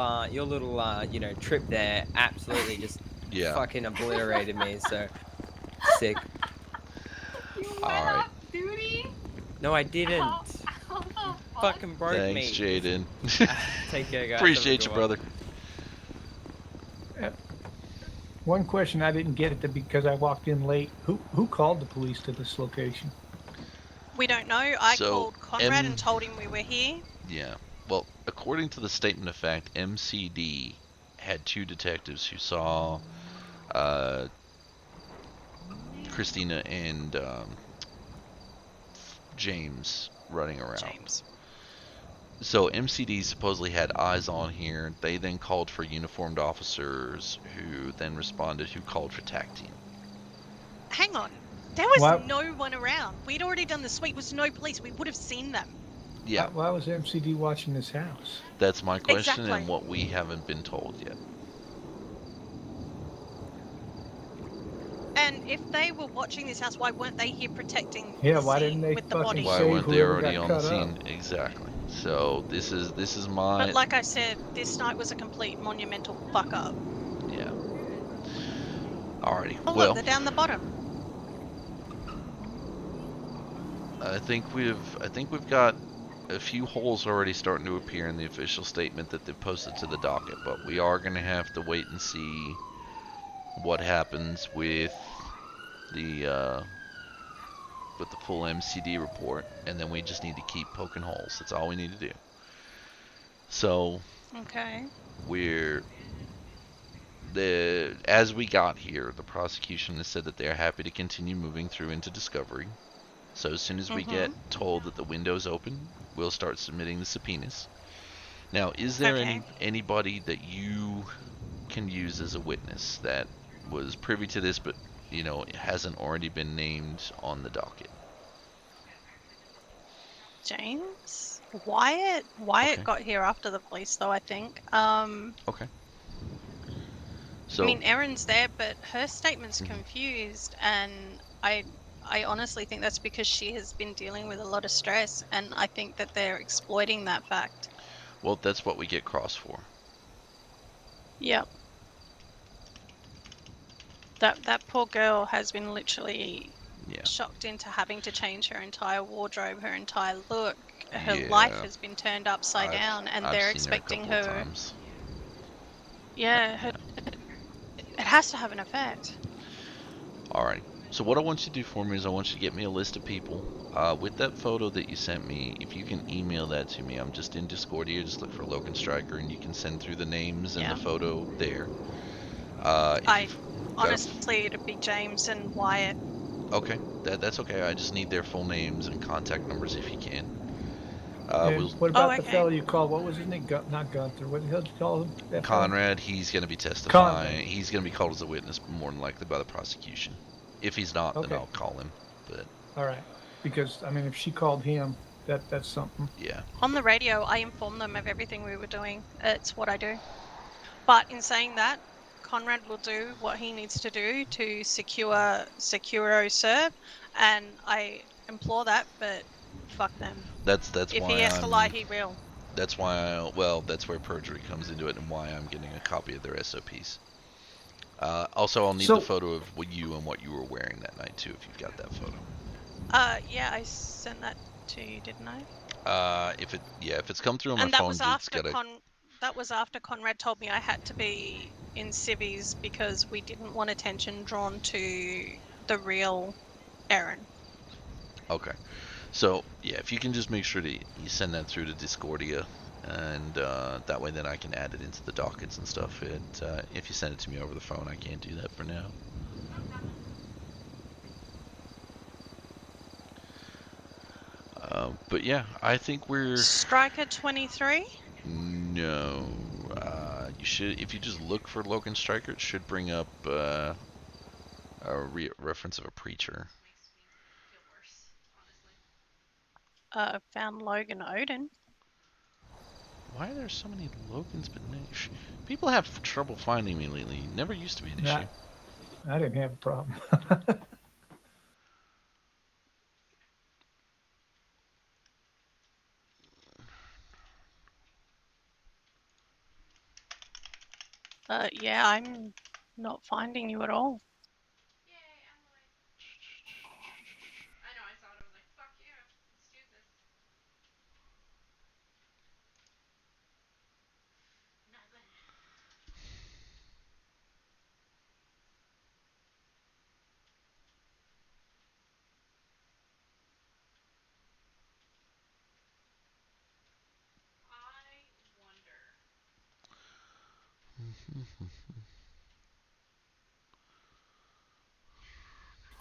trip there absolutely just Yeah. fucking obliterated me. So sick. You went Alright. off duty? No, I didn't. How the fuck? Fucking broke Thanks, me. Jaden. Take care, guys. Appreciate you, Have a brother. good one. One question I didn't get it because I walked in late. Who called the police to this location? We don't know. I So, called Conrad and told him we were here. Yeah. Well, according to the statement of fact, MCD had 2 detectives who saw Christina and James running around. James. So MCD supposedly had eyes on here. They then called for uniformed officers, who then responded, who called for TAC team. Hang on. There was What? no one around. We'd already done the sweep. Was no police. We would have seen them. Yeah. Why was MCD watching this house? That's my question, Exactly. and what we haven't been told yet. And if they were watching this house, why weren't they here protecting Yeah, the why scene didn't they with the fucking body? Why save weren't they whoever already got on the cut scene? up? Exactly. So this is my. But like I said, this night was a complete monumental fuck up. Yeah. Alrighty. Oh Well, look, they're down the bottom. I think we've got a few holes already starting to appear in the official statement that they've posted to the docket, but we are going to have to wait and see what happens with the full MCD report, and then we just need to keep poking holes. That's all we need to do. So Okay. as we got here, the prosecution has said that they're happy to continue moving through into discovery. So as soon as we get told that the window's open, we'll start submitting the subpoenas. Now, is there anybody that you can use as a witness that was privy to this, but hasn't already been named on the docket? James? Wyatt? Wyatt got here after the police, though, I think. Okay. So, I mean, Erin's there, but her statement's confused, and I honestly think that's because she has been dealing with a lot of stress, and I think that they're exploiting that fact. well, that's what we get cross for. Yep. That poor girl has been literally shocked into having to change her entire wardrobe, her entire look. Her life has been turned upside down, and they're expecting her. Yeah, it has to have an effect. Alright. So what I want you to do for me is I want you to get me a list of people. With that photo that you sent me, if you can email that to me, I'm just in Discord here, just look for Logan Stryker, and you can send through the names and the photo there. Honestly, it'd be James and Wyatt. Okay, that's okay. I just need their full names and contact numbers if you can. What about the fellow you called? What was his name? Not Gunther. What the hell did you call him? Conrad. He's going to be testifying. He's going to be called as a witness, more than likely by the prosecution. If he's not, then I'll call him. But all right, because I mean, if she called him, that's something. Yeah. On the radio, I informed them of everything we were doing. It's what I do. But in saying that, Conrad will do what he needs to do to secure serve, and I implore that, but fuck them. That's if why he has to lie, he will. That's why that's where perjury comes into it, and why I'm getting a copy of their SOPs. Also, I'll need the photo of you and what you were wearing that night too, if you've got that photo. Yeah, I sent that to you, didn't I? If it's come through on my and that phone, was after that was after Conrad told me I had to be in civvies because we didn't want attention drawn to the real Erin. Okay. So, yeah, if you can just make sure that you send that through to Discordia, and that way then I can add it into the dockets and stuff. If you send it to me over the phone, I can't do that for now. But yeah, I think we're... Stryker 23? No. You should, if you just look for Logan Stryker, it should bring up a reference of a preacher. Found Logan Odin. Why are there so many Logans? But no, people have trouble finding me lately. Never used to be an issue. I didn't have a problem. Yeah, I'm not finding you at all.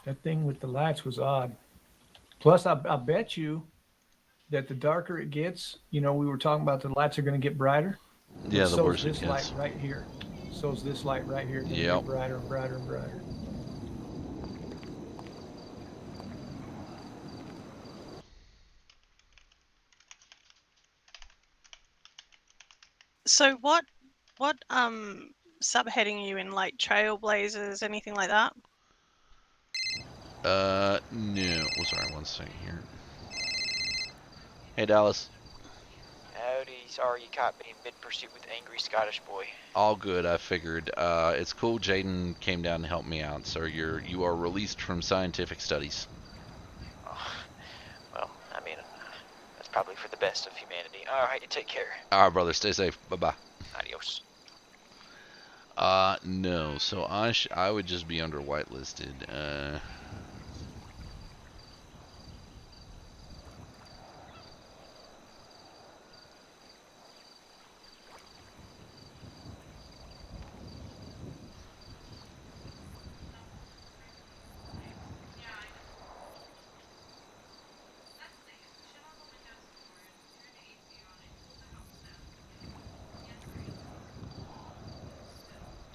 That thing with the lights was odd. Plus, I bet you that the darker it gets, we were talking about the lights are going to get brighter. Yeah, the so worse is it this light gets. right here. So is this light right here going to Yep. get brighter and brighter and brighter. So what subheading are you in, like Trailblazers, anything like that? No. Oh, sorry, one second here. Hey, Dallas. Howdy, sorry you caught me in mid-pursuit with angry Scottish boy. All good, I figured. It's cool Jaden came down and helped me out, so you are released from scientific studies. Oh, well, I mean, that's probably for the best of humanity. Alright, you take care. Alright, brother, stay safe. Bye-bye. Adios. No, so I would just be under whitelisted.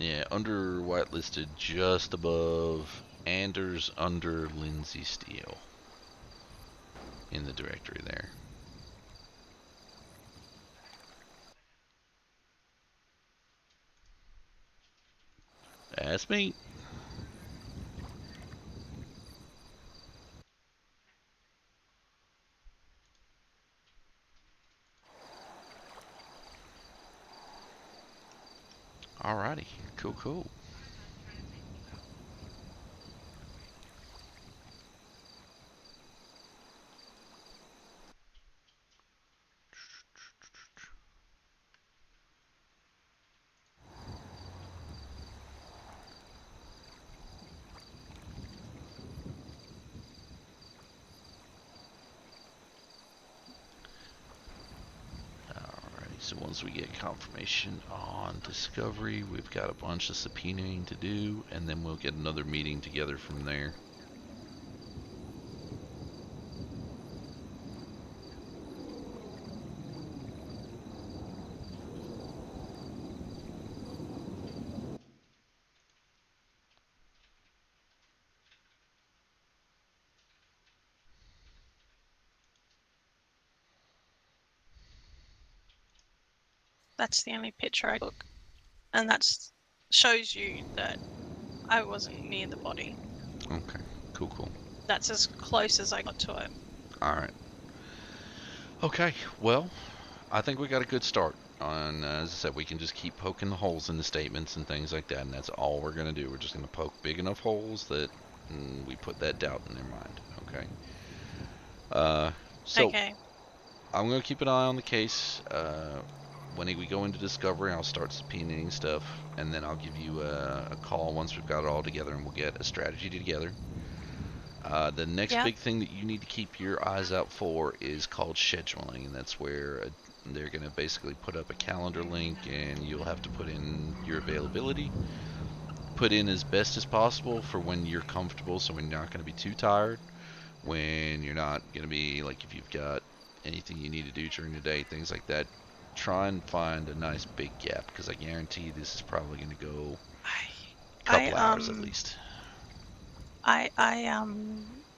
Yeah, under whitelisted, just above Anders, under Lindsay Steele in the directory there. That's me. Alrighty, cool. So once we get confirmation on discovery, we've got a bunch of subpoenaing to do, and then we'll get another meeting together from there. That's the only picture I took, and that's shows you that I wasn't near the body. Okay, cool. That's as close as I got to it. Alright. Okay, well, I think we got a good start. As I said, we can just keep poking the holes in the statements and things like that, and that's all we're going to do. We're just going to poke big enough holes that we put that doubt in their mind, okay? Okay. I'm going to keep an eye on the case. When we go into discovery, I'll start subpoenaing stuff, and then I'll give you a call once we've got it all together, and we'll get a strategy together. The next big thing that you need to keep your eyes out for is called scheduling, and that's where they're going to basically put up a calendar link, and you'll have to put in your availability. Put in as best as possible for when you're comfortable, so when you're not going to be too tired, when you're not going to be, like, if you've got anything you need to do during the day, things like that. Try and find a nice big gap, because I guarantee this is probably going to go a couple hours at least. I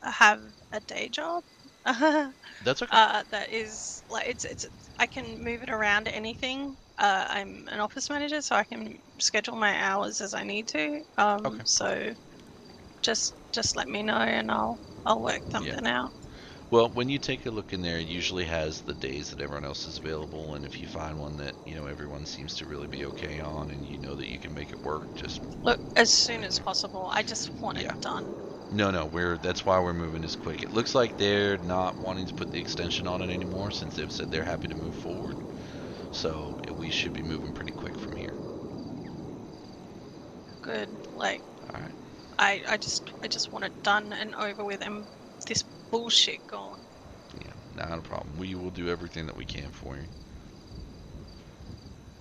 have a day job. That's okay. That is like it's I can move it around anything. I'm an office manager, so I can schedule my hours as I need to. Okay. So just let me know, and I'll work something out. Well, when you take a look in there, it usually has the days that everyone else is available, and if you find one that, everyone seems to really be okay on, and you know that you can make it work, just... Look, as soon as possible. I just want it done. No, that's why we're moving this quick. It looks like they're not wanting to put the extension on it anymore, since they've said they're happy to move forward. So, we should be moving pretty quick from here. Good. Like... Alright. I just want it done and over with, and this bullshit gone. Yeah, not a problem. We will do everything that we can for you.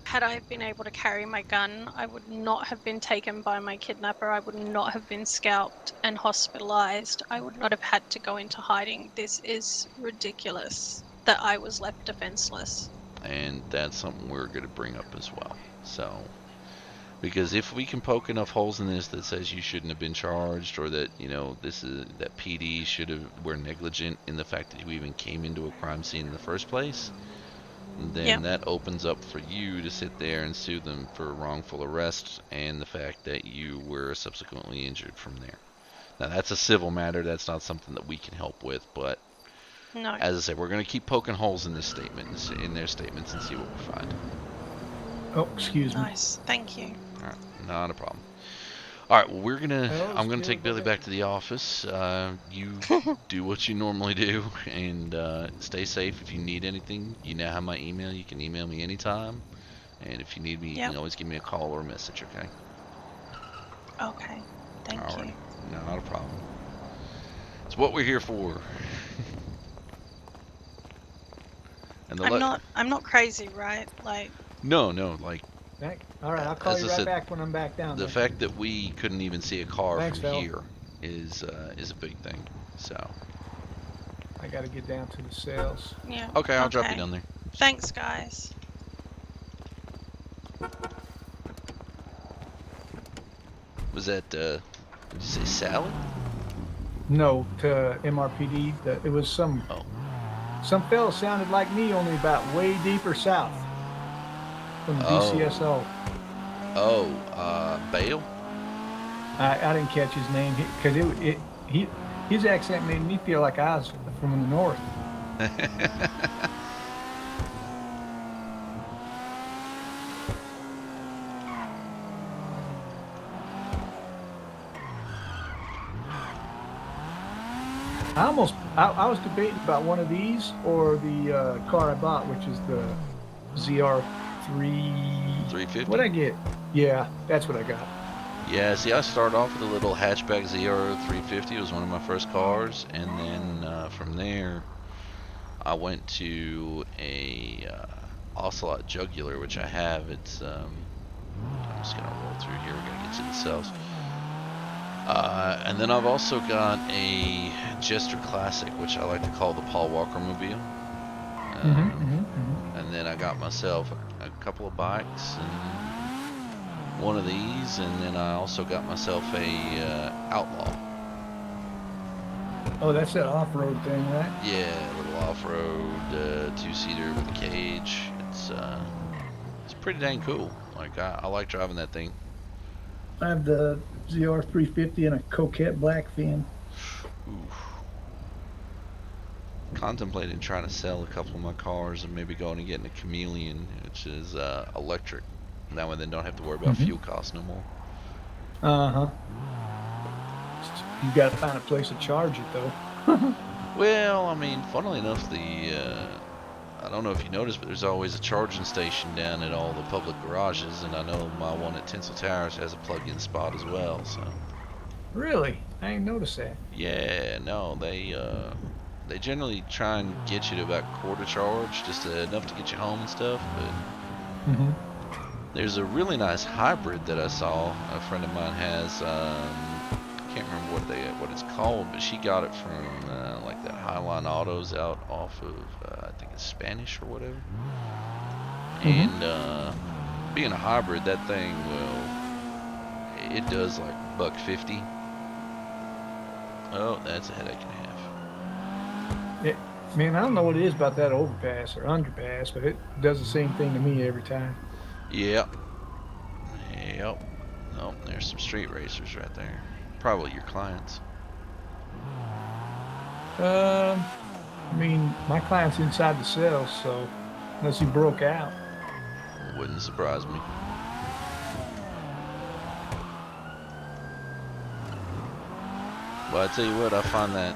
had I been able to carry my gun, I would not have been taken by my kidnapper. I would not have been scalped and hospitalized. I would not have had to go into hiding. This is ridiculous that I was left defenseless. And that's something we're going to bring up as well. So, because if we can poke enough holes in this that says you shouldn't have been charged, or that, you know, that PD were negligent in the fact that you even came into a crime scene in the first place, then that opens up for you to sit there and sue them for wrongful arrest and the fact that you were subsequently injured from there. Now, that's a civil matter. That's not something that we can help with, but no. As I said, we're going to keep poking holes in this statement, in their statements, and see what we find. Oh, excuse me. Nice, thank you. All right, not a problem. All right, well, I'm gonna take Billy back to the office. You do what you normally do, and stay safe. If you need anything, you now have my email. You can email me anytime, and if you need me, you can always give me a call or a message. Okay? Okay, thank you. Not a problem. It's what we're here for. And I'm not crazy, right? Like. No, like. All right, I'll call you right back when I'm back down. The fact that we couldn't even see a car from Phil. here is a big thing. So. I got to get down to the cells. Yeah. Okay, I'll drop you down there. Thanks, guys. Was that? Did you say Sally? No, to MRPD. It was some. Oh. Some fella sounded like me, only about way deeper south from the DCSO. Bale? I didn't catch his name because his accent made me feel like I was from the north. I was debating about one of these or the car I bought, which is the ZR 350. What'd I get? Yeah, that's what I got. Yeah, see, I started off with a little hatchback ZR 350. It was one of my first cars, and then from there, I went to a Ocelot Jugular, which I have. It's I'm just gonna roll through here. We're gonna get to the cells. And then I've also got a Jester Classic, which I like to call the Paul Walker Mobile. And then I got myself a couple of bikes and one of these, and then I also got myself a Outlaw. Oh, that's that off-road thing, right? Yeah, a little off-road two-seater with a cage. It's pretty dang cool. Like I like driving that thing. I have the ZR 350 and a Coquette black fin. Contemplating trying to sell a couple of my cars and maybe going and getting a Chameleon, which is electric. That way they don't have to worry about fuel costs no more. You gotta find a place to charge it though. Well, I mean, funnily enough, I don't know if you noticed, but there's always a charging station down at all the public garages, and I know my one at Tinsel Towers has a plug-in spot as well. So. Really? I ain't noticed that. Yeah, no, they generally try and get you to about quarter charge, just enough to get you home and stuff. But there's a really nice hybrid that I saw. A friend of mine has. I can't remember what it's called, but she got it from like that Highline Autos out off of I think it's Spanish or whatever. And being a hybrid, that thing it does like $150. Oh, that's a headache and a half. Yeah, man, I don't know what it is about that overpass or underpass, but it does the same thing to me every time. Yep. Oh, there's some street racers right there. Probably your clients. I mean, my client's inside the cell, so unless he broke out. Wouldn't surprise me. Well, I tell you what, I find that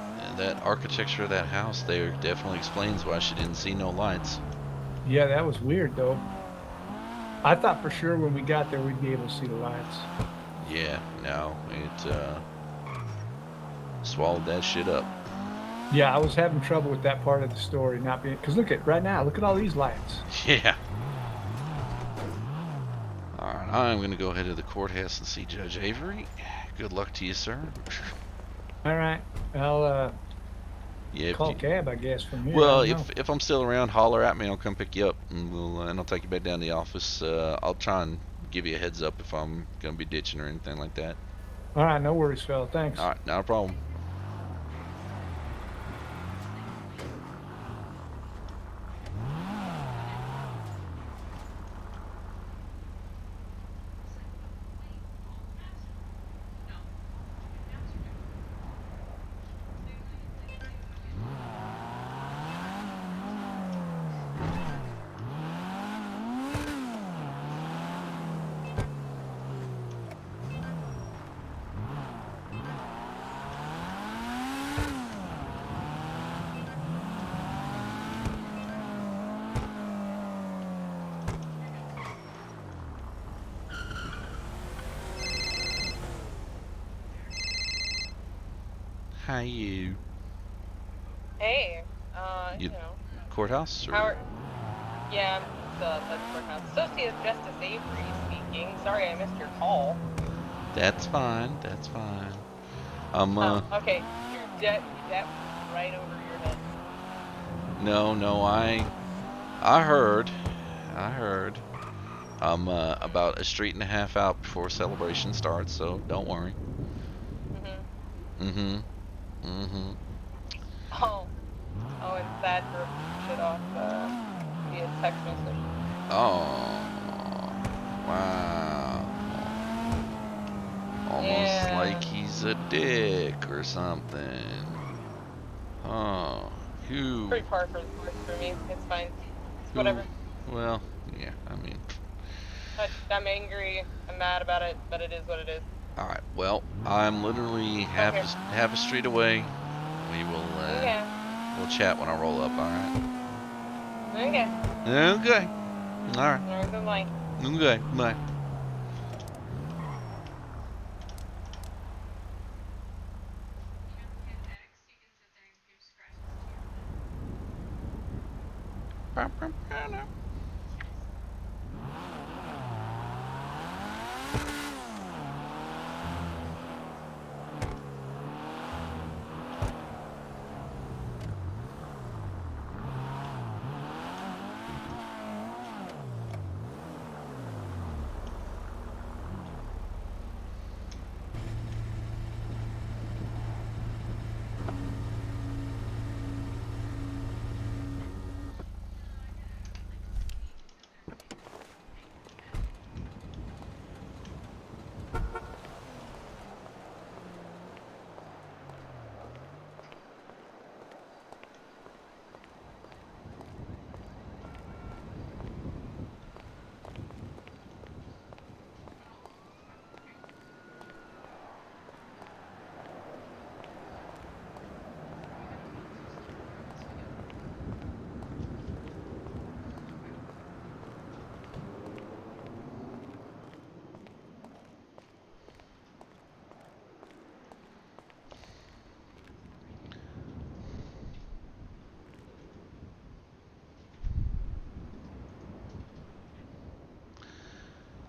architecture of that house there definitely explains why she didn't see no lights. Yeah, that was weird though. I thought for sure when we got there we'd be able to see the lights. Yeah, no, it swallowed that shit up. Yeah, I was having trouble with that part of the story not being, because look at right now, look at all these lights. Yeah. I'm going to go ahead to the courthouse and see Judge Avery. Good luck to you, sir. All right. I'll Yeah, call cab, I guess, from here. well, I don't know. if I'm still around, holler at me. I'll come pick you up, and I'll take you back down to the office. I'll try and give you a heads up if I'm going to be ditching or anything like that. All right, no worries, fella. Thanks. All right, not a problem. Hi, you. Hey, You you know. courthouse? Or? How are... Yeah, I'm the courthouse. Associate Justice Avery speaking. Sorry I missed your call. That's fine. That's fine. Okay, your debt right over your head. No, I heard. I'm about a street and a half out before celebration starts, so don't worry. Oh, and sad for shit off via text message. Oh, wow. Almost Yeah. like he's a dick or something. Oh, who? Pretty far for me. It's fine. It's whatever. Well, yeah, I mean. I'm angry. I'm mad about it, but it is what it is. Alright, well, I'm literally half a street away. We will, we'll chat when I roll up, alright? Okay. Okay. Alright. Alright, bye-bye. Okay, bye.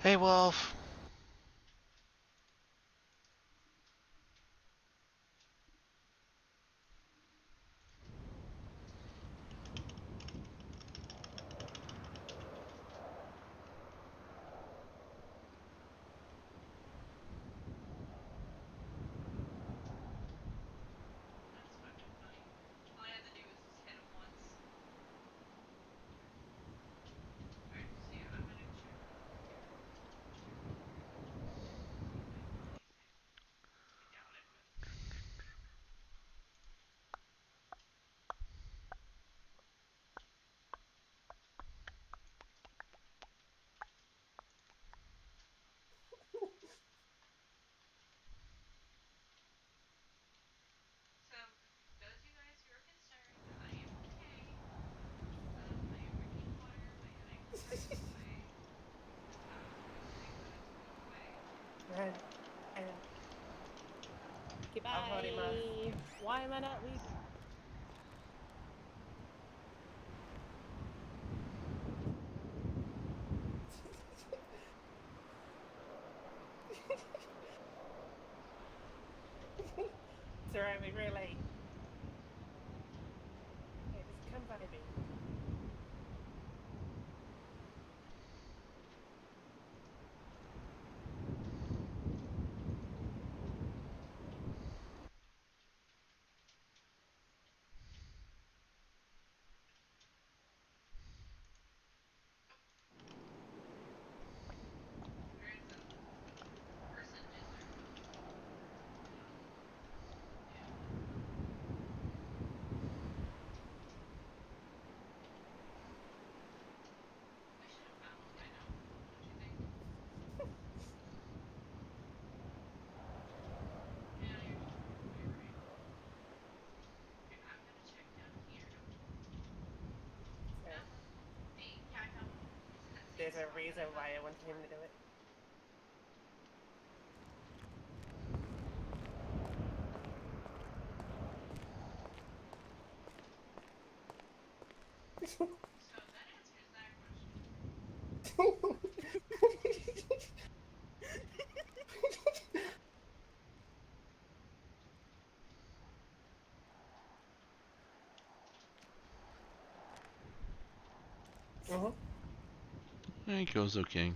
Hey, Wolf. Goodbye. Why am I not leaving? It's alright, we're very late. Yeah, just come by me. There's a reason why I wanted him to do it. It goes okay.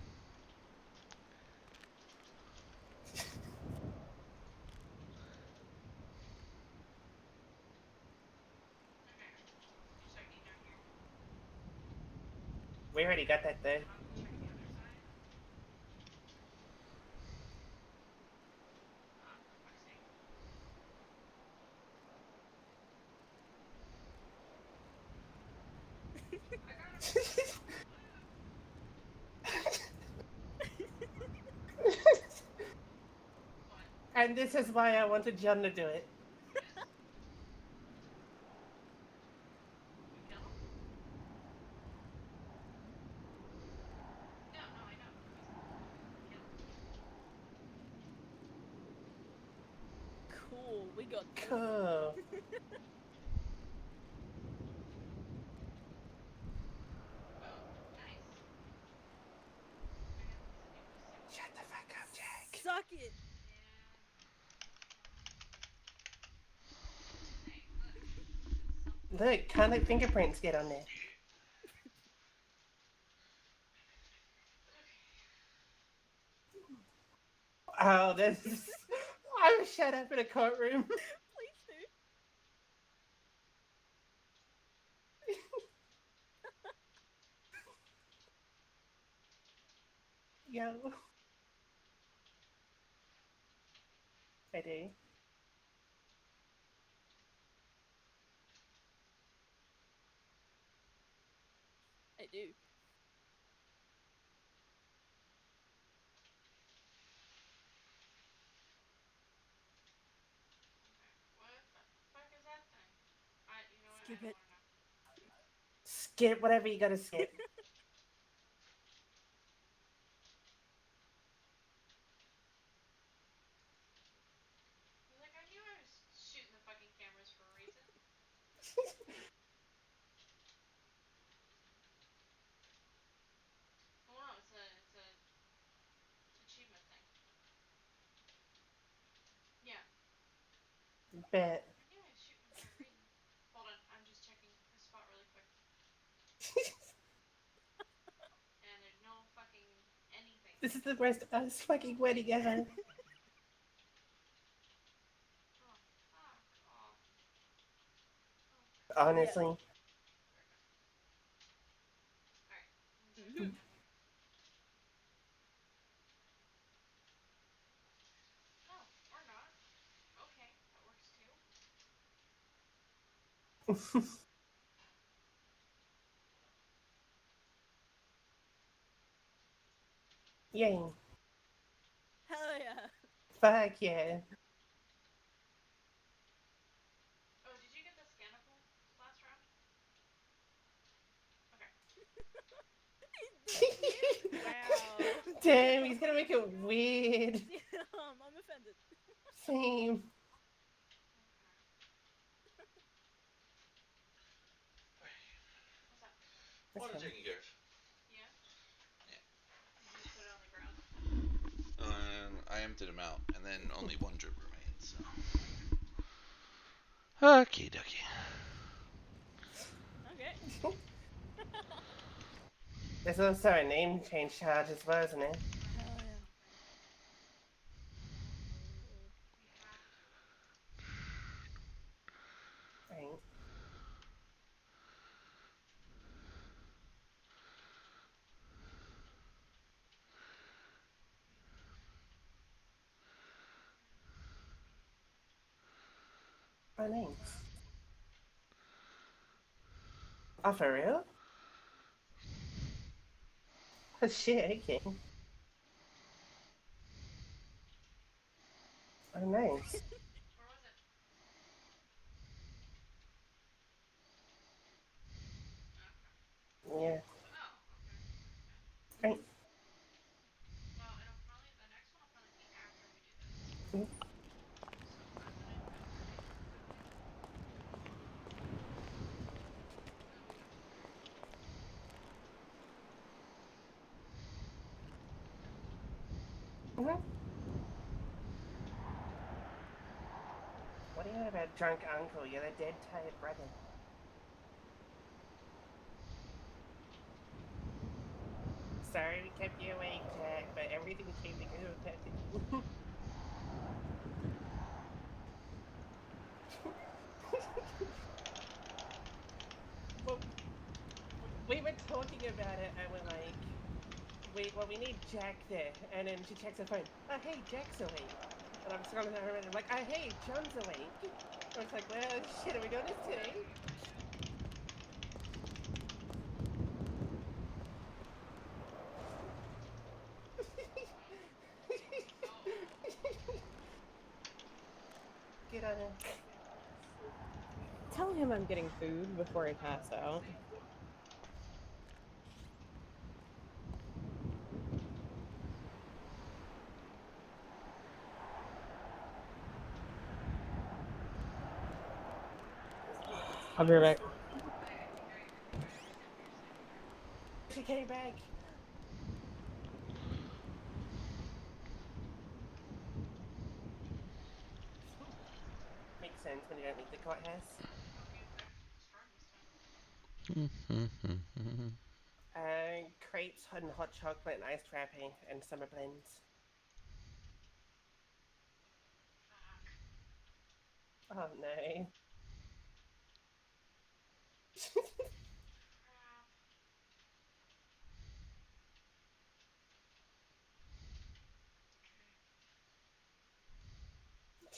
We already got that though. And this is why I wanted John to do it. Cool, we got this. Cool. Shut the fuck up, Jack. Suck it. Look, can't let fingerprints get on there. Oh, this is... I was shut up in a courtroom. Please do. Yo. I do. I do. Skip it. Skip whatever you gotta skip. Like, I knew I was shooting the fucking cameras for a reason. Well, no, it's a achievement thing. Yeah. Bet. I knew I was shooting them for a reason. Hold on, I'm just checking the spot really quick. And there's no fucking anything. This is the worst fucking wedding ever. Oh, fuck off. Honestly. Alright, I'm checking. Oh, or not. Okay, that works too. Yay. Hell yeah. Fuck yeah. Oh, did you get the scannable last round? Okay. Wow. Damn, he's gonna make it weird. I'm offended. Same. Water taking care of. Yeah? Yeah. Did you put it on the ground? I am emptied them out, and then only one drip remains. So. Okie dokie. Okay. There's also a name change charge as well, isn't it? Hell yeah. Right. My names. Oh, for real? Oh, shit, okay. Oh, nice. Yeah. Great. Mhm. What do you know about drunk uncle? You're the dead tired brother. Sorry we kept you awake, Jack, but everything came together perfectly. Well, we were talking about it, and we're like, we need Jack there, and then she checks her phone. Oh, hey, Jack's awake. And I'm scrolling down her and I'm like, oh, hey, John's awake. I was like, well, shit, are we doing this today? Get on it. Tell him I'm getting food before I pass out. I'll be right back. She came back. Makes sense when you don't leave the courthouse. Crepes and hot chocolate and iced frappe and summer blends. Oh no.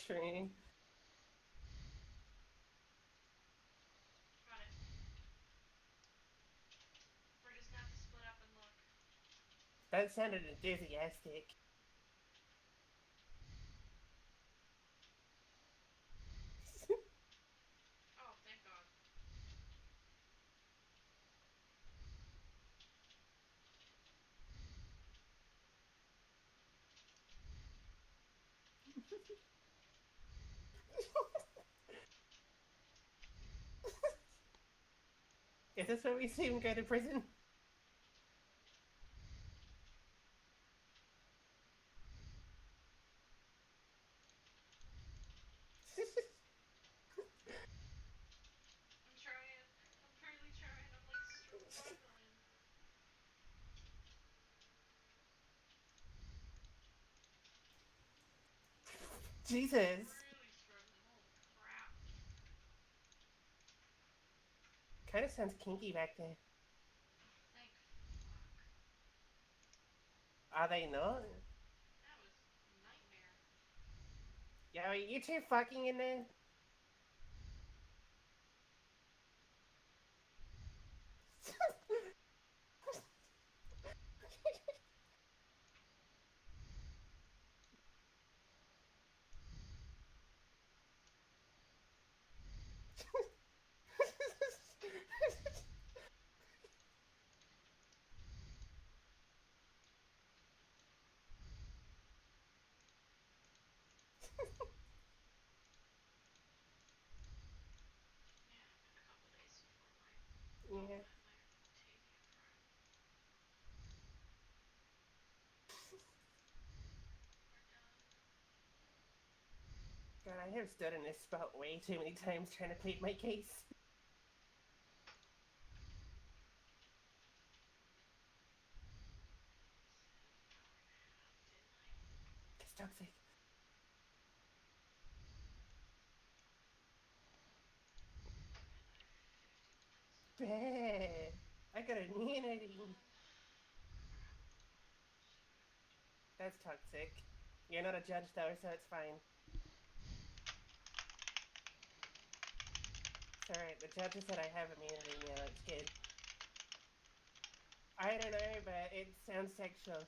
True. That sounded enthusiastic. Is this where we see him go to prison? Jesus. Kind of sounds kinky back there. Are they not? Yo, are you two fucking in there? God, I have stood in this spot way too many times trying to plead my case. It's toxic. Bad. I got immunity. That's toxic. You're not a judge though, so it's fine. It's alright, the judge said I have immunity now, it's good. I don't know, but it sounds sexual.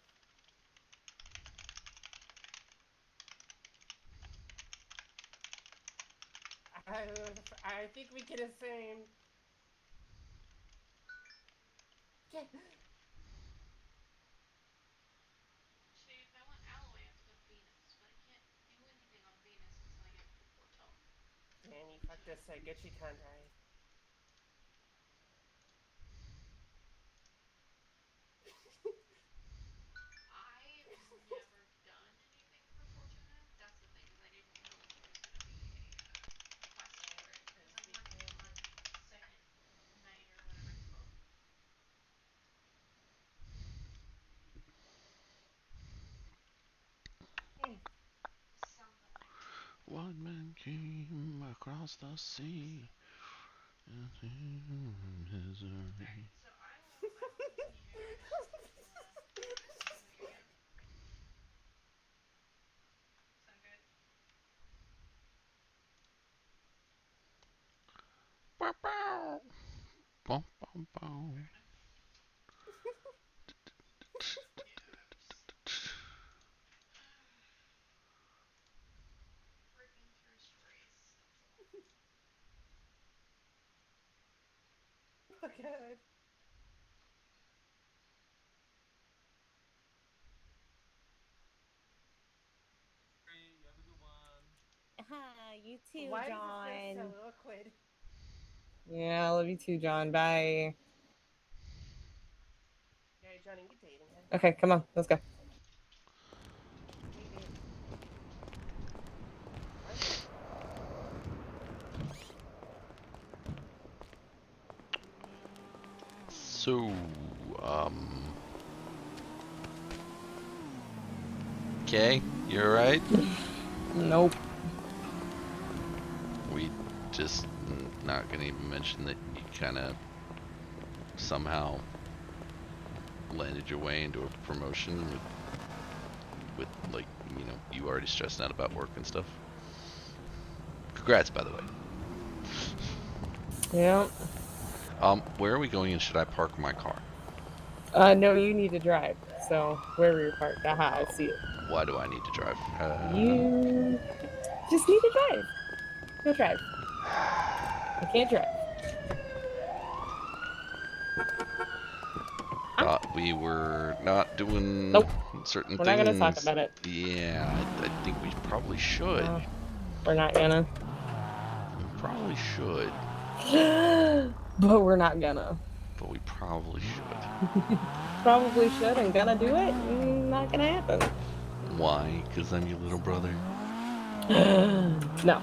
I think we can assume. Yeah. See, if I want Alloy, I have to go to Venus, but I can't do anything on Venus until I get to Porto. Damn, you fucked us so good she can't drive. I've never done anything for Fortuna. That's the thing, is I didn't know if there was going to be a quest for it. Because I'm working on second night or whatever it's called. Something like that. One man came across the sea. Misery. So I will be here. Sound good? Bow, bow. Bow, bow, bow. Freaking first race. Oh god. Hi, you too, Why John. does it feel so awkward? Yeah, I love you too, John. Bye. Hey, Johnny, you dating her? Okay, come on, let's go. We did. So, okay, you alright? Nope. We just not gonna even mention that you kind of somehow landed your way into a promotion with like, you know, you already stressing out about work and stuff. Congrats, by the way. Yeah. Where are we going and should I park my car? No, you need to drive. So, wherever you're parked. Aha, I see it. Why do I need to drive? You just need to drive. Go drive. I can't drive. Thought we were not doing certain We're things. not gonna talk about it. Yeah, I think we probably should. We're not gonna. We probably should. But we're not gonna. But we probably should. Probably should and gonna do it. Not gonna happen. Why? Because I'm your little brother? No.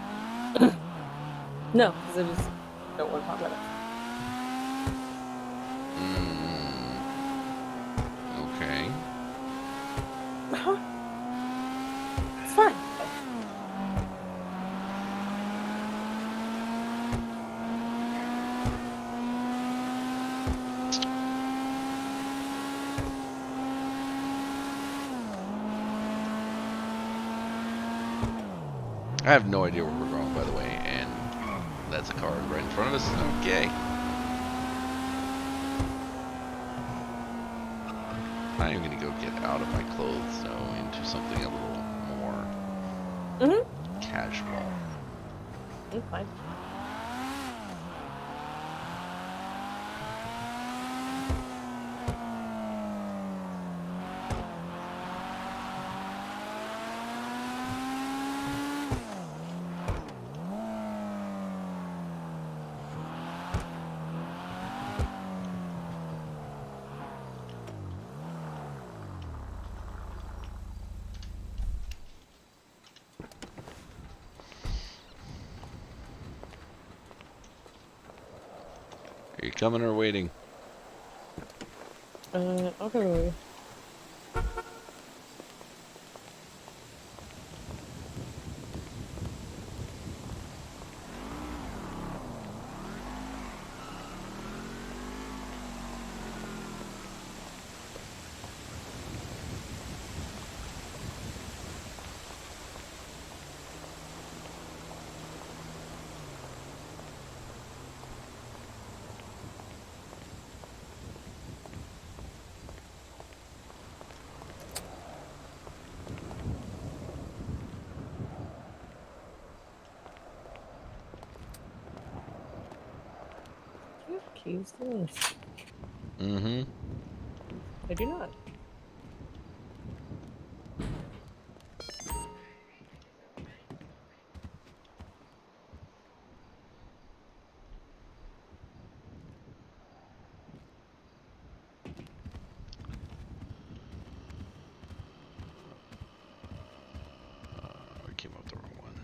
No, because I just don't want to talk about it. Okay. Huh? It's fine. I have no idea where we're going, by the way, and that's a car right in front of us. Okay. I am gonna go get out of my clothes now into something a little more casual. It's fine. Are you coming or waiting? I'll go away. Do you have keys to this? Mm-hmm. I do not. I came up the wrong one.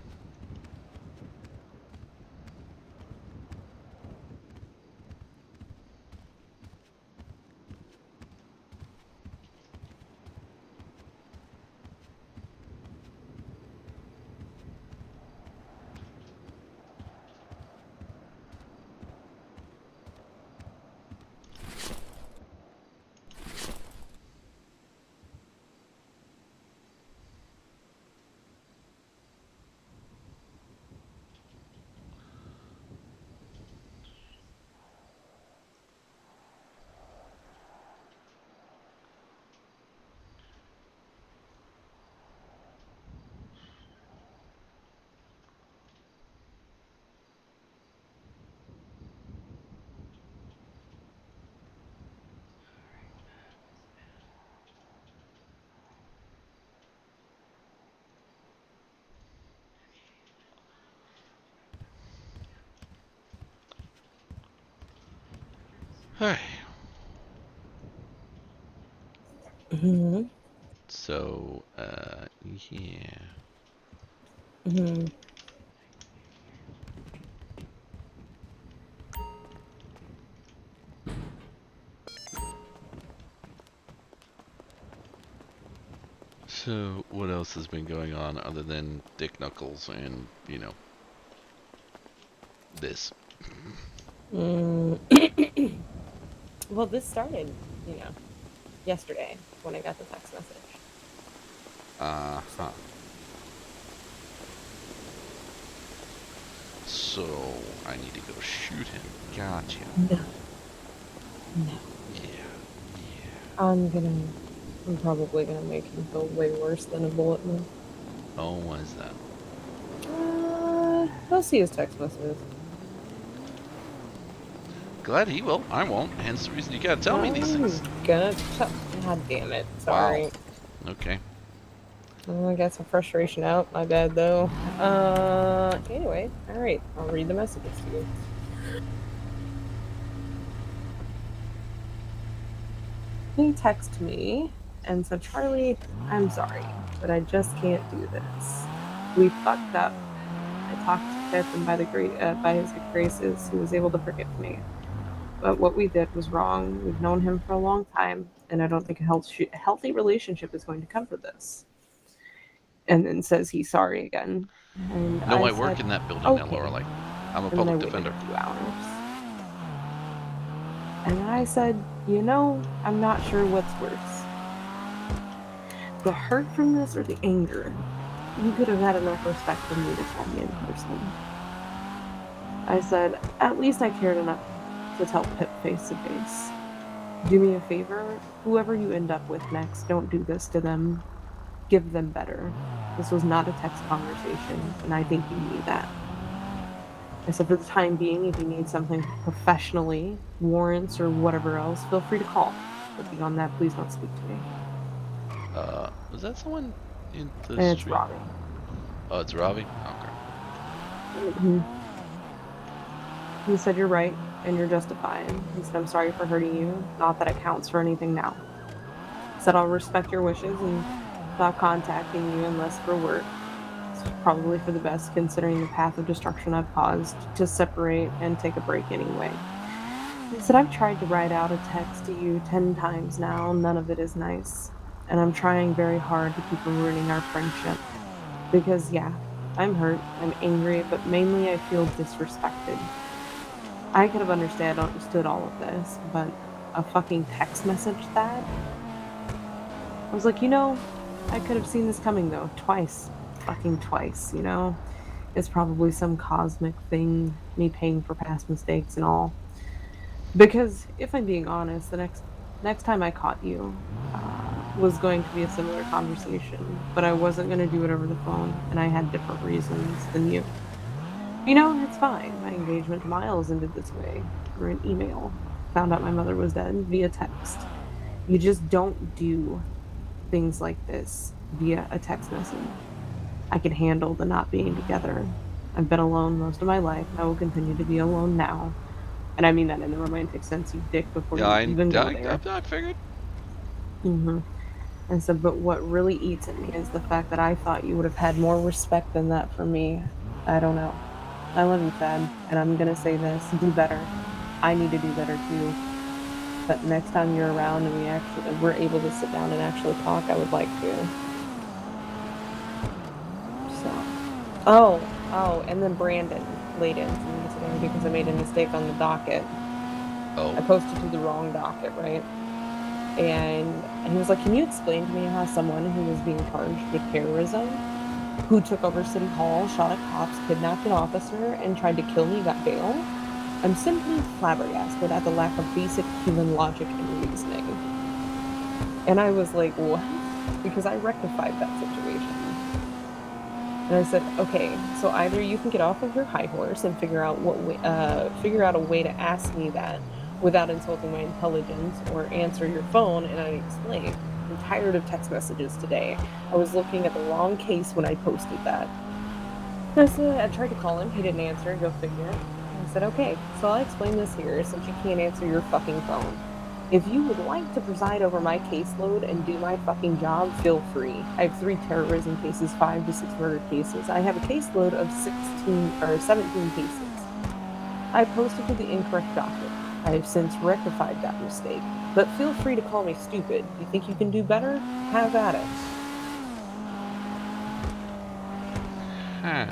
Hey. Mm-hmm. So, yeah. Mm-hmm. So, what else has been going on other than Dick Knuckles and, you know, this? Well, this started, yesterday when I got the text message. Uh-huh. So, I need to go shoot him. Gotcha. No. Yeah. I'm probably gonna make him feel way worse than a bullet would. Oh, why is that? He'll see his text messages. Glad he will. I won't. Hence the reason you gotta tell me these things. God damn it. Sorry. Wow. Okay. I got some frustration out. My bad, though. Anyway. Alright. I'll read the messages to you. He texted me and said, Charlie, I'm sorry, but I just can't do this. We fucked up. I talked to Pip, and by his good graces, he was able to forgive me. But what we did was wrong. We've known him for a long time, and I don't think a healthy relationship is going to come from this. And then says he's sorry again. And No, I said, work in that building now, Lorelei. I'm a and then I public waited defender. 2 hours. And I said, I'm not sure what's worse. The hurt from this or the anger? You could have had enough respect for me to tell me in person. I said, at least I cared enough to tell Pip face to face. Do me a favor, whoever you end up with next, don't do this to them. Give them better. This was not a text conversation, and I think you need that. I said, for the time being, if you need something professionally, warrants or whatever else, feel free to call. But beyond that, please don't speak to me. Was that someone in the And it's street? Robbie. Oh, it's Robbie? Okay. Mm-hmm. He said, you're right, and you're justified. He said, I'm sorry for hurting you. Not that it counts for anything now. He said, I'll respect your wishes and stop contacting you unless for work. It's probably for the best, considering the path of destruction I've caused, to separate and take a break anyway. I said, I've tried to write out a text to you 10 times now. None of it is nice. And I'm trying very hard to keep from ruining our friendship. Because, yeah, I'm hurt, I'm angry, but mainly I feel disrespected. I could have understood all of this, but a fucking text message that? I was like, I could have seen this coming though. Twice. Fucking twice, It's probably some cosmic thing, me paying for past mistakes and all. Because, if I'm being honest, the next time I caught you was going to be a similar conversation, but I wasn't going to do it over the phone, and I had different reasons than you. It's fine. My engagement to Miles ended this way, through an email. Found out my mother was dead via text. You just don't do things like this via a text message. I can handle the not being together. I've been alone most of my life. I will continue to be alone now. And I mean that in the romantic sense, you dick, before Yeah, you even go there. I figured. And so, but what really eats at me is the fact that I thought you would have had more respect than that for me. I don't know. I love you, Thad, and I'm gonna say this: do better. I need to do better too. But next time you're around and we're able to sit down and actually talk, I would like to. So, oh, and then Brandon laid into me today because I made a mistake on the docket. Oh. I posted to the wrong docket, right? And he was like, can you explain to me how someone who was being charged with terrorism, who took over City Hall, shot at cops, kidnapped an officer, and tried to kill me, got bail? I'm simply flabbergasted at the lack of basic human logic and reasoning. And I was like, what? Because I rectified that situation. And I said, okay, so either you can get off of your high horse and figure out a way to ask me that without insulting my intelligence, or answer your phone and I explain. I'm tired of text messages today. I was looking at the wrong case when I posted that. And I tried to call him, he didn't answer, go figure. And I said, okay, so I'll explain this here since you can't answer your fucking phone. If you would like to preside over my caseload and do my fucking job, feel free. I have 3 terrorism cases, 5 to 6 murder cases. I have a caseload of 17 cases. I posted to the incorrect docket. I have since rectified that mistake. But feel free to call me stupid. You think you can do better? Have at it. Huh.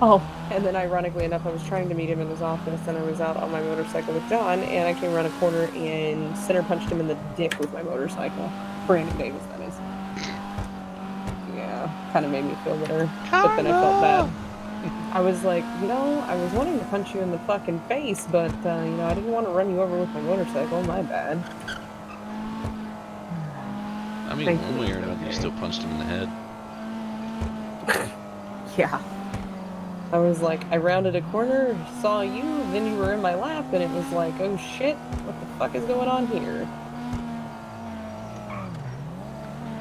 Oh, and then ironically enough, I was trying to meet him in his office, and I was out on my motorcycle with John, and I came around a corner and center punched him in the dick with my motorcycle. Brandon Davis, that is. Yeah, kind of made me feel better, but then I felt bad. I was like, I was wanting to punch you in the fucking face, but, I didn't want to run you over with my motorcycle. My bad. I mean, one way or another, you still punched him in the head. Yeah. I was like, I rounded a corner, saw you, then you were in my lap, and it was like, oh shit, what the fuck is going on here?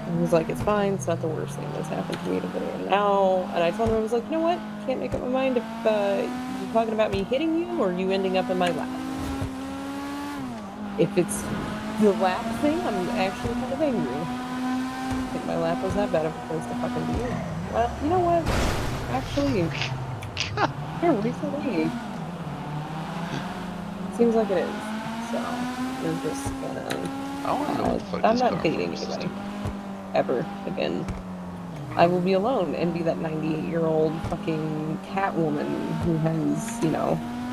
And he was like, it's fine, it's not the worst thing that's happened to me today. Now, and I told him, I was like, you know what? Can't make up my mind if you're talking about me hitting you or you ending up in my lap. If it's the lap thing, I'm actually kind of angry. I think my lap was that bad of a place to fucking be in. Well, you know what? Actually, here recently, seems like it is. So, we're just gonna... I want to know what the fuck I'm this not car dating force is anybody. doing. Ever again. I will be alone and be that 98-year-old fucking cat woman who has,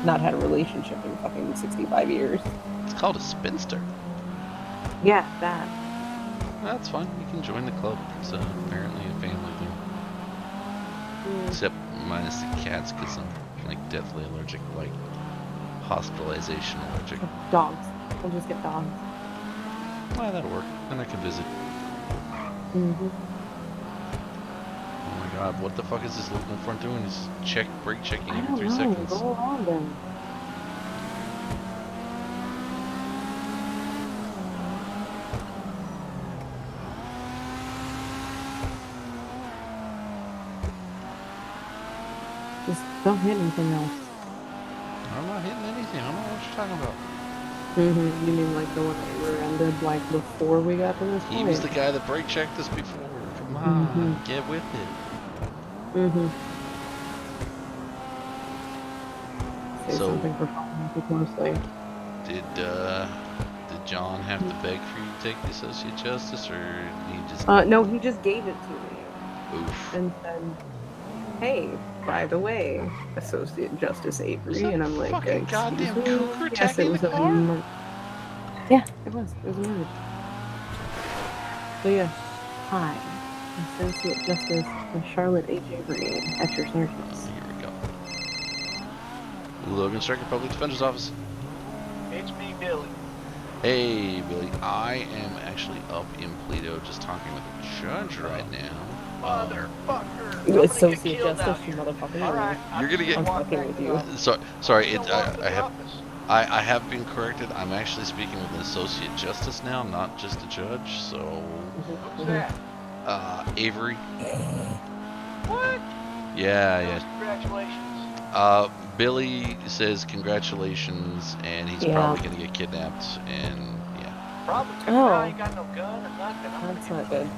not had a relationship in fucking 65 years. It's called a spinster. Yeah, that. That's fine. You can join the club. It's apparently a family thing. Except minus the cats, because I'm like deathly allergic, like hospitalization allergic. Dogs. We'll just get dogs. Well, that'll work. Then I can visit. Mm-hmm. Oh my god, what the fuck is this looking front doing? Is brake checking I every don't 3 know. seconds. Go on then. Just don't hit anything else. I'm not hitting anything. I don't know what you're talking about. Mm-hmm. You mean like the one that rear-ended like before we got to this point? He was the guy that brake checked us before. Come on, get with it. Mm-hmm. say So- something for following too closely. Did John have to beg for you to take the associate justice, or he just? No, he just gave it to me Oof. and said, "Hey, by the way, Associate Justice Avery," Was that and I'm like, fucking "Excuse goddamn me? cougar Yes, attacking it was the a car?" Yeah, it was. It was a murder. So yes, hi, Associate Justice Charlotte H. Avery at your service. Here we go. Logan Stryker Public Defender's office. It's me, Billy. Hey, Billy. I am actually up in Plato just talking with a judge right now. Motherfucker. You Associate Justice, you motherfucker. Alright, You're gonna get. I'm fucking with you. Sorry. I have been corrected. I'm actually speaking with an associate justice now, not just a judge. So. Who's that? Avery. What? Yeah. Congratulations. Billy says congratulations, and he's Yeah. probably gonna get kidnapped, and yeah. Probably. Oh. I ain't got no gun or nothing. I'm That's gonna not get good.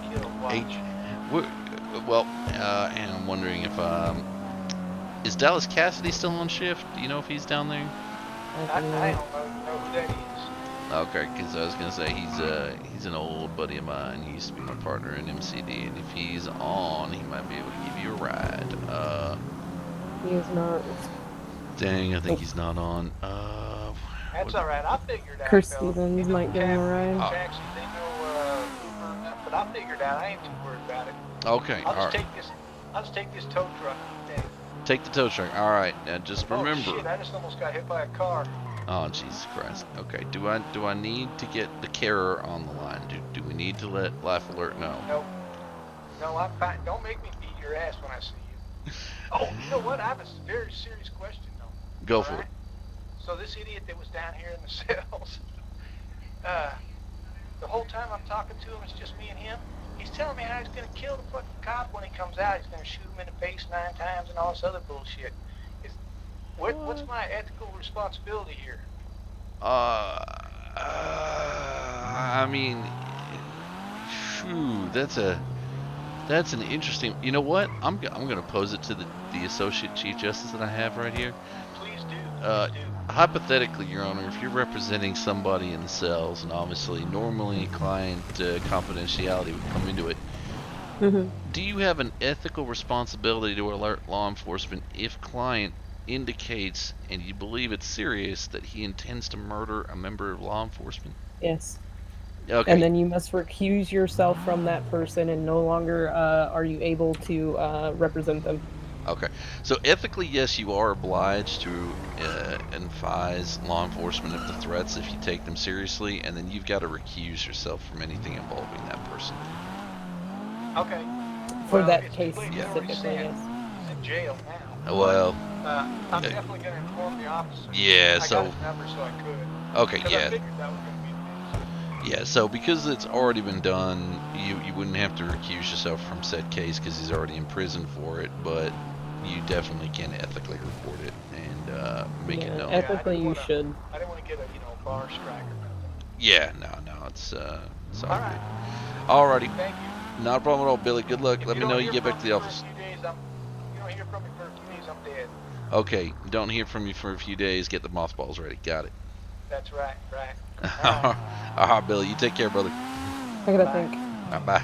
fucking killed. Watch. Well, and I'm wondering if is Dallas Cassidy still on shift? Do you know if he's down there? I don't know who that is. Okay, because I was gonna say he's an old buddy of mine. He used to be my partner in MCD, and if he's on, he might be able to give you a ride. He is not. Dang, I think he's not on. That's alright. I figured out. Chris fella. Stevens They might know give him a Cassidy, ride. Taxi, they know Uber, but I figured out. I ain't too worried about it. Okay, I'll alright. just take this tow truck. Dang. Take the tow truck. All right, now just remember. Oh shit! I just almost got hit by a car. Oh Jesus Christ. Okay, do I need to get the carer on the line? Do we need to let Life Alert know? No, I'm fine. Don't make me beat your ass when I see you. Oh, you know what? I have a very serious question though. Go for it. So this idiot that was down here in the cells, the whole time I'm talking to him, it's just me and him. He's telling me how he's gonna kill the fucking cop when he comes out. He's gonna shoot him in the face 9 times and all this other bullshit. What's my ethical responsibility here? I mean, phew, that's an interesting. You know what? I'm gonna pose it to the associate chief justice that I have right here. Please do. Hypothetically, Your Honor, if you're representing somebody in the cells, and obviously normally client confidentiality would come into it, do you have an ethical responsibility to alert law enforcement if client indicates, and you believe it's serious, that he intends to murder a member of law enforcement? Yes. Okay. And then you must recuse yourself from that person, and no longer are you able to represent them. Okay. So ethically, yes, you are obliged to advise law enforcement of the threats if you take them seriously, and then you've got to recuse yourself from anything involving that person. Okay. For Well, that it's case completely specifically, already yes. said. He's in jail now. Well, I'm definitely going to inform the officer. Yeah, I so- got his number so I could. Okay, 'Cause yeah. I figured that was going to be the Yeah, so because it's already been done, you wouldn't have to recuse yourself from said case because he's already in prison for it, but you definitely can ethically report it and make it known. Ethically, you should. I didn't want to get a bar strike or nothing. Yeah, no, it's all good. Alrighty. Thank you. Not a problem at all, Billy. Good luck. Let me know you get back to the office. You don't hear from me for a few days, I'm dead. Okay, don't hear from you for a few days. Get the mothballs ready. Got it. That's right. Alright, Billy. You take care, brother. I gotta think. Bye.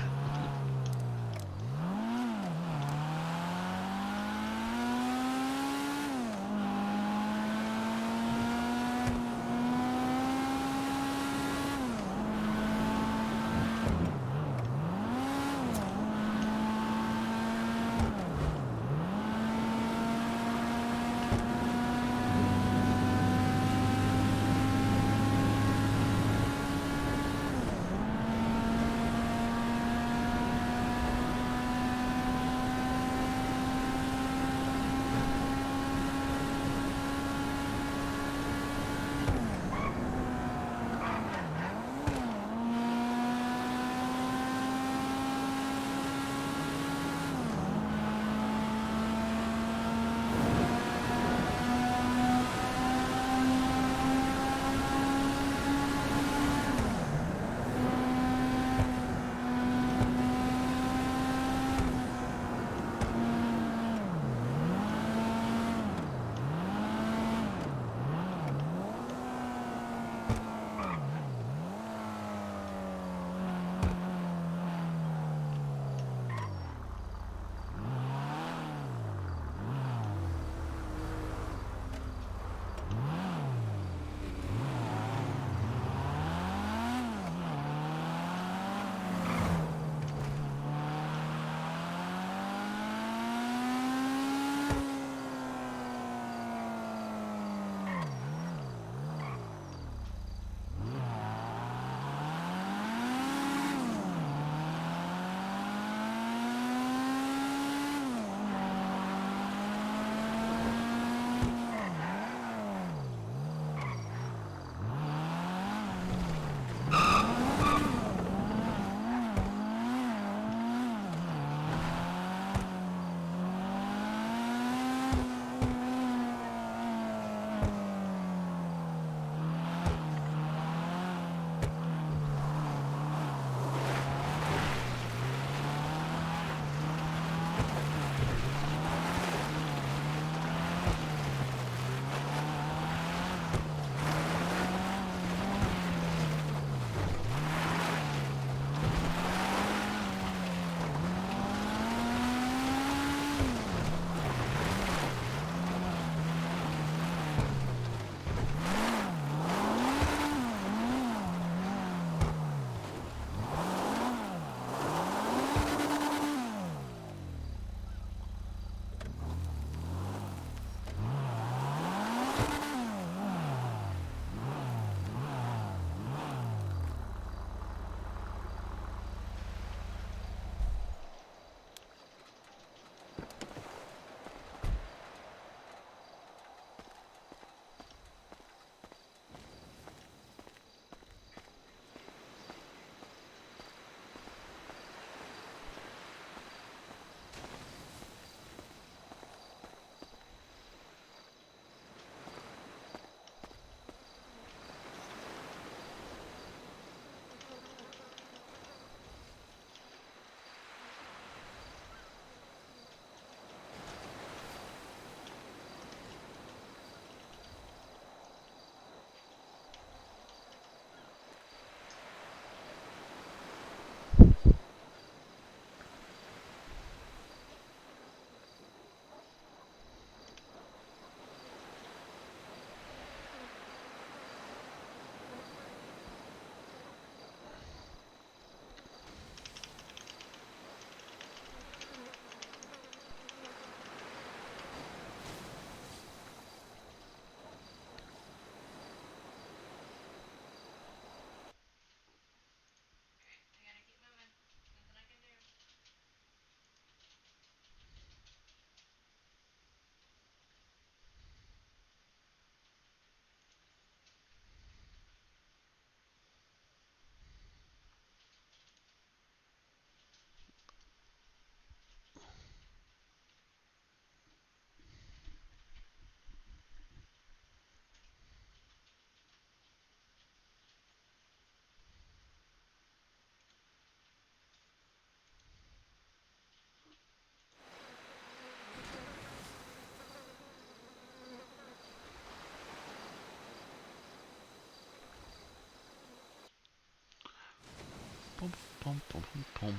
Boom, boom, boom, boom.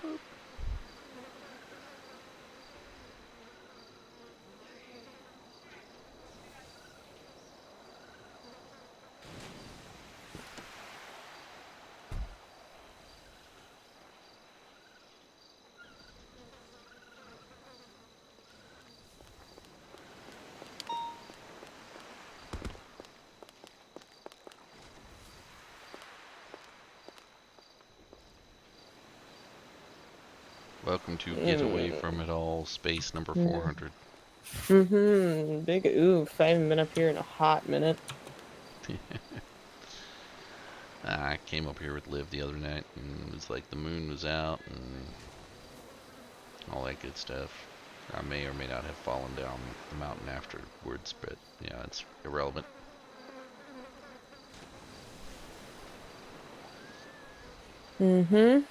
Boop. Welcome to Get Away From It All, space number 400. Big oof. I haven't been up here in a hot minute. I came up here with Liv the other night, and it was like the moon was out, and all that good stuff. I may or may not have fallen down the mountain afterwards, but yeah, it's irrelevant. And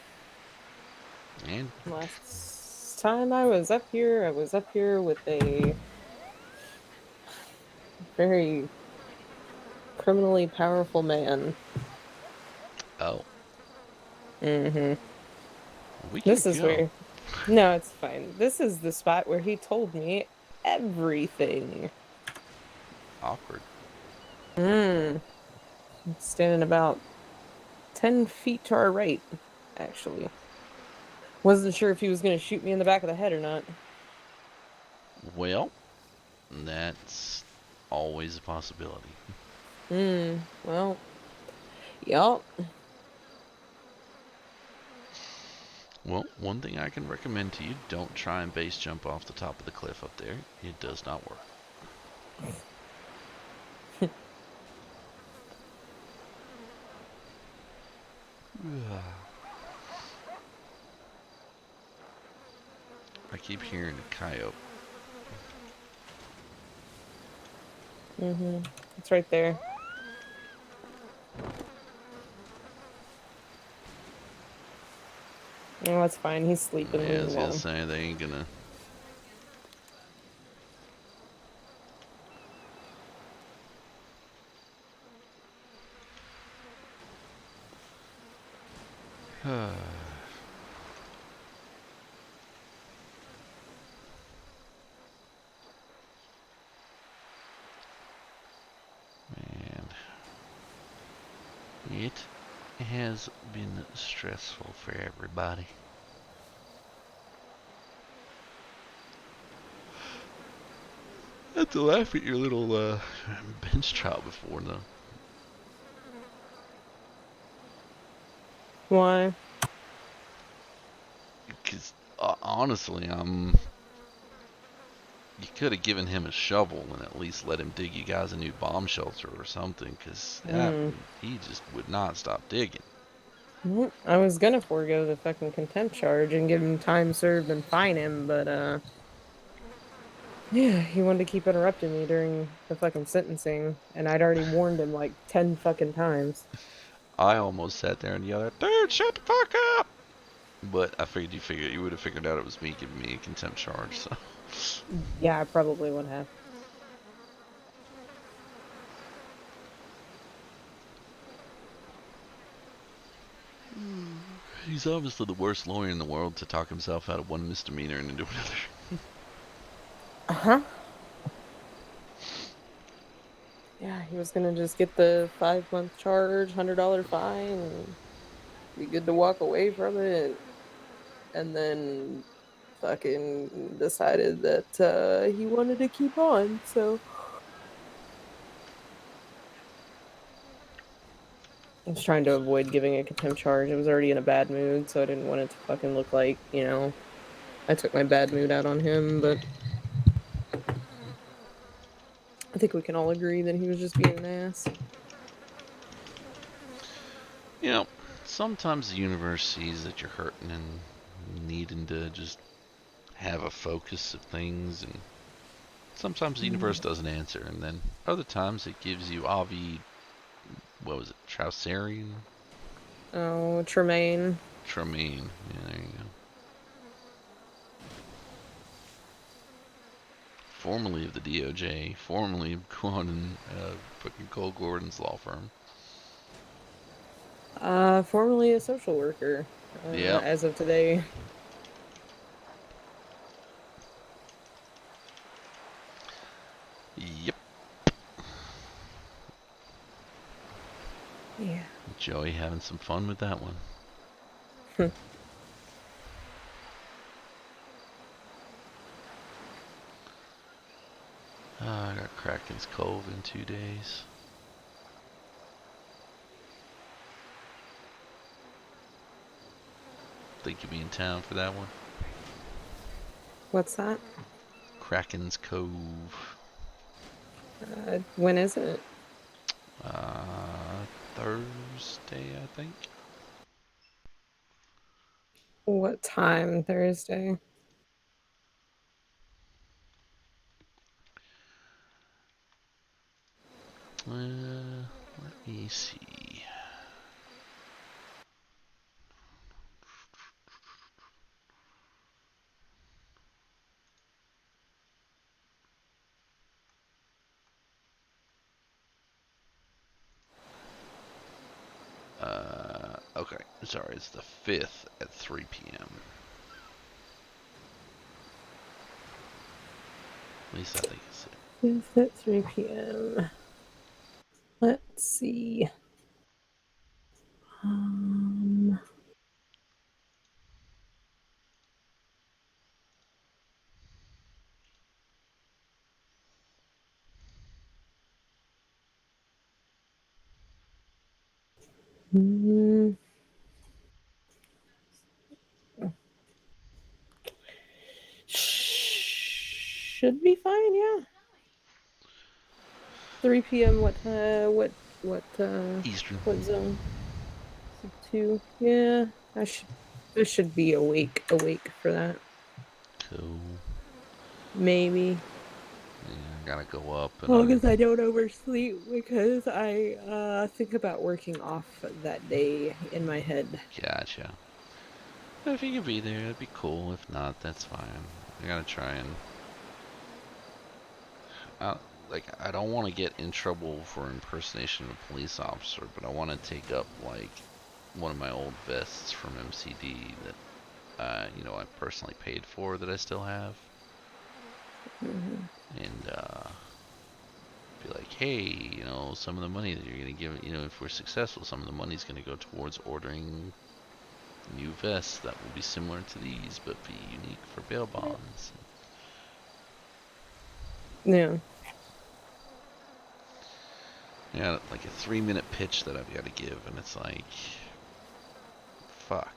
And last time I was up here with a very criminally powerful man. oh, we This can is go. where. No, it's fine. This is the spot where he told me everything. Awkward. Standing about 10 feet to our right, actually. Wasn't sure if he was going to shoot me in the back of the head or not. Well, that's always a possibility. Well, yup. Well, one thing I can recommend to you, don't try and base jump off the top of the cliff up there. It does not work. I keep hearing a coyote. It's right there. Oh, that's fine. He's sleeping. Yeah, Leave as him I'll down. say, they ain't gonna. Man, it has been stressful for everybody. I had to laugh at your little bench trial before, though. Why? Because honestly, you could have given him a shovel and at least let him dig you guys a new bomb shelter or something. Because he just would not stop digging. I was gonna forego the fucking contempt charge and give him time served and fine him, but yeah, he wanted to keep interrupting me during the fucking sentencing, and I'd already warned him like 10 fucking times. I almost sat there and yelled at, dude, shut the fuck up! But I figured you would have figured out it was me giving me a contempt charge, so. Yeah, I probably would have. He's obviously the worst lawyer in the world to talk himself out of one misdemeanor and into another. Yeah, he was gonna just get the 5-month charge, $100 fine, and be good to walk away from it. And then fucking decided that he wanted to keep on, so. I was trying to avoid giving a contempt charge. I was already in a bad mood, so I didn't want it to fucking look like, you know, I took my bad mood out on him, but I think we can all agree that he was just being an ass. You know, sometimes the universe sees that you're hurting and needing to just have a focus of things, and sometimes the universe doesn't answer, and then other times it gives you what was it, Trouserian? Oh, Tremaine. Tremaine, yeah, there you go. Formerly of the DOJ, formerly of fucking Cole Gordon's law firm. Formerly a social worker. Yep. as of today. Yep. Yeah. Joey having some fun with that one. I got Kraken's Cove in 2 days. Think you'll be in town for that one? What's that? Kraken's Cove. When is it? Thursday, I think. What time Thursday? Let me see. Okay, sorry, it's the 5th at 3 p.m. At least I think it's it. It's at 3 p.m. Let's see. Mm, should be fine, yeah. 3 p.m. What Eastern. What zone? 2. Yeah, I should be awake for that. Cool. Maybe. Yeah, I gotta go up As and long as I don't oversleep, because I think about working off that day in my head. Gotcha. But if you could be there, that'd be cool. If not, that's fine. I gotta try and... I don't want to get in trouble for impersonation of a police officer, but I want to take up, like, one of my old vests from MCD that, you know, I personally paid for that I still have. And, be like, hey, you know, some of the money that you're going to give, you know, if we're successful, some of the money's going to go towards ordering new vests that will be similar to these, but be unique for bail bonds. Yeah. Yeah, like a 3-minute pitch that I've got to give, and it's like, fuck.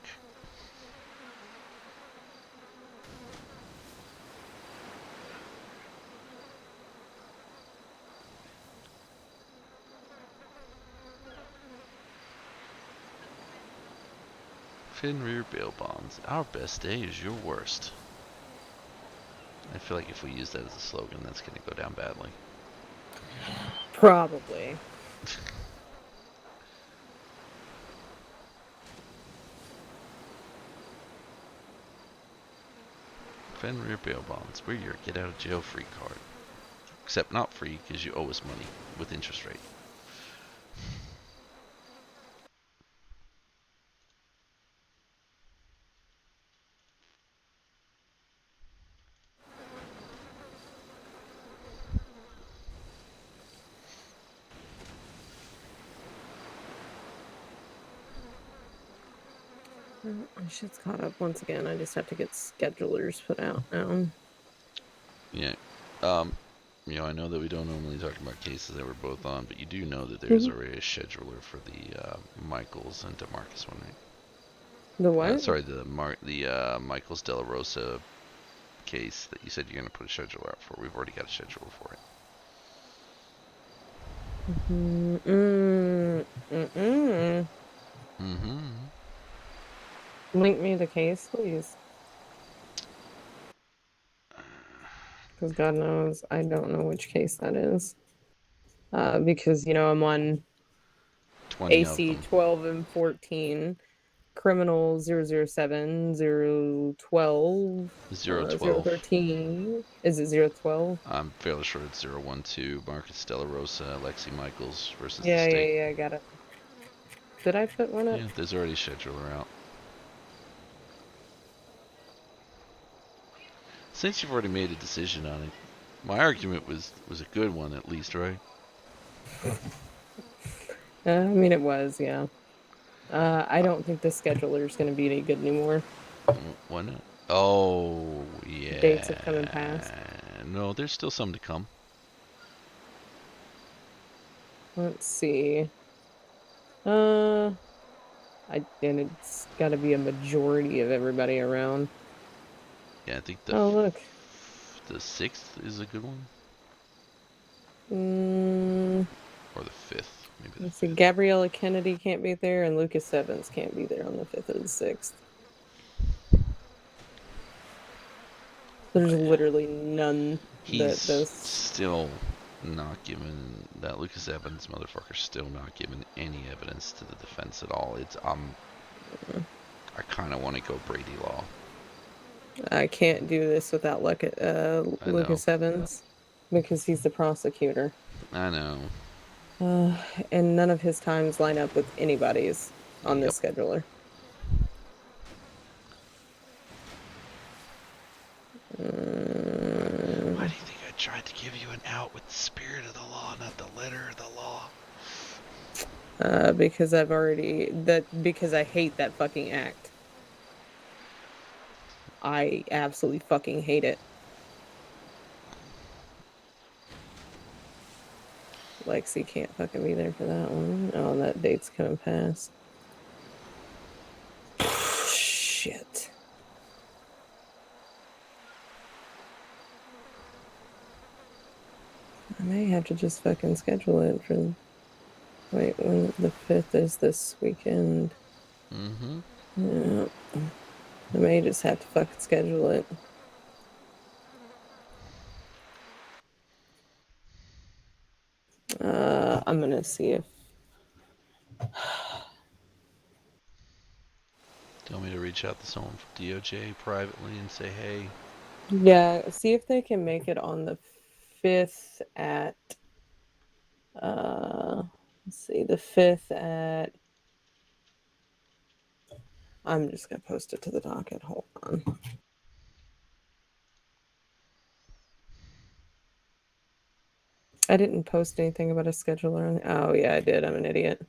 Rear bail bonds. Our best day is your worst. I feel like if we use that as a slogan, that's going to go down badly. Probably. Rear bail bonds. We're your get out of jail free card. Except not free because you owe us money with interest rate. My shit's caught up once again. I just have to get schedulers put out now. Yeah. You know, I know that we don't normally talk about cases that we're both on, but you do know that there's already a scheduler for the Michaels and DeMarcus one, right? The what? Sorry, the Michaels De La Rosa case that you said you're going to put a scheduler out for. We've already got a scheduler for it. Link me the case, please. Because God knows I don't know which case that is. Because, you know, I'm on 20 AC 12 and 14. Criminal 007, 012, 012. 013. Is it 012? I'm fairly sure it's 012. Marcus De La Rosa, Lexi Michaels versus Yeah, the state. yeah, I got it. Did I put one up? Yeah, there's already a scheduler out. Since you've already made a decision on it, my argument was a good one at least, right? I mean, it was, yeah. I don't think the scheduler is going to be any good anymore. Why not? Oh, yeah. Dates have come and passed. No, there's still some to come. Let's see. And it's got to be a majority of everybody around. Yeah, I think the Oh, look. the 6th is a good one, Mm, or the 5th, maybe. let's see. Gabriella Kennedy can't be there, and Lucas Evans can't be there on the 5th or the 6th. There's literally none He's that those. still not given that Lucas Evans motherfucker's still not given any evidence to the defense at all. It's I kind of want to go Brady Law. I can't do this without Lucas Evans because he's the prosecutor. I know. And none of his times line up with anybody's on this scheduler. Why do you think I tried to give you an out with the spirit of the law, not the letter of the law? Because because I hate that fucking act. I absolutely fucking hate it. Lexi can't fucking be there for that one. Oh, that date's coming past. Shit. I may have to just fucking schedule it for... Wait, when the 5th is this weekend. Mm-hmm. Yeah. I may just have to fucking schedule it. I'm gonna see if... Do you want me to reach out to someone from DOJ privately and say, hey? Yeah, see if they can make it on the 5th at... let's see, the 5th at... I'm just gonna post it to the docket. Hold on. I didn't post anything about a scheduler. Oh, yeah, I did. I'm an idiot.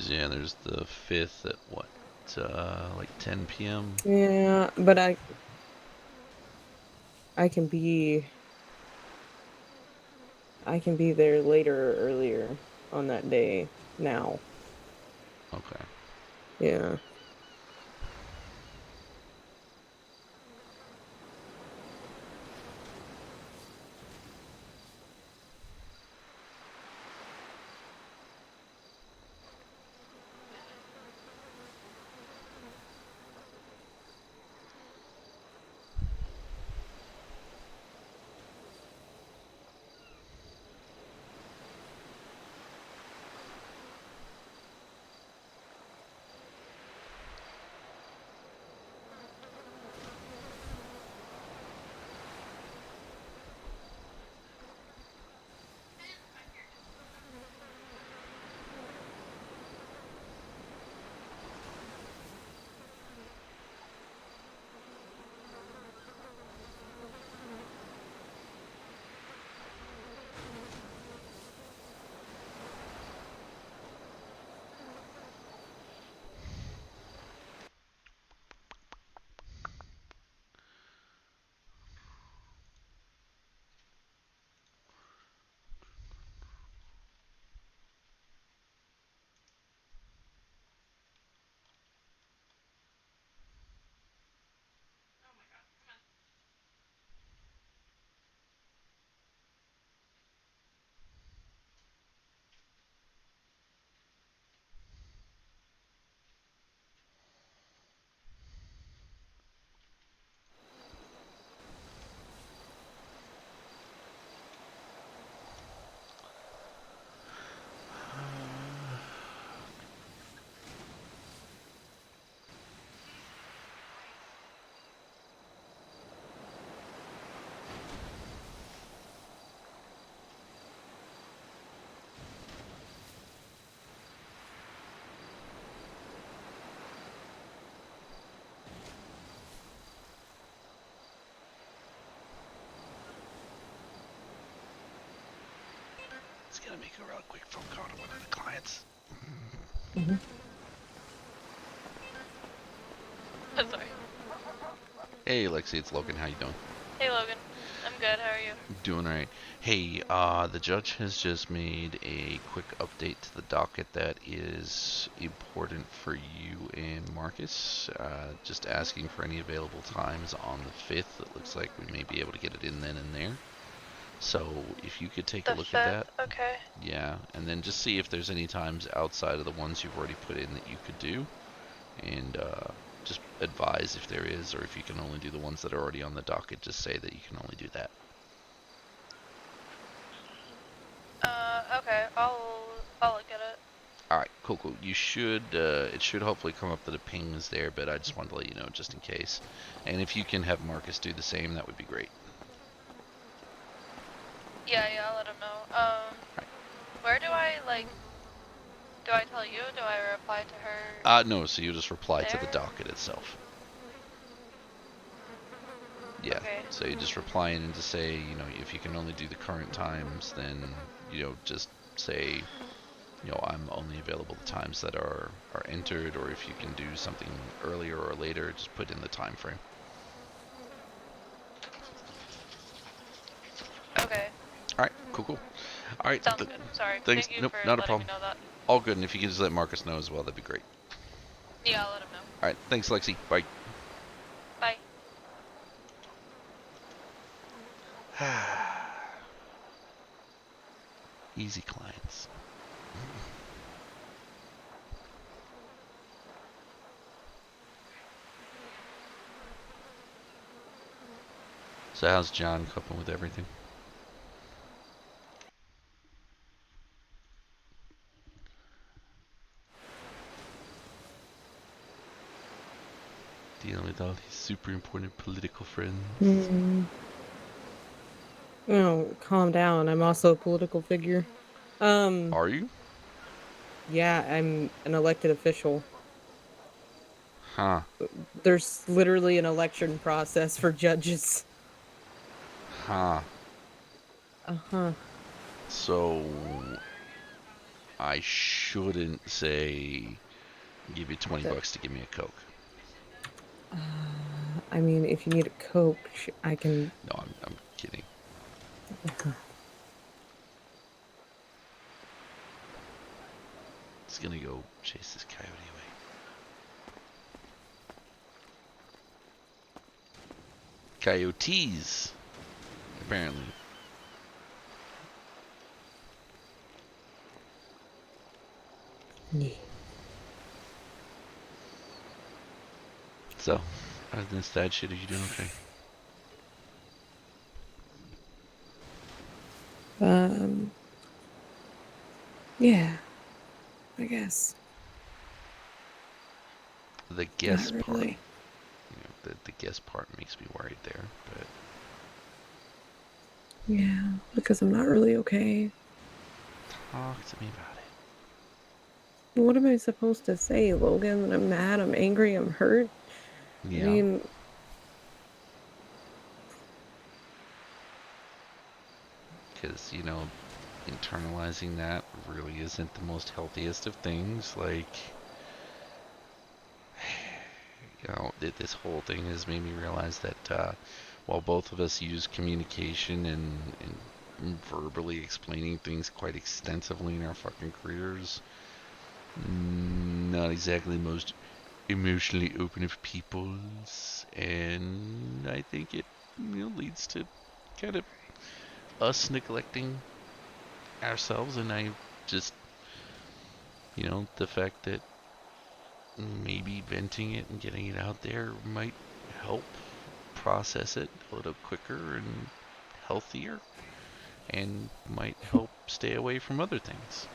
Yeah, there's the 5th at what? Like 10 p.m.? Yeah, but I can be there later or earlier on that day now. Okay. Yeah. gonna make a real quick phone call to one of the clients. Sorry. Hey, Lexi, it's Logan. How you doing? Hey, Logan. I'm good. How are you? Doing alright. Hey, the judge has just made a quick update to the docket that is important for you and Marcus. Just asking for any available times on the 5th. It looks like we may be able to get it in then and there. So, if you could take a look at that. Okay. Yeah, and then just see if there's any times outside of the ones you've already put in that you could do. And, just advise if there is, or if you can only do the ones that are already on the docket, just say that you can only do that. Okay. I'll look at it. Alright, cool. You should, it should hopefully come up that a ping is there, but I just wanted to let you know just in case. And if you can have Marcus do the same, that would be great. Yeah, I'll let him know. Where do I, do I tell you? Do I reply to her? No, so you just reply to the docket itself. Yeah, Okay. so you just reply in and just say, you know, if you can only do the current times, then, you know, just say, you know, I'm only available the times that are entered, or if you can do something earlier or later, just put in the time frame. Okay. Alright, cool. Alright. Sounds good. Sorry. Thanks. Thank you Nope, for not a letting problem. me know that. All good, and if you could just let Marcus know as well, that'd be great. Yeah, I'll let him know. Alright, thanks, Lexi. Bye. Bye. Easy clients. So how's John coping with everything? Dealing with all these super important political friends. Oh, calm down. I'm also a political figure. Are you? Yeah, I'm an elected official. Huh. There's literally an election process for judges. Huh. Uh-huh. So I shouldn't say give you $20 to give me a Coke. I mean, if you need a Coke, I can... No, I'm kidding. It's gonna go chase this coyote away. Coyotes, apparently. Yeah. So, other than this dad shit, are you doing okay? Yeah, I guess. The guess Not part, really. you know, the guess part makes me worried there, but Yeah, because I'm not really okay. talk to me about it. What am I supposed to say, Logan? I'm mad, I'm angry, I'm hurt? Yeah. I mean... Because, you know, internalizing that really isn't the most healthiest of things. Like, you know, this whole thing has made me realize that while both of us use communication and verbally explaining things quite extensively in our fucking careers, not exactly the most emotionally open of peoples, and I think it, you know, leads to kind of us neglecting ourselves. And I just, you know, the fact that maybe venting it and getting it out there might help process it a little quicker and healthier, and might help stay away from other things.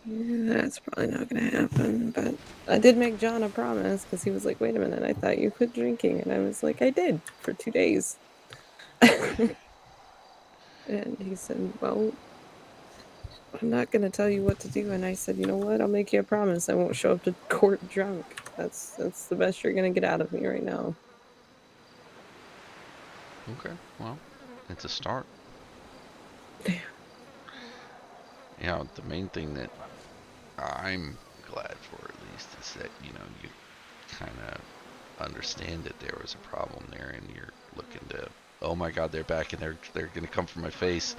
Yeah, that's probably not gonna happen, but I did make John a promise, because he was like, wait a minute, I thought you quit drinking, and I was like, I did, for 2 days. And he said, well, I'm not gonna tell you what to do, and I said, you know what, I'll make you a promise, I won't show up to court drunk. That's the best you're gonna get out of me right now. Okay, well, it's a start. You know, the main thing that I'm glad for, at least, is that, you know, you kind of understand that there was a problem there, and you're looking to, oh my god, they're back, and they're gonna come for my face.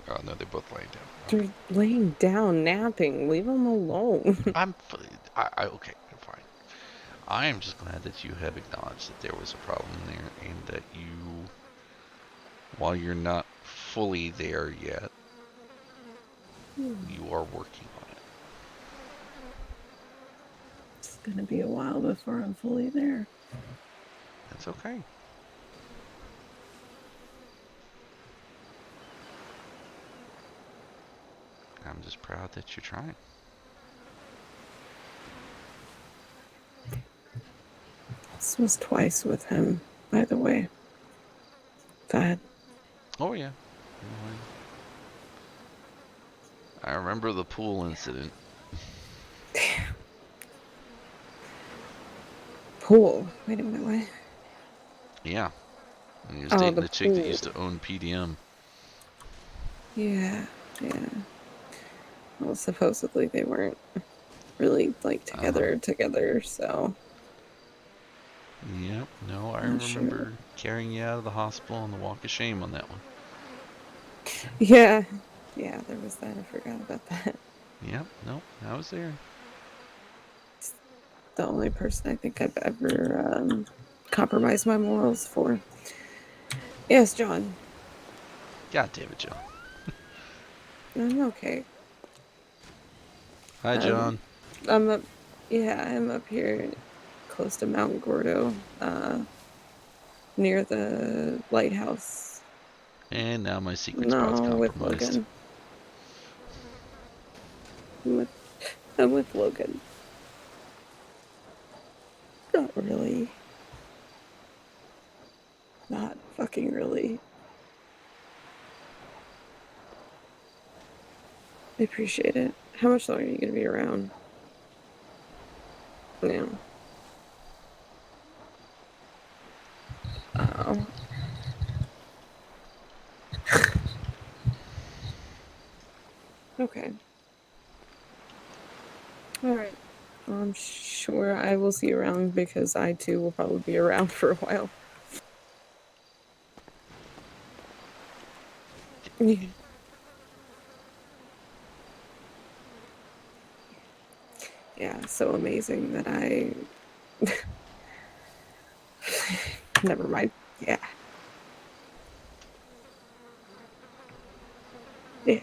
Oh no, they're both laying down. They're laying down, napping. Leave them alone. Okay, fine. I am just glad that you have acknowledged that there was a problem there, and that you, while you're not fully there yet, you are working on it. It's gonna be a while before I'm fully there. That's okay. I'm just proud that you're trying. This was twice with him, by the way. That. Oh yeah. I remember the pool incident. Pool. Wait a minute, what? Yeah. And he was Oh, dating the the chick that pool. used to own PDM. Yeah, yeah. Well, supposedly they weren't really like together, so. Yep. No, I Not sure. remember carrying you out of the hospital on the walk of shame on that one. Yeah, yeah, there was that. I forgot about that. Yep. Nope. I was there. The only person I think I've ever compromised my morals for. Yes, John. God damn it, John. I'm okay. Hi, John. I'm up. Yeah, I'm up here, close to Mount Gordo, near the lighthouse. And now my secret spot's with compromised. Logan. I'm with Logan. Not really. Not fucking really. I appreciate it. How much longer are you gonna be around? No. Oh. Okay. Alright. Well, I'm sure I will see you around because I too will probably be around for a while. Yeah. Yeah, so amazing that I... Never mind. Yeah. Yeah.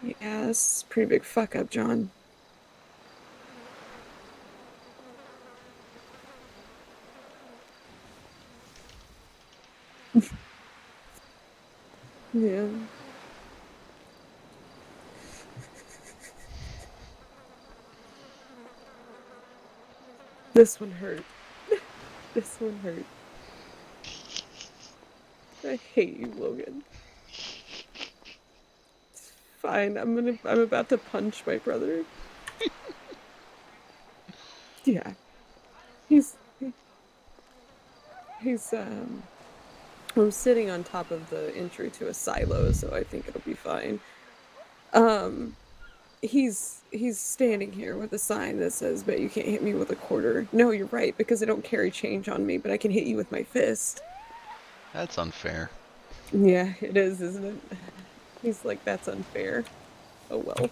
Yeah, this is a pretty big fuck up, John. Yeah. This one hurt. This one hurt. I hate you, Logan. It's fine. I'm about to punch my brother. Yeah. He's I'm sitting on top of the entry to a silo, so I think it'll be fine. He's standing here with a sign that says, "But you can't hit me with a quarter." No, you're right, because I don't carry change on me, but I can hit you with my fist. That's unfair. Yeah, it is, isn't it? He's like, that's unfair. Oh well.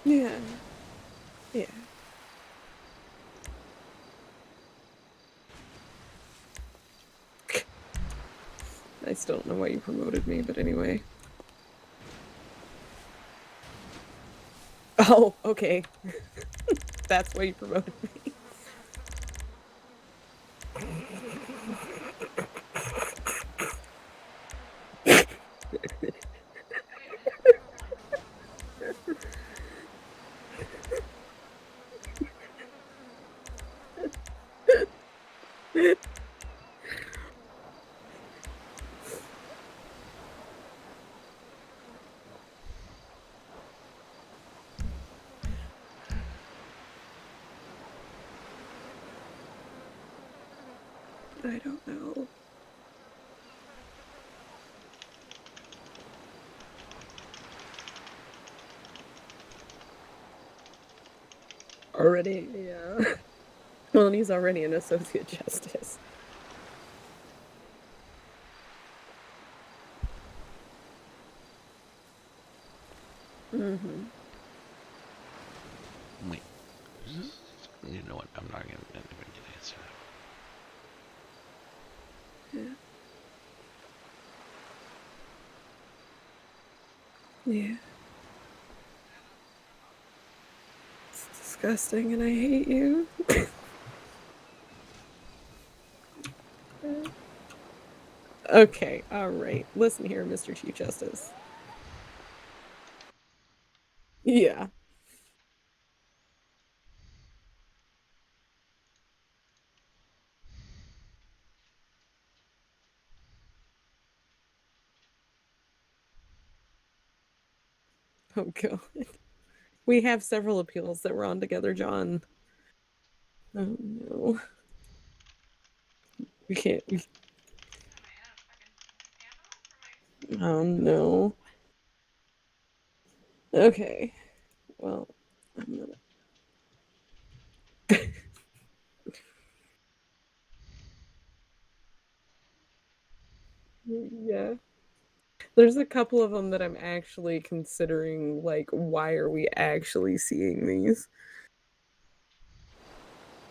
Yeah. Yeah. I still don't know why you promoted me, but anyway. Oh, okay. That's why you promoted me. I don't know. Already, yeah. Well, and he's already an associate justice. Mm-hmm. Wait. You know what? I'm not gonna even get an answer. Yeah. Yeah. It's disgusting and I hate you. Okay, alright. Listen here, Mr. Chief Justice. Yeah. Oh god. We have several appeals that we're on together, John. Oh no. We can't. Oh no. Okay. Well, I'm gonna. Yeah. There's a couple of them that I'm actually considering, like, why are we actually seeing these?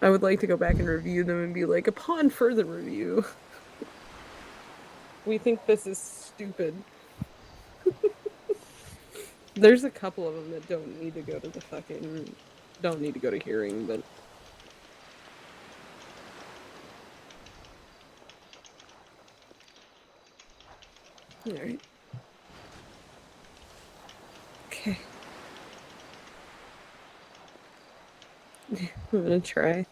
I would like to go back and review them and be like, upon further review, we think this is stupid. There's a couple of them that don't need to go to the fucking... don't need to go to hearing, but... Alright. Okay. I'm gonna try.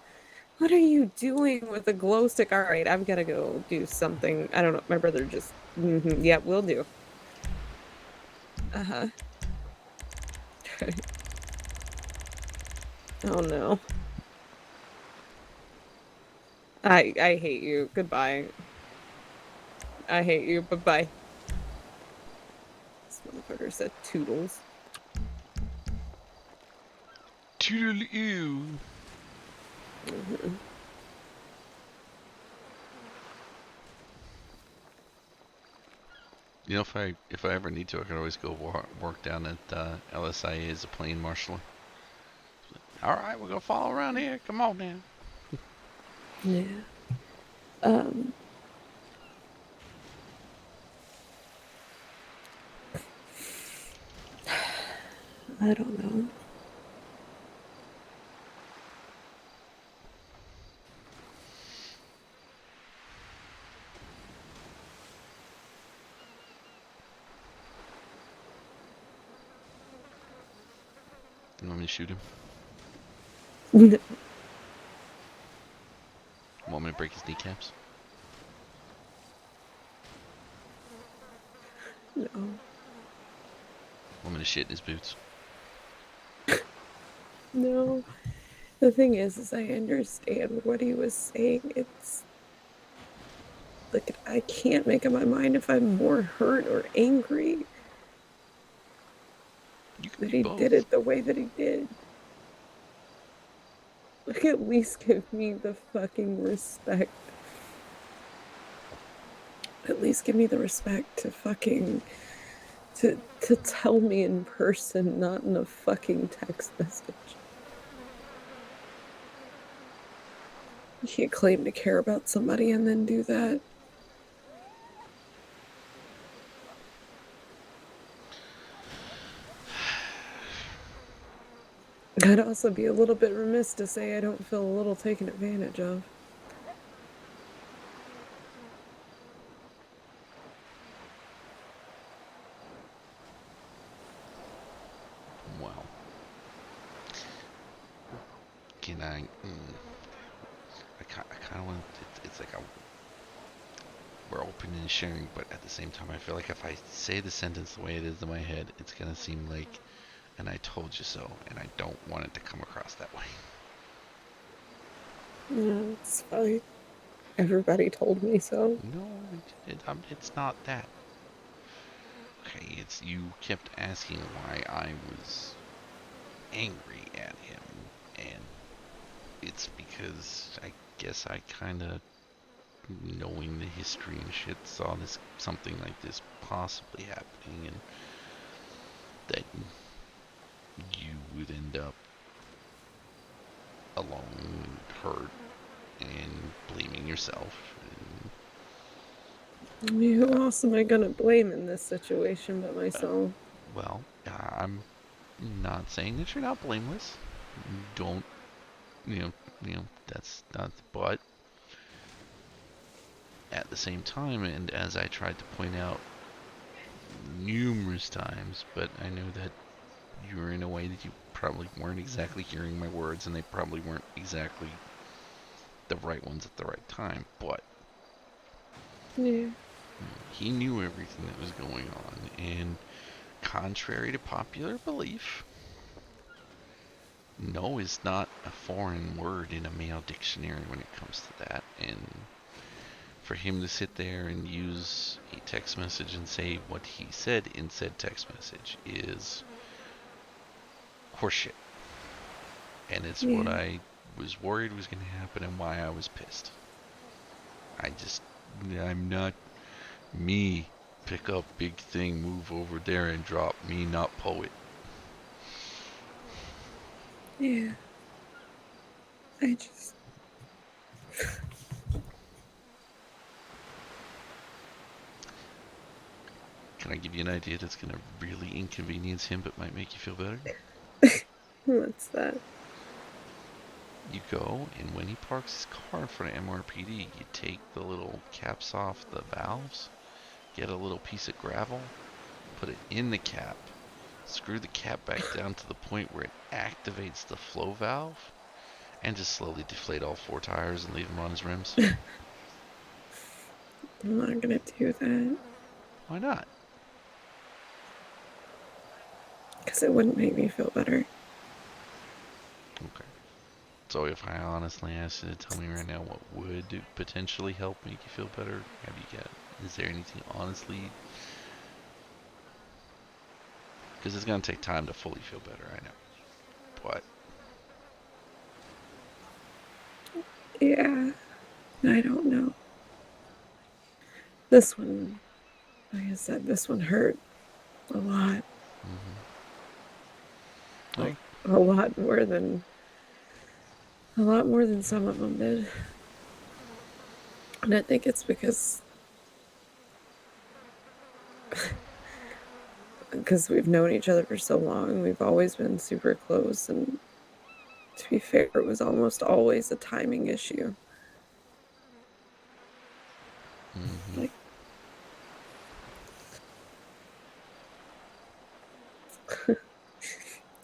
What are you doing with a glow stick? Alright, I've gotta go do something. I don't know, my brother just... Yeah, will do. Uh-huh. Oh no. I hate you. Goodbye. I hate you. Bye-bye. This motherfucker said toodles. Toodle-oo. Mm-hmm. You know, if I ever need to, I can always go work down at LSIA as a plane marshaller. All right, we're gonna follow around here. Come on now. Yeah. I don't know. You want me to shoot him? No. Want me to break his kneecaps? No. Want me to shit in his boots? No. The thing is I understand what he was saying. It's... like, I can't make up my mind if I'm more hurt or angry that he did it the way that he did. Like, at least give me the fucking respect. At least give me the respect to fucking... to tell me in person, not in a fucking text message. You can't claim to care about somebody and then do that. I'd also be a little bit remiss to say I don't feel a little taken advantage of. Wow. Can I? I kind of want. It's like we're open and sharing, but at the same time, I feel like if I say the sentence the way it is in my head, it's gonna seem like, and I told you so, and I don't want it to come across that way. No, it's fine. Everybody told me so. No, it's not that. Okay, it's you kept asking why I was angry at him, and it's because I guess I kind of, knowing the history and shit, saw something like this possibly happening, and that you would end up alone and hurt and blaming yourself. I mean, who else am I gonna blame in this situation but myself? Well, I'm not saying that you're not blameless. Don't, you know, that's not, but at the same time, and as I tried to point out numerous times, but I know that you were in a way that you probably weren't exactly hearing my words, and they probably weren't exactly the right ones at the right time, but Yeah. he knew everything that was going on, and contrary to popular belief, no is not a foreign word in a male dictionary when it comes to that, and for him to sit there and use a text message and say what he said in said text message is horseshit. And it's what I was worried was going to happen and why I was pissed. I'm not me. Pick up big thing, move over there and drop me, not poet. Yeah. I just... Can I give you an idea that's going to really inconvenience him but might make you feel better? What's that? You go, and when he parks his car in front of MRPD, you take the little caps off the valves, get a little piece of gravel, put it in the cap, screw the cap back down to the point where it activates the flow valve, and just slowly deflate all 4 tires and leave him on his rims. I'm not gonna do that. Why not? Because it wouldn't make me feel better. Okay. So if I honestly asked you to tell me right now what would potentially help make you feel better, is there anything honestly? Because it's going to take time to fully feel better, I know. But yeah, I don't know. This one, like I said, this one hurt a lot. Like, a lot more than some of them did. And I think it's because we've known each other for so long. We've always been super close, and to be fair, it was almost always a timing issue. Like,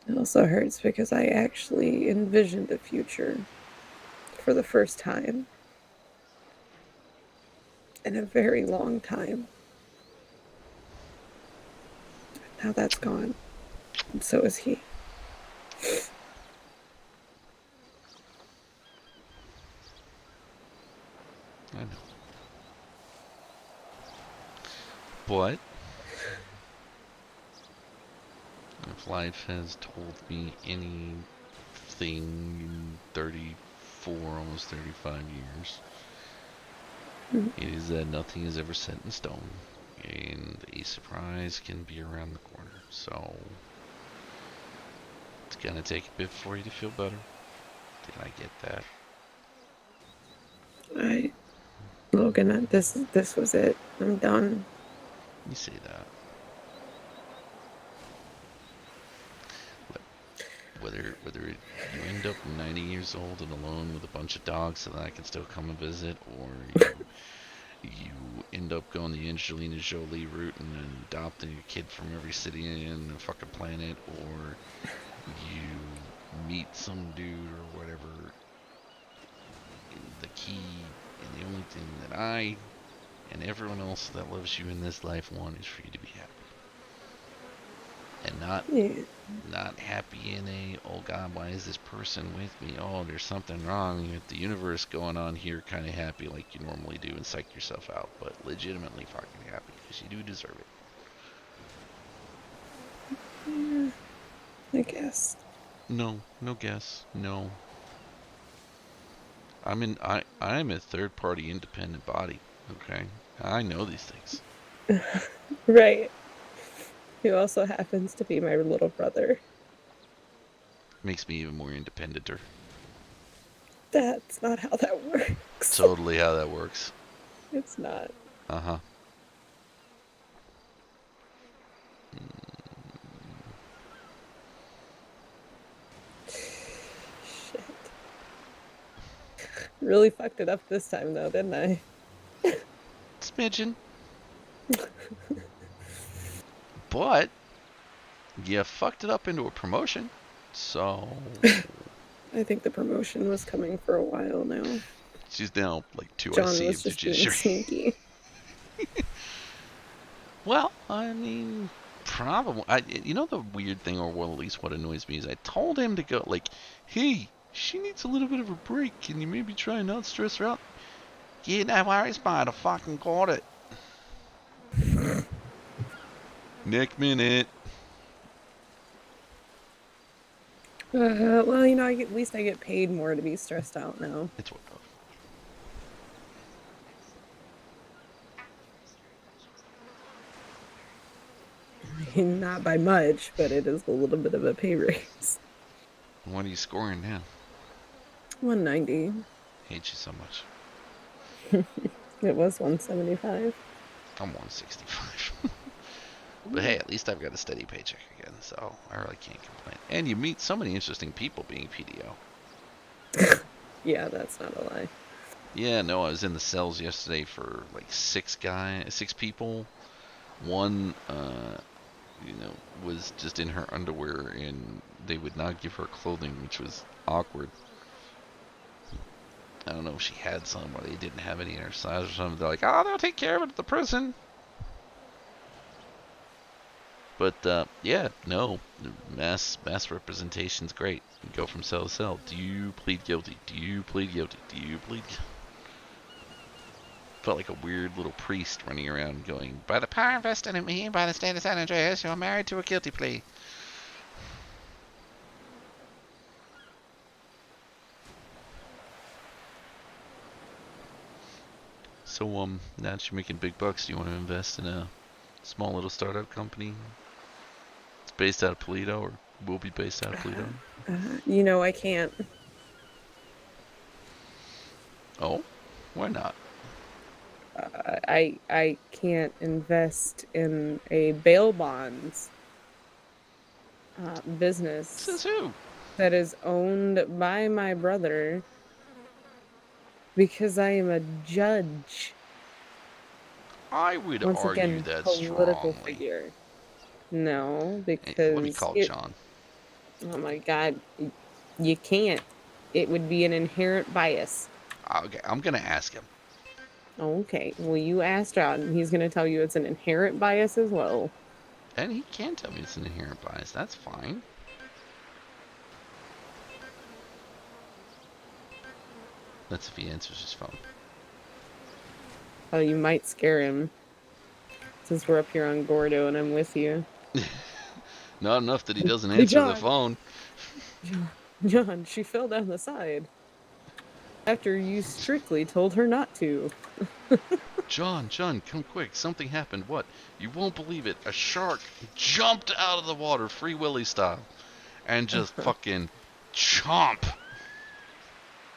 it also hurts because I actually envisioned a future for the first time in a very long time. Now that's gone. And so is he. I know. But if life has told me anything in 34, almost 35 years, it is that nothing is ever set in stone, and a surprise can be around the corner. So it's gonna take a bit for you to feel better. Did I get that? Logan, this was it. I'm done. You say that. Whether you end up 90 years old and alone with a bunch of dogs so that I can still come and visit, or you end up going the Angelina Jolie route and adopting a kid from every city in the fucking planet, or you meet some dude or whatever, the key and the only thing that I and everyone else that loves you in this life want is for you to be happy. And not happy in a, oh God, why is this person with me? Oh, there's something wrong with the universe going on here, kind of happy like you normally do and psych yourself out, but legitimately fucking happy because you do deserve it. Yeah, I guess. No guess. No. I'm a third-party independent body. Okay, I know these things. Right. Who also happens to be my little brother. Makes me even more independenter. That's not how that works. Totally how that works. It's not. Uh-huh. Shit. Really fucked it up this time, though, didn't I? Smidgen. But you fucked it up into a promotion, so I think the promotion was coming for a while now. she's now like 2 John IC was of just being judiciary. sneaky. Well, I mean, probably. You know the weird thing, or well, at least what annoys me is I told him to go, like, hey, she needs a little bit of a break. Can you maybe try and not stress her out? Yeah, no worries, mate. I fucking got it. Next minute. Well, you know, at least I get paid more to be stressed out now. It's what though. I mean, not by much, but it is a little bit of a pay raise. What are you scoring now? 190. Hate you so much. It was 175. I'm 165. But hey, at least I've got a steady paycheck again, so I really can't complain. And you meet so many interesting people being PDO. Yeah, that's not a lie. Yeah, no, I was in the cells yesterday for like 6 people. One, was just in her underwear, and they would not give her clothing, which was awkward. I don't know if she had some, or they didn't have any in her size or something. They're like, oh, they'll take care of it at the prison. But, yeah, no, mass representation's great. You go from cell to cell. Do you plead guilty? Do you plead guilty? Do you plead guilty? Felt like a weird little priest running around going, by the power vested in me by the state of San Andreas, you're married to a guilty plea. So, now that you're making big bucks, do you want to invest in a small little startup company? It's based out of Toledo, or will be based out of Toledo? You know, I can't. Oh? Why not? I can't invest in a bail bonds business. Says who? That is owned by my brother because I am a judge. I would Once argue again, that political strongly. figure. No, Hey, because let me call John. Oh my God, you can't. It would be an inherent bias. Okay, I'm gonna ask him. Okay, well, you asked John, and he's going to tell you it's an inherent bias as well. And he can tell me it's an inherent bias. That's fine. That's if he answers his phone. Oh, you might scare him. Since we're up here on Gordo and I'm with you. Not enough that he doesn't Hey, answer the John. phone. John, she fell down the side. After you strictly told her not to. John, come quick. Something happened. What? You won't believe it. A shark jumped out of the water, Free Willy style, and just fucking chomp.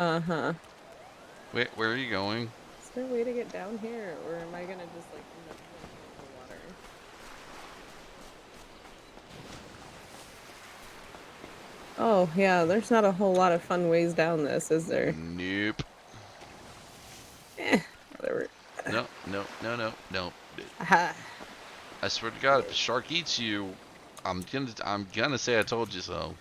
Uh-huh. Wait, where are you going? Is there a way to get down here? Or am I going to just, like, end up in the water? Oh, yeah, there's not a whole lot of fun ways down this, is there? Nope. Whatever. No. Aha. I swear to God, if a shark eats you, I'm gonna say I told you so.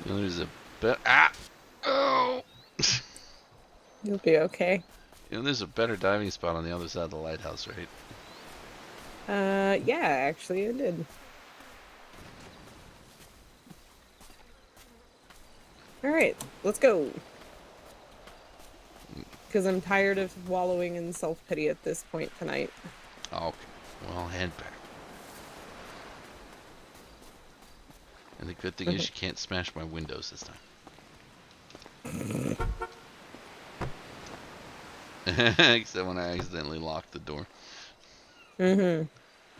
You know, there's a ah! Oh! You'll be okay. You know, there's a better diving spot on the other side of the lighthouse, right? Yeah, actually, I did. Alright, let's go. Because I'm tired of wallowing in self-pity at this point tonight. Okay, well, head back. And the good thing is you can't smash my windows this time. Except when I accidentally locked the door. Mm-hmm.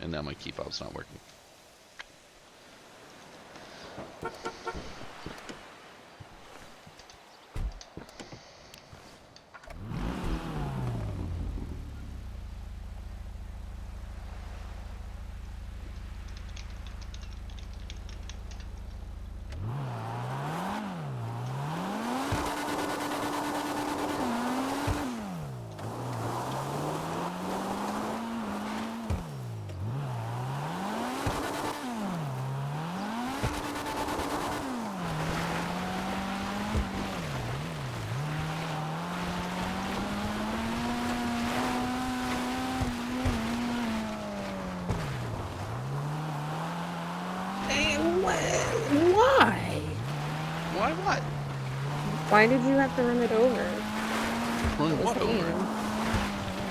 And now my key fob's not working. Why? Why what? Why did you have to run it over? Run what over?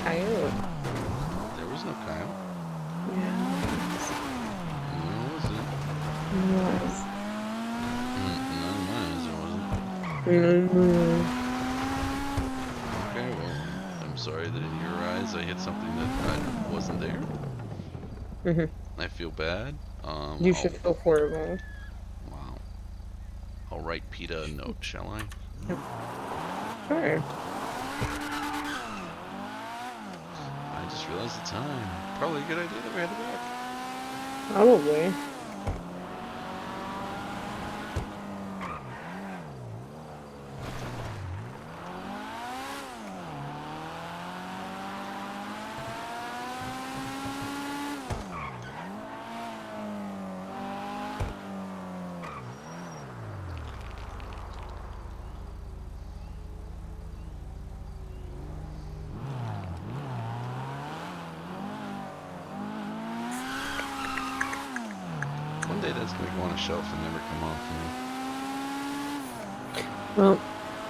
Coyote. There was no coyote. Yeah. Where was it? It was. None of mine is, it wasn't. Okay, well, I'm sorry that in your eyes I hit something that wasn't there. I feel bad. You should feel horrible. Wow. I'll write PETA a note, shall I? Sure. I just realized the time. Probably a good idea that we had to back. Probably. One day that's gonna go on a shelf and never come off, you know? Well,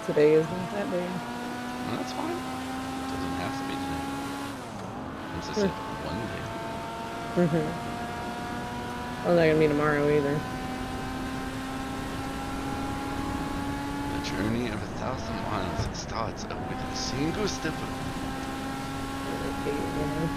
today is not that day. No, that's fine. It doesn't have to be today. As I said, one day. Well, not gonna be tomorrow either. The journey of 1,000 miles starts with a single step. Okay, yeah.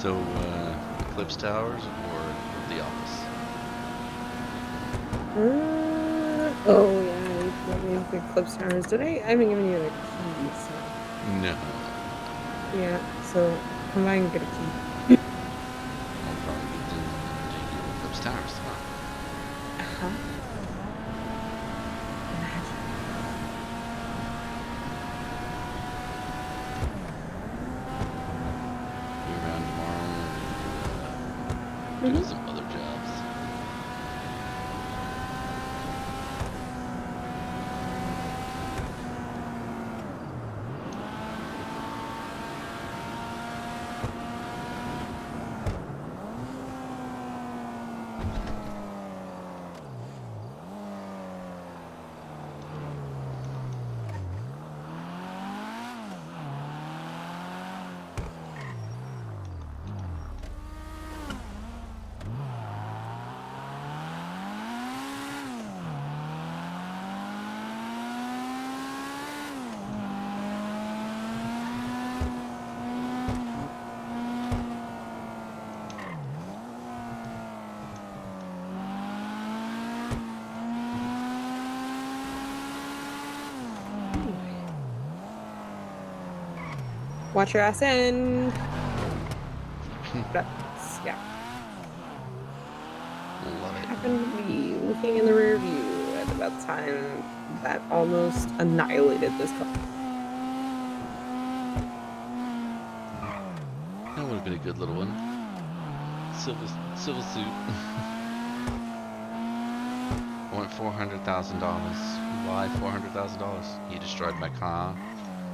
So, Eclipse Towers or the office? Oh yeah, you let me the Eclipse Towers. Did I haven't given you the key, so. No. Yeah, so come by and get a key. I'll probably get to take you to Eclipse Towers tomorrow. Be around tomorrow and do some other jobs. Watch your ass in. That's, yeah. Love it. Happened to be looking in the rear view at about the time that almost annihilated this car. That would have been a good little one. Civil suit. I want $400,000. Why $400,000? He destroyed my car.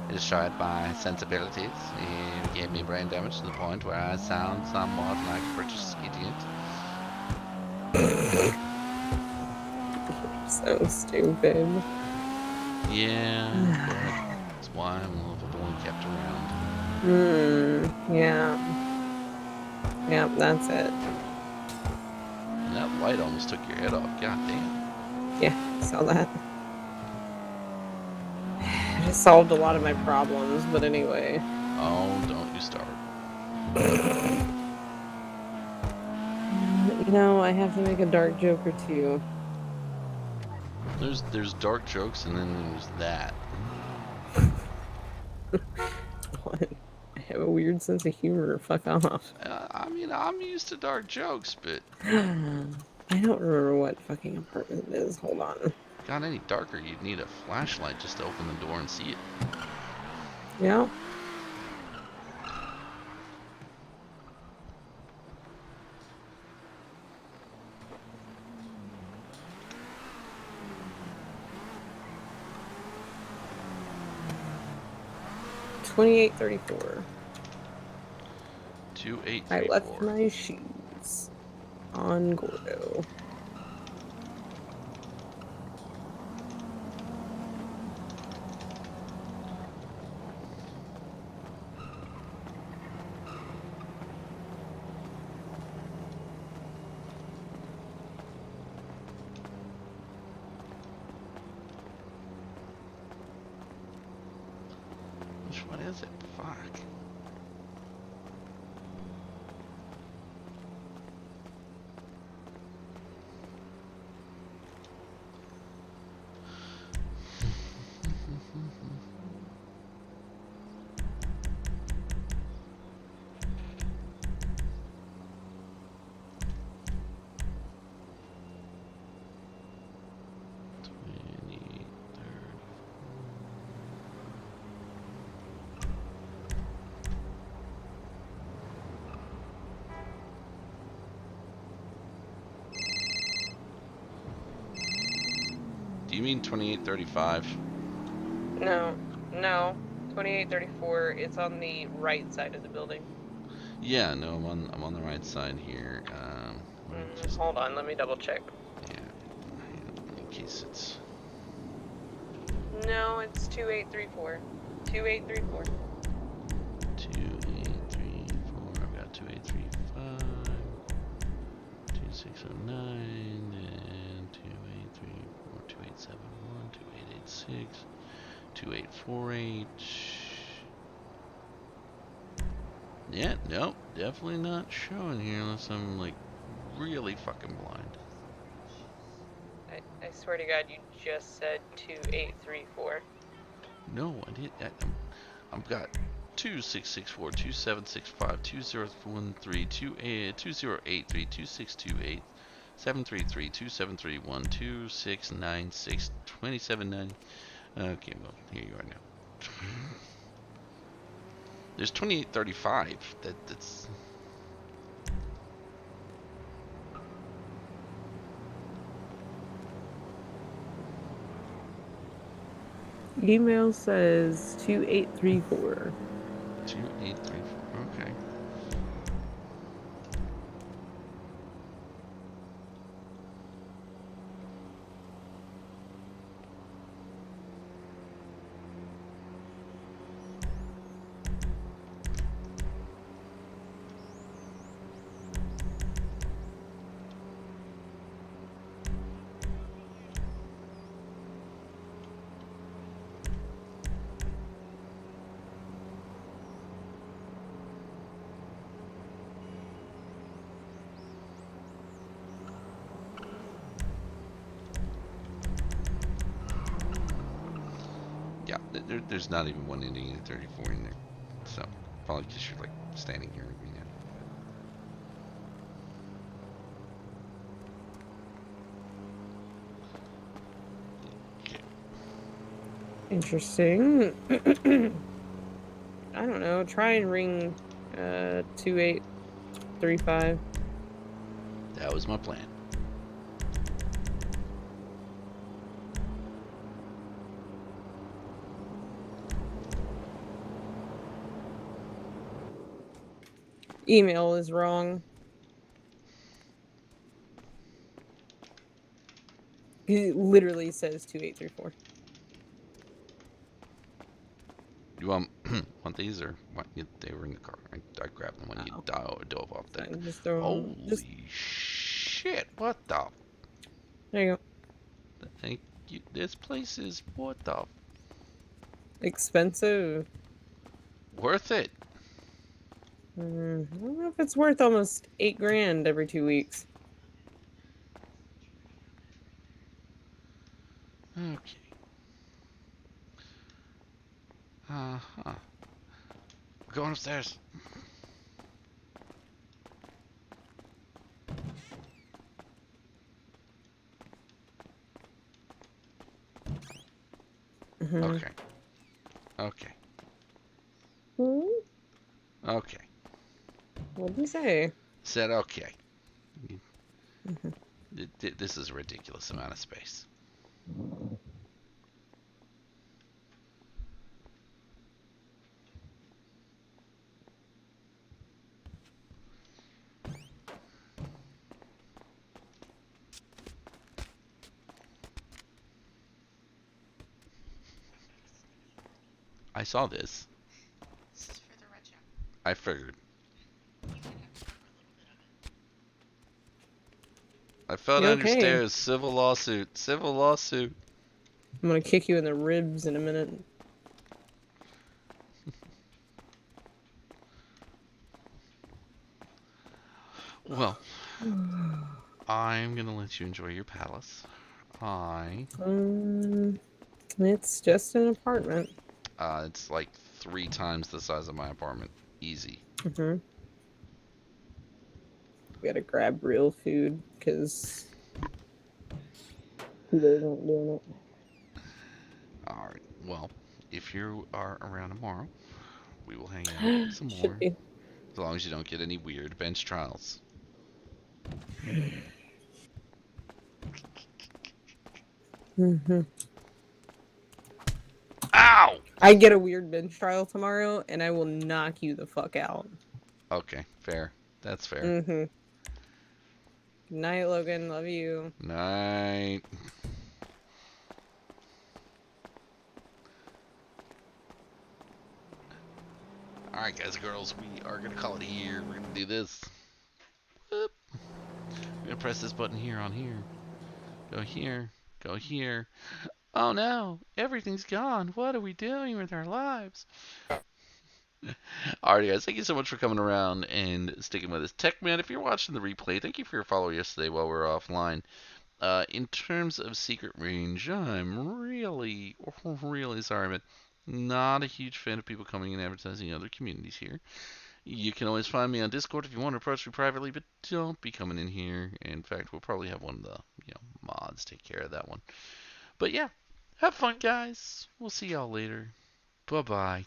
He destroyed my sensibilities. He gave me brain damage to the point where I sound somewhat like a British idiot. So stupid. Yeah, but that's why I'm lovable and kept around. Yeah. Yep, that's it. And that light almost took your head off. God damn. Yeah, saw that. It just solved a lot of my problems, but anyway. Oh, don't you start. You know, I have to make a dark joke or two. There's dark jokes and then there's that. What? I have a weird sense of humor. Fuck off. I mean, I'm used to dark jokes, but I don't remember what fucking apartment it is. Hold on. got any darker, you'd need a flashlight just to open the door and see it. Yeah. $28.34. 2834. I left my shoes on Gordo. Which one is it? Fuck. Do you mean 2835? No. 2834. It's on the right side of the building. Yeah, no, I'm on the right side here. Hold on, let me double check. Yeah, in case it's. No, it's 2834. 2834. 2834. I've got 2835, 2609, and 2834, 2871, 2886, 2848. Yeah, nope, definitely not showing here unless I'm like really fucking blind. I swear to God, you just said 2834. No, I did. I've got 2664, 2765, 2013, 2083, 2628, 733, 2731, 2696, 279. Okay, well, here you are now. There's 2835. That's. Email says 2834. 2834. Okay. Yeah, there's not even one ending in 34 in there, so. Probably because you're like standing here. Interesting. I don't know. Try and ring 2835. That was my plan. Email is wrong. It literally says 2834. You want these or what? They were in the car. I grabbed them when you dove off there. Just throw them. Holy shit! What the? There you go. Thank you. This place is what the? Expensive. Worth it. I don't know if it's worth almost $8,000 every 2 weeks. Okay. We're going upstairs. Okay. Okay. Okay. What did you say? Said okay. This is a ridiculous amount of space. I saw this. This is for the red jacket. I figured. I fell down your stairs. Civil lawsuit. Civil lawsuit. I'm gonna kick you in the ribs in a minute. Well, I'm gonna let you enjoy your palace. It's just an apartment. It's like 3 times the size of my apartment. Easy. We gotta grab real food, because they aren't doing it. Alright, well, if you are around tomorrow, we will hang out some more. Be. As long as you don't get any weird bench trials. Ow! I get a weird bench trial tomorrow, and I will knock you the fuck out. Okay, fair. That's fair. Good night, Logan. Love you. Night. Alright, guys and girls, we are going to call it here. We're going to do this. Whoop. We're going to press this button here on here. Go here. Go here. Oh no, everything's gone. What are we doing with our lives? Alrighty, guys, thank you so much for coming around and sticking with us. Tech Man, if you're watching the replay, thank you for your follow yesterday while we were offline. In terms of secret range, I'm really sorry, but not a huge fan of people coming and advertising other communities here. You can always find me on Discord if you want to approach me privately, but don't be coming in here. In fact, we'll probably have one of the mods take care of that one. But yeah, have fun, guys. We'll see y'all later. Bye-bye.